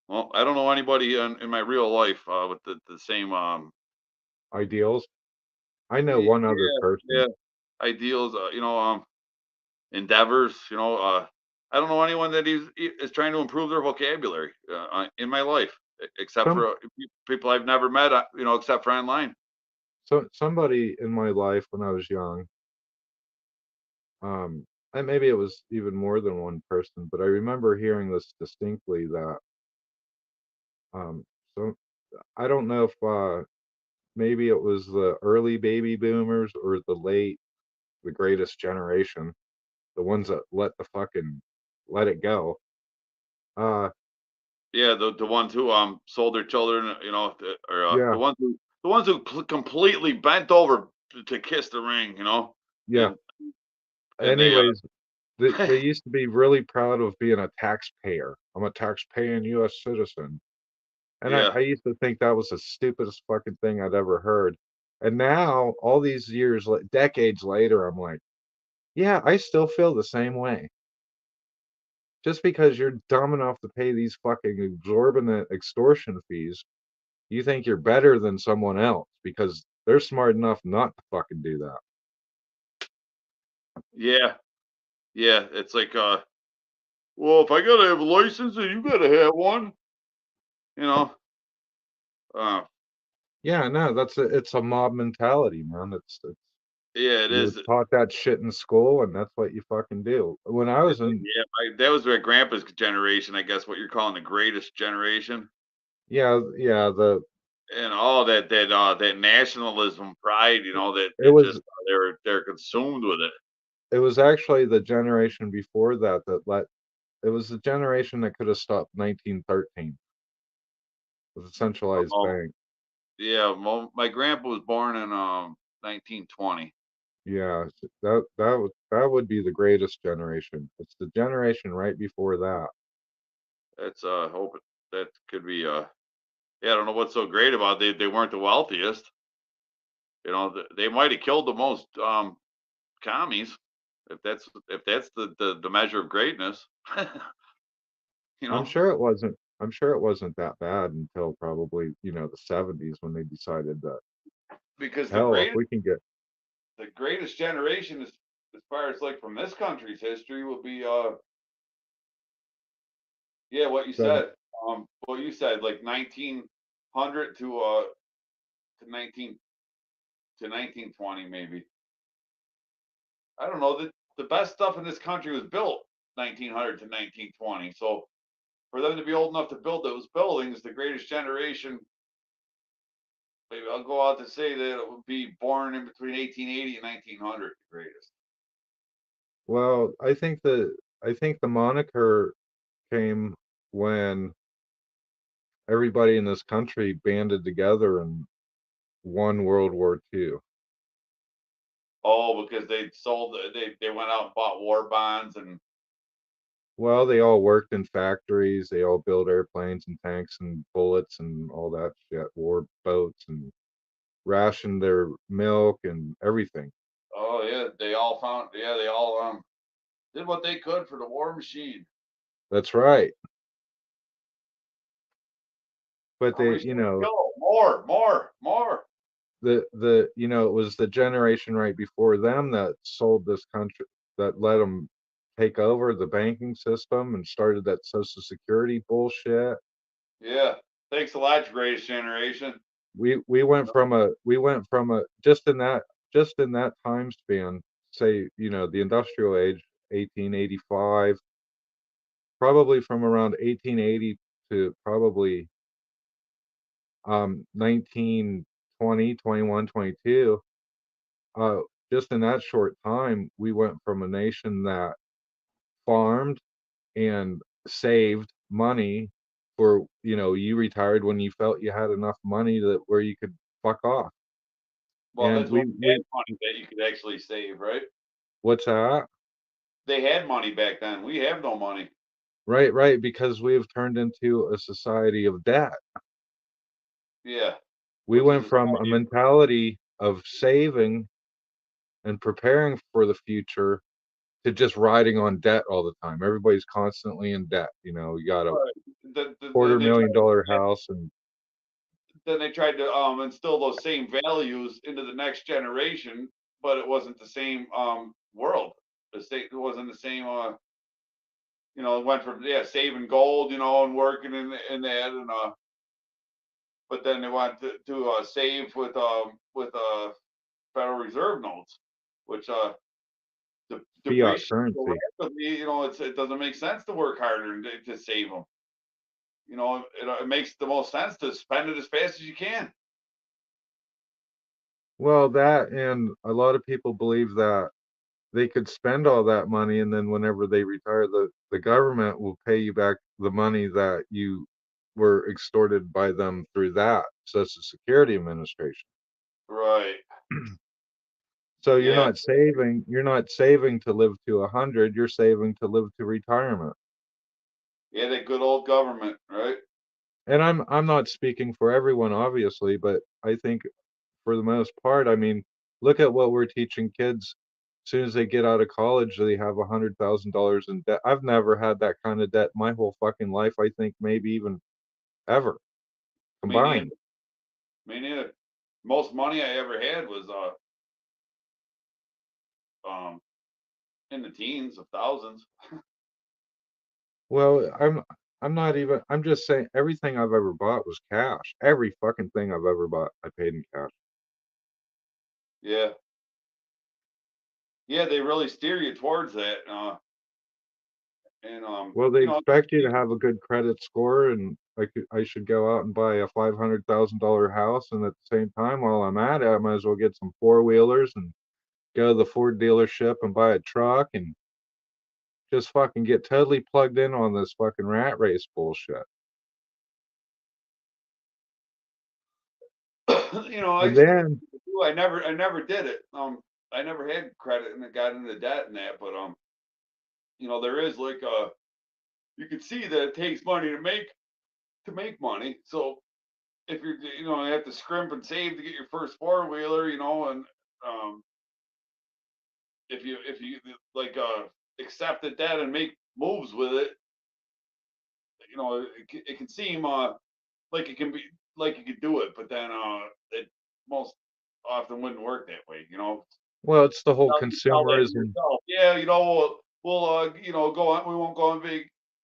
well, I don't know anybody in my real life with the same ideals. I know yeah, one other yeah person. ideals. Endeavors. I don't know anyone that is trying to improve their vocabulary in my life, except Some for people I've never met. Except for online. somebody in my life when I was young. And maybe it was even more than one person, but I remember hearing this distinctly that um, so I don't know if maybe it was the early baby boomers or the late the greatest generation, the ones that let it go. Yeah, the ones who sold their children, or Yeah, the ones who completely bent over to kiss the ring, yeah. and they Anyways, they used to be really proud of being a taxpayer. I'm a taxpaying U.S. citizen. And yeah, I used to think that was the stupidest fucking thing I'd ever heard. And now, all these years, decades later, I'm like, yeah, I still feel the same way. Just because you're dumb enough to pay these fucking exorbitant extortion fees, you think you're better than someone else because they're smart enough not to fucking do that. yeah, yeah. It's like, well, if I gotta have a license, then you gotta have one, you know. Uh, Yeah, no, it's a mob mentality, man. yeah, it You were is. taught that shit in school, and that's what you fucking do. When I was in, Yeah, that was my grandpa's generation, I guess. What you're calling the greatest generation, yeah, and all that nationalism, pride, it that was just they're consumed with it. it was actually the generation before that it was the generation that could have stopped 1913 with a centralized Um, bank. yeah, my grandpa was born in 1920. Yeah, that would be the greatest generation. It's the generation right before that. That's hope that could be yeah, I don't know what's so great about they weren't the wealthiest. They might have killed the most commies if that's the measure of greatness. you I'm know, sure it wasn't. I'm sure it wasn't that bad until probably the 70s when they decided that because hell, if we can get the greatest generation as far as like from this country's history would be yeah, what you seven, said. What you said, like 1900 to 1920 maybe. I don't know. The best stuff in this country was built 1900 to 1920. So for them to be old enough to build those buildings, the greatest generation, maybe I'll go out to say that it would be born in between 1880 and 1900, the greatest. well, I think the moniker came when everybody in this country banded together and won World War II. Oh, because they went out and bought war bonds and Well, they all worked in factories. They all built airplanes and tanks and bullets and all that shit, war boats and rationed their milk and everything. oh yeah, they all did what they could for the war machine. That's right. But How many should we kill? More. it was the generation right before them that sold this country, that let them take over the banking system and started that Social Security bullshit. Yeah. Thanks a lot, greatest generation. We went from a just in that time span, say, the industrial age, 1885, probably from around 1880 to probably 1920, 21, 22. uh just in that short time, we went from a nation that farmed and saved money for, you retired when you felt you had enough money that where you could fuck off. Well, And that's when we we had we money that you could actually save, right? what's that? They had money back then. We have no money. Right, because we have turned into a society of debt. Yeah. We Which is went a from a mentality of saving and preparing for the future to just riding on debt all the time. Everybody's constantly in debt. You got a right. quarter They million dollar house and then they tried to instill those same values into the next generation, but it wasn't the same world. It wasn't the same it went from saving gold, and working in that and but then they went to save with Federal Reserve notes, which fiat depreciate so currency. rapidly. It doesn't make sense to work harder to save them. It makes the most sense to spend it as fast as you can. Well, that, and a lot of people believe that they could spend all that money, and then whenever they retire, the government will pay you back the money that you were extorted by them through that Social Security Administration. Right. So Yeah. you're not saving to live to 100, you're saving to live to retirement. Yeah, that good old government, right? And I'm not speaking for everyone, obviously, but I think for the most part, I mean, look at what we're teaching kids. As soon as they get out of college, they have $100,000 in debt. I've never had that kind of debt my whole fucking life. I think maybe even ever Me neither. combined. Me neither. Most money I ever had was in the teens of thousands. Well, I'm not even. I'm just saying everything I've ever bought was cash. Every fucking thing I've ever bought, I paid in cash. Yeah. Yeah, they really steer you towards that. And Well, they you know, expect you to have a good credit score, and I should go out and buy a $500,000 house, and at the same time, while I'm at it, I might as well get some four wheelers and go to the Ford dealership and buy a truck and just fucking get totally plugged in on this fucking rat race bullshit. you know, I And used to then, do. I never did it. I never had credit and I got into debt and that. But you know, there is like you can see that it takes money to make money. So if you're, you know, you have to scrimp and save to get your first four wheeler, you know, and um, if you like accept the debt and make moves with it, you know, it can seem like it can be like you could do it, but then it most often wouldn't work that way, you know. well, it's the whole You tell that to consumerism. yourself. Yeah, you know, we'll you know, go on. We won't go on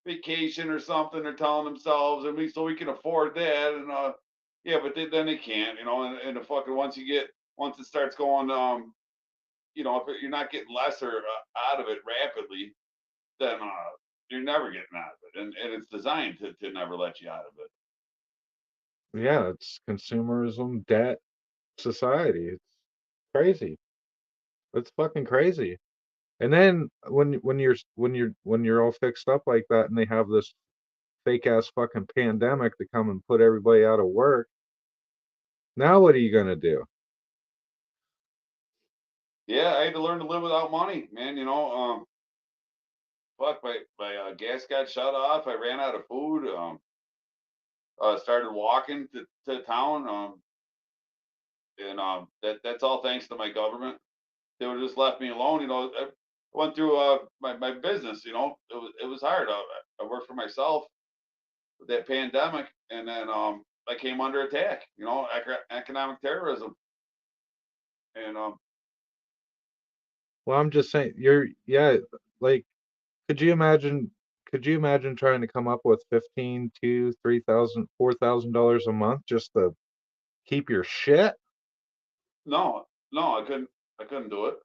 vacation or something. They're telling themselves, and we can afford that. And yeah, but then they can't, you know. And the fucking once it starts going, you know, if you're not getting lesser out of it rapidly, then you're never getting out of it. And it's designed to never let you out of it. Yeah, it's consumerism, debt, society. It's crazy. It's fucking crazy. And then when you're all fixed up like that, and they have this fake ass fucking pandemic to come and put everybody out of work, now what are you gonna do? Yeah, I had to learn to live without money, man. You know, fuck, my gas got shut off. I ran out of food. Started walking to town. And that's all thanks to my government. They would have just left me alone. You know, I went through my business. You know, it was hard. I worked for myself with that pandemic, and then I came under attack. You know, economic terrorism, and Well, I'm just saying, yeah, like, could you imagine? Could you imagine trying to come up with 15, 2, 3,000, $4,000 a month just to keep your shit? no, no, I couldn't do it.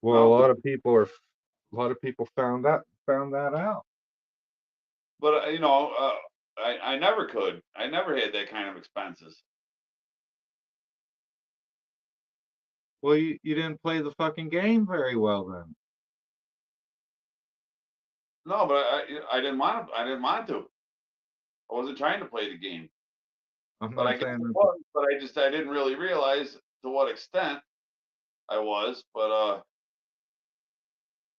Well, No, a lot of people found that out. but you know, I never could. I never had that kind of expenses. Well, you didn't play the fucking game very well then. No, but I didn't want to. I didn't want to. I wasn't trying to play the game, I'm but I not guess saying I that. was. But I didn't really realize to what extent I was. But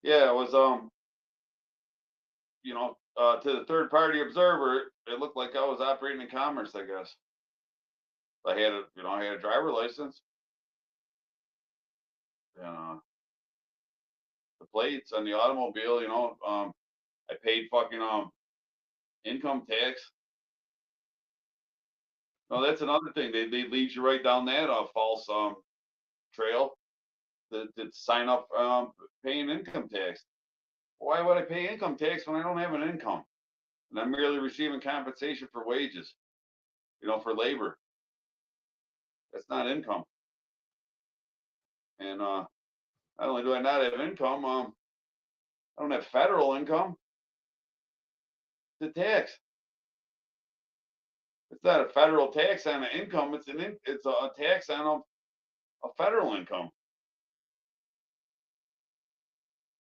yeah, it was you know, to the third party observer, it looked like I was operating in commerce. I guess I had I had a driver license, and the plates on the automobile. You know, I paid fucking income tax. No, that's another thing. They lead you right down that false trail to sign up paying income tax. Why would I pay income tax when I don't have an income and I'm merely receiving compensation for wages? You know, for labor. That's not income. And not only do I not have income, I don't have federal income to tax. It's not a federal tax on an income. It's a tax on a federal income.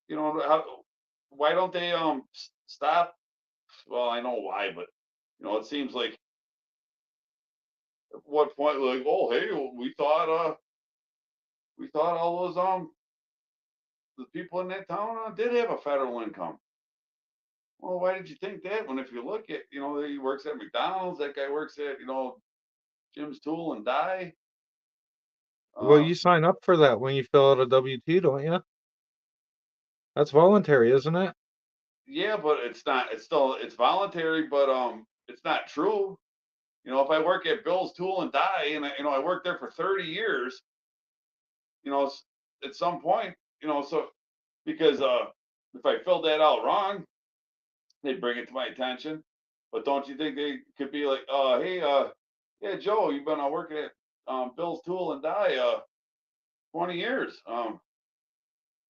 You know, why don't they stop? Well, I know why, but you know, it seems like at what point, like, oh, hey, we thought all those the people in that town did have a federal income. Well, why did you think that? When if you look at, you know, he works at McDonald's, that guy works at, you know, Jim's Tool and Die. Well, you sign up for that when you fill out a W-2, don't you? That's voluntary, isn't it? Yeah, but it's not. It's still it's voluntary, but it's not true. You know, if I work at Bill's Tool and Die, and you know I worked there for 30 years, you know, at some point, you know, so because if I filled that out wrong, they'd bring it to my attention. But don't you think they could be like, hey, yeah, Joe, you've been working at Bill's Tool and Die 20 years.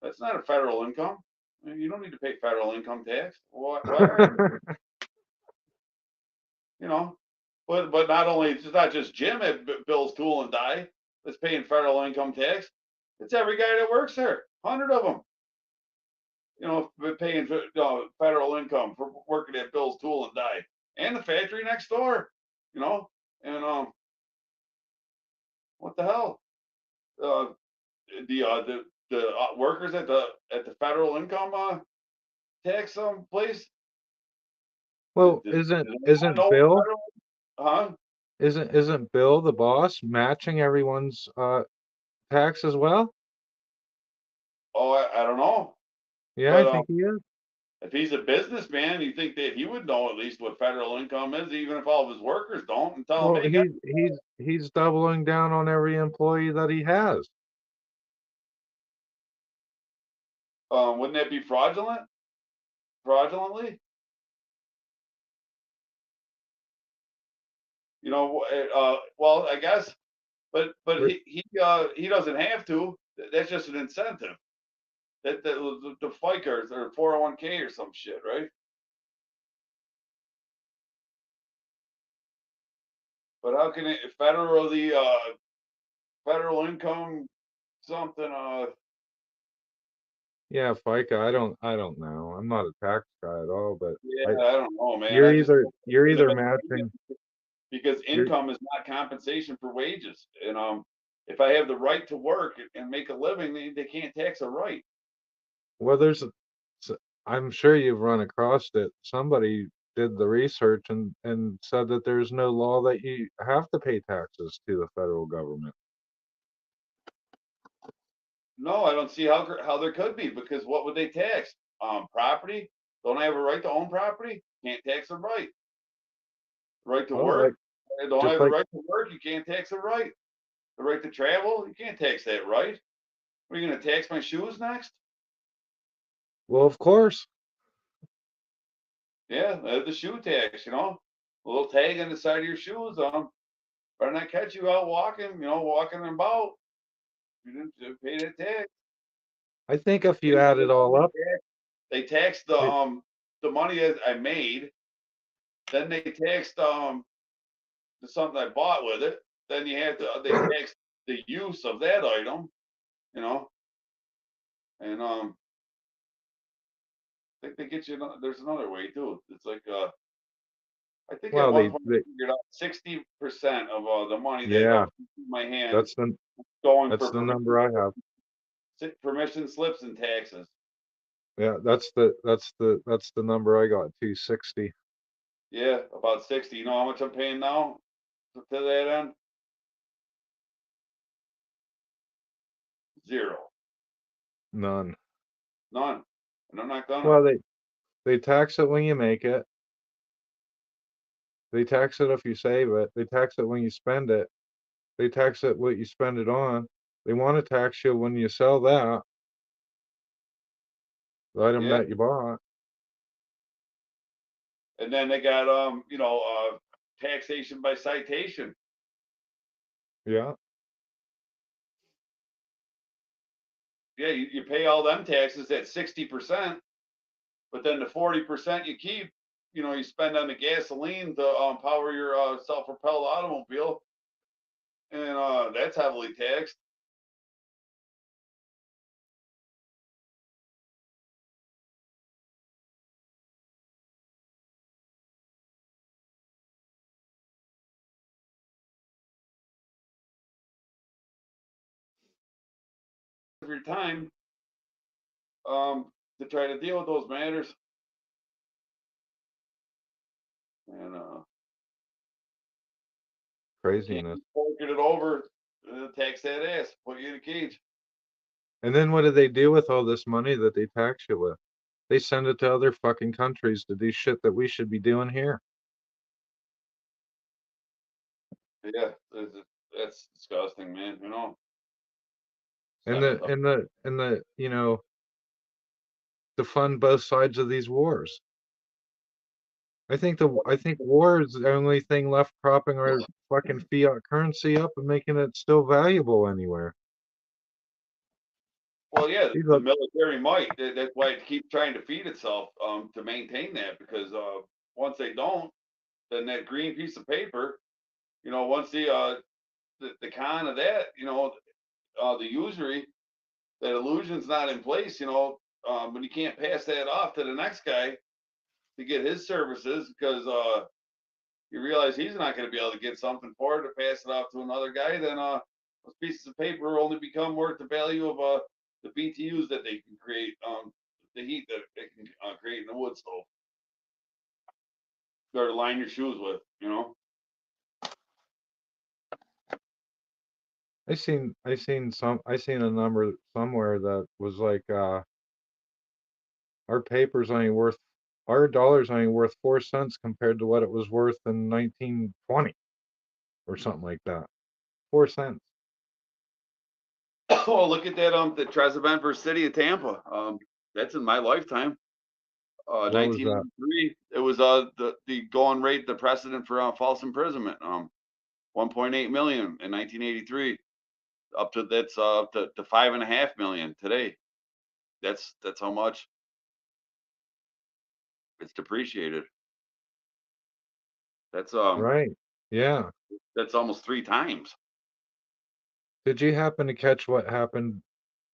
That's not a federal income. I mean, you don't need to pay federal income tax. Why are you? You know, but not only it's not just Jim at Bill's Tool and Die that's paying federal income tax. It's every guy that works there. 100 of them. You know, paying federal income for working at Bill's Tool and Die, and the factory next door. You know, and what the hell? Uh, the workers at the federal income tax place. Well, Does anyone isn't know Bill huh? isn't Bill the boss matching everyone's tax as well? Oh, I don't know, Yeah, I but think he is. if he's a businessman, you think that he would know at least what federal income is, even if all of his workers don't, and tell him, Well, hey, guys, he's doubling down on every employee that he has. wouldn't that be fraudulent? Fraudulently? You know, well, I guess, but he doesn't have to. That's just an incentive. That the FICAs or 401k or some shit, right? But how can it federal income something? Yeah, FICA. I don't know. I'm not a tax guy at all, but Yeah, I I don't know, man. I just you're wouldn't either have matching been because you're income is not compensation for wages. And if I have the right to work and make a living, they can't tax a right. well, I'm sure you've run across it. Somebody did the research and said that there's no law that you have to pay taxes to the federal government. No, I don't see how there could be because what would they tax? Property? Don't I have a right to own property? Can't tax a right. Right to Well, like work? I don't just have the like right to work. You can't tax a right. The right to travel? You can't tax that right. Are you going to tax my shoes next? well, of course. Yeah, the shoe tax. You know, a little tag on the side of your shoes. Better not catch you out walking. You know, walking about. You didn't pay that tax. I think if you They, add it all up, they taxed it, the money that I made. Then they taxed something I bought with it. Then you have to they tax the use of that item. You know, and I think they get you. There's another way too. It's like I think at well, one point I figured out 60% of the money that yeah, in my hand that's the going that's for the number I have. permission slips and taxes. Yeah, that's the number I got, 260. Yeah, about 60. You know how much I'm paying now to that end? Zero. None. None. And I'm not gonna. Well, they tax it when you make it. They tax it if you save it. They tax it when you spend it. They tax it what you spend it on. They want to tax you when you sell that, the item Yeah. that you bought. And then they got taxation by citation. Yeah. Yeah, you pay all them taxes at 60%, but then the 40% you keep, you know, you spend on the gasoline to power your self-propelled automobile, and that's heavily taxed. your time to try to deal with those matters. And Craziness. forking it over, tax that ass, put you in a cage. And then what do they do with all this money that they tax you with? They send it to other fucking countries to do shit that we should be doing here. Yeah, that's disgusting, man. You know. And the you know, to fund both sides of these wars. I think war is the only thing left propping our fucking fiat currency up and making it still valuable anywhere. Well, yeah, the military might. That's why it keeps trying to feed itself to maintain that, because once they don't, then that green piece of paper, you know, once the con of that, you know, the usury, that illusion's not in place, you know, when you can't pass that off to the next guy to get his services, because you realize he's not going to be able to get something for it to pass it off to another guy, then those pieces of paper only become worth the value of the BTUs that they can create, the heat that they can create in the wood stove, or to line your shoes with, you know. I seen a number somewhere that was like our dollar's only worth 4 cents compared to what it was worth in 1920 or something like that. 4 cents. Oh, look at that the Trez event for City of Tampa. That's in my lifetime. What was that? 1983. It was the going rate, the precedent for false imprisonment. 1.8 million in 1983. Up to that's up to 5.5 million today. That's how much it's depreciated. That's Right. Yeah. That's almost 3 times. Did you happen to catch what happened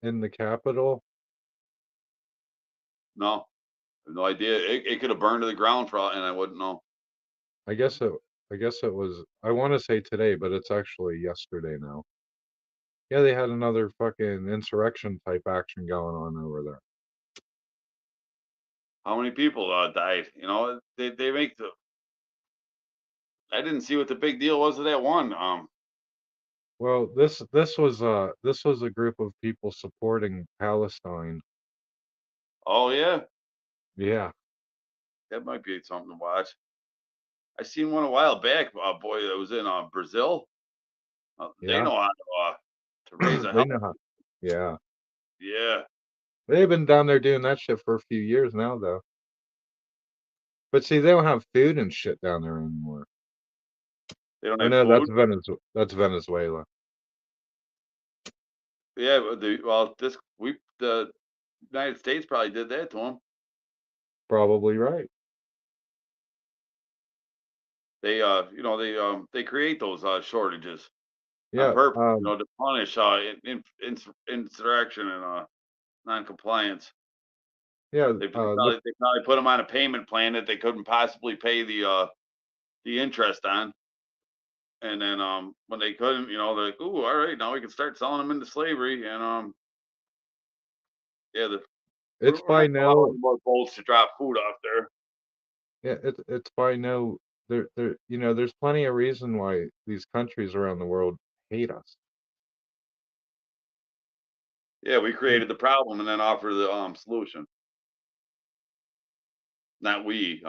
in the Capitol? No, I have no idea. It could have burned to the ground for all, and I wouldn't know. I guess it was, I want to say today, but it's actually yesterday now. Yeah, they had another fucking insurrection type action going on over there. How many people died? You know, they make the. I didn't see what the big deal was of that one. Well, this was a group of people supporting Palestine. Oh yeah, Yeah. that might be something to watch. I seen one a while back. Boy, that was in Brazil. They Yeah. know how to raise a They hell. know how. Yeah. Yeah. They've been down there doing that shit for a few years now, though. But see, they don't have food and shit down there anymore. They don't Or have no, food. that's Venezuela. Yeah, but the United States probably did that to them. Probably right. They you know, they create those shortages on Yeah. purpose, you know, to punish insurrection and non-compliance. Yeah. They probably put them on a payment plan that they couldn't possibly pay the interest on. And then when they couldn't, you know, they're like, "Ooh, all right, now we can start selling them into slavery." And yeah, It's we're by not allowing no. any more boats to drop food off there. Yeah. It's by no. You know, there's plenty of reason why these countries around the world hate us. Yeah, we created the problem and then offer the solution. Not we,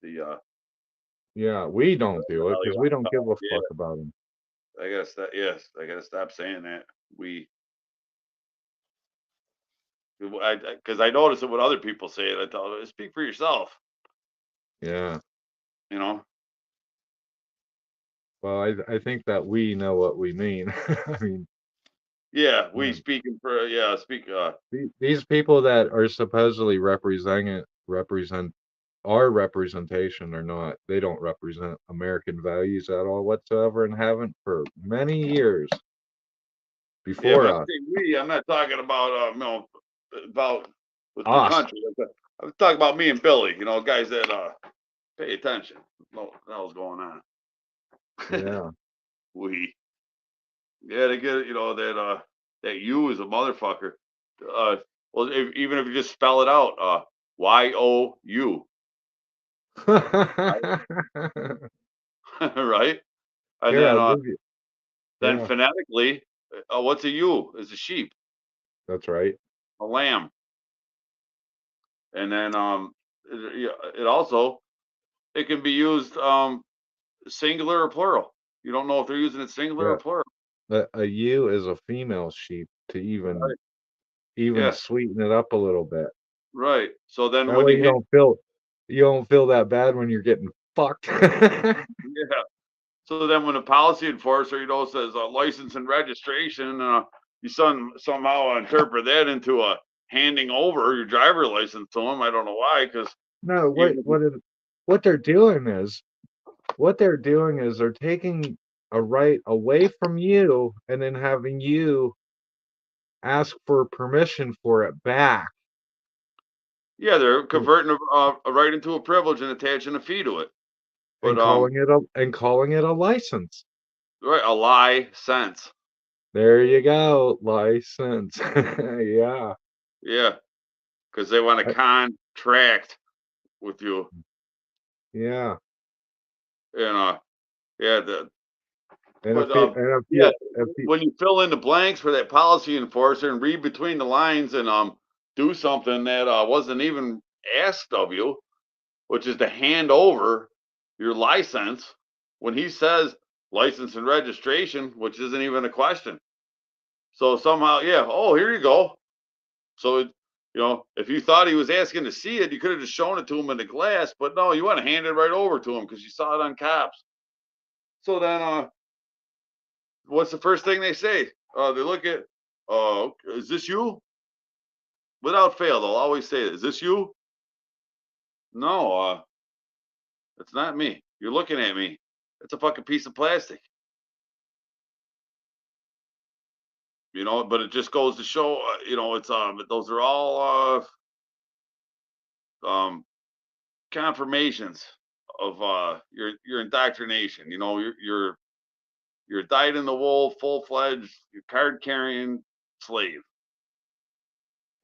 the Yeah, we don't do it because we don't give a yeah. fuck about them. I guess that yes, I gotta stop saying that. We, because I notice it when other people say it. I tell them, speak for yourself. Yeah. You know. Well, I think that we know what we mean. I mean, Yeah, we speaking for speak. these people that are supposedly represent our representation or not, they don't represent American values at all whatsoever and haven't for many years Yeah, before but I'm us. saying we. I'm not talking about you know, about with the Us. country. I'm talking about me and Billy. You know, guys that pay attention. What the hell's going on? Yeah. We. Yeah, they get you know that That U is a motherfucker. Well, even if you just spell it out, Y-O-U, right? And Here, then, I'll give you. then Yeah, phonetically, what's a U? Is a sheep, that's right. a lamb. And then, it also, it can be used, singular or plural. You don't know if they're using it singular or Yeah, plural. a ewe is a female sheep to even Right. even Yeah, sweeten it up a little bit. right. So then That when way you hit, you don't feel that bad when you're getting fucked. yeah. So then when the policy enforcer, says license and registration, you somehow interpret that into a handing over your driver license to them. I don't know why, because No, even if what they're doing is they're taking a right away from you and then having you ask for permission for it back yeah, they're converting a right into a privilege and attaching a fee to it. and But calling it a license. right, a lie sense. There you go, license. Yeah. Yeah, because they want to I- contract with you. Yeah. And yeah, And but yeah, if you when you fill in the blanks for that policy enforcer and read between the lines and do something that wasn't even asked of you, which is to hand over your license when he says license and registration, which isn't even a question. So somehow, yeah, oh, here you go. So if you thought he was asking to see it, you could have just shown it to him in the glass, but no, you want to hand it right over to him because you saw it on cops. So then what's the first thing they say? They look at, is this you? Without fail, they'll always say, is this you? No, it's not me. You're looking at me. It's a fucking piece of plastic. But it just goes to show, it's those are all confirmations of your indoctrination. You're dyed in the wool, full fledged, card carrying slave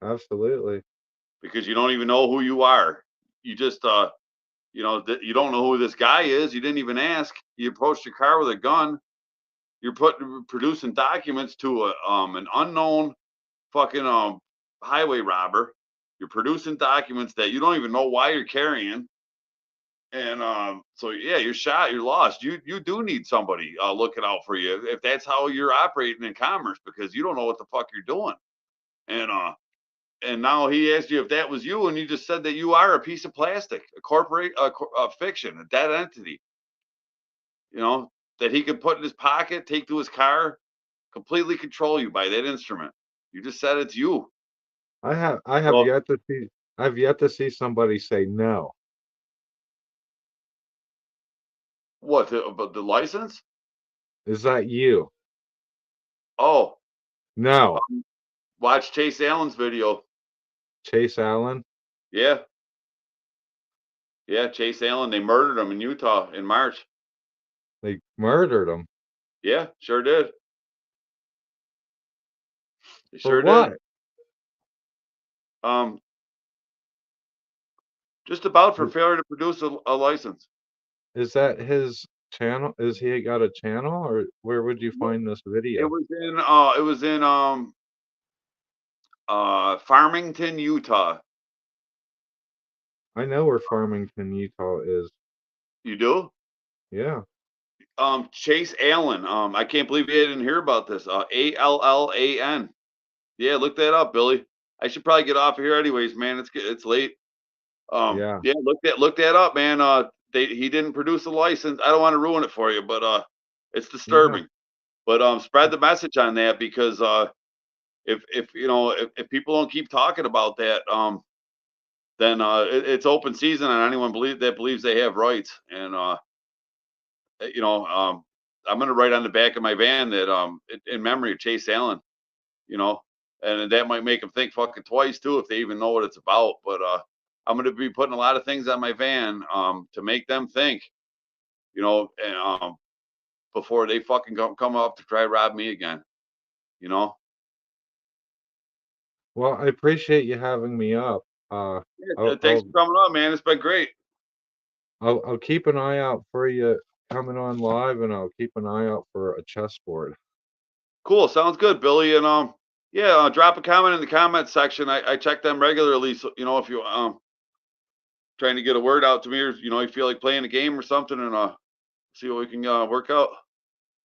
absolutely. because you don't even know who you are. You just you don't know who this guy is. You didn't even ask. You approached your car with a gun. You're producing documents to an unknown fucking highway robber. You're producing documents that you don't even know why you're carrying. And so yeah, you're shot, you're lost. You do need somebody looking out for you if that's how you're operating in commerce, because you don't know what the fuck you're doing. And now he asked you if that was you, and you just said that you are a piece of plastic, a fiction, a dead entity. That he could put in his pocket, take to his car, completely control you by that instrument. You just said it's you. I have Well, yet to see somebody say no. what about the license? Is that you? Oh, No. watch Chase Allen's video. Chase Allen? Yeah, yeah, Chase Allen. They murdered him in Utah in March. They murdered him. Yeah, sure did. They For sure did. what? Um, just about for failure to produce a license. Is that his channel? Is he got a channel, or where would you find this It video? was in Farmington, Utah. I know where Farmington, Utah is. You do? Yeah. Chase Allen. I can't believe you didn't hear about this. Allan. Yeah, look that up, Billy. I should probably get off of here anyways, man. It's late. Yeah. Yeah, look that up, man. He didn't produce a license. I don't want to ruin it for you, but it's Yeah. disturbing. But spread the message on that, because if people don't keep talking about that, then it's open season on anyone that believes they have rights. And I'm gonna write on the back of my van that in memory of Chase Allen, you know, and that might make them think fucking twice too if they even know what it's about. But I'm gonna be putting a lot of things on my van to make them think, and before they fucking come up to try to rob me again, you know. Well, I appreciate you having me up. Yeah, thanks for coming on, man. It's been great. I'll keep an eye out for you coming on live, and I'll keep an eye out for a chessboard. Cool. Sounds good, Billy. And yeah, drop a comment in the comment section. I check them regularly. So if you trying to get a word out to me, or you feel like playing a game or something, and see what we can work out.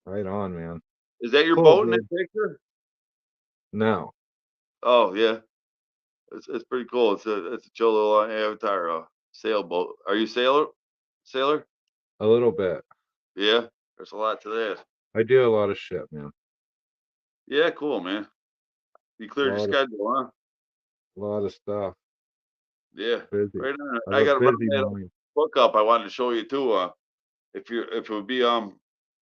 Right on, man. Is that your Cool, boat in dude. that picture? No. Oh yeah, it's pretty cool. It's a chill little avatar sailboat. Are you sailor? A little bit. Yeah, there's a lot to that. I do a lot of shit, man. Yeah, cool, man. You cleared your schedule, huh? A lot of stuff. Yeah, Busy. right on. I have I a got busy that mind. book up. I wanted to show you too. If it would be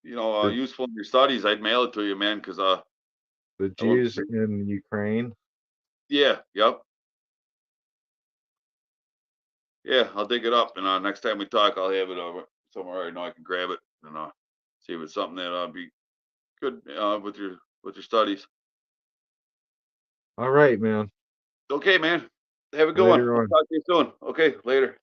useful in your studies, I'd mail it to you, man. Because The Jews in Ukraine. yeah, yep, yeah. I'll dig it up, and next time we talk, I'll have it over somewhere I know I can grab it and see if it's something that be good with your studies. All right, man. Okay, man. Have a good one. Later I'll on. talk to you soon. Okay, later.